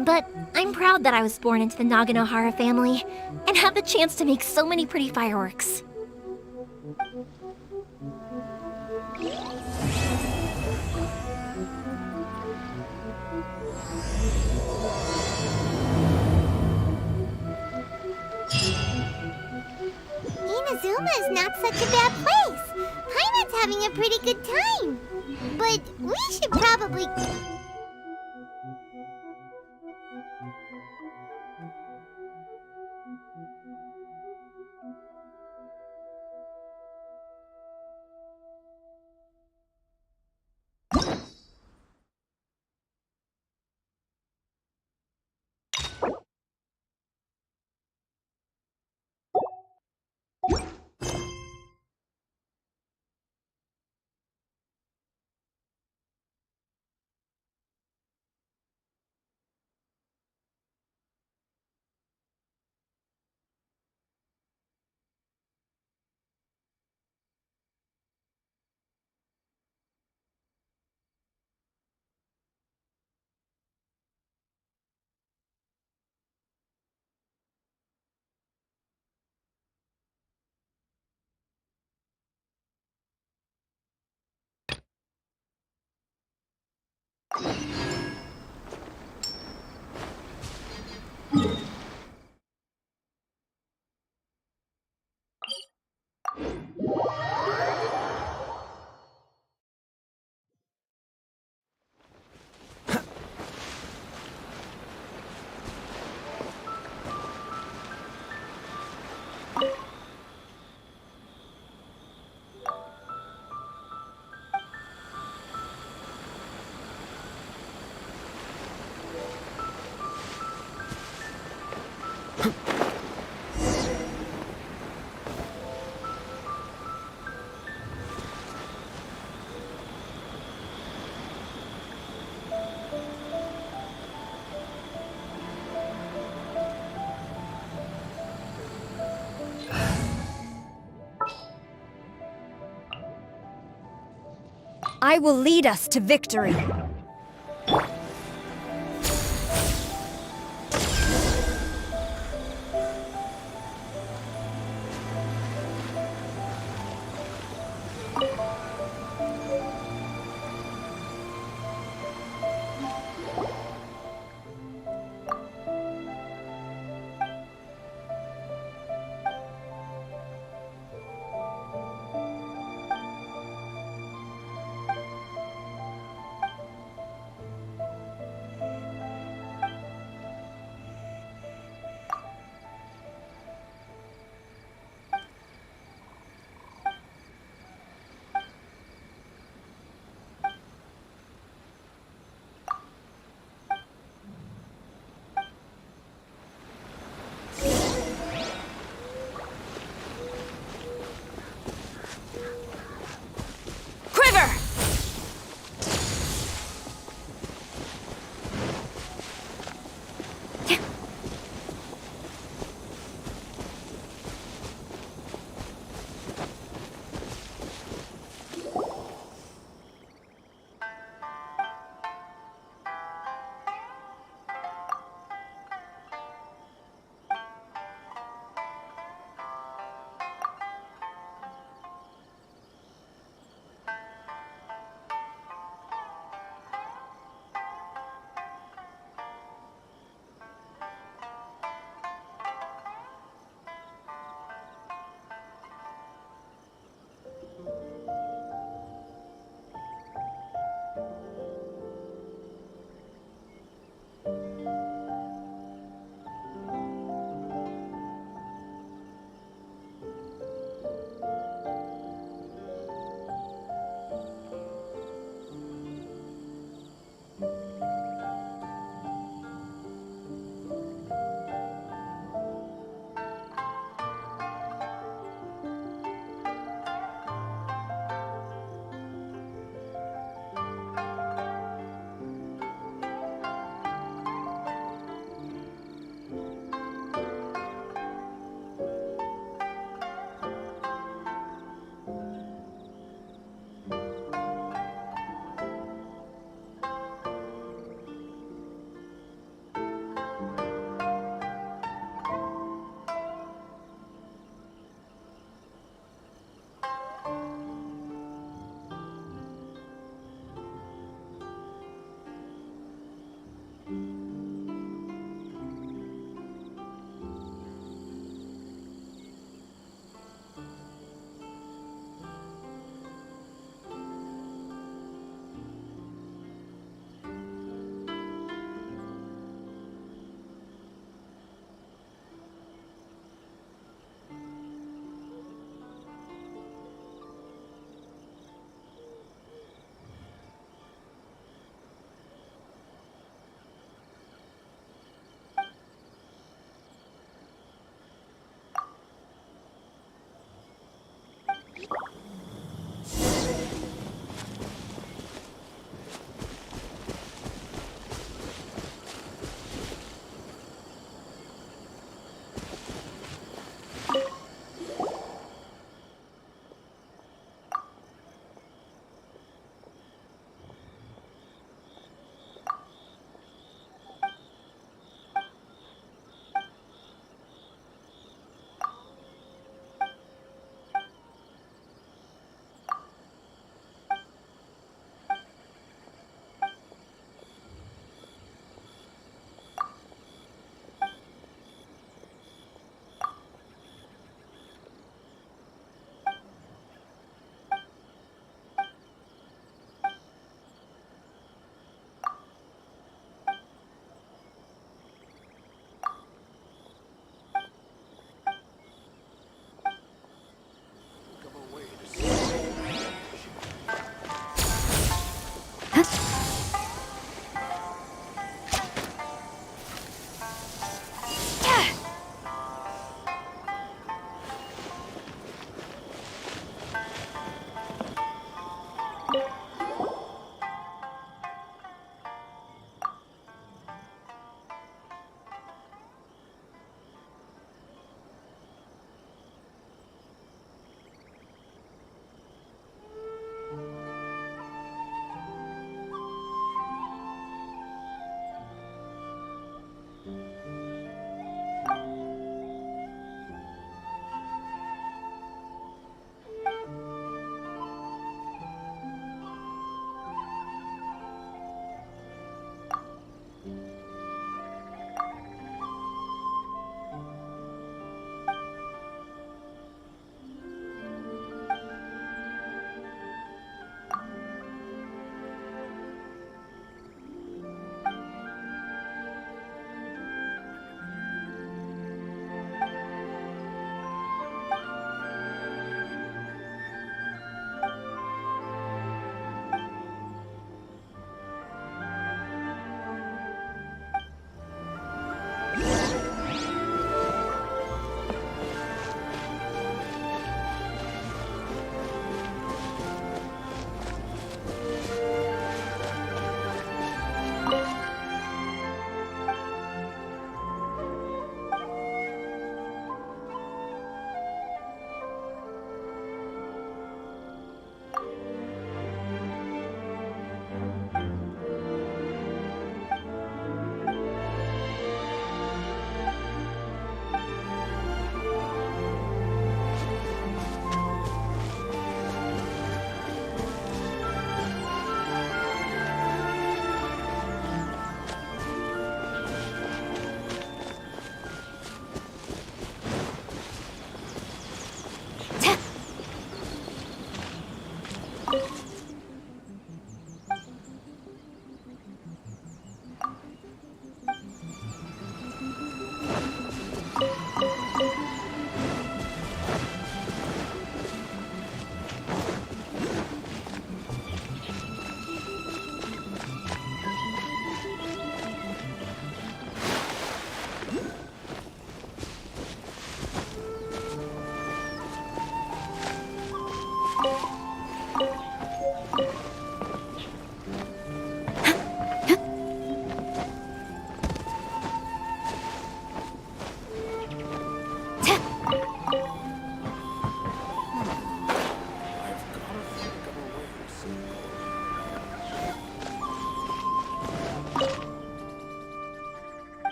But I'm proud that I was born into the Naganohara family and have the chance to make so many pretty fireworks. Inazuma is not such a bad place. Paimon's having a pretty good time. But we should probably... I will lead us to victory.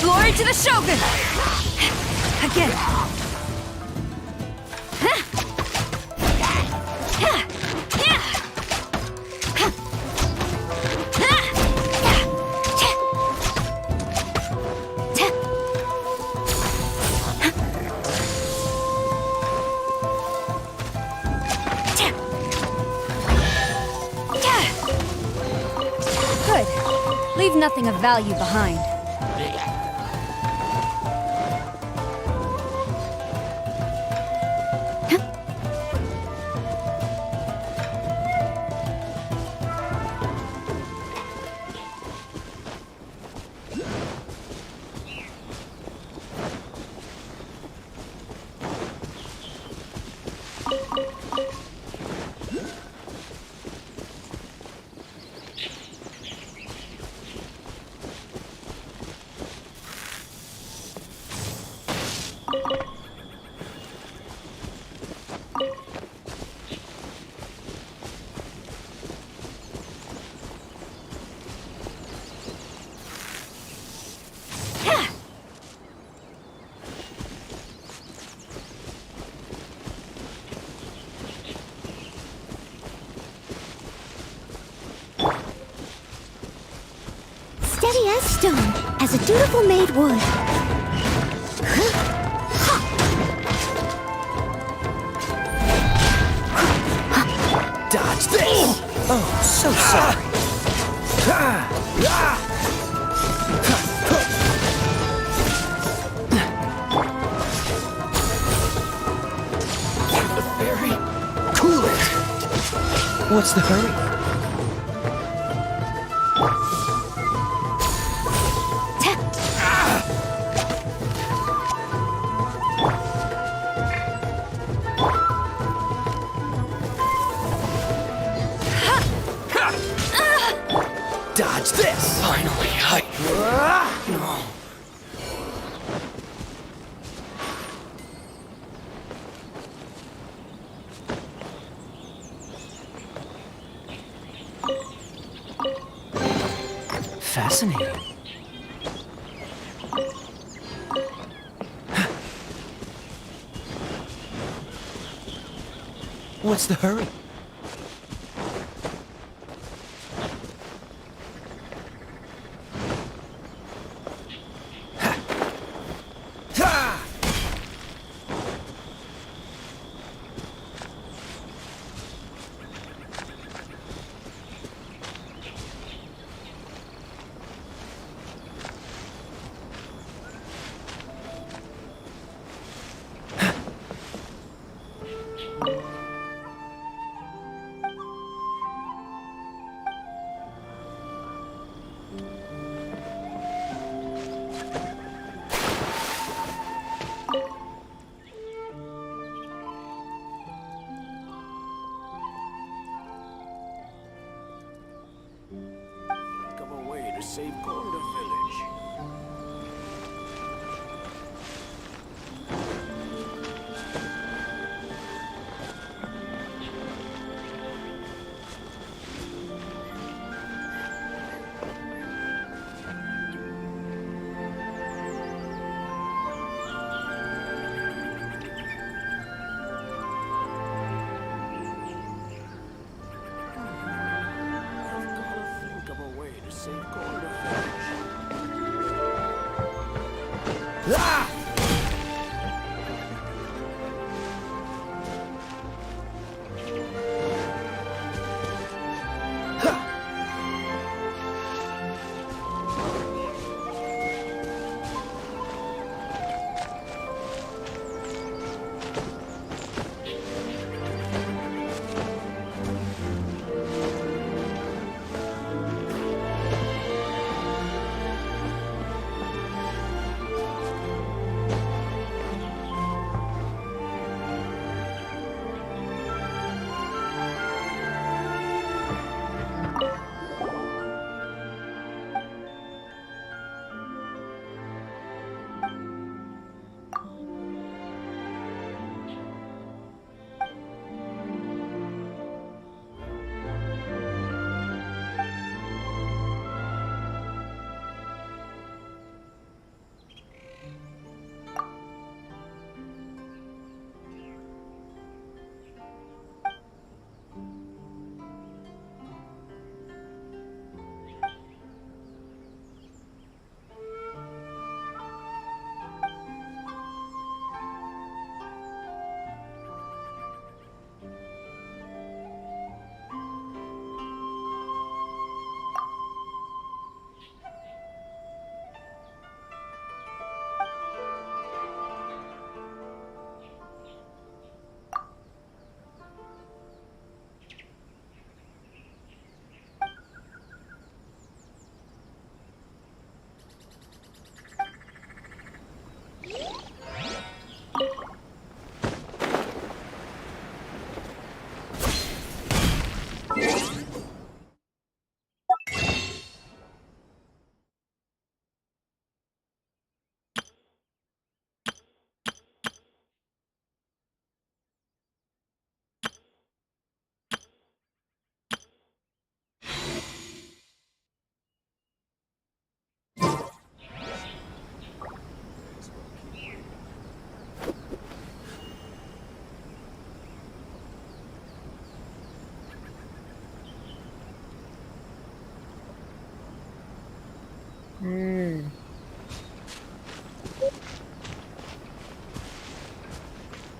Glory to the Shogun! Again! Good. Leave nothing of value behind. Steady as stone, as a dutiful maid would. Dodge this! Oh, so sorry. The fairy? Cool it! What's the hurry? Dodge this! Finally, No. Fascinating. What's the hurry? To safeguard the village.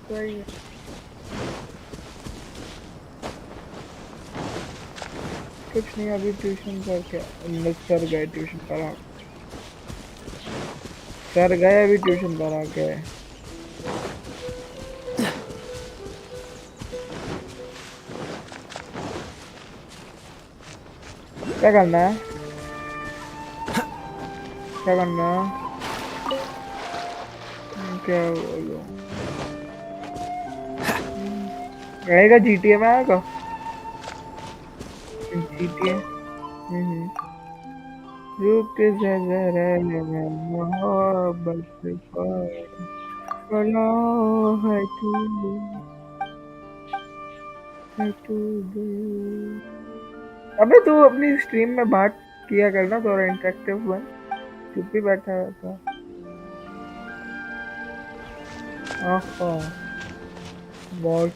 सही है। कुछ नहीं, अभी tuition करके sir गए tuition पढ़ा, sir गए अभी ट्यूशन पढ़ा के। क्या करना है, क्या करना है, क्या बोलूं? आएगा GTA में, आएगा GTA। रुक जा जरा मैं मोहब्बत बना है तू अबे तू अपनी स्ट्रीम में बात किया करना, थोड़ा इंटरेक्टिव बन, चुप ही बैठा रहता। आहा बहुत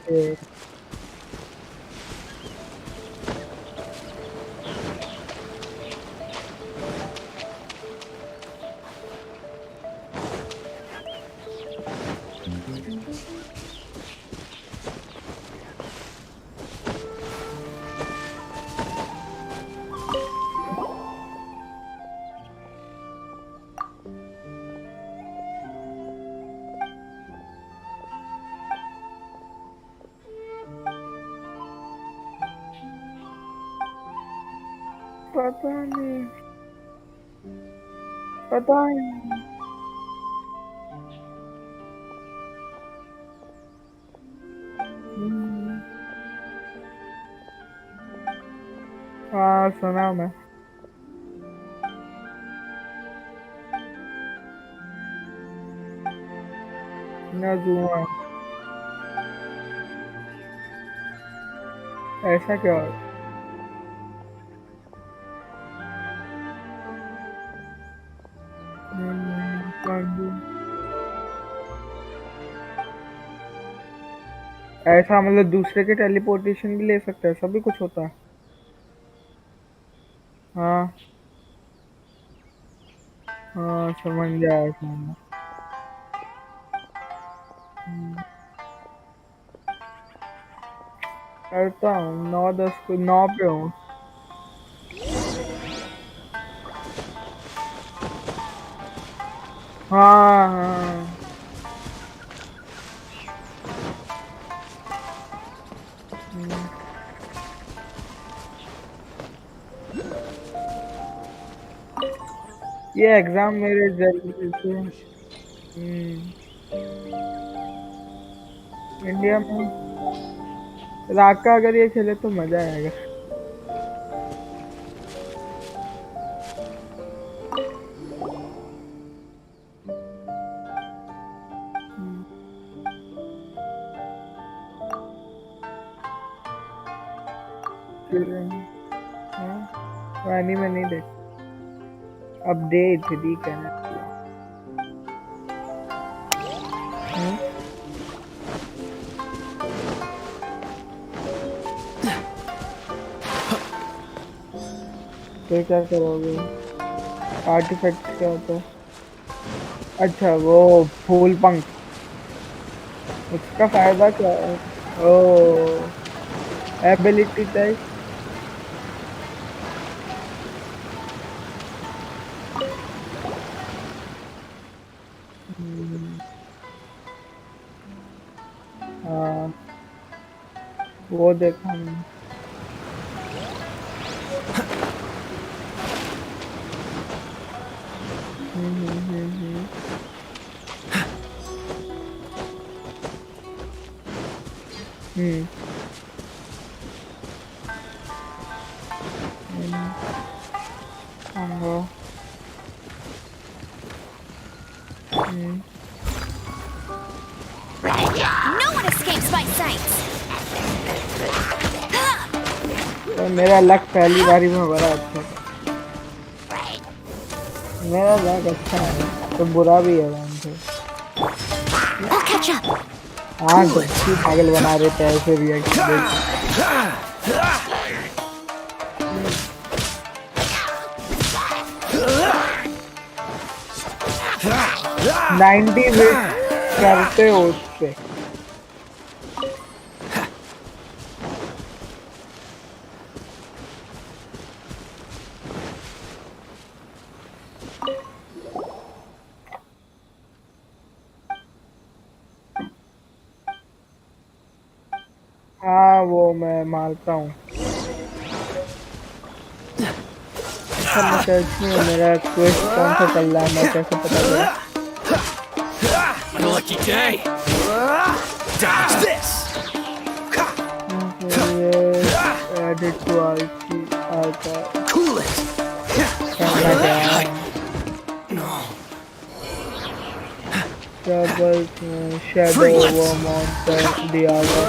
पता नहीं, पता नहीं। हाँ सुना मैं। नज़ुमा ऐसा क्या है? ऐसा मतलब दूसरे के टेलीपोर्टेशन भी ले सकते हैं, सब भी कुछ होता है। हाँ हाँ समझ गया, समझ करता हूँ। 9-10 को 9 पे हूँ। हाँ हाँ ये एग्जाम मेरे जल्दी से इंडिया में रात का अगर ये खेले तो मजा आएगा। पानी में नहीं देख, अपडेट ठीक है ना। तो क्या करोगे? आर्टिफैक्ट क्या होता है? अच्छा वो फूल पंख, उसका फायदा क्या है? ओ एबिलिटी टाइप। हाँ वो देखा मैंने। No one escapes my sight. तो मेरा लक पहली बारी में बड़ा अच्छा था। मेरा लक अच्छा है तो बुरा भी है वैसे। हाँ तो पागल बना रहे थे ऐसे रिएक्शन। 90 करते हो उससे हाँ वो मैं मारता हूँ। अच्छा मैं सर्च नहीं हूँ, मेरा क्वेस्ट कौन सा चल रहा है मैं कैसे पता करूँ? Lucky day. Dodge this. Added to archive. Cool it. No. Trouble shadow worm on the other.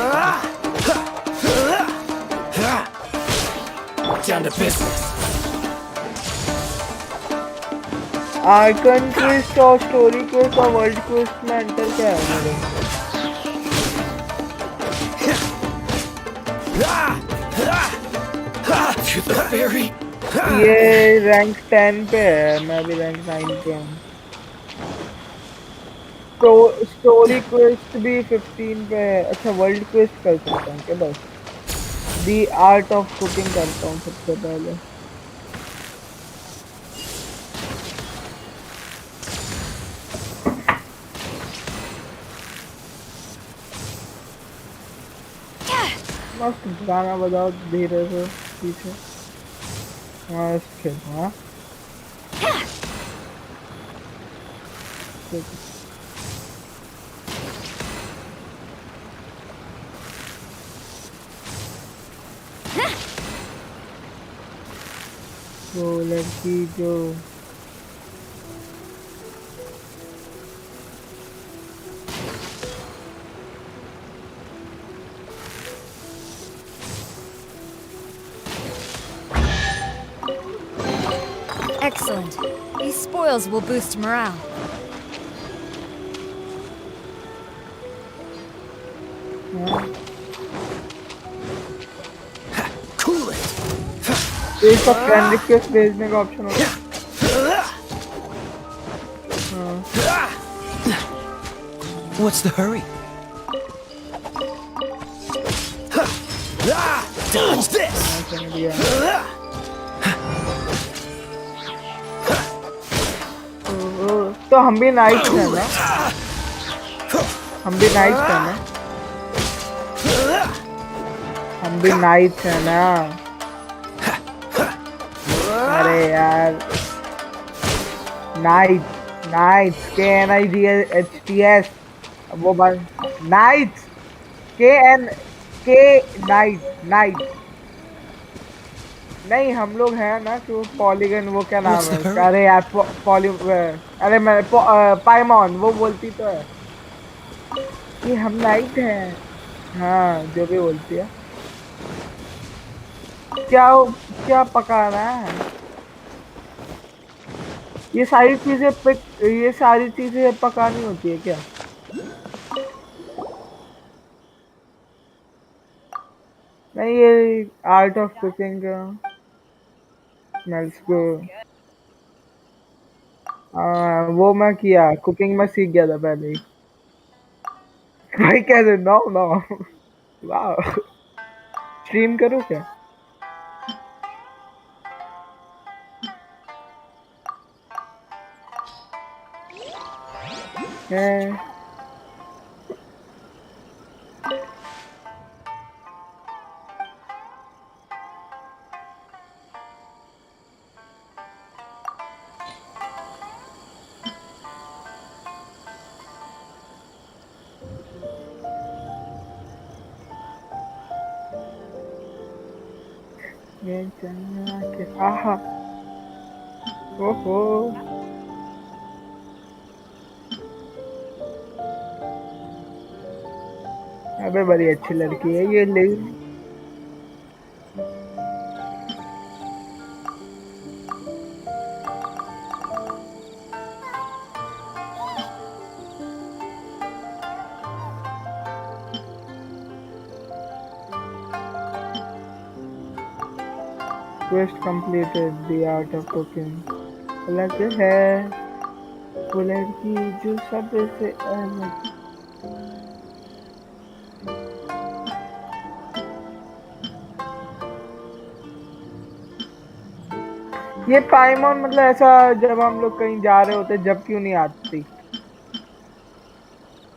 Down to business. Icon quest और स्टोरी क्वेस्ट और वर्ल्ड क्वेस्ट में अंतर क्या है मेरे? ये रैंक 10 पे है, मैं भी रैंक 9 पे हूँ। तो स्टोरी क्वेस्ट भी 15 पे है। अच्छा वर्ल्ड क्वेस्ट कर सकता हूँ क्या? बस दी आर्ट ऑफ कुकिंग करता हूँ सबसे पहले। मस्त गाना बजाओ धीरे से पीछे। हाँ इसके हाँ वो लड़की जो Excellent. These spoils will boost morale. Cool it. एक का फ्रेंड रिक्वेस्ट भेजने का ऑप्शन होगा। What's the hurry? Dodge this. तो हम भी नाइट हैं ना? हम भी नाइट हैं ना? हम भी नाइट हैं ना? अरे यार नाइट नाइट KNIGHTS वो बन नाइट के नाइट नाइट नहीं हम लोग हैं ना जो पॉलीगन वो क्या नाम है? अरे यार अरे मैं पाइमॉन वो बोलती तो है कि हम नाइट हैं। हाँ जो भी बोलती है। क्या क्या पकाना है? ये सारी चीजें पकानी होती है क्या? नहीं ये आर्ट ऑफ कुकिंग का स्मेल्स को वो मैं किया कुकिंग में सीख गया था पहले ही। भाई कैसे नो नो वाह स्ट्रीम करूँ क्या? आहा ओहो अबे बड़ी अच्छी लड़की है ये ले Quest completed the art of cooking. अलग है वो लड़की जो सबसे अलग। ये पाइमॉन मतलब ऐसा जब हम लोग कहीं जा रहे होते जब क्यों नहीं आती?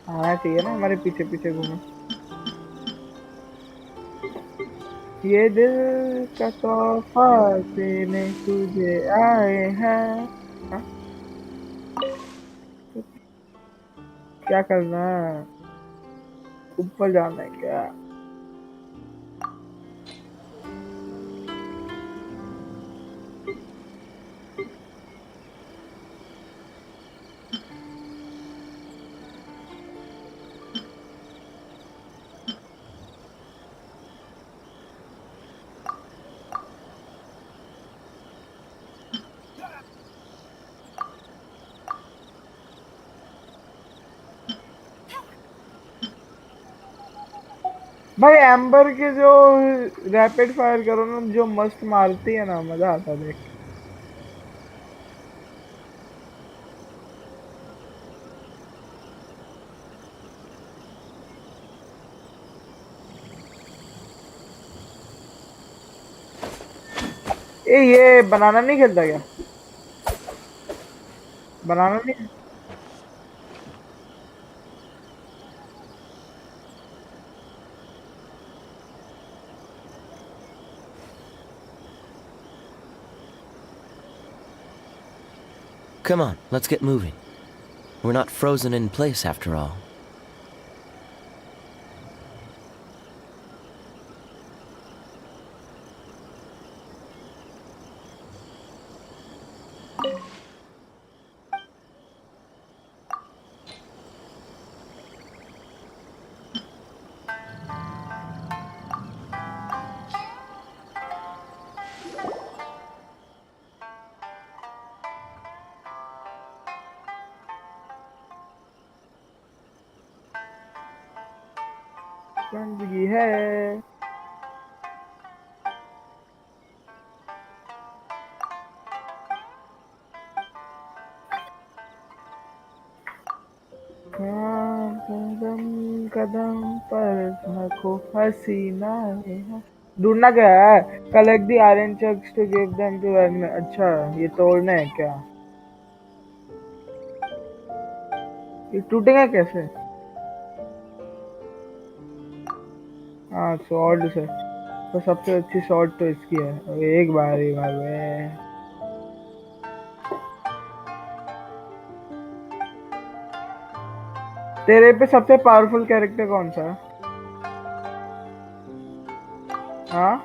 आना चाहिए ना हमारे पीछे पीछे घूमे। ये दिल का तोहफा देने तुझे आए हैं। हाँ? क्या करना है? ऊपर जाना है क्या? भाई एम्बर के जो रैपिड फायर करो ना, जो मस्त मारती है ना, मजा आता है देख। ये बनाना नहीं खेलता क्या? बनाना नहीं। Come on, let's get moving. We're not frozen in place after all. गंदगी है। कदम कदम पर रखो हसीना है। ढूंढना क्या है? Collect the iron chunks to give them to an. अच्छा, ये तोड़ना है क्या? ये टूटेगा कैसे? हाँ, स्वॉर्ड से। तो सबसे अच्छी शॉट तो इसकी है। एक बार ही मार में। तेरे पे सबसे पावरफुल कैरेक्टर कौन सा है? हाँ,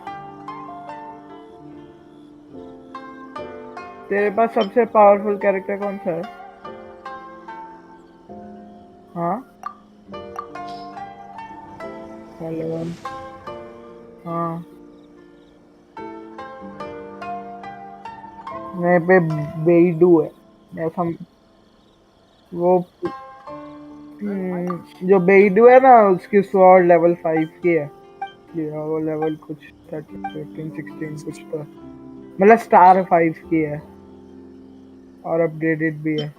तेरे पास सबसे पावरफुल कैरेक्टर कौन सा है? हाँ, हेलो। हाँ, मेरे पे बेइडू है। मैं सम वो जो बेइडू है ना, उसकी स्वॉर्ड लेवल 5 की है। ये वो लेवल कुछ 13 15 16 कुछ तो, मतलब स्टार 5 की है और अपग्रेडेड भी है।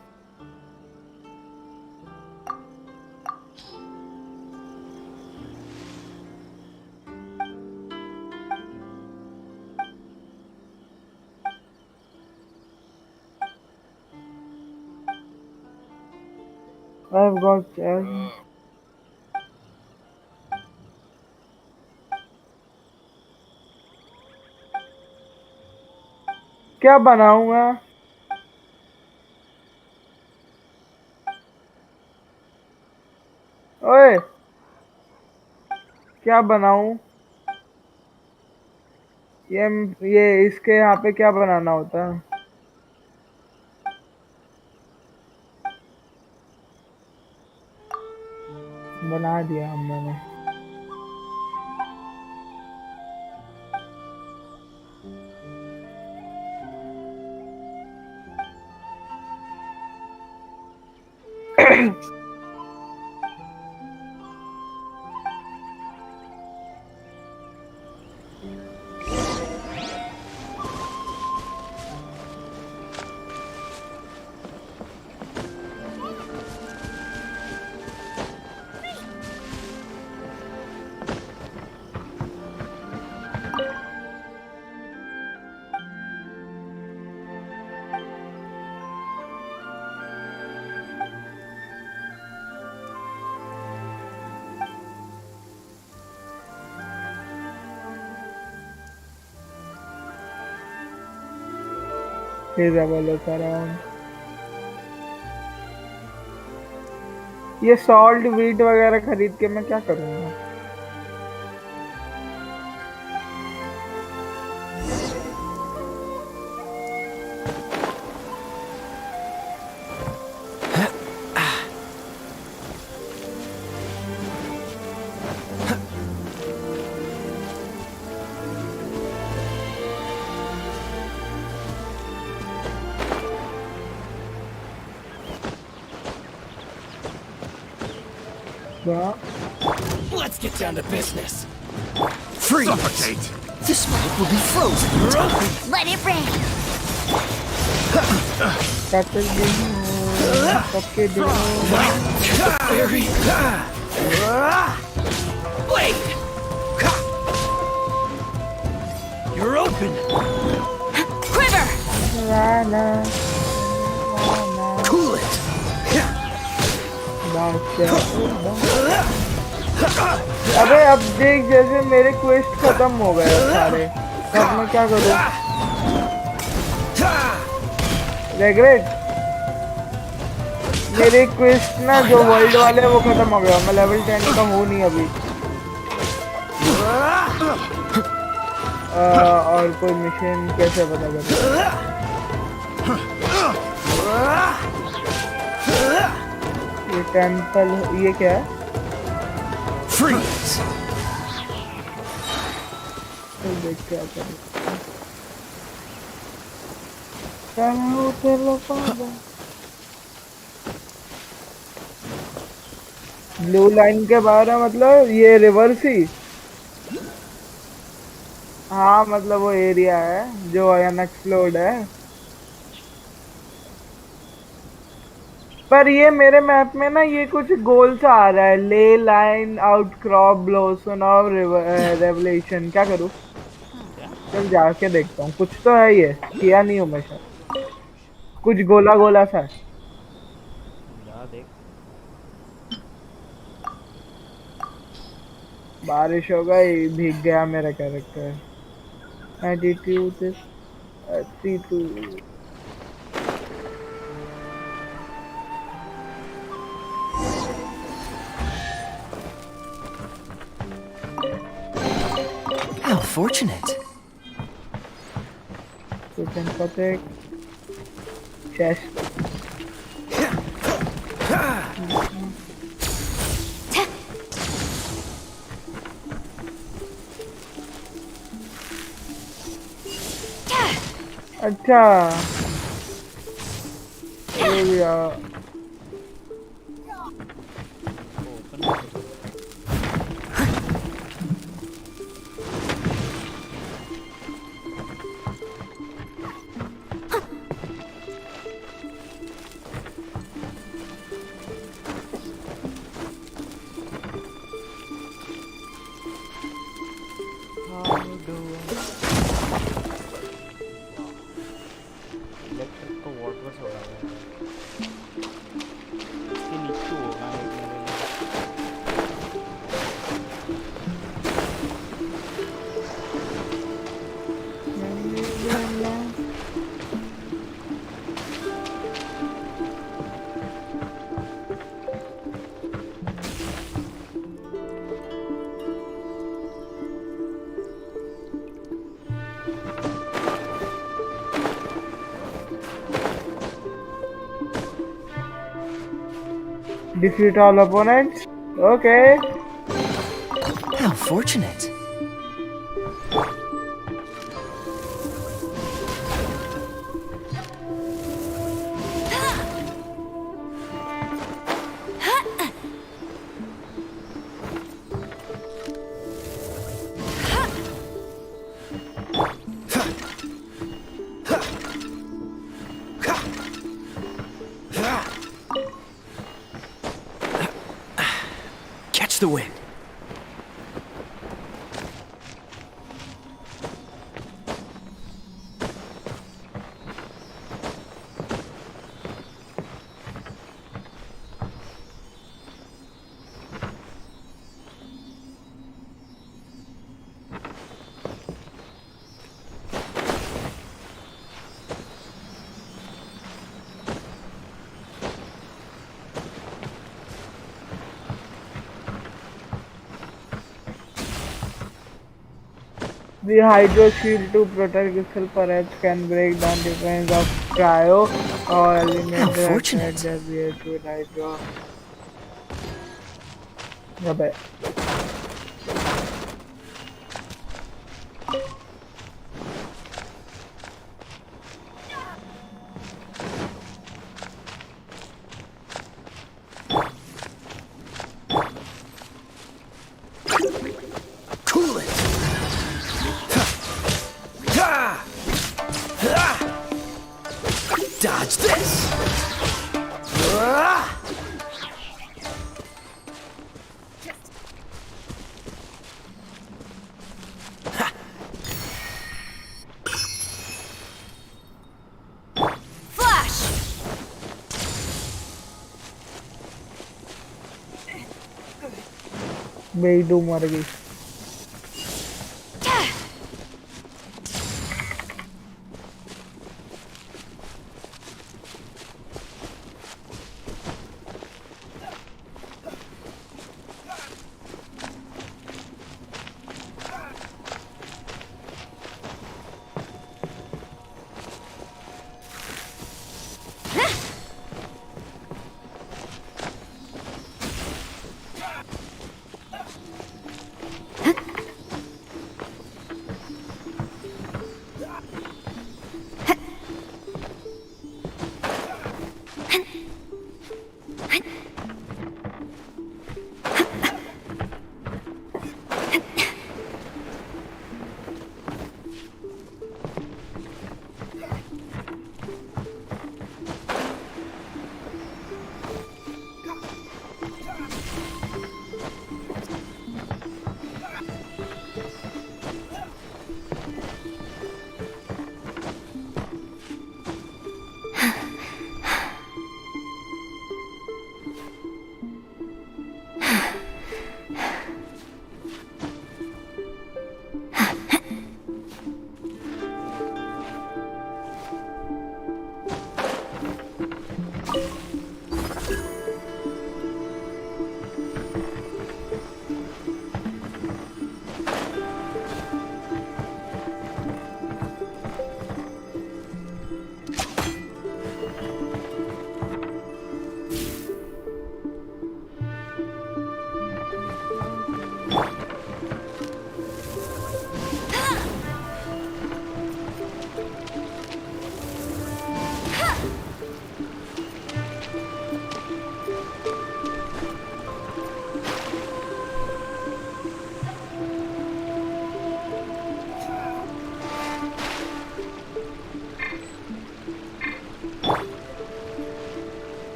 I've got क्या बनाऊंगा? ओए, क्या बनाऊं? ये इसके यहाँ पे क्या बनाना होता है? बना दिया हम मैंने। is available around. ये salt wheat वगैरह खरीद के मैं क्या करूँगा? Let's get down to business. Freeze! Suffocate! This map will be frozen in time. Let it rain! Berry. Wait! You're open. Quiver! Cool it. अबे अब देख जैसे मेरे क्वेस्ट खत्म हो गए सारे, अब मैं क्या करूँ? रेग्रेट मेरे क्वेस्ट ना जो वर्ल्ड वाले वो खत्म हो गया, मैं लेवल 10 का हूँ नहीं अभी। और कोई मिशन कैसे पता करें? ये टेंपल ये क्या है? Freeze! देख क्या करें? ब्लू लाइन के बाहर मतलब ये रिवर्स ही। हाँ मतलब वो एरिया है जो अनएक्सप्लोर्ड है। पर ये मेरे मैप में ना ये कुछ गोल सा आ रहा है, ले लाइन आउटक्रॉप ब्लोसन और रेवलेशन। क्या करूँ? चल जाके देखता हूँ, कुछ तो है ये, किया नहीं हूँ मैं शायद। कुछ गोला गोला सा है। बारिश हो गई, भीग गया मेरा character. Attitude 32। How fortunate. Sympathetic. Chest. अच्छा defeat all opponents. Okay. How fortunate. Catch the wind. The hydro shield to protect itself perhaps can break down difference of cryo or element that fortunate. that react with hydro. अबे Cool it! Dodge this! Flash! बेइडू मर गई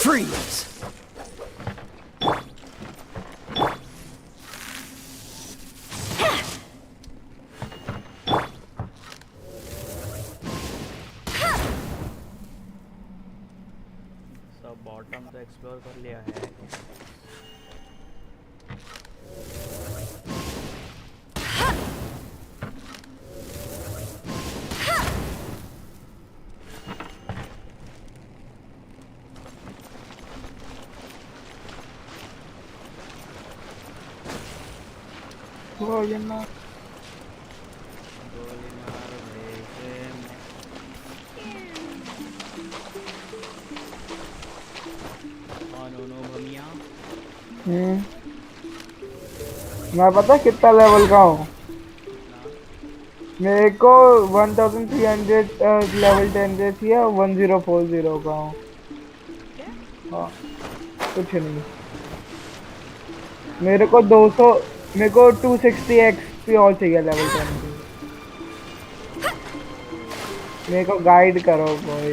Freeze! सब bottom तो explore कर लिया है गोली मार मैं पता कितना लेवल का हूँ मेरे को 1300 लेवल 10 पे थी 1040 का हूँ हाँ कुछ नहीं मेरे को 260 XP और चाहिए लेवल 10 पे मेरे को गाइड करो कोई।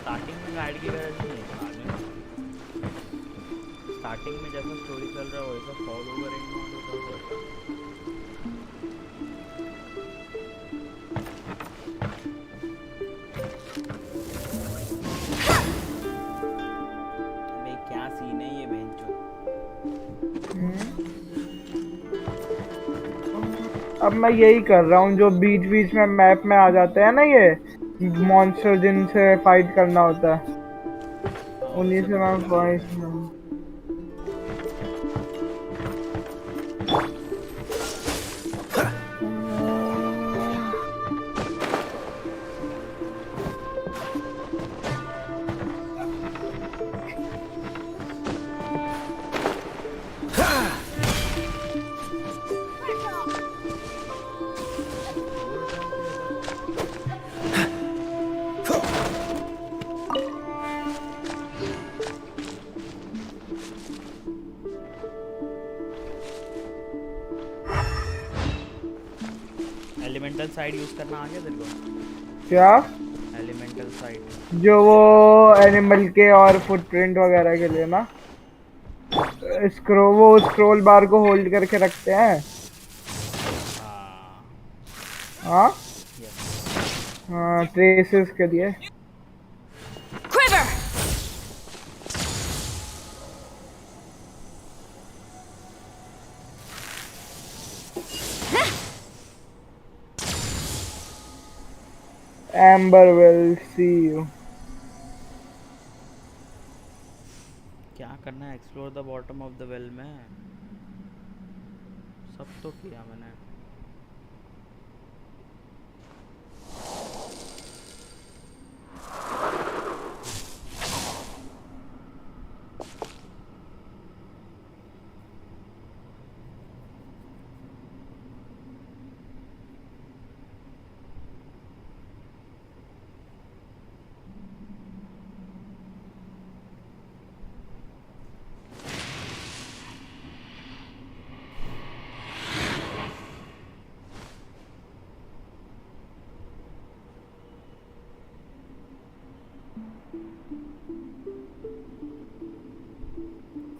स्टार्टिंग में गाइड की गरज नहीं है, बाद में स्टार्टिंग में जैसा स्टोरी चल रहा है वैसा फॉलो करेंगे तो सब होगा। भाई क्या सीन है ये बेंचो। अब मैं यही कर रहा हूँ जो बीच बीच में मैप में आ जाते हैं ना, ये मॉन्स्टर जिनसे फाइट करना होता है, उन्हीं से मैं फाइट। एलिमेंटल साइड यूज करना आ गया तेरे को? क्या? एलिमेंटल साइड जो वो एनिमल के और फुटप्रिंट वगैरह के लिए ना, वो स्क्रॉल बार को होल्ड करके रखते हैं। हाँ हाँ, ट्रेसेस के लिए। Amber will see you. क्या करना है? Explore the bottom of the well में सब तो किया मैंने।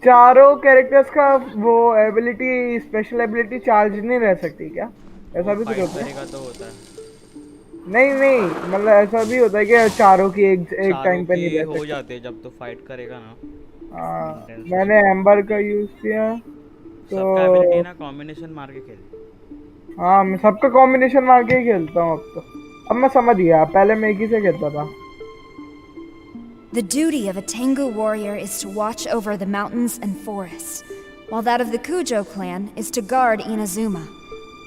चारों कैरेक्टर्स का वो एबिलिटी, स्पेशल एबिलिटी चार्ज नहीं रह सकती क्या? ऐसा भी कुछ होता है? तो होता है। नहीं नहीं, मतलब ऐसा भी होता है कि चारों की एक टाइम पे नहीं रह हो सकती? जाते जब तो फाइट करेगा ना। हाँ, मैंने एम्बर का यूज किया सबका एबिलिटी तो ना कॉम्बिनेशन मार के खेल। हाँ, मैं सबका कॉम्बिनेशन मार के ही खेलता हूँ अब तो। अब मैं समझ गया, पहले मैं एक ही से खेलता था। The duty of a Tengu warrior is to watch over the mountains and forests, while that of the Kujo clan is to guard Inazuma.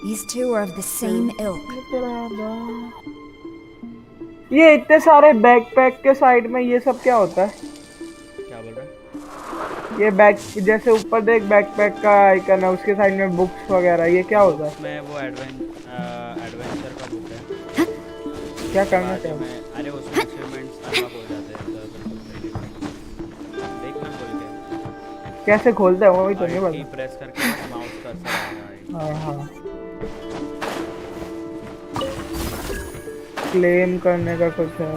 These two are of the same ilk. ये इतने सारे backpack के side में ये सब क्या होता है? क्या बोल रहा है? ये बैक, जैसे ऊपर देख बैकपैक का आइकन है, उसके साइड में बुक्स वगैरह, ये क्या होता है? उसमें वो एडवेंचर का बुक है। क्या करना चाहिए? अरे उसमें अचीवमेंट्स अनलॉक हो जाते हैं। देखना खोल के कैसे खोलते हैं वही तो नहीं पता। प्रेस करके माउस कर्सर आएगा। हाँ हाँ, क्लेम करने का कुछ है।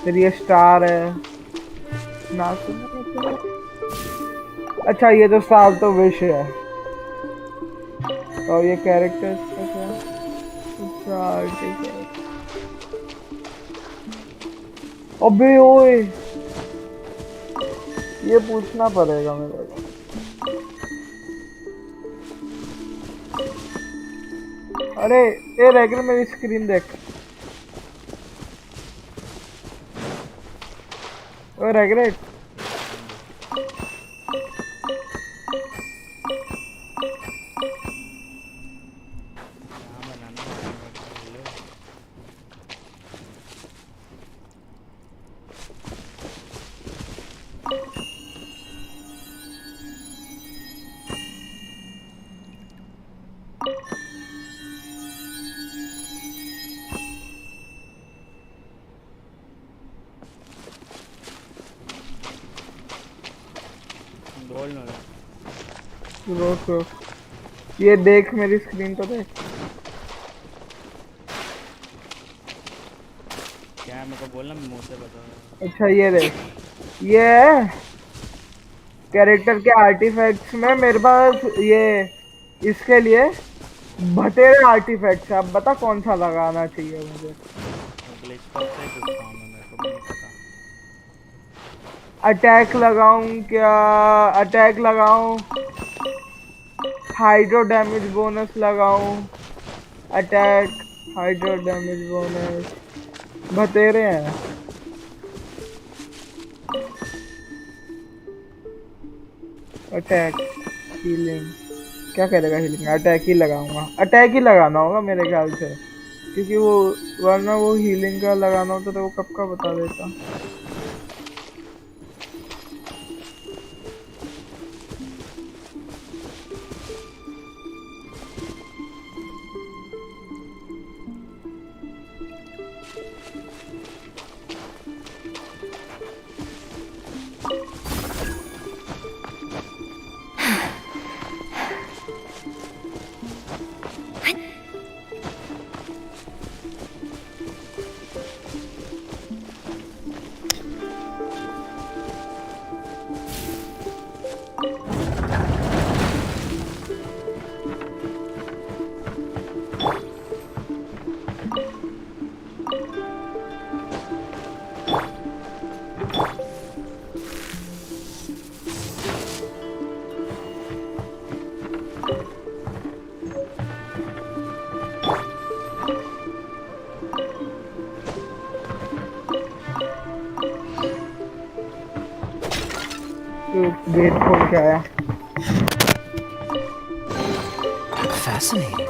फिर ये स्टार है ना, अच्छा ये तो स्टार तो विश है। और ये कैरेक्टर्स का क्या? स्टार ठीक है। अबे ओए, ये पूछना पड़ेगा मेरे को। अरे ये रेगुलर मेरी स्क्रीन देख। ओ रेगुलर, रुक रुक, ये देख मेरी स्क्रीन तो देख। क्या मेरे को बोलना, मैं मुंह से बता। अच्छा ये देख, ये कैरेक्टर के आर्टिफैक्ट्स में मेरे पास ये इसके लिए बतेरे आर्टिफैक्ट्स है। अब बता कौन सा लगाना चाहिए मुझे। ग्लिच पॉप से पूछता हूँ मैं, मेरे को भी नहीं पता। अटैक लगाऊं क्या? अटैक लगाऊं, हाइड्रो डैमेज बोनस लगाऊं, अटैक हाइड्रो डैमेज बोनस, बतेरे हैं। अटैक हीलिंग, क्या करेगा हीलिंग? अटैक ही लगाऊंगा, अटैक ही लगाना होगा मेरे ख्याल से, क्योंकि वो वरना वो हीलिंग का लगाना होता तो वो कब का बता देता। गेट खोल के आया। Fascinating.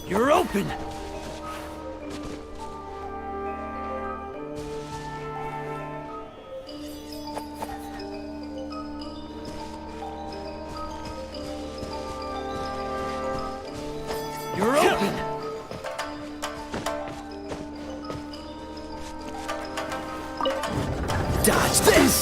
You're open! You're open! Dodge this!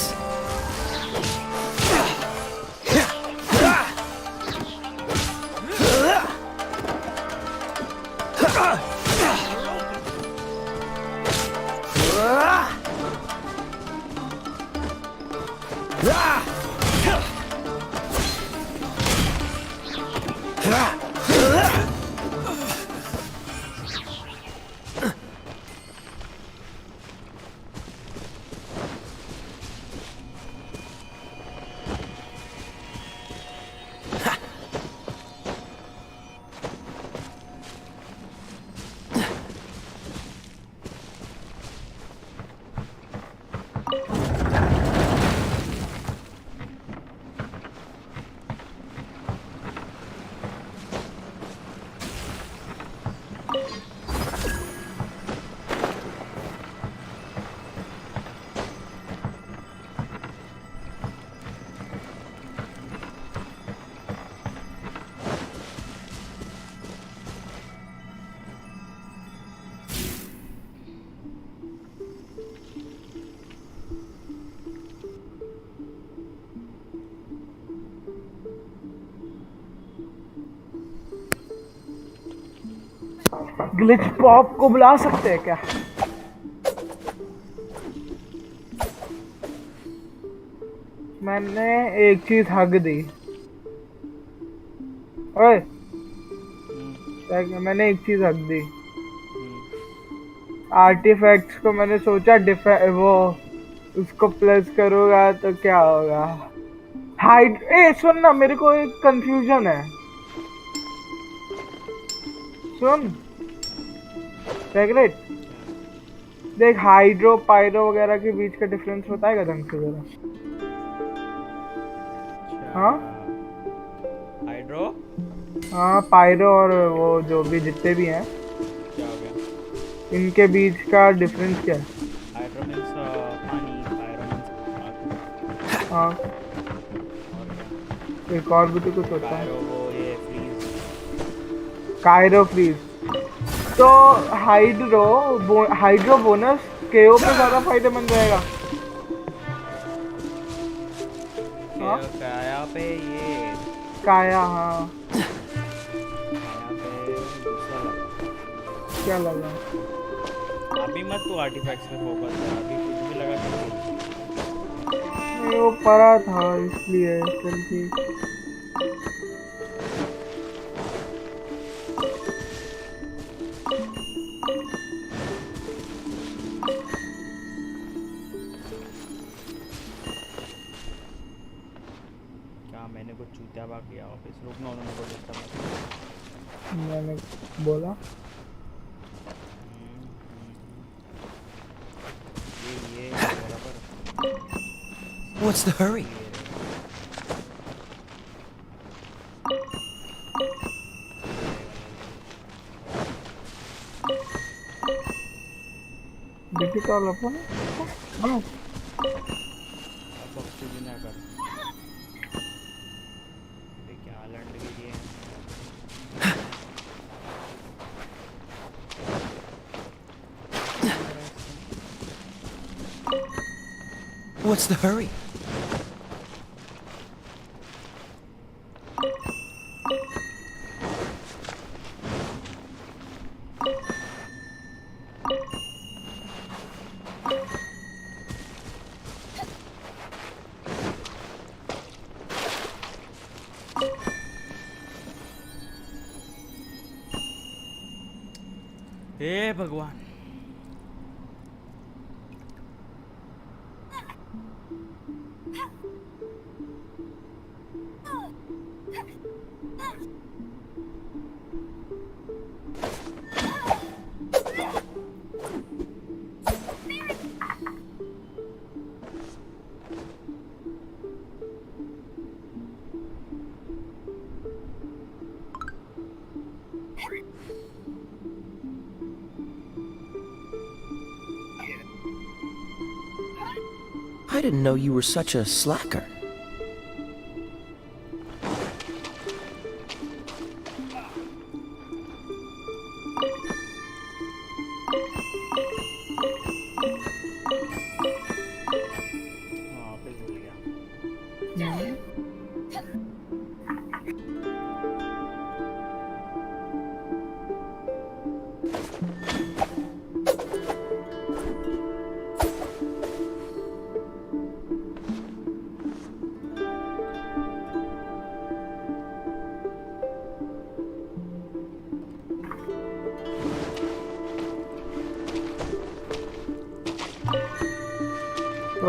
Glitch pop को बुला सकते हैं क्या? मैंने एक चीज हक दी। ओए, मैंने एक चीज हक दी। आर्टिफैक्ट्स को मैंने सोचा वो उसको प्लस करूँगा तो क्या होगा। सुन ना, मेरे को एक कंफ्यूजन है। सुन रेगरेट, देख हाइड्रो पायरो वगैरह के बीच का डिफरेंस बताएगा ढंग से जरा? हाँ हाइड्रो, हाँ पायरो और वो जो भी जितने भी हैं। क्या हो गया? इनके बीच का डिफरेंस क्या है? हाइड्रो मीन्स पानी, फायर मीन्स हाँ एक और भी तो कुछ होता है। फायर वो ये फ्रीज। Cryo freeze. तो हाइड्रो बोनस केओ पे ज्यादा फायदेमंद रहेगा। हाँ? काया पे ये काया हाँ काया पे दूसरा लगा। क्या लगा? अभी मत तू आर्टिफैक्ट्स पे फोकस कर, अभी कुछ भी लगा तो नहीं वो पड़ा था इसलिए चल ठीक। क्या मैंने कुछ चूतिया बात किया ऑफिस रुकना उन्होंने को डिस्टर्ब मैंने बोला ये बराबर। What's the hurry? डिफिकल्ट अपन हाँ अब बख्शी भी ना कर। अरे क्या लंड गई है। What's the hurry? हे भगवान। I didn't know you were such a slacker.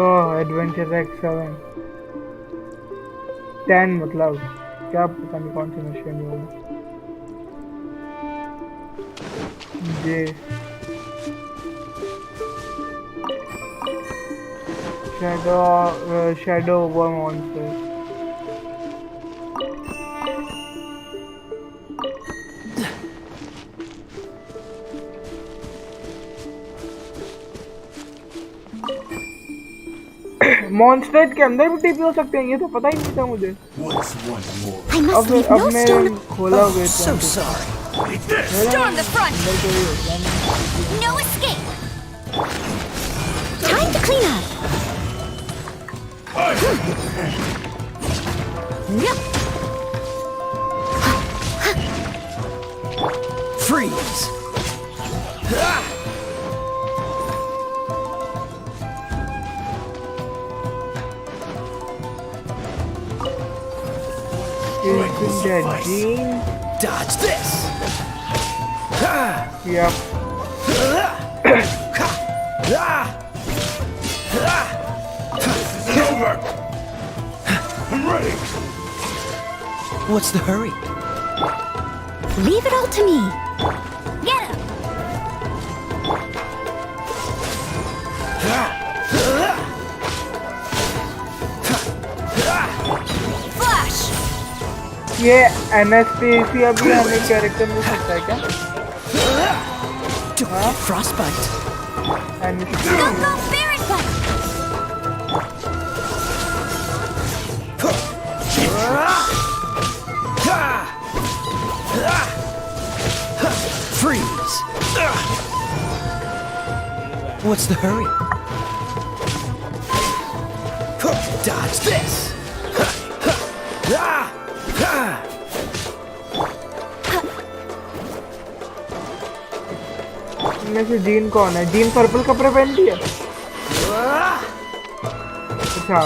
Oh adventure X7 10 मतलब क्या पता नहीं कौन सी मशीन है जी। शैडो ओवर मॉन्स्टर मॉन्स्टर के अंदर भी टीपी हो सकते हैं ये तो पता ही नहीं था मुझे। अब मैं खोला हुआ So sorry. Storm the front! No escape! Time to clean up! Freeze! Dodge this! Yep. This is over! I'm ready! What's the hurry? Leave it all to me! Get him! Flash! ये anaesthesia भी हमें character मिल सकता है क्या? You'll get frostbite. And Freeze! What's the hurry? Dodge this! इनमें से gene कौन है? जीन पर्पल कपड़े पहनती है? अच्छा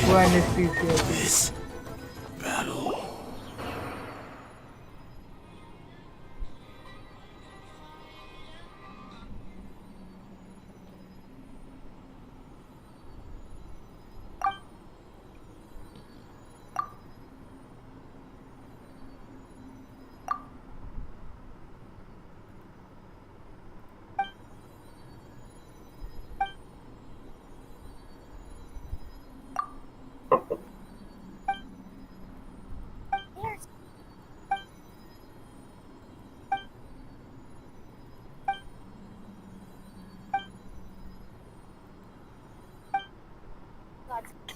वो एनेस्थीसिया।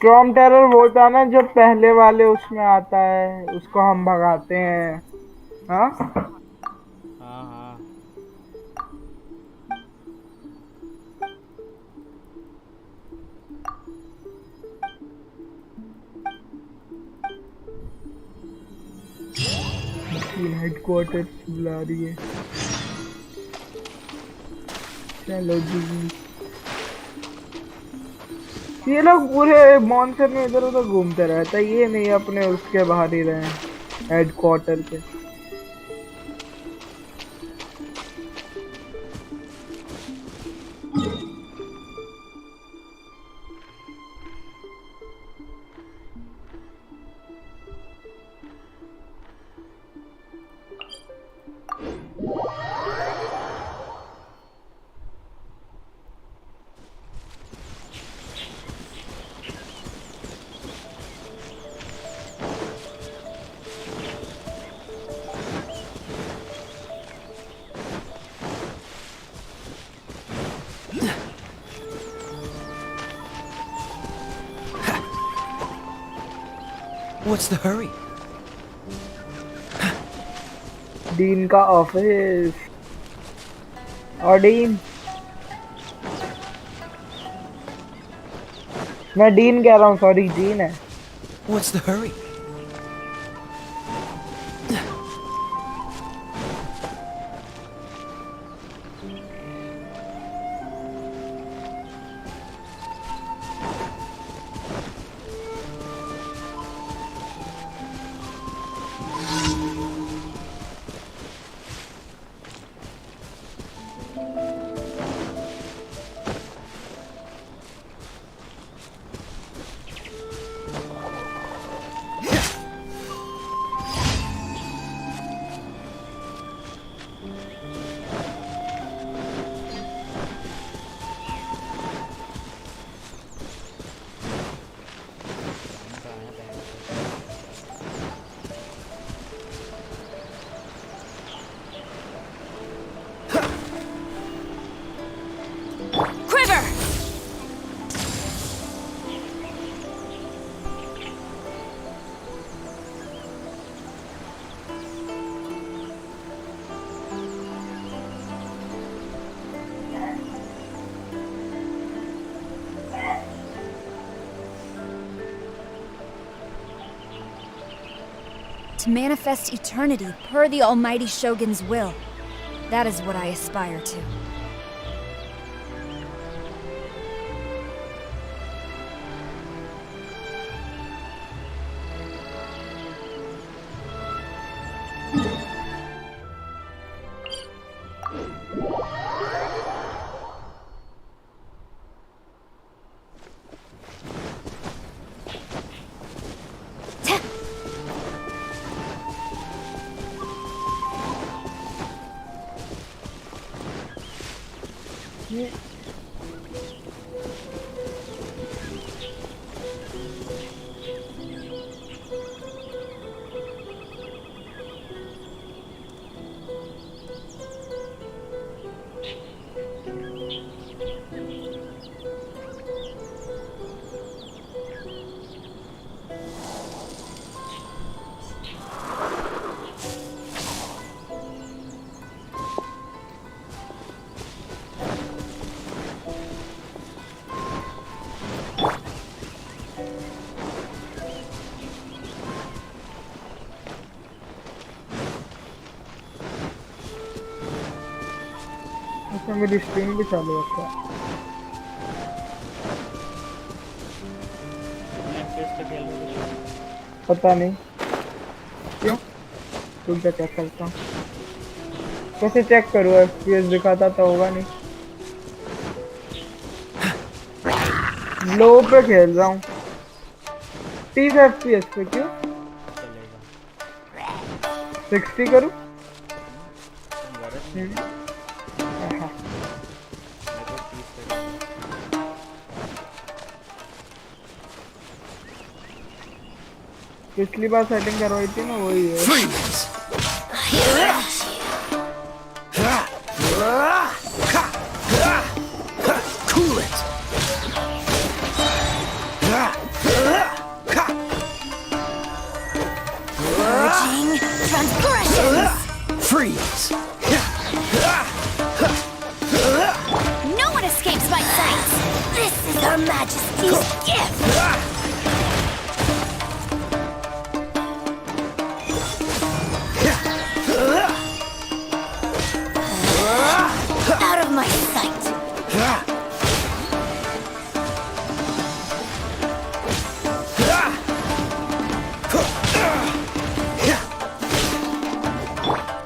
स्ट्रॉम टेरर वो था ना जो पहले वाले उसमें आता है, उसको हम भगाते हैं। हाँ हाँ हाँ हेडक्वार्टर बुला रही है। चलो जी, ये लोग पूरे मॉन्सून में इधर उधर घूमते रहता है, ये नहीं अपने उसके बाहर ही रहे हेडक्वार्टर के। What's the hurry? डीन का ऑफिस। और डीन, मैं डीन कह रहा हूँ, सॉरी डीन है। What's the hurry? To manifest eternity per the Almighty Shogun's will. That is what I aspire to. मेरी स्ट्रीम भी चालू रखा है। पता नहीं क्यों, रुक जा चेक करता हूँ। कैसे चेक करूँ? FPS दिखाता तो होगा नहीं। लो पे खेल रहा हूँ 30 FPS पे। क्यों 60 करूँ? पिछली बार सेटिंग करवाई थी ना, वही है। Cool it. Purging transgressions. Freeze. No one escapes my sight. This is Her Majesty's gift. Out of my sight.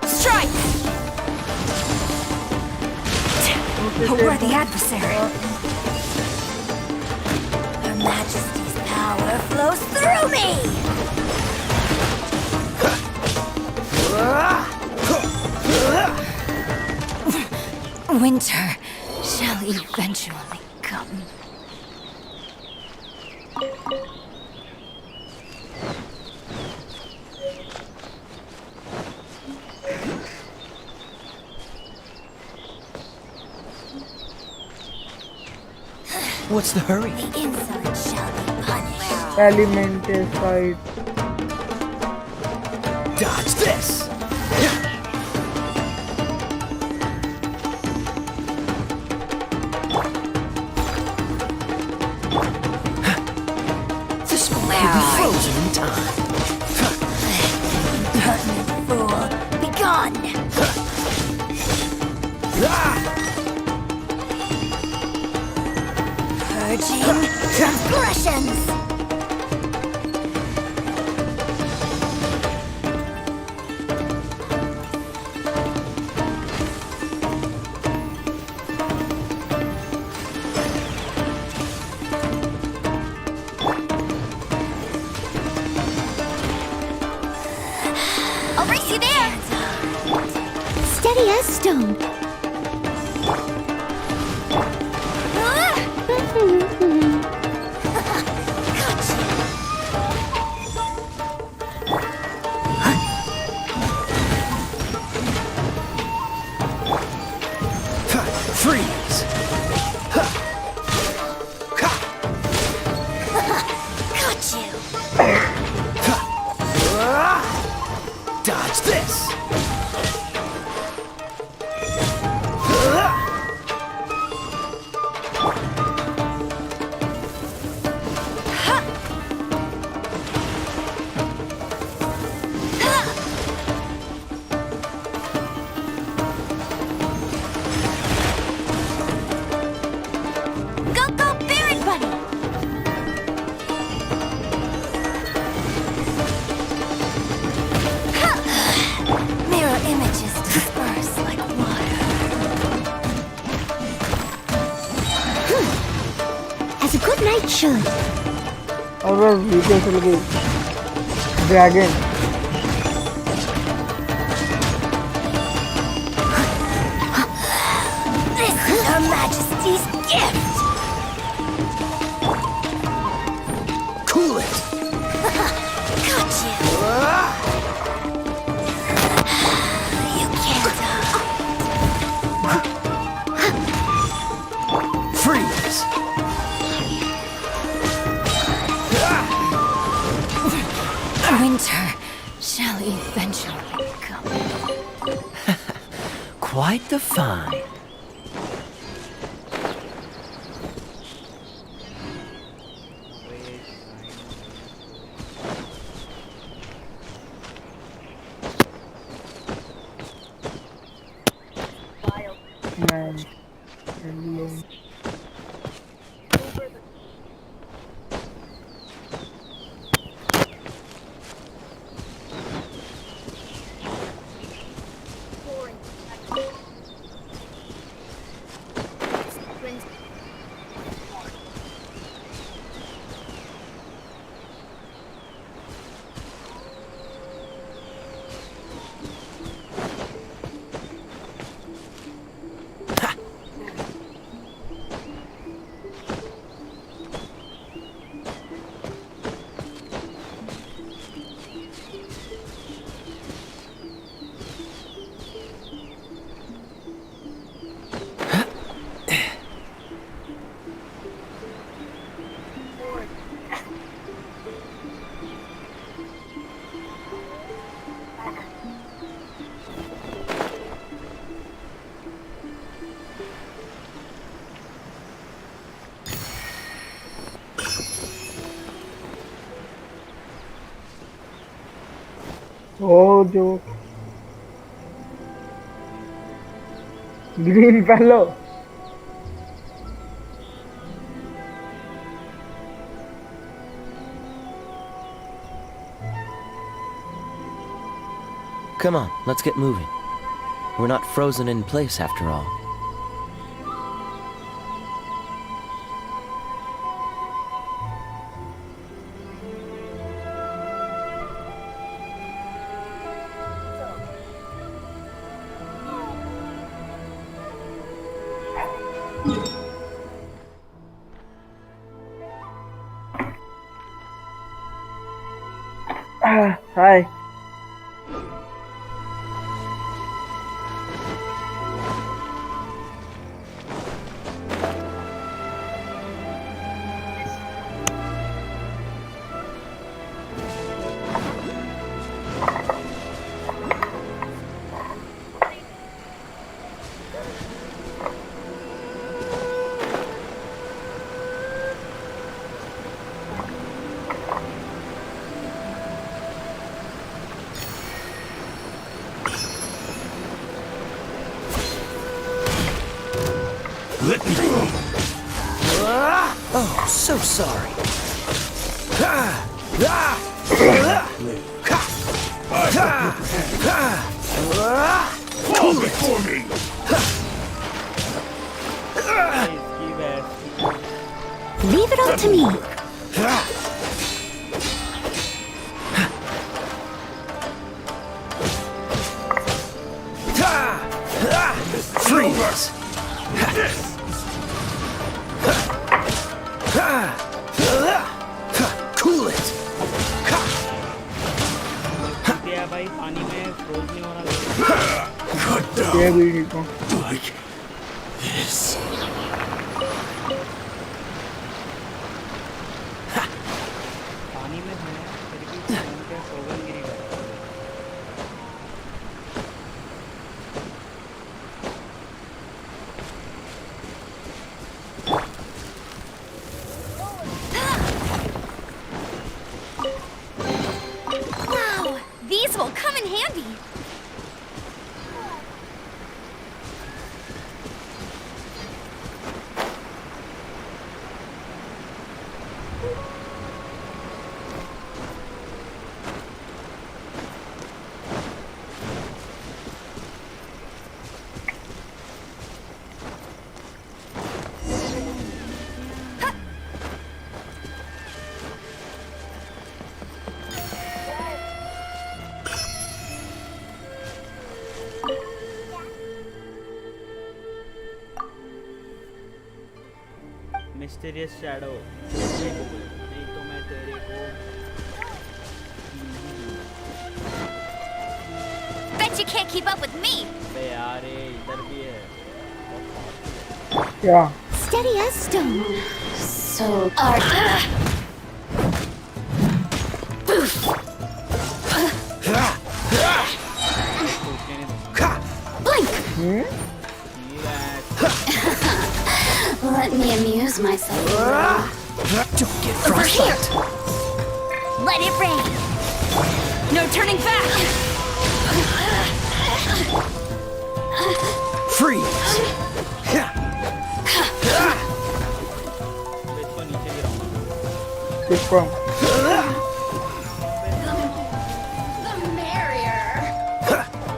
Strike! A worthy adversary. Her Majesty's power flows through me! Winter shall eventually come. What's the hurry? The insolent shall be punished. Elemental fight. Dodge this. This will be frozen in time. Impertinent fool, begone! Purging transgressions! I'll race you there! Steady as stone. Freeze. Got you! Dodge this. Go, go, Barret Buddy! Mirror images disperse like water. As a good knight should. और बस video चल गई। Dragon This is Her Majesty's gift! Cool it. Got you! You can't Freeze. Winter shall eventually come. Quite the find. man. Oh, जो green fellow. Come on, let's get moving. We're not frozen in place after all. Hi. Let me go. Oh, so sorry. Fall before me. Leave it all to me. Freeze. Cool it. क्या भाई पानी में froze नहीं होना Cut ये down. भी नहीं को. Like this. पानी में है फिर भी फोन पे फ्रोजन गिरी हुई है। Wow, these will come in handy. Mysterious shadow नहीं तो मैं तेरे को Bet you can't keep up with me. बे यार ये इधर भी है क्या? Steady as stone. So art. Blink. Let me amuse myself. Don't get Over here. frostbite. Let it rain. No turning back. Freeze. किसको? The merrier.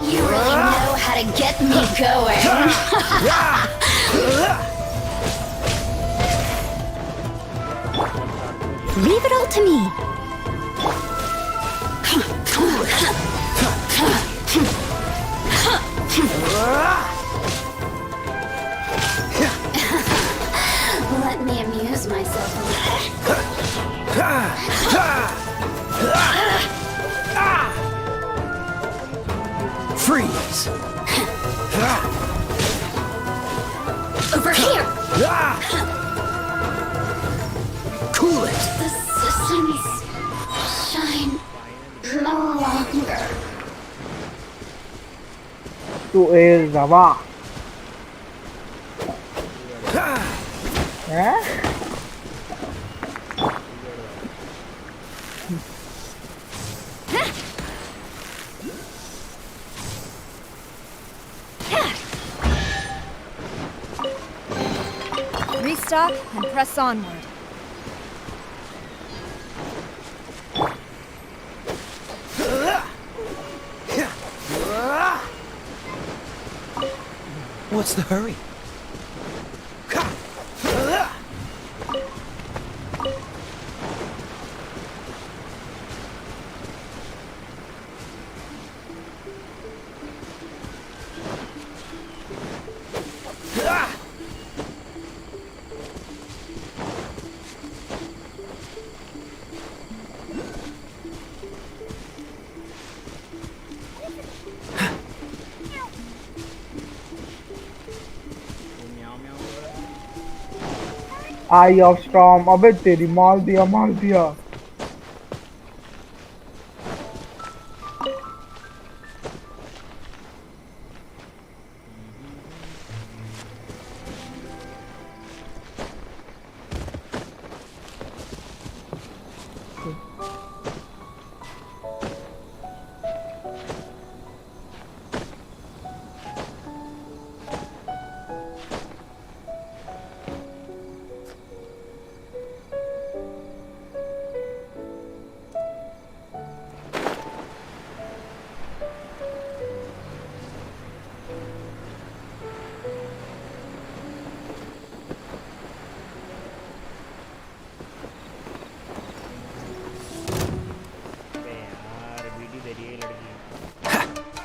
You really know how to get me going. Leave it all to me. Let me amuse myself a little. Freeze. Over here. Cool it. The systems shine no longer. तू ए ज़वा. हैं? stop and press onward. What's the hurry? Eye of Storm. अबे तेरी मार दिया.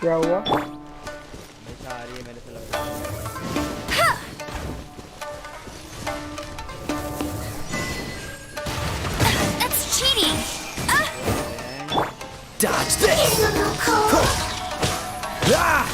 क्या हुआ? हमेशा आ रही है मेरे से लग रहा है। That's cheating! Dodge this! Ah!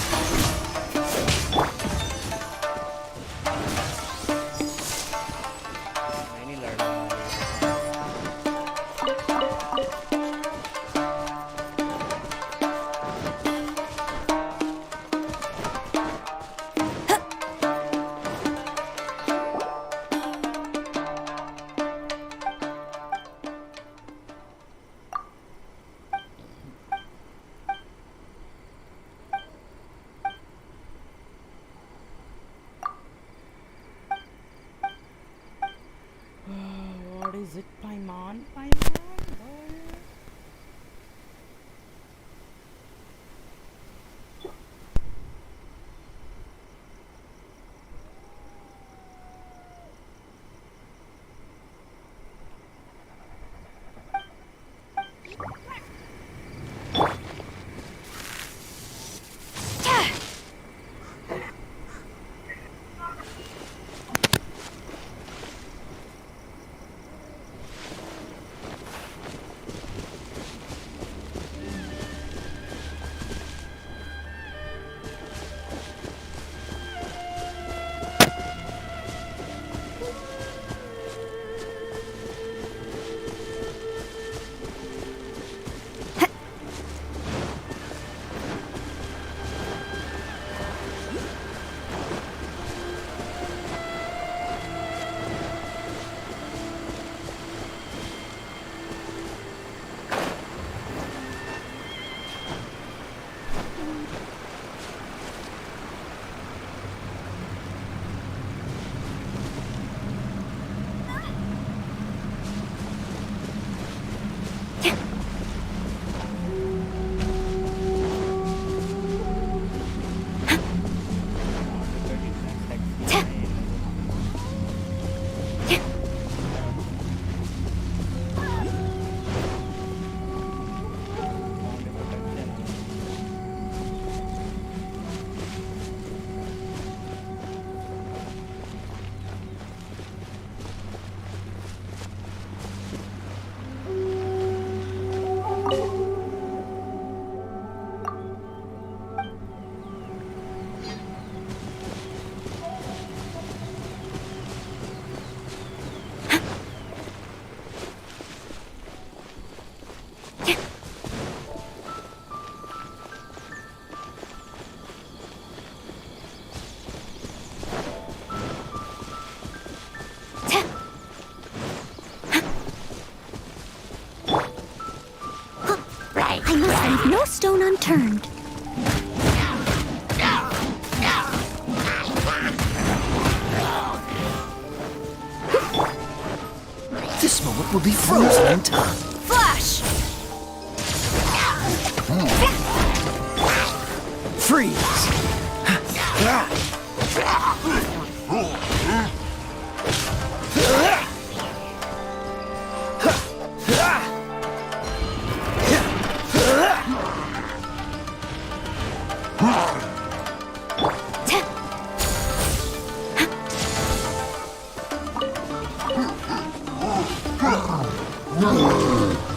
What is it, Paimon? I must leave no stone unturned. will be frozen in time. Flash! Freeze!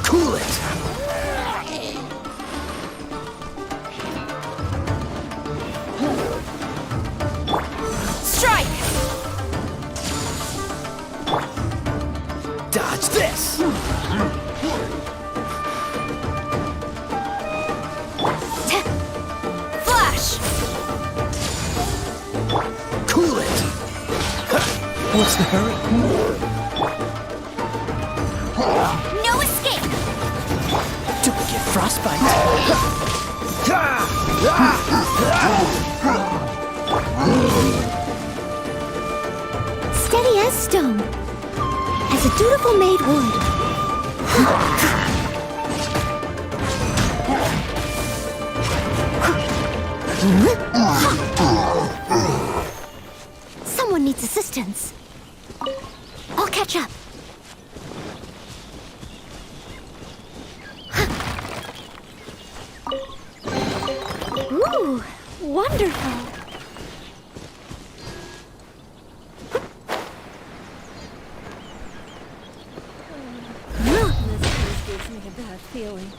Cool it! Strike! Dodge this! Flash! Cool it! What's the hurry? No escape! Do we get frostbite? Steady as stone. As a dutiful maid would. Someone needs assistance. I'll catch up. Ooh, wonderful. This place gives me a bad feeling.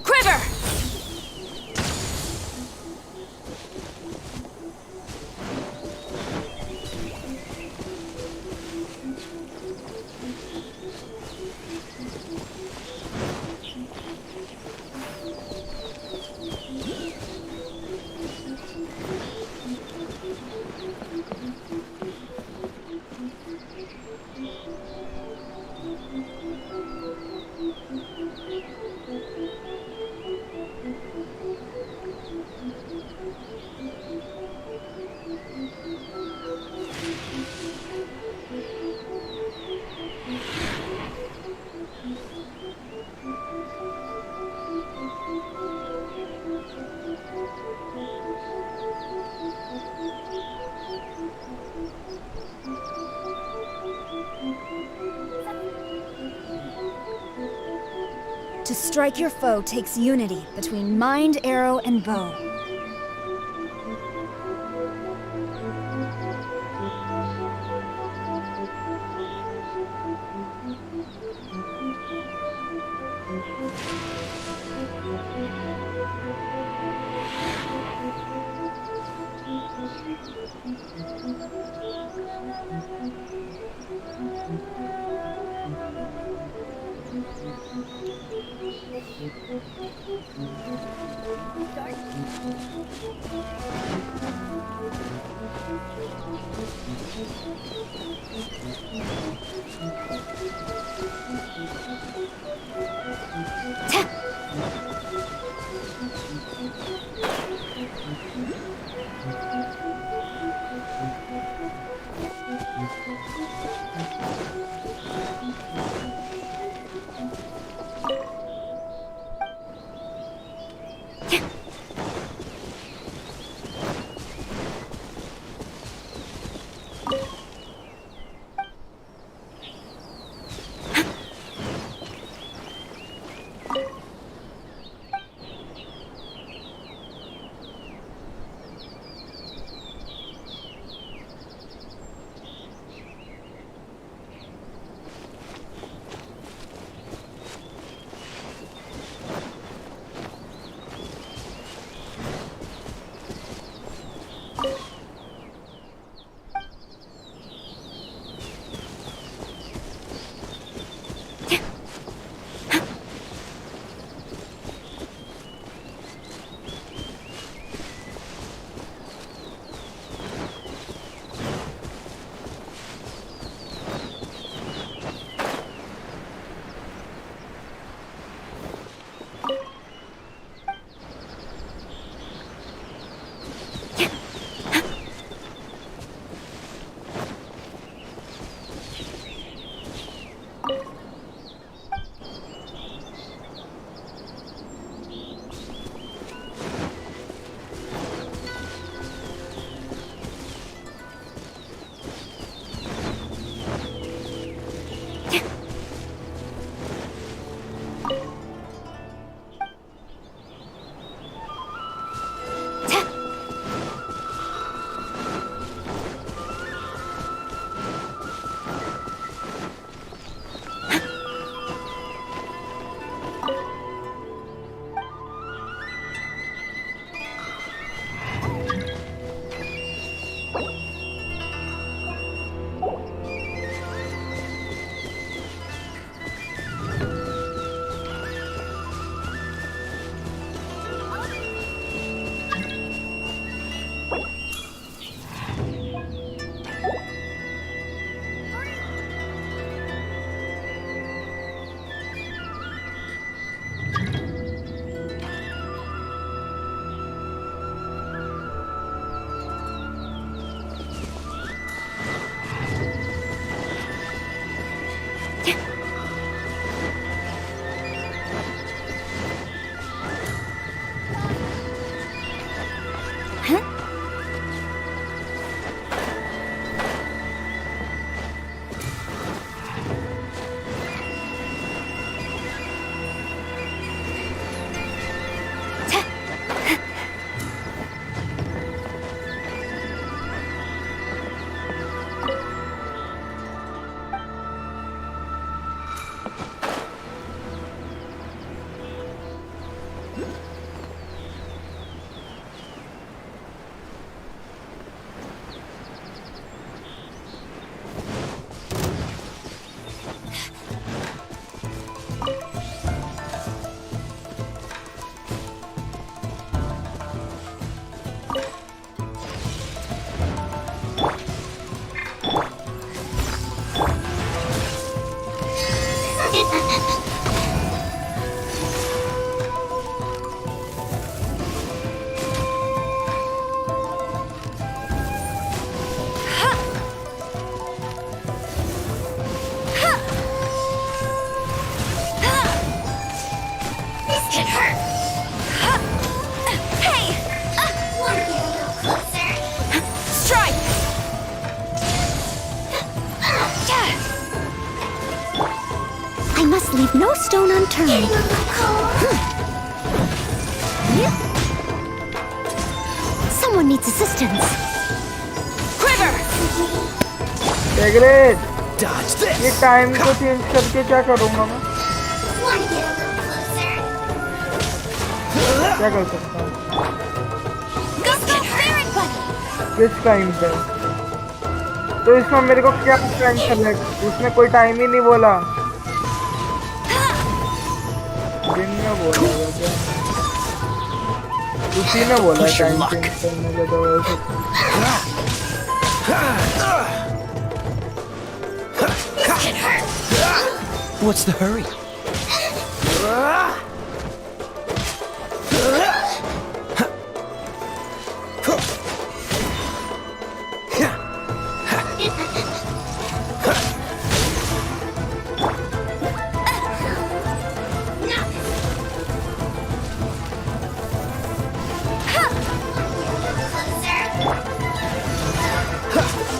Quiver! To strike your foe takes unity between mind, arrow, and bow. Leave no stone unturned. Someone needs assistance. Quiver! Great Dodge this. ये time को change करके क्या करूँगा मैं क्या कर सकता हूँ किस टाइम पे तो इसमें मेरे को क्या टाइम करना है उसने कोई टाइम ही नहीं बोला दिन में बोला था उसी ने बोला टाइम चेंज करने का तो वैसे What's the hurry?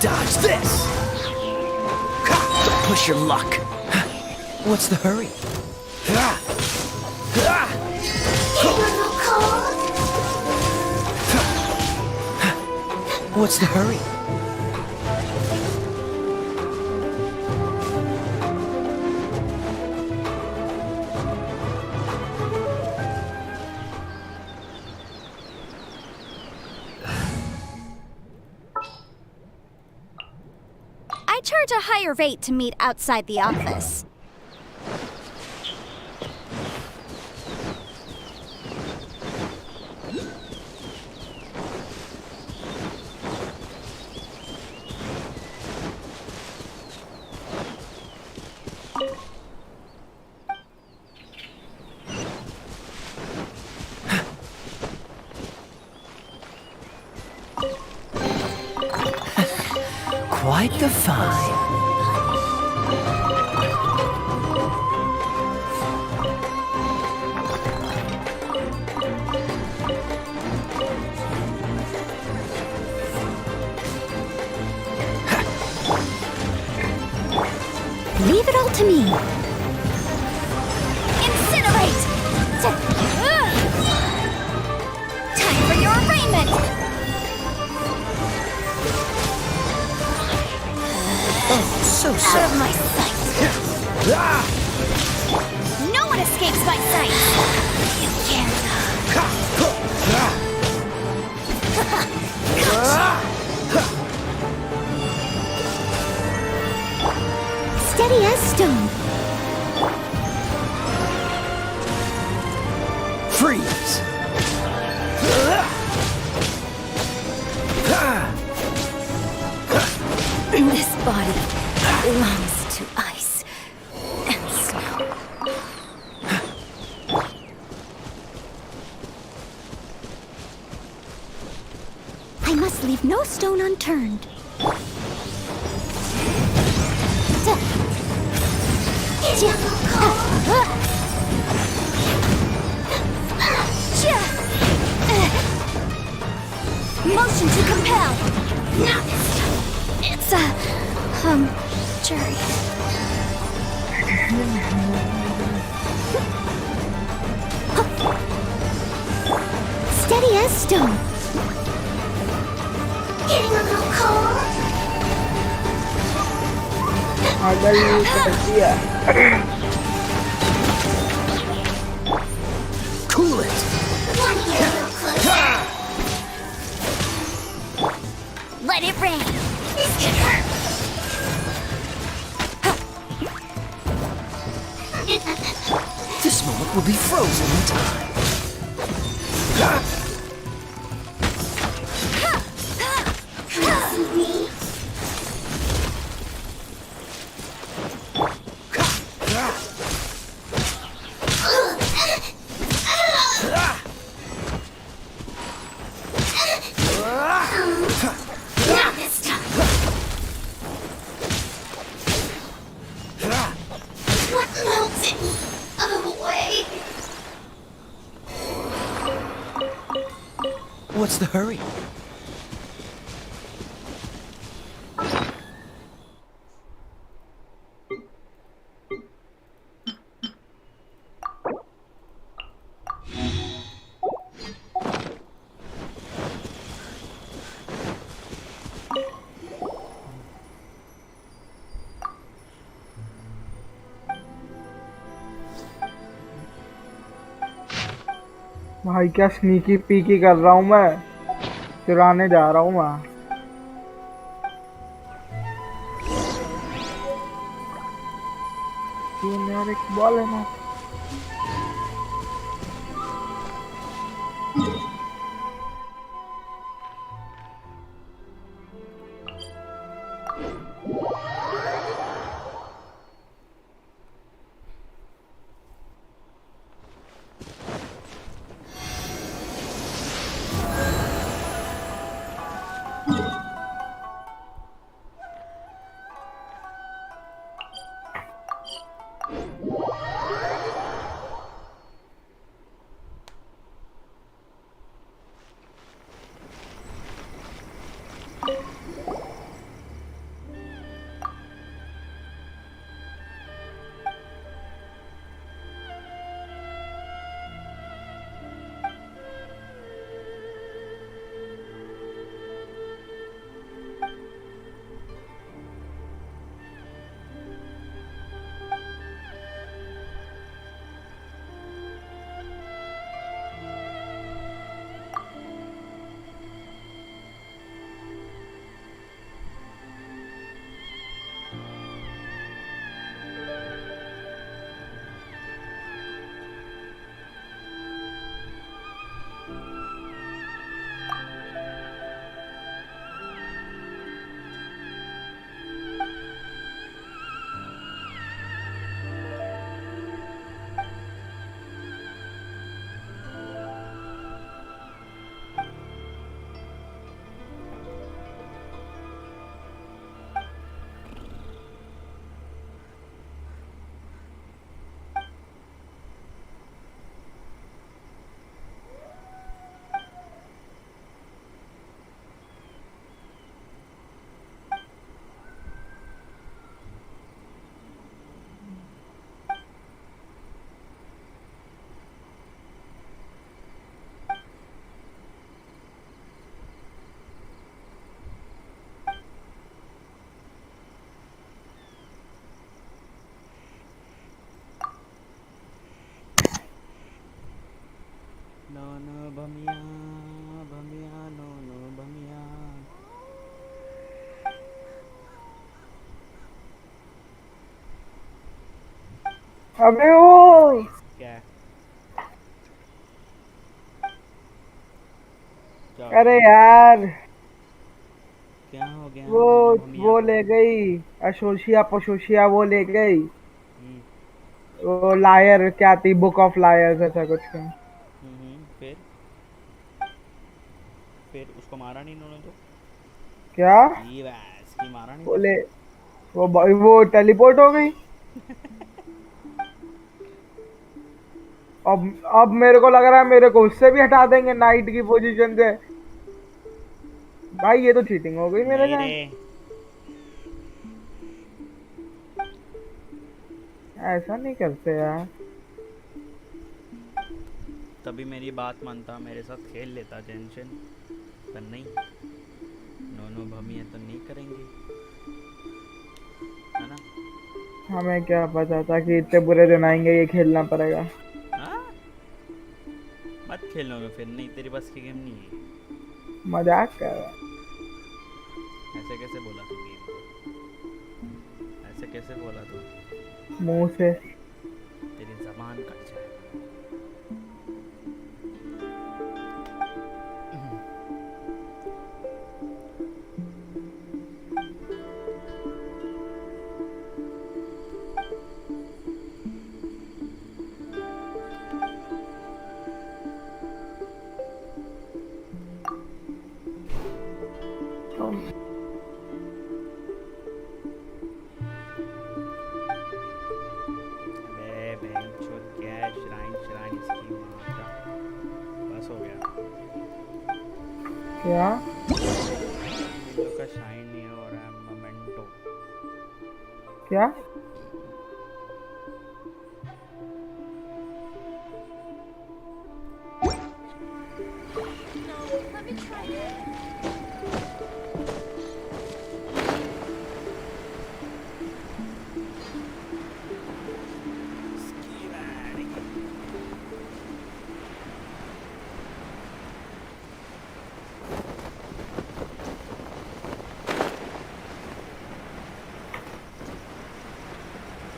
Dodge this! Don't push your luck. What's the hurry? What's the hurry? I charge a higher rate to meet outside the office. Quite the find. Leave it all to me. Incinerate! Time for your arraignment! Oh, so soft. Out of my sight! No one escapes my sight! You can't. Steady as stone. Freeze! This body belongs to ice and snow. I must leave no stone unturned. Motion to compel. It's a jury. Steady as stone. Getting a little cold. Cool it! Want to get a little closer? Let it rain. This could hurt. This moment will be frozen in time. Not this time. What melted away? What's the hurry? भाई क्या sneaky Peaky कर रहा हूँ मैं, चुराने जा रहा हूँ मैं। यार एक बॉल है ना। नो नो बमिया बमिया नो नो बमिया। अबे ओ क्या अरे यार क्या हो गया वो नोनो भमिया वो को? ले गई अशोशिया पशोशिया वो ले गई हम्म वो लायर क्या थी बुक ऑफ लायर्स ऐसा कुछ का। फिर उसको मारा नहीं इन्होंने तो? क्या की बस की मारा नहीं तो बोले उसको? वो टेलीपोर्ट हो गई। अब मेरे को लग रहा है मेरे को उससे भी हटा देंगे नाइट की पोजीशन से। भाई ये तो चीटिंग हो गई मेरे नहीं साथ। रे, ऐसा नहीं करते यार। तभी मेरी बात मानता, मेरे साथ खेल लेता जेंशिन, पर नहीं, नोनो भमिया तो नहीं करेंगे, है ना? हमें क्या पता था कि इतने बुरे दिन आएंगे, ये खेलना पड़ेगा। हाँ? मत खेल नोनो फिर, नहीं तेरी बस की गेम नहीं है। मजाक कर रहा है। ऐसे कैसे बोला तू गेम को? ऐसे कैसे बोला तू? मुंह से। तेरी जबान कट जाए। क्या का शाइन नहीं हो रहा है मोमेंटो। क्या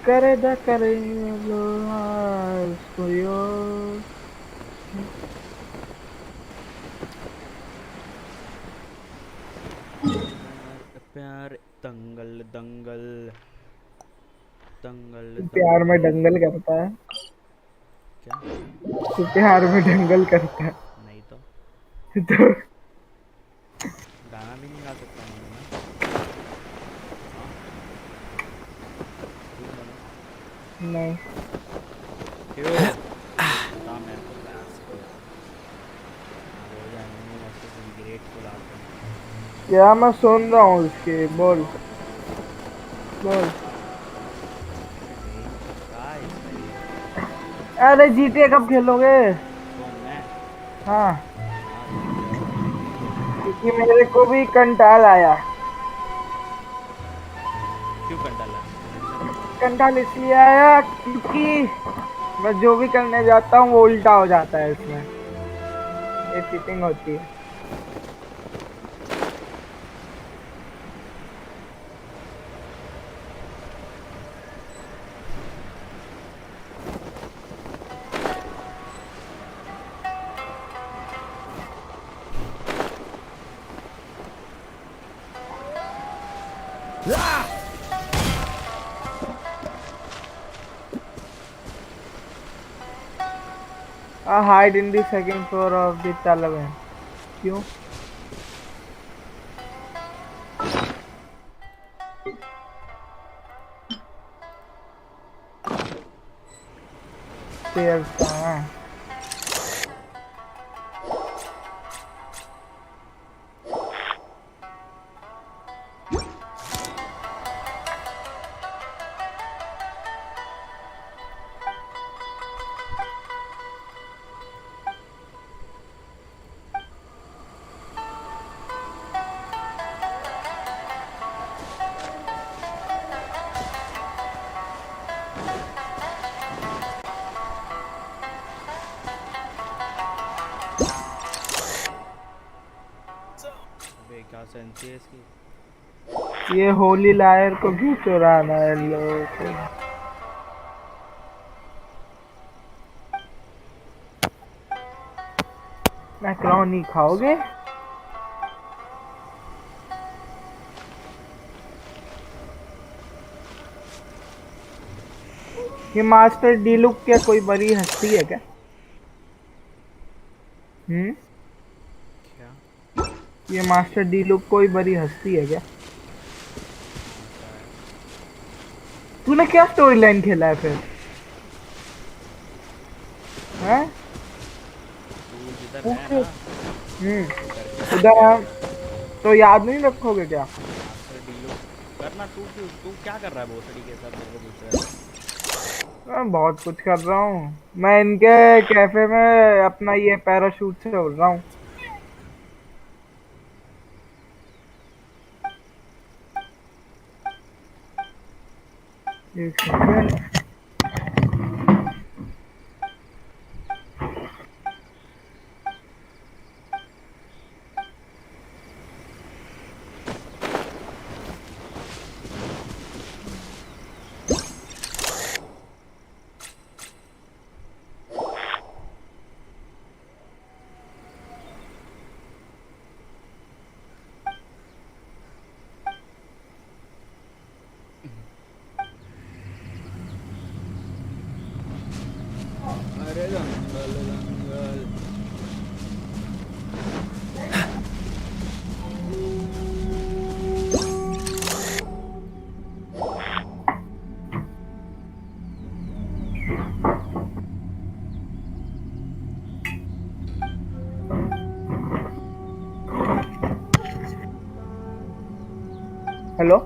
करे दा करे लो इसको यो प्यार दंगल दंगल दंगल प्यार में दंगल करता है। क्या? तो प्यार में दंगल करता है। नहीं तो गाना भी नहीं गा सकता मैं। नहीं क्यों? बता मेरे को प्यास को। रोज आएंगे ऐसे ग्रेटफुल आते हैं। क्या मैं सुन रहा हूँ उसके बोल बोल। अरे जीटीए कब खेलोगे? हाँ क्योंकि मेरे को भी कंटाल आया। क्यों कंटाला? कंटाल इसलिए आया क्योंकि मैं जो भी करने जाता हूँ वो उल्टा हो जाता है इसमें। ये चीटिंग होती है। Hide in the second floor of the taliban. क्यों? Stairs कहाँ हैं? सेंसी है इसकी। ये होली लायर को क्यों चुराना है इन लोगों को? मैक्रोनी खाओगे? ये मास्टर डीलुक क्या कोई बड़ी हस्ती है क्या? क्या? ये मास्टर डीलुक कोई बड़ी हस्ती है क्या? तूने क्या स्टोरी लाइन खेला है फिर? हैं? उधर तो याद नहीं रखोगे क्या? करना तू क्या कर रहा है भोसड़ी के साथ मेरे को पूछ रहा है? मैं बहुत कुछ कर रहा हूँ। मैं इनके कैफे में अपना ये पैराशूट से उड़ रहा हूँ। एक सेकंड। अरे दंगल दंगल। हेलो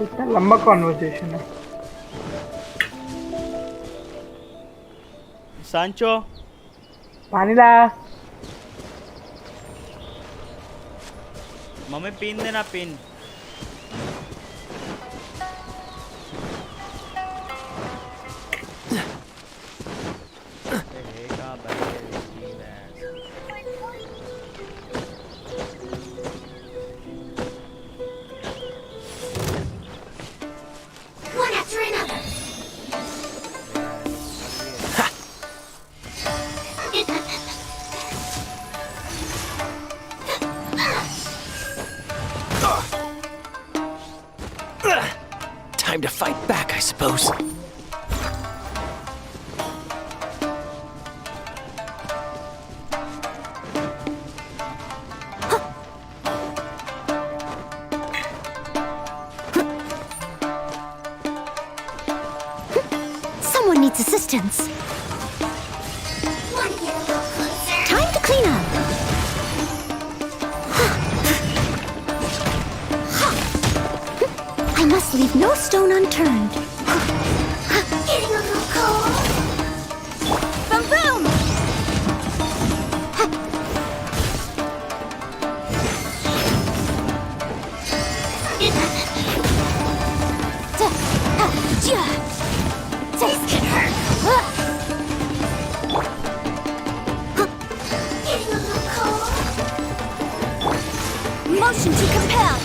इतना लंबा कॉन्वर्सेशन है। सांचो पानी ला। मम्मी पिन देना pin. Time to fight back, I suppose. distance. Time to clean up. I must leave no stone unturned. Getting a little cold. Boom boom! This can hurt. Getting a little cold. Motion to compel.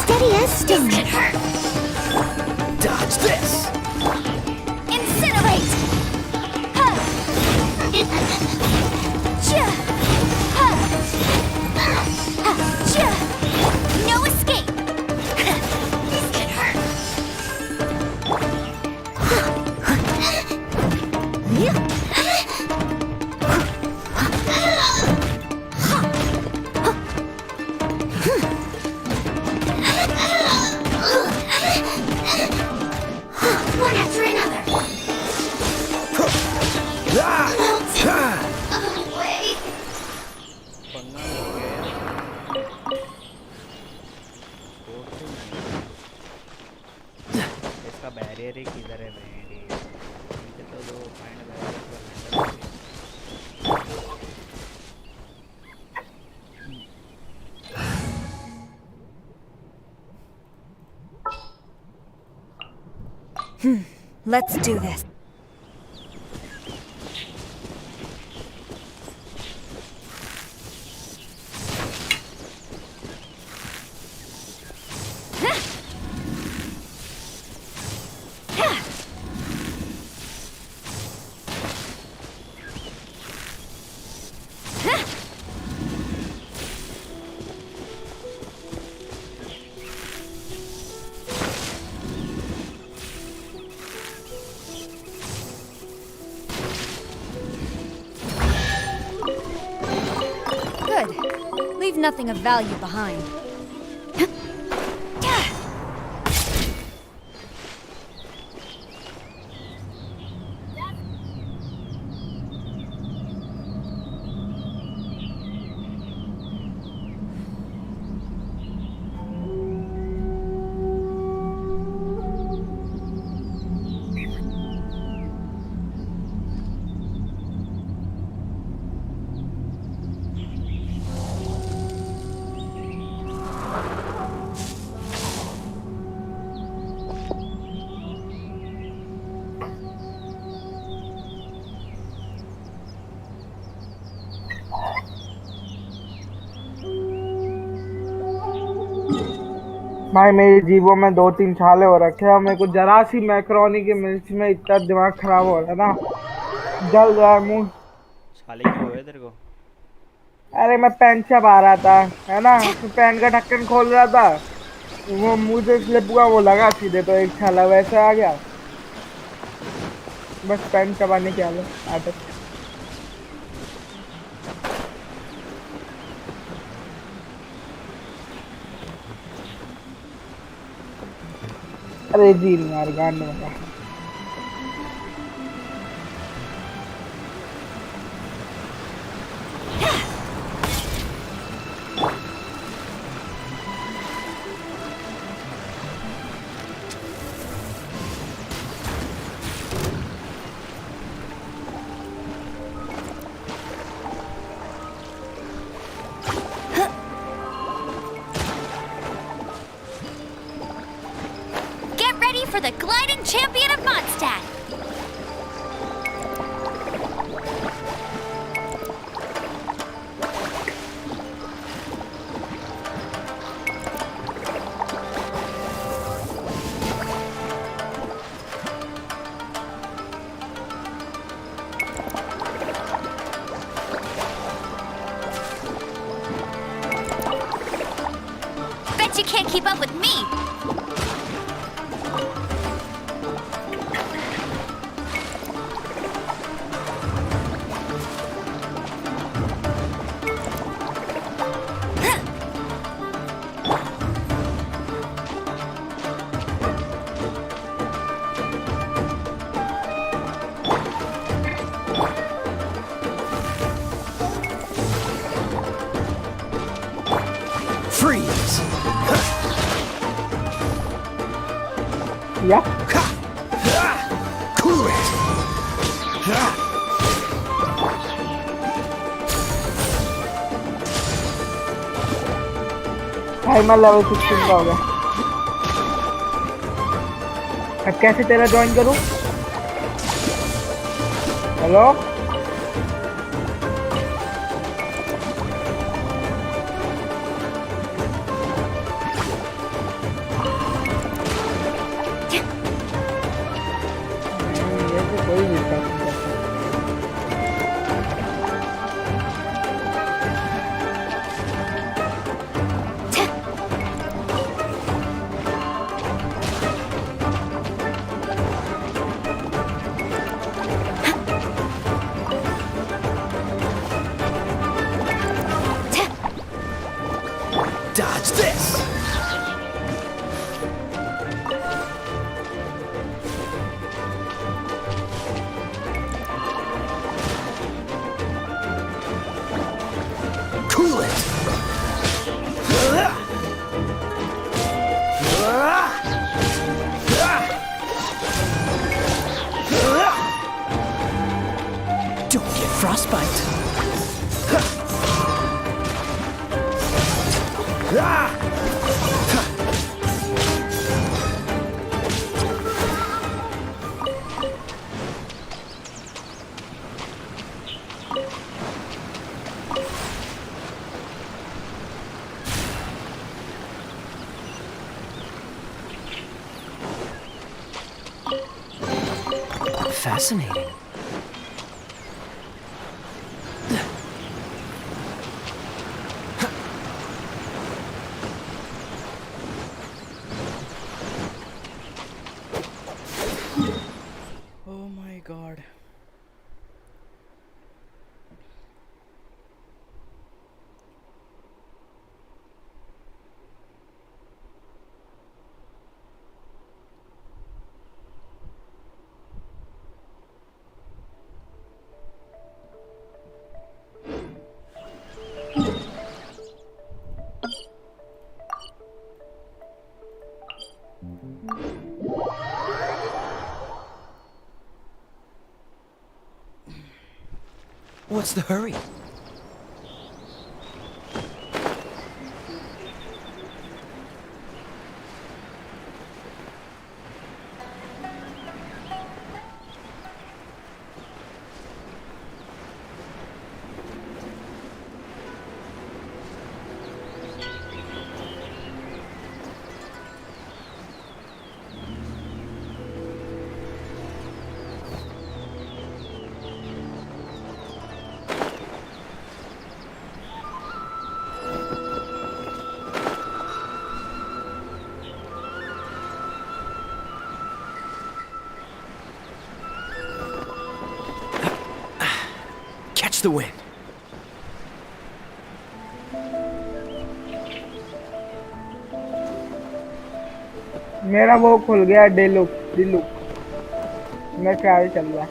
Steady as stone. This can hurt. Dodge this. Incinerate! No escape! This can hurt. One after another. Away. इसका barrier ही किधर है भेड़ी? इनके तो दो find barrier Let's do this. Good. Leave nothing of value behind. भाई मेरी जीवों में 2-3 छाले हो रखे हैं। मेरे को जरा सी मैक्रोनी की मिर्च में इतना दिमाग खराब हो रहा है ना, जल रहा है मुंह। छाले क्यों हुए तेरे को? अरे मैं पेन चबा रहा था, है ना, तो पेन का ढक्कन खोल रहा था, वो मुंह से स्लिप हुआ, वो लगा सीधे तो एक छाला वैसे आ गया। बस पेन चबाने की आदत। अरे जी यार, गांड में लगा। For the gliding champion of Mondstadt! can't keep up with me. Freeze! Yeah. Cool it! Timer level 16 का हो गया। अब कैसे तेरा ज्वाइन करूं? Hello? Dodge this! Cool it! Don't get frostbite! Fascinating. Oh my god. What's the hurry? Catch the wind. मेरा वो खुल गया डिलुक मैं ट्रायल चल रहा।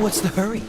What's the hurry?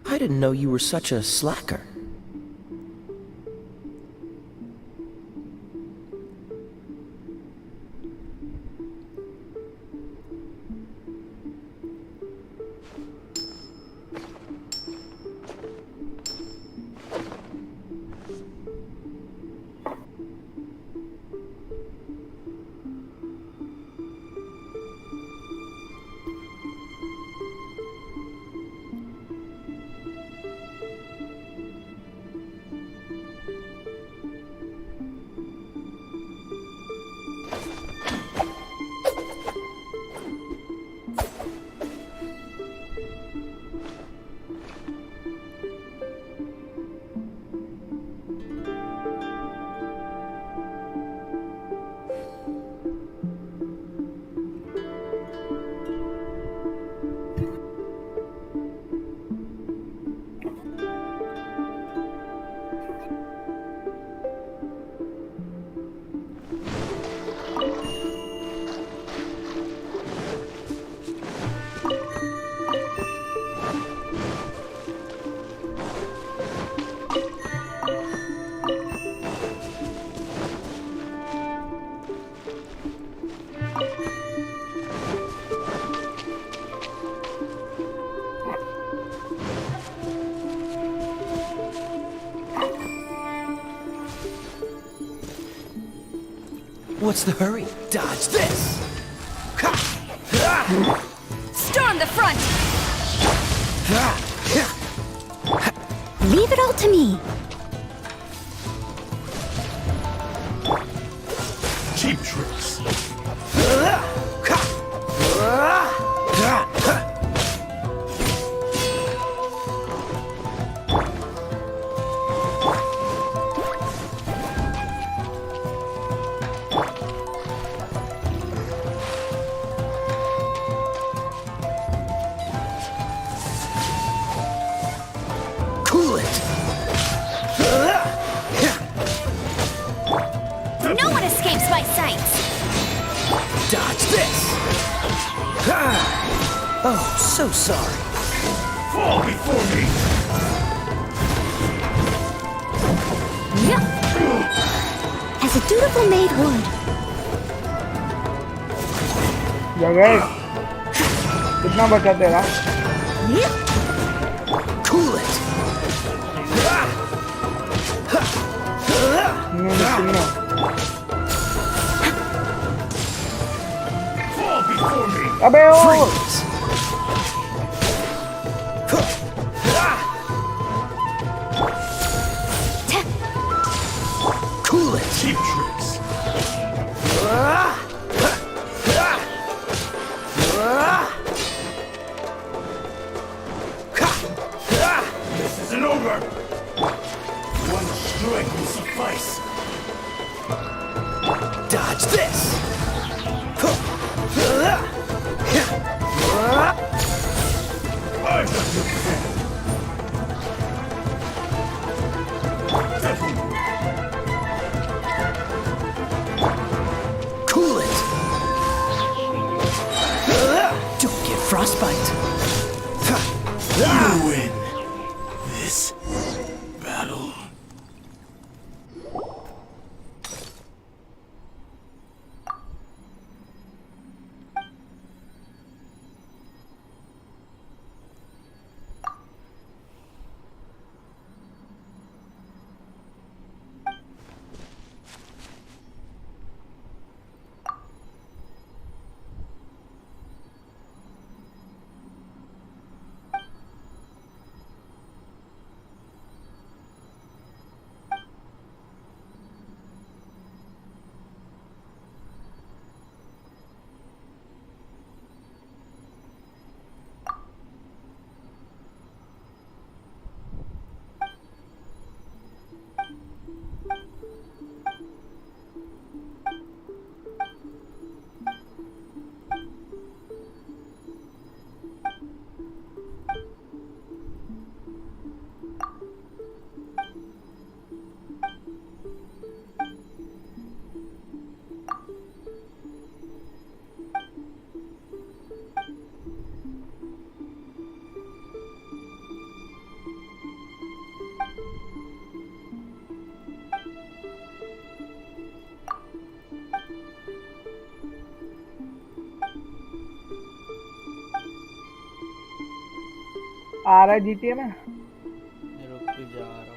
I didn't know you were such a slacker. What's the hurry? Dodge this! Storm the front! Leave it all to me. Cheap tricks. No one escapes my sights! Dodge this! Oh, so sorry. Fall before me! As a dutiful maid would. कितना बचा तेरा? Cool it! Fall before अबे ओ Cool it. Cheap tricks. This isn't over. One strike will suffice. Dodge this. I got your pen. Cool it. Don't get frostbite. You win this battle. आ रहा है GTA में रुक के जा रहा हूँ